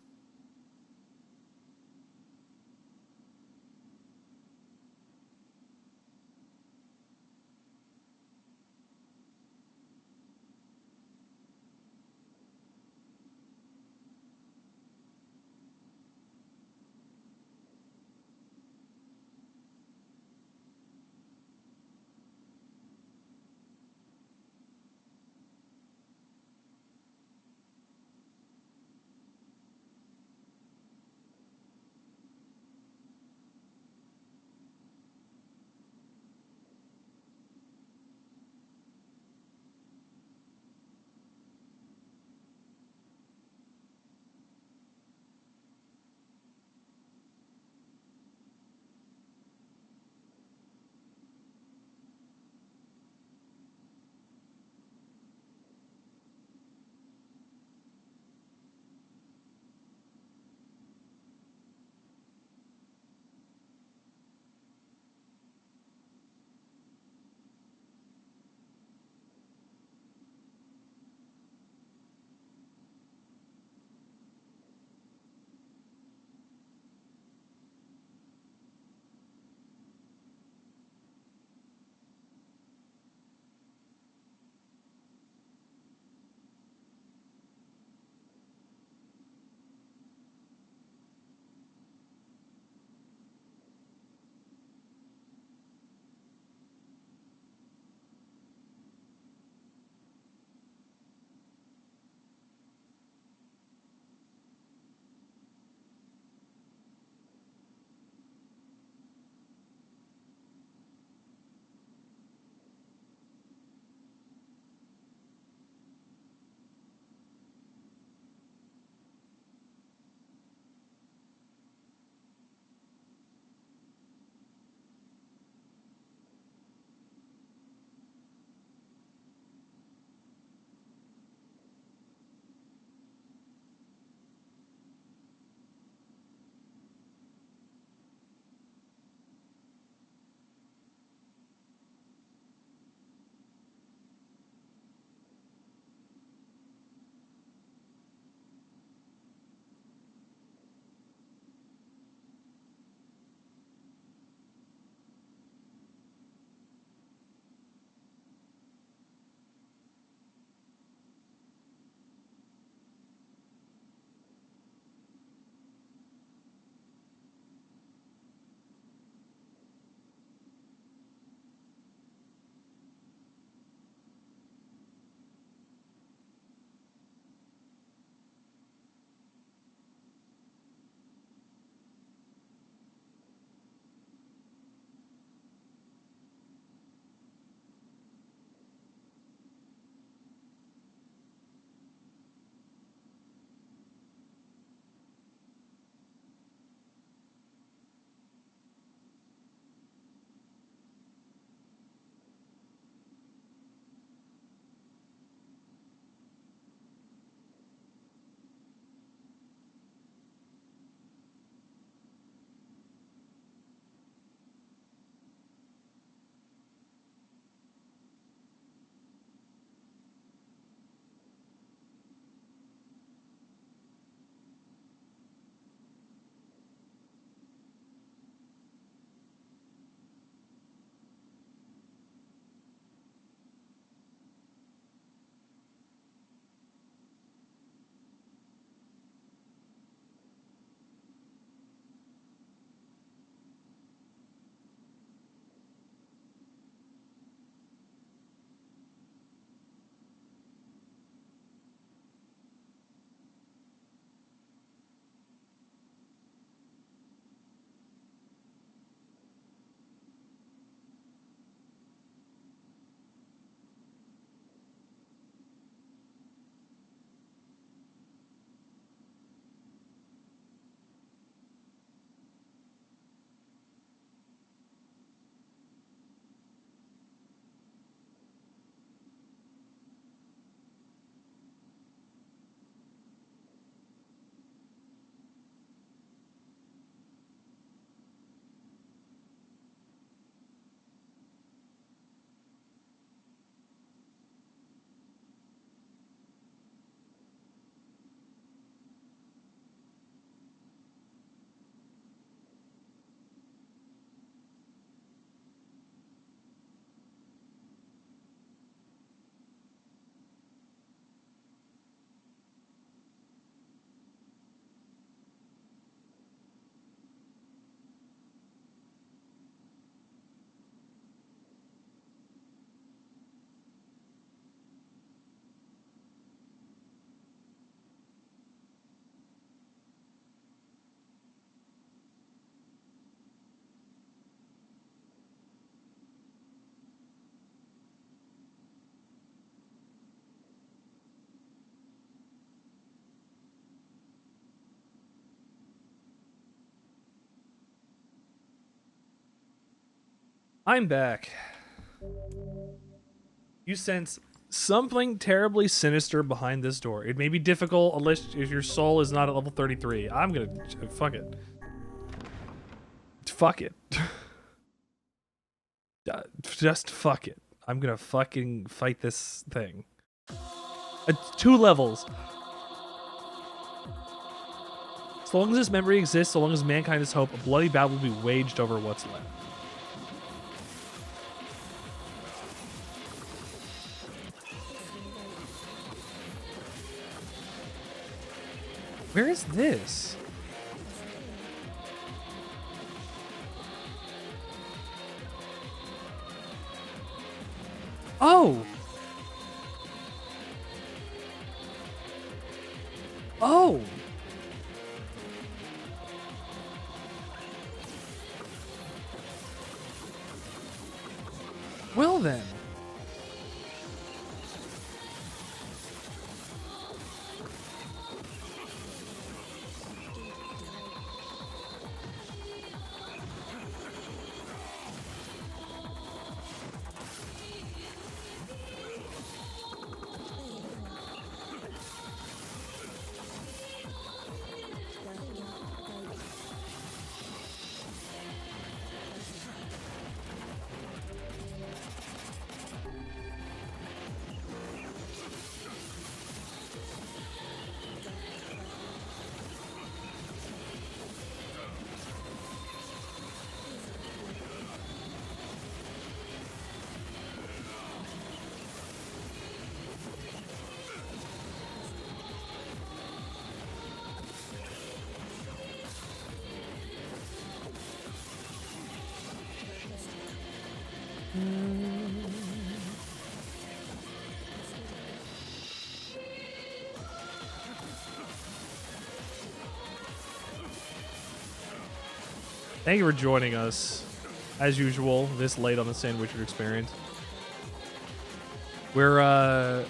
I'm back. You sense something terribly sinister behind this door. It may be difficult unless if your soul is not at level 33. I'm gonna fuck it. Fuck it. Just fuck it. I'm gonna fucking fight this thing. 2 levels. So long as this memory exists, so long as mankind has hope, a bloody battle will be waged over what's left. Where is this? Oh! Oh! Well then. Thank you for joining us, as usual, this late on the Sandwichard experience. We're, oh,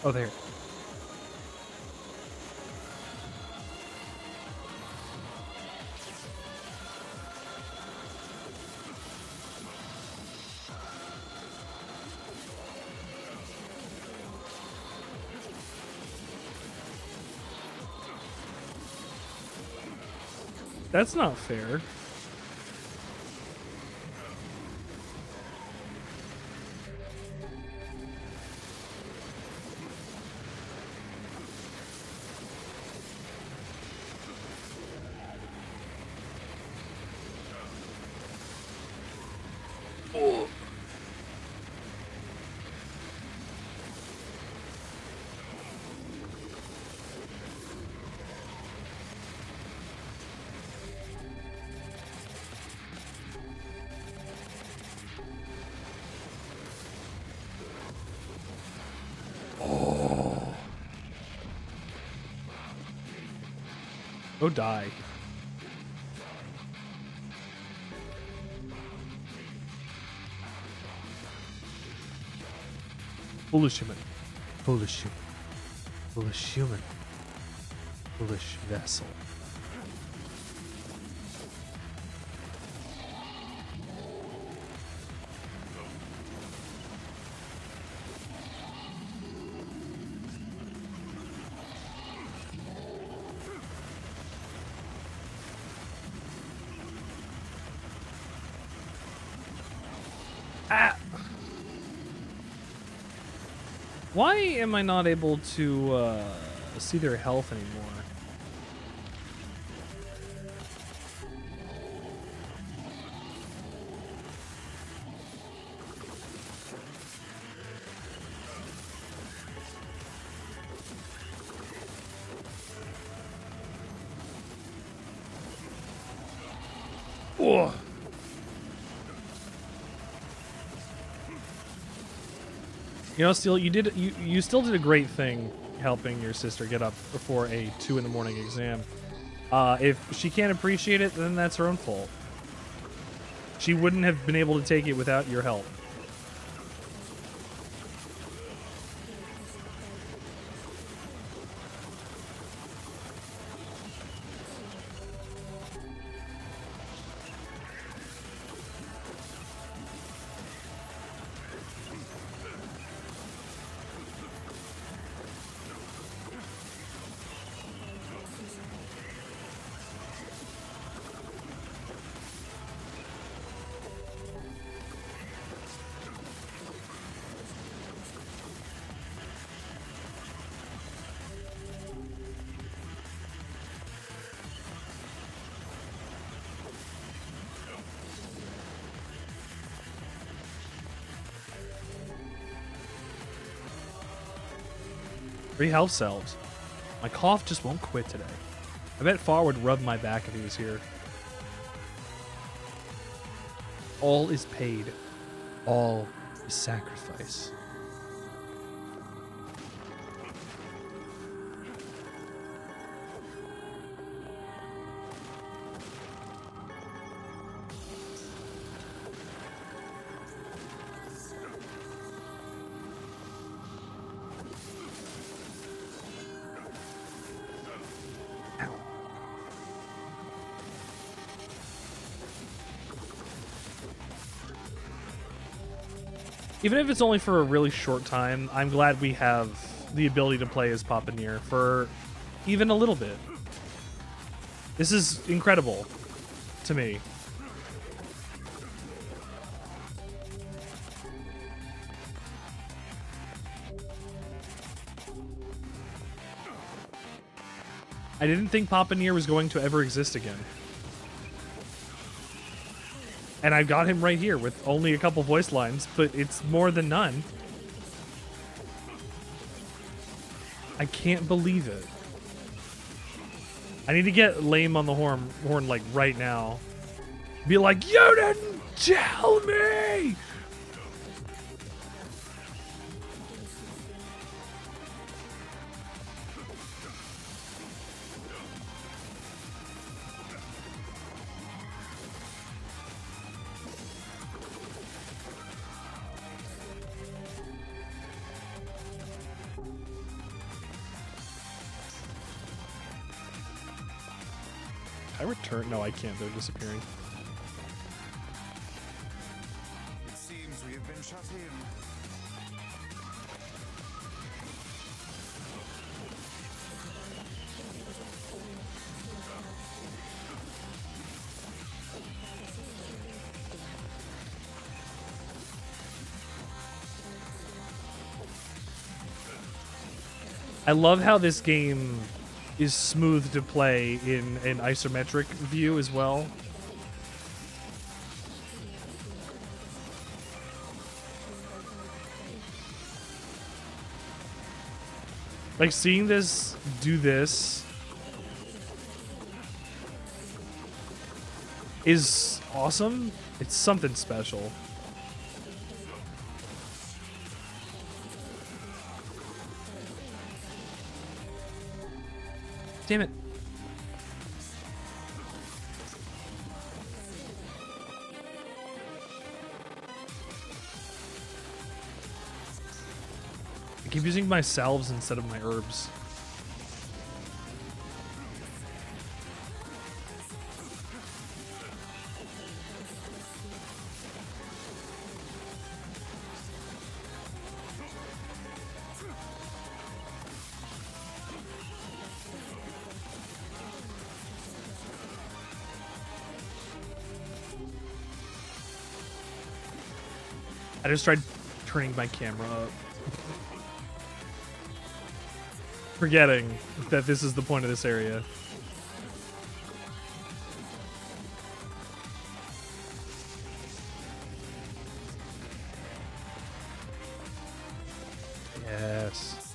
there. That's not fair. Oh. Go die. Foolish human. Foolish human. Foolish human. Foolish vessel. Why am I not able to see their health anymore? Oh. You know, Steel, you still did a great thing helping your sister get up before a 2 in the morning exam. If she can't appreciate it, then that's her own fault. She wouldn't have been able to take it without your help. 3 health cells. My cough just won't quit today. I bet Far would rub my back if he was here. All is paid. All is sacrifice. Even if it's only for a really short time, I'm glad we have the ability to play as Papa NieR for even a little bit. This is incredible to me. I didn't think Papa NieR was going to ever exist again. And I got him right here with only a couple voice lines, but it's more than none. I can't believe it. I need to get Lame on the horn like right now. Be like, you didn't tell me! I return? No, I can't. They're disappearing. It seems we have been shut in. I love how this game is smooth to play in an isometric view as well. Like seeing this do this is awesome. It's something special. Damn it. I keep using my salves instead of my herbs. I just tried turning my camera up. Forgetting that this is the point of this area. Yes.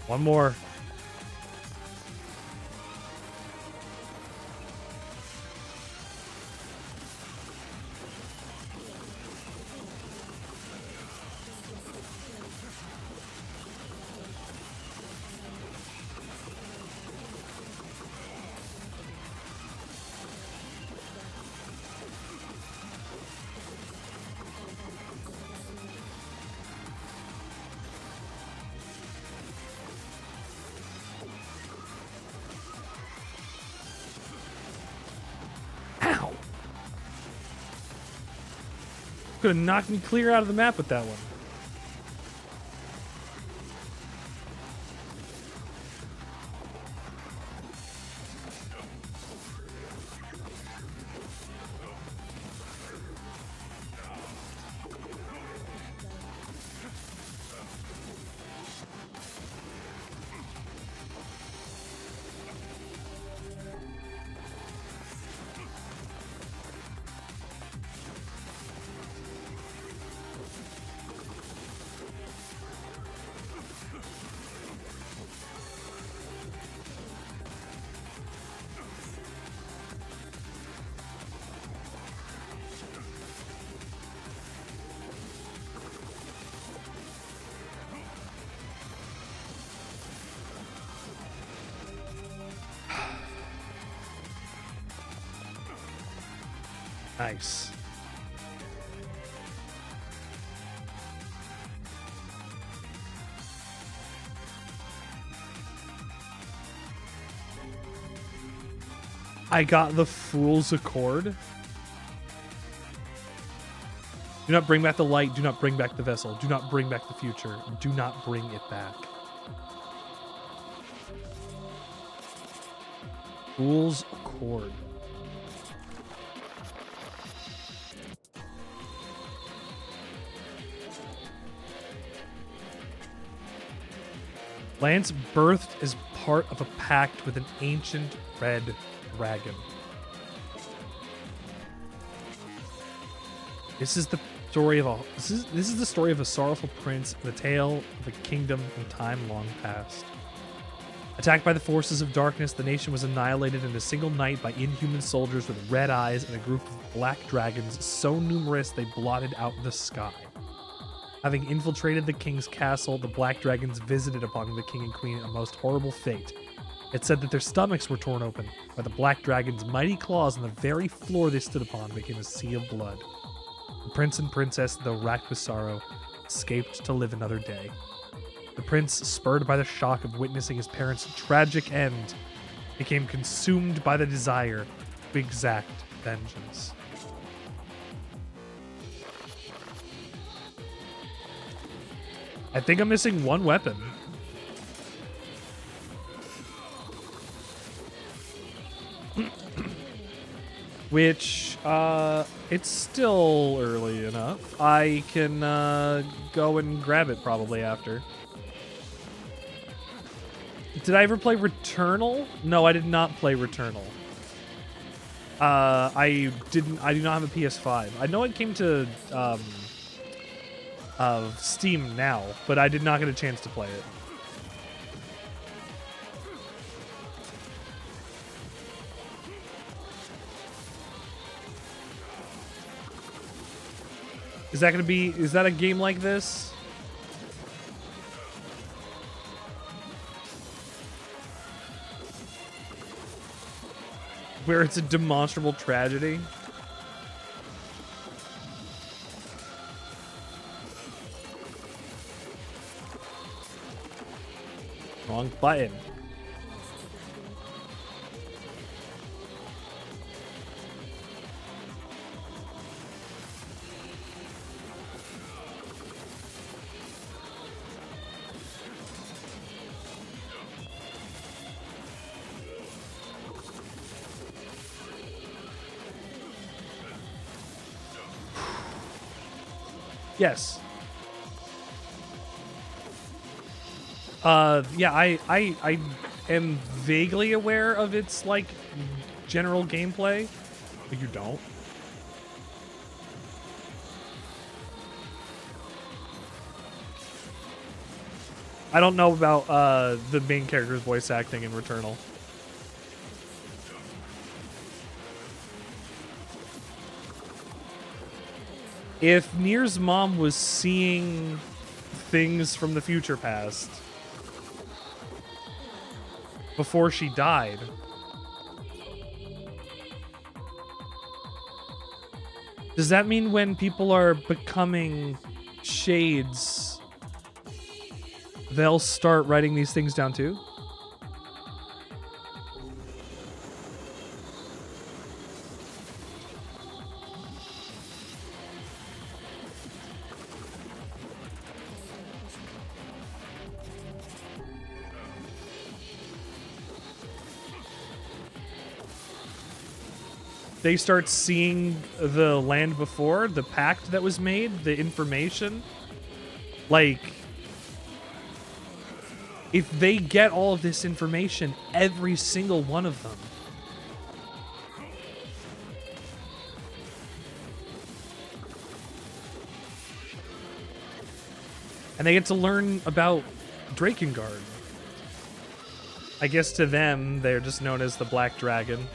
One more. Could have knocked me clear out of the map with that one. Nice. I got the Fool's Accord. Do not bring back the light. Do not bring back the vessel. Do not bring back the future. Do not bring it back. Fool's Accord. Lance birthed as part of a pact with an ancient red dragon. This is the story of a this is the story of a sorrowful prince, the tale of a kingdom in time long past. Attacked by the forces of darkness, the nation was annihilated in a single night by inhuman soldiers with red eyes and a group of black dragons so numerous they blotted out the sky. Having infiltrated the king's castle, the black dragons visited upon the king and queen a most horrible fate. It said that their stomachs were torn open by the black dragon's mighty claws, and the very floor they stood upon became a sea of blood. The prince and princess, though racked with sorrow, escaped to live another day. The prince, spurred by the shock of witnessing his parents' tragic end, became consumed by the desire to exact vengeance. I think I'm missing one weapon. Which, it's still early enough. I can go and grab it probably after. Did I ever play Returnal? No, I did not play Returnal. I do not have a PS5. I know it came to Steam now, but I did not get a chance to play it. Is that a game like this? Where it's a demonstrable tragedy? Wrong button. Yes. Yeah, I am vaguely aware of its, like, general gameplay. But you don't. I don't know about, the main character's voice acting in Returnal. If NieR's mom was seeing things from the future past before she died, does that mean when people are becoming shades, they'll start writing these things down too? They start seeing the land before, the pact that was made, the information. Like, if they get all of this information, every single one of them, and they get to learn about Drakengard. I guess to them, they're just known as the Black Dragon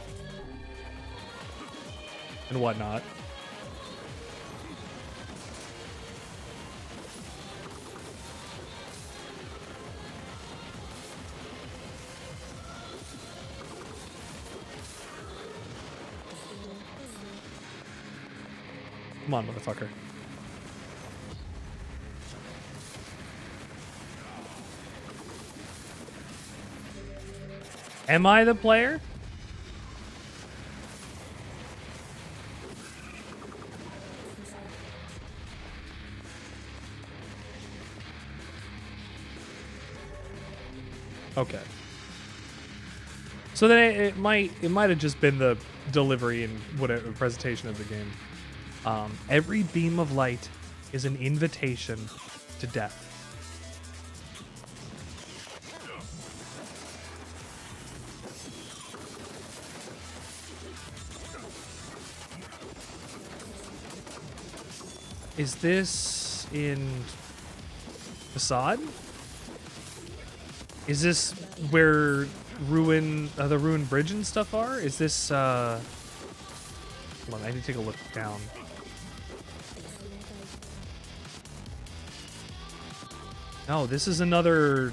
and whatnot. Come on, motherfucker. Am I the player? Okay. So then it might have just been the delivery and whatever presentation of the game. Every beam of light is an invitation to death. Is this in Facade? Is this where the ruined bridge and stuff are? Is this hold on, I need to take a look down. No, this is another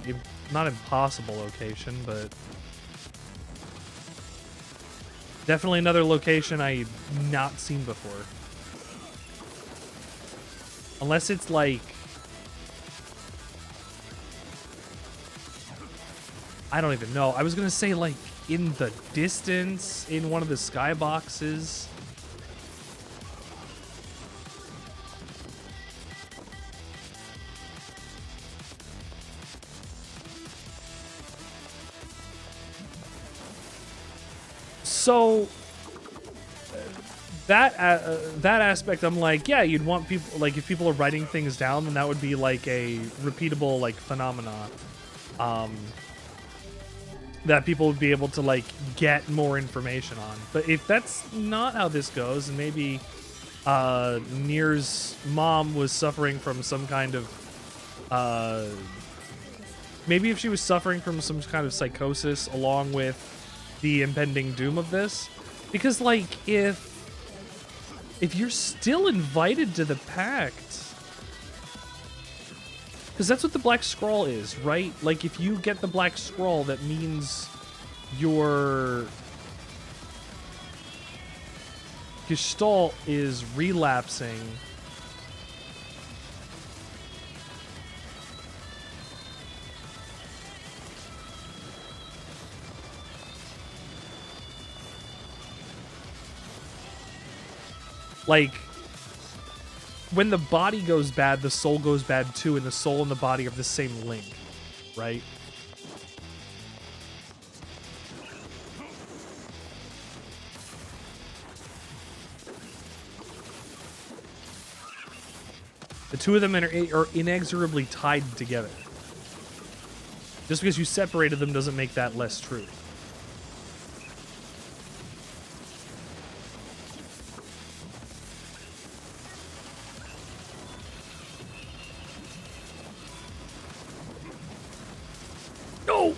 not impossible location, but definitely another location I've not seen before. Unless it's like, I don't even know. I was gonna say like in the distance in one of the skyboxes. So that aspect, I'm like, yeah, you'd want people, like, if people are writing things down, then that would be like a repeatable like phenomena, that people would be able to like get more information on. But if that's not how this goes, and maybe NieR's mom was suffering from some kind of maybe if she was suffering from some kind of psychosis along with the impending doom of this, because like if you're still invited to the pact, because that's what the Black Scrawl is, right? Like if you get the Black Scrawl, that means your Gestalt is relapsing. Like, when the body goes bad, the soul goes bad too, and the soul and the body are the same link, right? The two of them are inexorably tied together. Just because you separated them doesn't make that less true. No!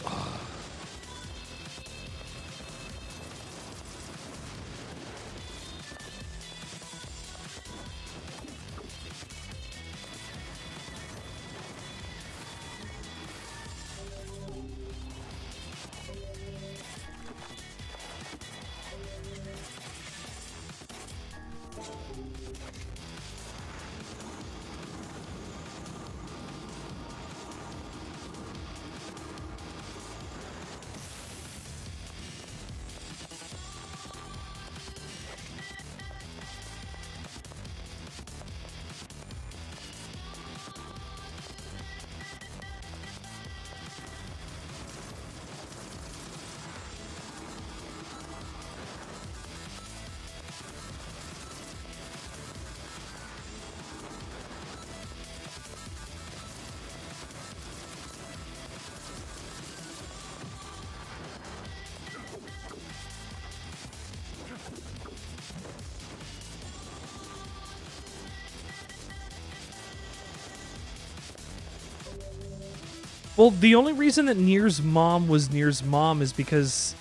Well, the only reason that NieR's mom was NieR's mom is because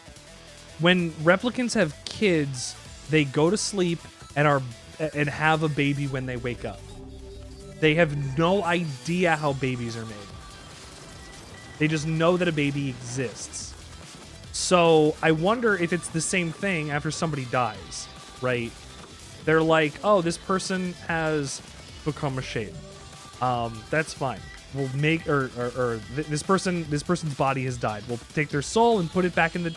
when replicants have kids, they go to sleep and have a baby when they wake up. They have no idea how babies are made. They just know that a baby exists. So I wonder if it's the same thing after somebody dies, right? they're like, oh, this person has become a shade. That's fine. We'll make this person's body has died. We'll take their soul and put it back in the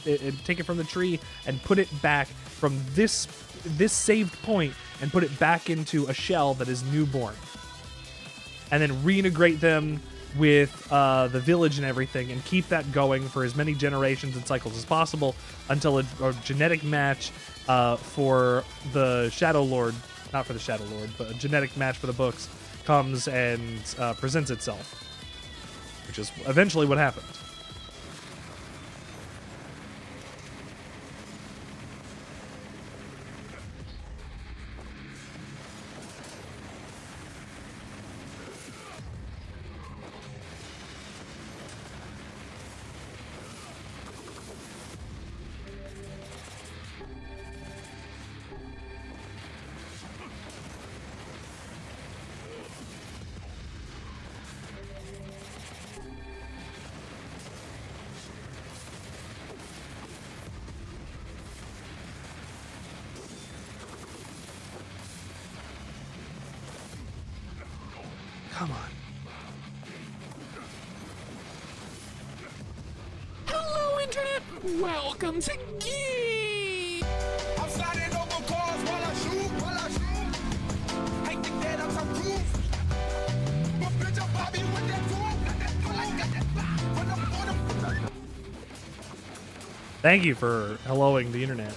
take it from the tree and put it back from this saved point and put it back into a shell that is newborn. And then reintegrate them with the village and everything, and keep that going for as many generations and cycles as possible until a genetic match for the Shadow Lord, not for the Shadow Lord, but a genetic match for the books comes and presents itself, which is eventually what happened. Come on. Hello, Internet! Welcome to Geek! I'm sliding over cars while I shoot. Hate to get up some groove. But bitch, I'm Bobby with that tool. Thank you for helloing the internet.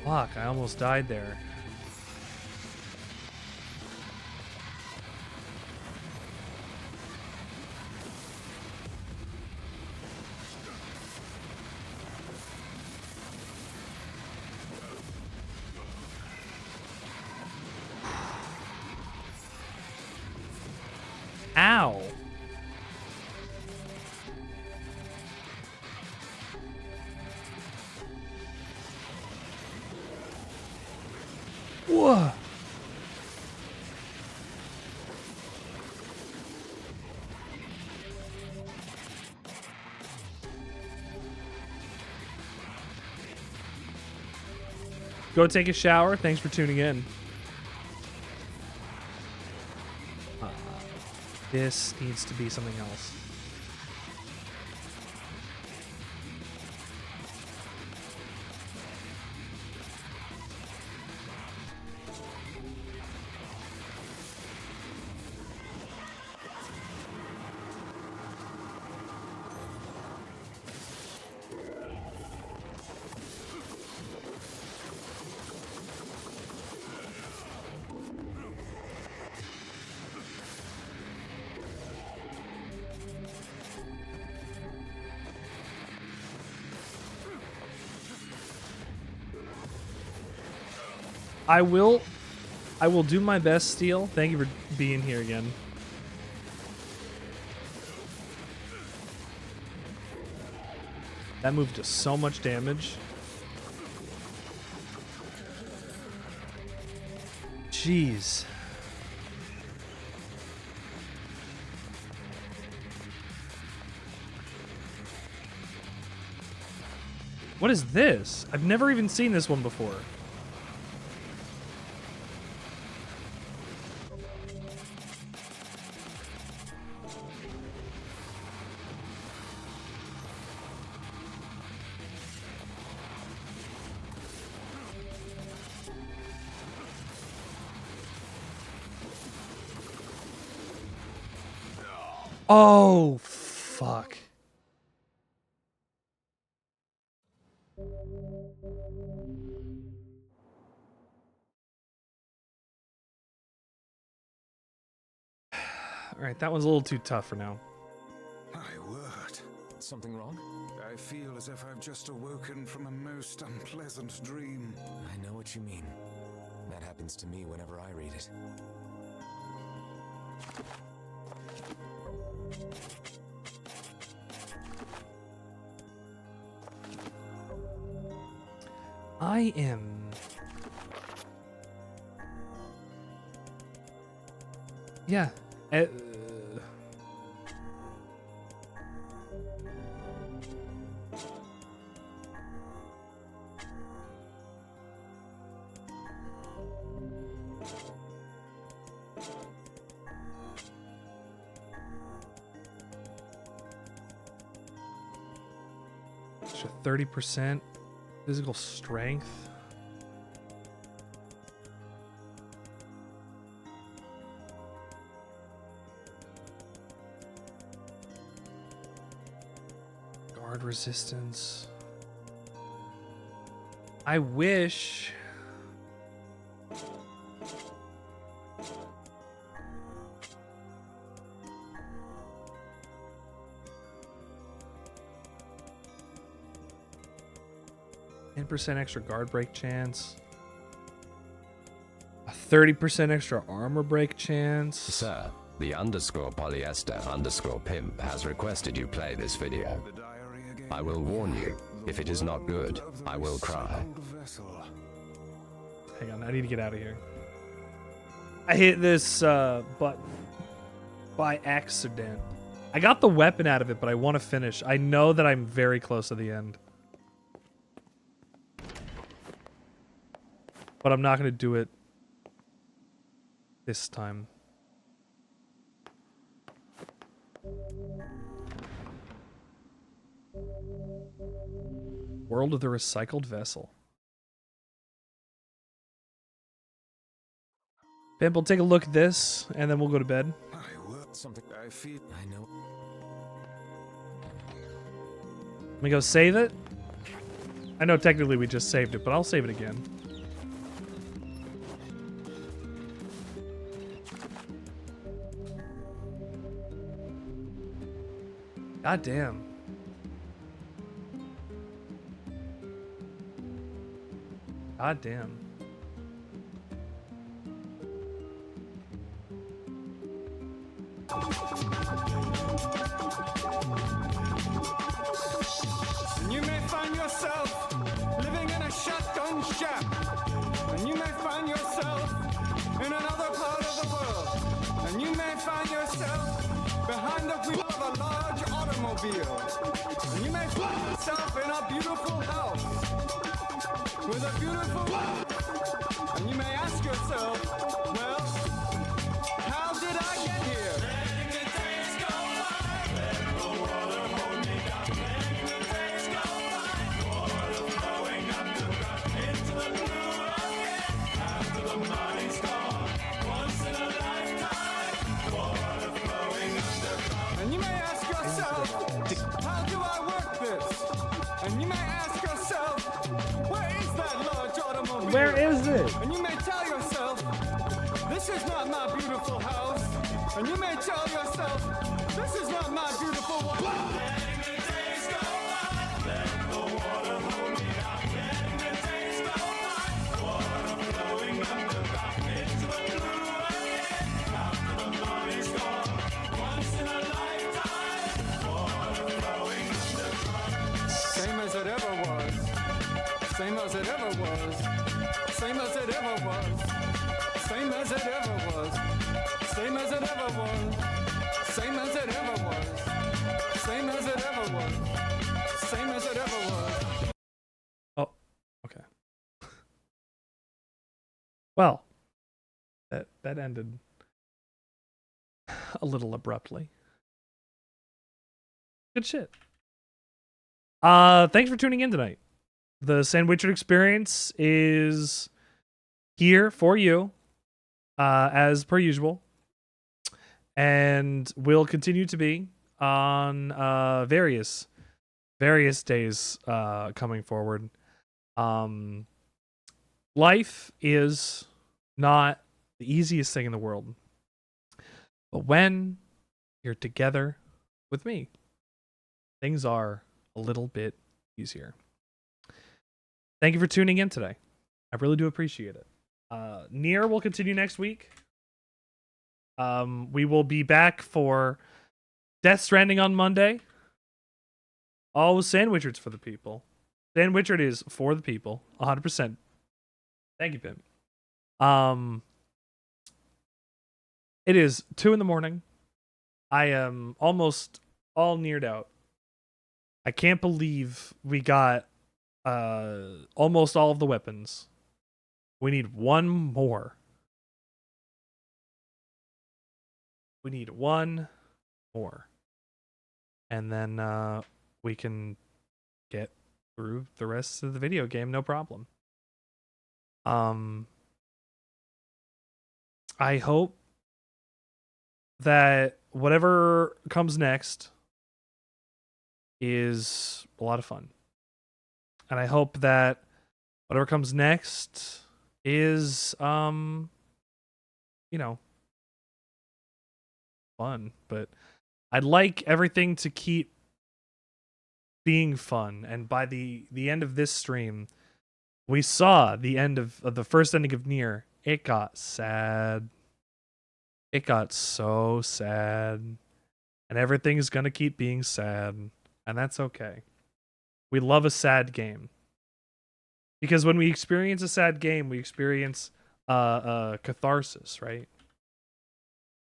Fuck, I almost died there. Ow. Whoa. Go take a shower. Thanks for tuning in. This needs to be something else. I will do my best, Steel. Thank you for being here again. That move does so much damage. Jeez. What is this? I've never even seen this one before. Oh, fuck. All right, that one's a little too tough for now. My word. Something wrong? I feel as if I've just awoken from a most unpleasant dream. I know what you mean. That happens to me whenever I read it. I am... Yeah. Extra 30% physical strength. Guard resistance. I wish. % extra guard break chance. A 30% extra armor break chance. Sir, the _polyester_pimp has requested you play this video. I will warn you, if it is not good, I will cry. Hang on, I need to get out of here. I hit this button by accident. I got the weapon out of it, but I want to finish. I know that I'm very close to the end. But I'm not going to do it this time. World of the Recycled Vessel. Pimp, we'll take a look at this, and then we'll go to bed. Something I feel. I know. Let me go save it. I know technically we just saved it, but I'll save it again. God damn. God damn. And you may find yourself living in a shotgun shack. And you may find yourself in another part of the world. And you may find yourself behind the wheel of a large automobile. And you may find yourself in a beautiful house with a beautiful wife. And you may ask yourself, well, how did I get here? And you may ask yourself, how do I work this? And you may ask yourself, where is that large automobile? Where is it? And you may tell yourself, this is not my beautiful house. And you may tell yourself, this is not my beautiful wife. Same as it ever was. Same as it ever was. Same as it ever was. Same as it ever was. Same as it ever was. Same as it ever was. Same as it ever was. Same as it ever was. Oh, okay. Well, that ended a little abruptly. Good shit. Thanks for tuning in tonight. The Sandwichard experience is here for you, as per usual, and will continue to be on various days coming forward. Life is not the easiest thing in the world, but when you're together with me, things are a little bit easier. Thank you for tuning in today. I really do appreciate it. NieR will continue next week. We will be back for Death Stranding on Monday. All Sandwichards for the people. Sandwichard is for the people, 100%. Thank you, Pimp. It is 2 a.m. I am almost all NieR'd out. I can't believe we got almost all of the weapons. We need one more. We need one more. And then we can get through the rest of the video game, no problem. I hope that whatever comes next is a lot of fun. And I hope that whatever comes next is fun. But I'd like everything to keep being fun. And by the end of this stream, we saw the end of the first ending of NieR. It got sad. It got so sad. And everything's gonna keep being sad. And that's okay. We love a sad game. Because when we experience a sad game, we experience catharsis, right?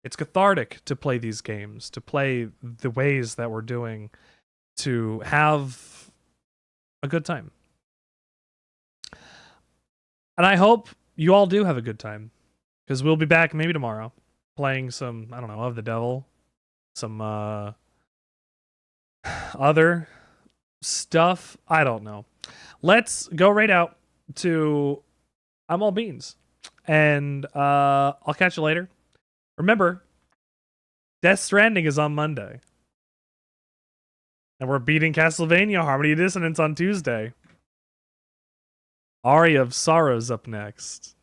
It's cathartic to play these games, to play the ways that we're doing, to have a good time. And I hope you all do have a good time. Because we'll be back maybe tomorrow playing some, I don't know, of the devil. Some other stuff. I don't know. Let's go right out to I'm All Beans. And I'll catch you later. Remember, Death Stranding is on Monday. And we're beating Castlevania Harmony of Dissonance on Tuesday. Aria of Sorrow's up next.